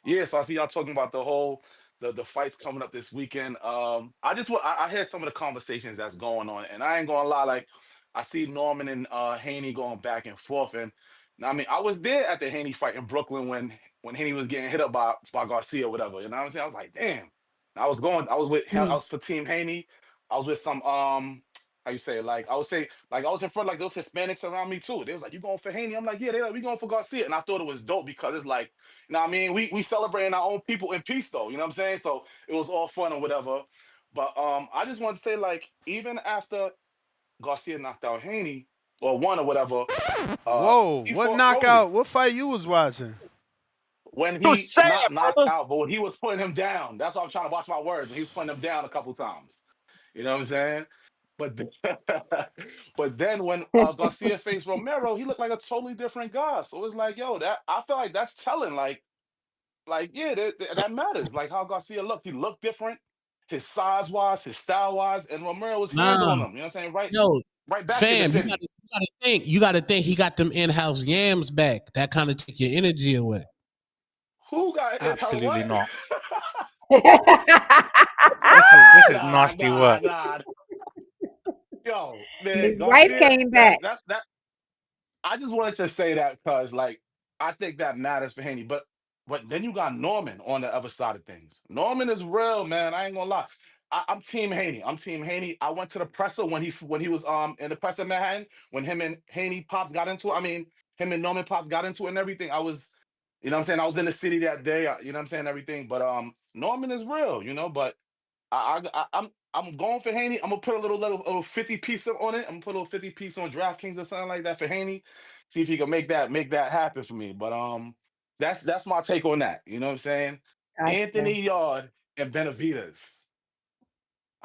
Yeah. So I see y'all talking about the fights coming up this weekend. I heard some of the conversations that's going on, and I ain't gonna lie. Like I see Norman and Haney going back and forth, and I mean I was there at the Haney fight in Brooklyn when Haney was getting hit up by Garcia or whatever. You know what I'm saying? I was like, damn. I was for Team Haney. I was with some how you say, like I was in front of those Hispanics around me too. They was like, you going for Haney? I'm like, yeah, they like, we going for Garcia. And I thought it was dope because it's like, you know what I mean? We celebrating our own people in peace though, you know what I'm saying? So it was all fun or whatever. But I just want to say, like, even after Garcia knocked out Haney or won or whatever.
Whoa, what knockout? What fight you was watching?
When he not knocked out, but when he was putting him down, that's why I'm trying to watch my words. And he was putting him down a couple times. You know what I'm saying? But then when Garcia faced Romero, he looked like a totally different guy. So it's like, yo, I feel like that's telling. Like yeah, that matters. Like how Garcia looked. He looked different. His size wise, his style wise, and Romero was handling him. You know what I'm saying? Right back in the city.
You gotta think he got them in-house yams back. That kind of take your energy away.
Who got
absolutely not?
this
is nasty work.
Yo, man,
his wife came back.
That's I just wanted to say that because, like, I think that matters for Haney. But then you got Norman on the other side of things. Norman is real, man. I ain't gonna lie. I'm Team Haney. I went to the presser when he was in the presser in Manhattan when him and Haney Pops got into it. I mean, him and Norman Pops got into it and everything. I was, you know what I'm saying? I was in the city that day, you know what I'm saying, everything. But Norman is real, you know, but I'm going for Haney. I'm gonna put a little 50 piece on it. I'm gonna put a little 50 piece on DraftKings or something like that for Haney. See if he can make that happen for me. But that's my take on that. You know what I'm saying? Gotcha. Anthony Yarde and Benavidez.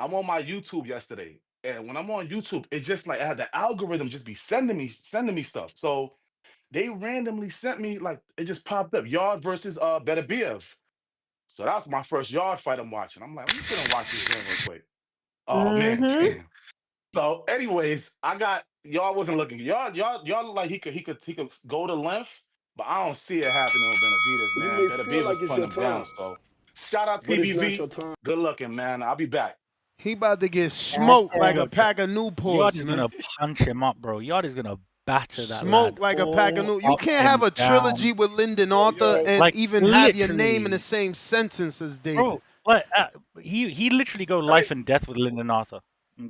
I'm on my YouTube yesterday, and when I'm on YouTube, it just like I had the algorithm just be sending me stuff. So they randomly sent me, like, it just popped up Yarde versus Benavidez. So that's my first Yarde fight I'm watching. I'm like, let me sit and watch this game real quick. Oh man, damn. So, anyways, Yarde wasn't looking. Yarde looked like he could go to length, but I don't see it happening with Benavidez, man. Benavidez was putting him down. So shout out TBV. Good looking, man. I'll be back.
He about to get smoked like a pack of Newports.
Yarde is gonna punch him up, bro. Yarde is gonna batter that
smoke like a pack of Newports. You can't have a trilogy with Lyndon Arthur and like, even have your name in the same sentence as David.
Bro, Like he literally go life and death with Lyndon Arthur.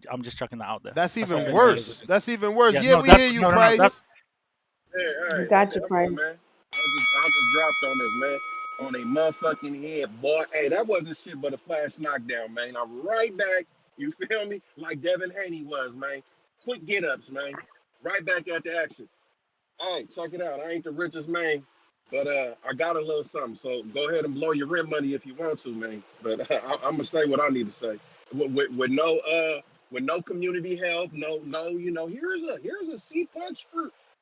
I'm just chucking that out there.
That's
That's what
even
Benavidez
worse.
would do.
That's even worse.
Yeah,
Yeah,
no,
we
that's
hear you,
no,
Price.
Hey,
Got you,
come
Price.
on, man. I just dropped on this, man. On a motherfucking head, boy. Hey, that wasn't shit but a flash knockdown, man. I'm right back. You feel me? Like Devin Haney was, man. Quick get ups, man. Right back at the action. Hey, check it out. I ain't the richest man, but I got a little something. So go ahead and blow your rent money if you want to, man. But I'm gonna say what I need to say. With no community help, no, here's a C punch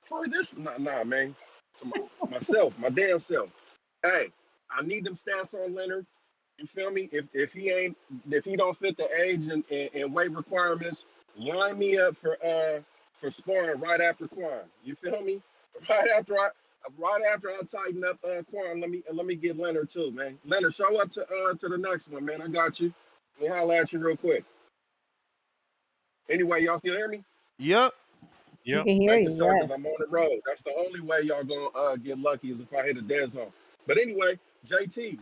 for this. Nah, man. To myself, my damn self. Hey, I need them stats on Leonard. You feel me? If he don't fit the age and weight requirements, line me up for sparring right after Quan. You feel me? Right after I tighten up Quan, let me get Leonard too, man. Leonard, show up to the next one, man. I got you. Let me holler at you real quick. Anyway, y'all still hear me?
Yep.
We can hear
Making
you,
sure because I'm
yes.
on the road. That's the only way y'all gonna get lucky is if I hit a dead zone. But anyway, JT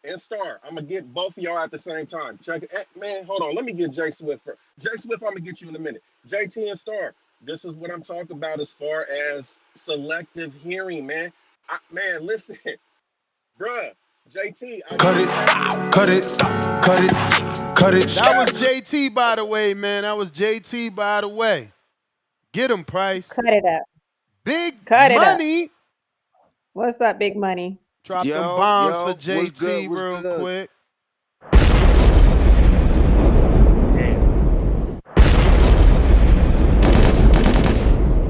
and Star, I'm gonna get both of y'all at the same time. Check it, man. Hold on, let me get Jay Swift first. Jay Swift, I'm gonna get you in a minute. JT and Star, this is what I'm talking about as far as selective hearing, man. Man, listen, bruh, JT,
cut it. That was JT, by the way, man. That was JT, by the way. Get him, Price.
Cut it up.
Big
Cut it up.
money.
What's up, Big Money?
Drop them bombs for
what's good?
JT
What's
real
good?
quick.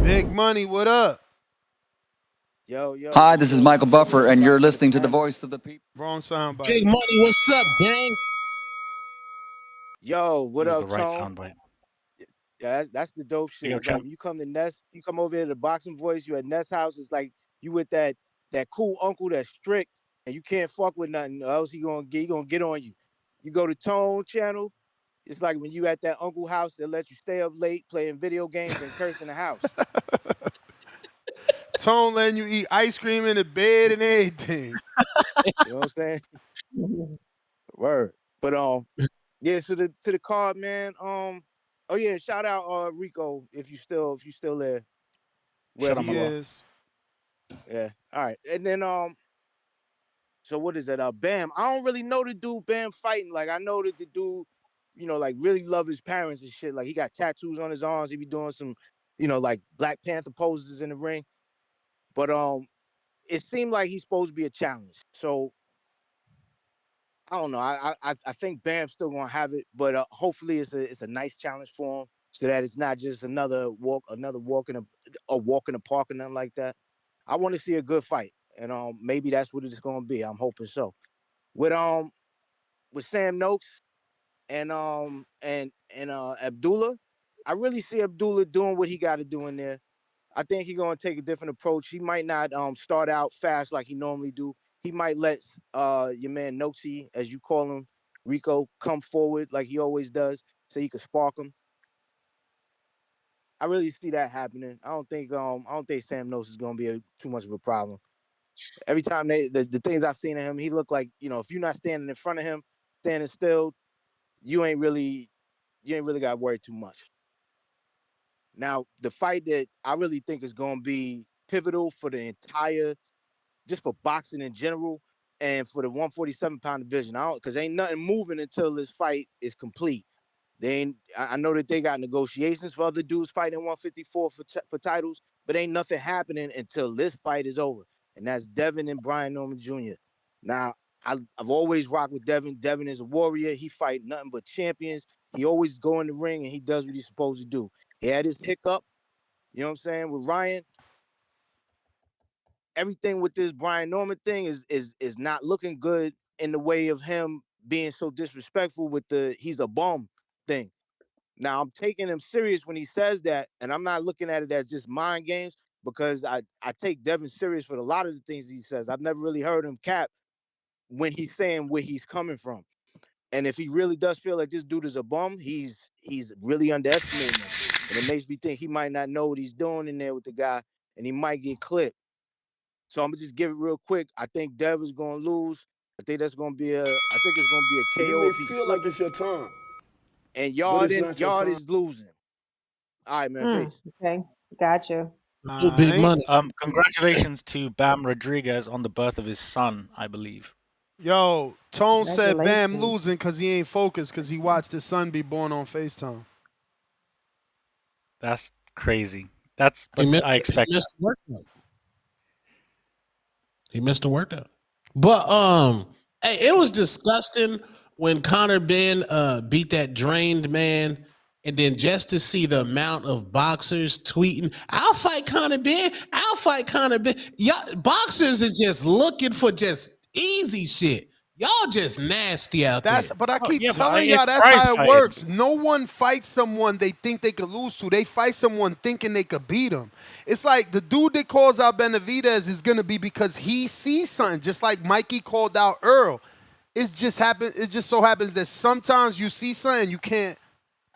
Big money, what up?
Yo.
Hi, this is Michael Buffer, and you're listening to the Voice of the People.
Wrong soundbite.
Big money, what's up, gang?
Yo, what
It was the
up,
right
Tone?
soundbite.
Yeah, that's the dope shit.
Yo,
It's like
Kev,
when you come to Nest, you come over here to the Boxing Voice, you at Nest house, it's like you with that cool uncle that's strict and you can't fuck with nothing, or else he gonna get on you. You go to Tone channel, it's like when you at that uncle house that let you stay up late playing video games and cursing the house.
Tone letting you eat ice cream in the bed and everything.
You know what I'm saying? Word. But yeah, so to the card, man. Oh yeah, shout out Rico if you still there.
shut
Wherever
up, my
He
you
boy.
are.
is.
Yeah. All right. And then so what is it? Bam. I don't really know the dude Bam fighting. Like I know that the dude, like really love his parents and shit. Like he got tattoos on his arms. He be doing some, like Black Panther poses in the ring. But it seemed like he's supposed to be a challenge. So I don't know. I think Bam's still gonna have it, but hopefully it's a nice challenge for him, so that it's not just another walk in the park or nothing like that. I want to see a good fight, and maybe that's what it's gonna be. I'm hoping so. With Sam Noakes and Abdullah, I really see Abdullah doing what he got to do in there. I think he's gonna take a different approach. He might not start out fast like he normally do. He might let your man Noxie, as you call him, Rico, come forward like he always does, so he could spark him. I really see that happening. I don't think Sam Noakes is gonna be too much of a problem. Every time the things I've seen of him, he looked like, if you're not standing in front of him, standing still, you ain't really got to worry too much. Now, the fight that I really think is going to be pivotal for the entire, just for boxing in general, and for the 147-pound division, because ain't nothing moving until this fight is complete. I know that they got negotiations for other dudes fighting 154 for titles, but ain't nothing happening until this fight is over, and that's Devin and Brian Norman Jr. Now, I've always rocked with Devin. Devin is a warrior. He fight nothing but champions. He always go in the ring and he does what he's supposed to do. He had his hiccup, you know what I'm saying, with Ryan. Everything with this Brian Norman thing is not looking good in the way of him being so disrespectful with the he's a bum thing. Now I'm taking him serious when he says that, and I'm not looking at it as just mind games, because I take Devin serious for a lot of the things he says. I've never really heard him cap when he's saying where he's coming from. And if he really does feel like this dude is a bum, he's really underestimating him. And it makes me think he might not know what he's doing in there with the guy, and he might get clipped. So I'm gonna just give it real quick. I think Dev is gonna lose. I think that's gonna be I think it's gonna be a
You
KO
may
if he
feel like it's your time,
and
but it's not your
Yarde
time.
is losing. All right, man. Peace.
Okay, gotcha.
Big money.
Congratulations to Bam Rodriguez on the birth of his son, I believe.
Yo, Tone said Bam
Congratulations.
losing because he ain't focused because he watched his son be born on FaceTime.
That's crazy. But I expect
he missed the workout. He missed the workout. But hey, it was disgusting when Conor Ben beat that drained man, and then just to see the amount of boxers tweeting, "I'll fight Conor Ben. I'll fight Conor Ben." Y'all boxers are just looking for just easy shit. Y'all just nasty out there.
But I keep
yeah, but
telling
it's
y'all that's
prize
how it
fighting.
works. No one fights someone they think they could lose to. They fight someone thinking they could beat them. It's like the dude that calls out Benavidez is gonna be because he sees something, just like Mikey called out Earl. It just so happens that sometimes you see something you can't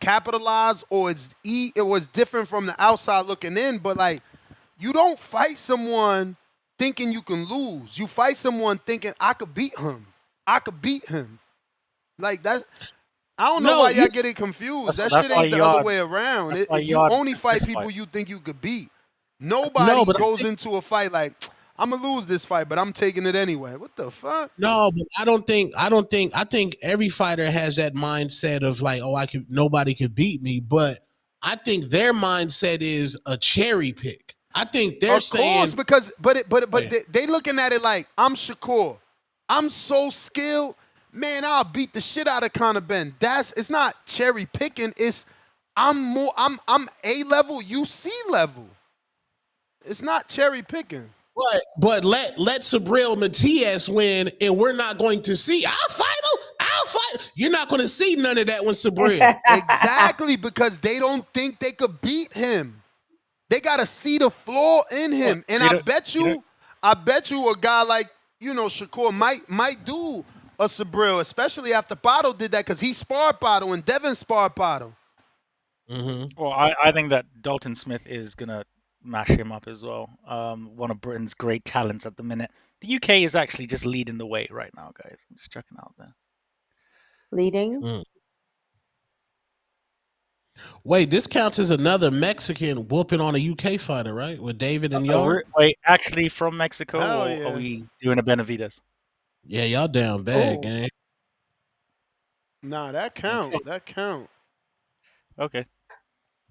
capitalize, or it was different from the outside looking in. But like, you don't fight someone thinking you can lose. You fight someone thinking I could beat him. I could beat him. Like that. I don't know why y'all getting confused. That shit ain't the other way around. You only fight people you think you could beat. Nobody goes into a fight like, I'm gonna lose this fight, but I'm taking it anyway. What the fuck?
No, but I think every fighter has that mindset of like, oh, nobody could beat me. But I think their mindset is a cherry pick. I think they're saying,
of course, because they looking at it like, I'm Shakur. I'm so skilled, man, I'll beat the shit out of Conor Ben. It's not cherry picking, it's I'm A level, you C level. It's not cherry picking.
But let Subriel Matias win, and we're not going to see. I'll fight him. I'll fight. You're not going to see none of that when Subriel.
Exactly, because they don't think they could beat him. They gotta see the flaw in him, and I bet you a guy like Shakur might do a Subriel, especially after Botto did that, because he sparred Botto and Devin sparred Botto.
Mm-hmm.
Well, I think that Dalton Smith is gonna mash him up as well. One of Britain's great talents at the minute. The UK is actually just leading the way right now, guys. I'm just checking out there.
Leading.
Wait, this counts as another Mexican whooping on a UK fighter, right? With David and Yarde?
Wait, actually from Mexico,
Hell
or
yeah.
are we doing a Benavidez?
Yeah, y'all down bad, gang.
Nah, that count. That count.
Okay.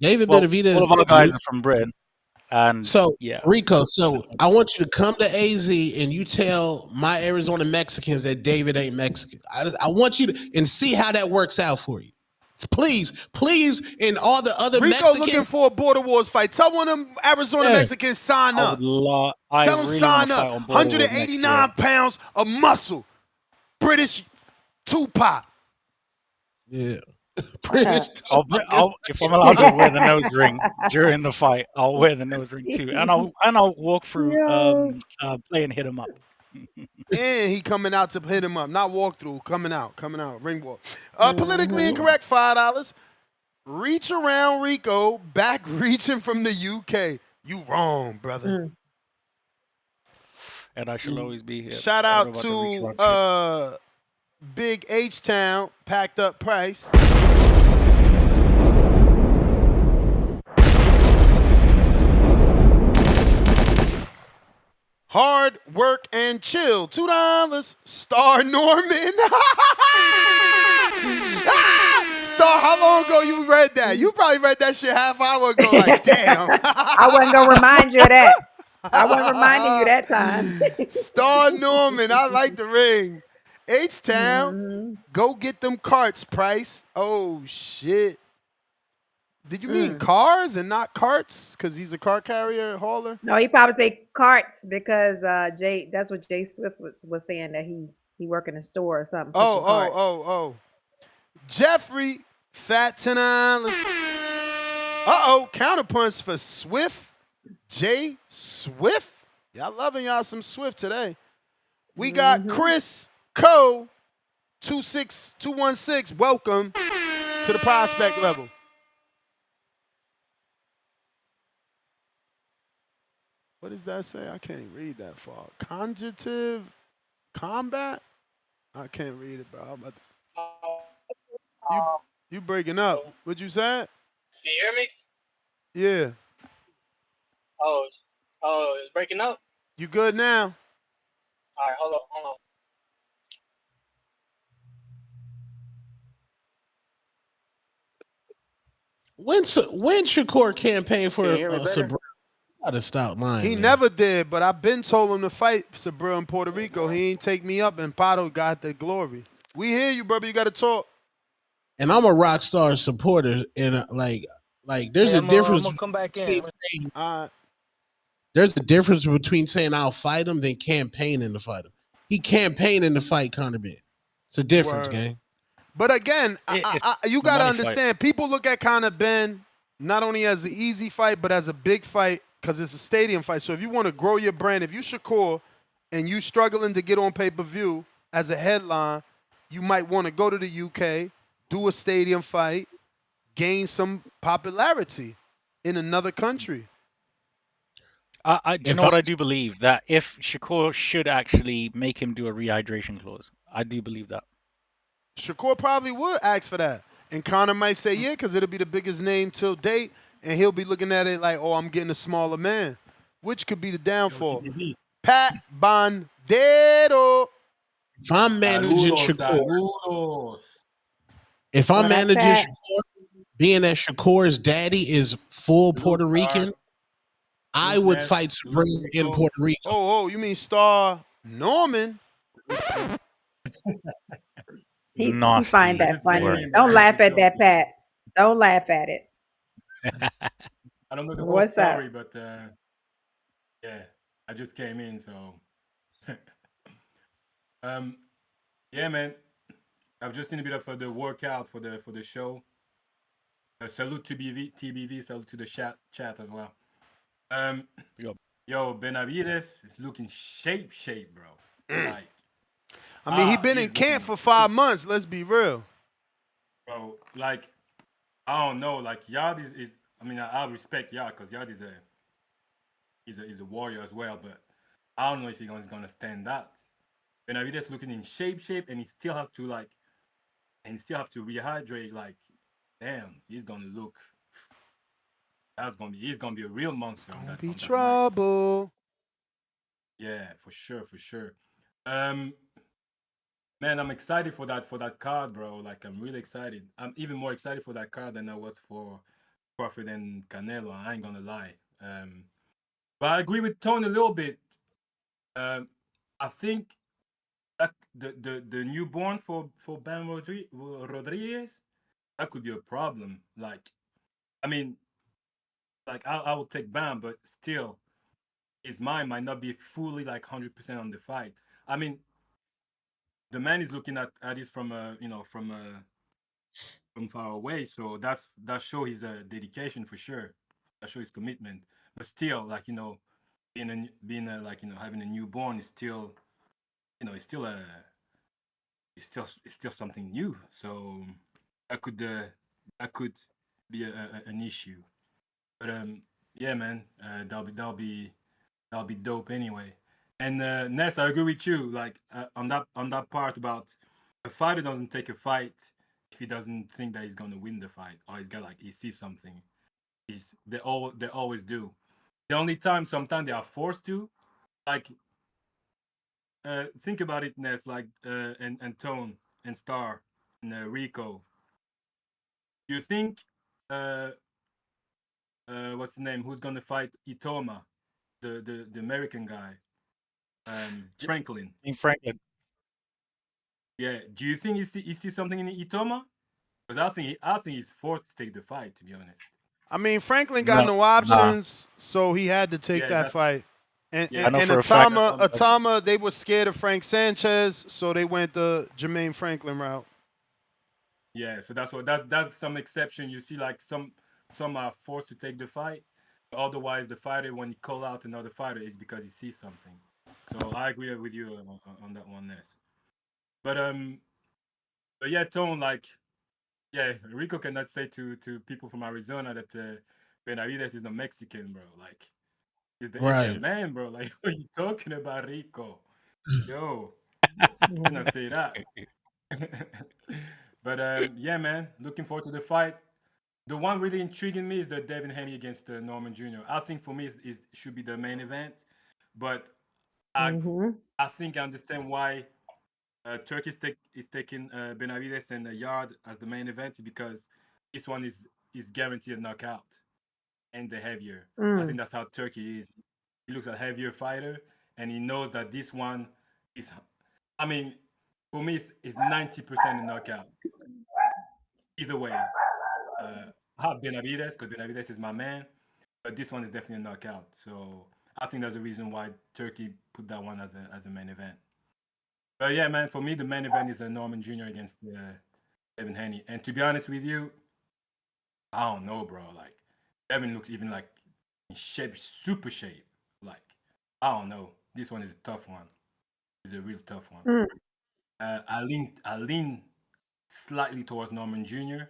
David Benavidez.
All of our guys are from Britain. And
so,
yeah.
Rico, I want you to come to AZ and you tell my Arizona Mexicans that David ain't Mexican. I want you to and see how that works out for you. Please, and all the other
Rico looking for a Border Wars fight. Tell one of them Arizona Mexicans sign up. Tell them sign up. 189 pounds of muscle. British Tupac.
Yeah.
British if I'm allowed to wear the nose ring during the fight, I'll wear the nose ring too. And I'll walk through play and hit him up.
And he coming out to hit him up. Not walk through, coming out. Ring walk. Politically incorrect, $5. Reach around Rico, back reaching from the UK. You wrong, brother.
And I shall always be here.
Shout out to Big H-Town, packed up price. Hard work and chill, $2. Star Norman. Star, how long ago you read that? You probably read that shit half hour ago. Like, damn.
I wasn't gonna remind you of that. I wasn't reminding you that time.
Star Norman, I like the ring. H-Town, go get them carts, Price. Oh, shit. Did you mean cars and not carts? Because he's a car carrier, hauler?
No, he probably say carts because that's what Jay Swift was saying, that he work in a store or something.
Oh. Jeffrey, fat $10. Counterpunch for Swift. Jay Swift. Y'all loving y'all some Swift today. We got Chris Coe, 216. Welcome to the prospect level. What does that say? I can't read that far. Conjugative combat? I can't read it, bro. You breaking up? What you said?
Can you hear me?
Yeah.
Oh, it's breaking up.
You good now?
All right, hold on.
When Shakur campaign
Can you
for
hear me better?
Sabrina? Gotta stop lying,
He
man.
never did, but I've been told him to fight Sabril in Puerto Rico. He ain't take me up, and Pato got the glory. We hear you, brother. You got to talk.
And I'm a rock star supporter, and there's
Hey,
a
I'm
difference.
gonna come back in.
There's a difference between saying I'll fight him than campaigning to fight him. He campaigned to fight Conor Ben. It's a difference, gang.
But again, you got to
money
understand, people look at Conor Ben not only as an easy fight, but as a big fight because it's a stadium fight. So if you want to grow your brand, if you Shakur and you struggling to get on pay-per-view as a headline, you might want to go to the UK, do a stadium fight, gain some popularity in another country.
Do you know what I do believe? That if Shakur should actually make him do a rehydration clause, I do believe that.
Shakur probably would ask for that. And Conor might say, yeah, because it'll be the biggest name till date. And he'll be looking at it like, oh, I'm getting a smaller man, which could be the downfall. Pat Bandero.
If I'm managing Shakur, if I'm
What up,
managing
Pat?
Shakur, being that Shakur's daddy is full Puerto Rican, I would fight Sabrina in Puerto Rico.
Oh, you mean Star Norman?
He find that funny. Don't laugh at that, Pat. Don't laugh at it.
I don't know the whole
What's up?
story, but yeah, I just came in, so yeah, man. I've just seen a bit of the workout for the show. Salute to TBV, salute to the chat as well. Yo, Benavidez is looking shape, bro. Like,
I mean, he been in camp for 5 months. Let's be real,
bro. Like, I don't know. Like, Yarde is I mean, I respect Yarde because Yarde is a warrior as well. But I don't know if he's gonna stand that. Benavidez looking in shape, and he still has to rehydrate. Like, damn, he's gonna look. He's gonna be a real monster.
Gonna be trouble.
Yeah, for sure. Man, I'm excited for that card, bro. Like, I'm really excited. I'm even more excited for that card than I was for Crawford and Canelo. I ain't gonna lie. But I agree with Tone a little bit. I think that the newborn for Bam Rodriguez, that could be a problem. Like, I mean, like I will take Bam, but still, his mind might not be fully like 100% on the fight. I mean, the man is looking at this from from far away, so that show his dedication for sure. That show his commitment. But still, like, having a newborn is still, it's still something new. So that could be an issue. But yeah, man, that'll be dope anyway. And Ness, I agree with you. Like, on that part about a fighter doesn't take a fight if he doesn't think that he's gonna win the fight, or he sees something. They always do. The only time sometimes they are forced to, like, think about it, Ness, like, and Tone and Star and Rico. You think what's the name? Who's gonna fight Itoma, the American guy, Franklin?
Franklin.
Yeah. Do you think he sees something in Itoma? Because I think he's forced to take the fight. To be honest.
I mean, Franklin got no options, so he had to take that fight. And Atama, they were scared of Frank Sanchez, so they went the Jermaine Franklin route.
Yeah, so that's some exception. You see, like, some are forced to take the fight. Otherwise, the fighter, when he call out another fighter, is because he sees something. So I agree with you on that one, Ness. But yeah, Tone, like, yeah, Rico cannot say to people from Arizona that Benavidez is a Mexican, bro. Like, he's the
Right.
man, bro. Like, what are you talking about, Rico? Yo. gonna say that. But yeah, man, looking forward to the fight. The one really intriguing me is the Devin Haney against Norman Jr. I think for me is should be the main event, but I think I understand why Turkey is taking Benavidez and Yarde as the main event because this one is guaranteed a knockout and the heavier. I think that's how Turkey is. He looks a heavier fighter, and he knows that this one is. I mean, for me, it's 90% a knockout. Either way, I have Benavidez because Benavidez is my man, but this one is definitely a knockout. So I think that's the reason why Turkey put that one as a main event. But yeah, man, for me, the main event is a Norman Jr. against Devin Haney. And to be honest with you, I don't know, bro. Like, Devin looks even like in shape, super shape. Like, I don't know. This one is a tough one. It's a real tough one. I lean slightly towards Norman Jr.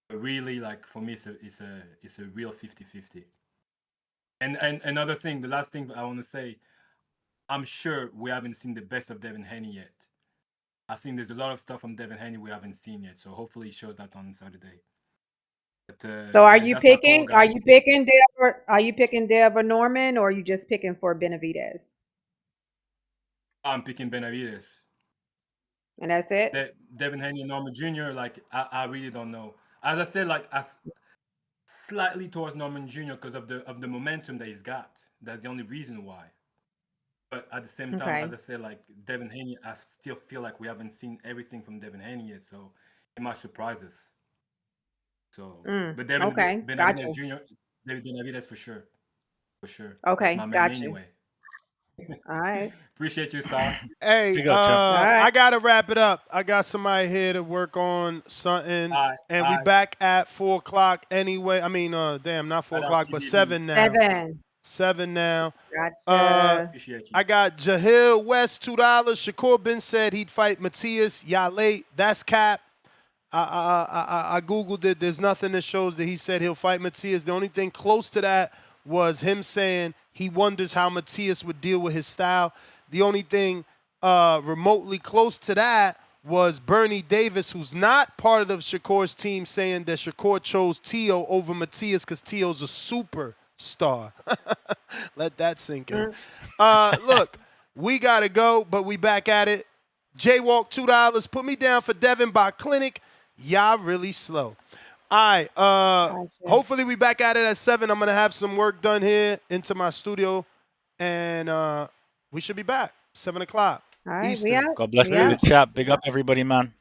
But really, like for me, it's a real 50-50. And another thing, the last thing I want to say, I'm sure we haven't seen the best of Devin Haney yet. I think there's a lot of stuff from Devin Haney we haven't seen yet. So hopefully he shows that on Saturday. But,
So are
yeah,
you
that's my call,
picking? Are
guys.
you picking Dev? Are you picking Dev or Norman, or are you just picking for Benavidez?
I'm picking Benavidez.
And that's it.
Devin Haney and Norman Jr. Like I really don't know. As I said, like slightly towards Norman Jr. because of the momentum that he's got. That's the only reason why. But at the same time, as I said, like Devin Haney, I still feel like we haven't seen everything from Devin Haney yet, so it might surprise us. So, but David Benavidez Jr., David Benavidez for sure,
Okay,
that's my man
got you.
anyway.
All right.
Appreciate you, Star.
Hey, I gotta wrap it up. I got somebody here to work on something, and we back at 4 o'clock anyway. I mean, damn, not 4 o'clock, but 7 now. 7 now.
Gotcha.
I got Jahil West $2. Shakur Ben said he'd fight Matias. Y'all late. That's cap. I googled it. There's nothing that shows that he said he'll fight Matias. The only thing close to that was him saying he wonders how Matias would deal with his style. The only thing remotely close to that was Bernie Davis, who's not part of the Shakur's team, saying that Shakur chose Tio over Matias because Tio's a superstar. Let that sink in. Look, we got to go, but we back at it. Jaywalk $2. Put me down for Devin by Clinic. Y'all really slow. All right. Hopefully we back at it at 7. I'm going to have some work done here into my studio, and we should be back 7 o'clock.
All right,
Eastern.
God bless the chat. Big up everybody, man.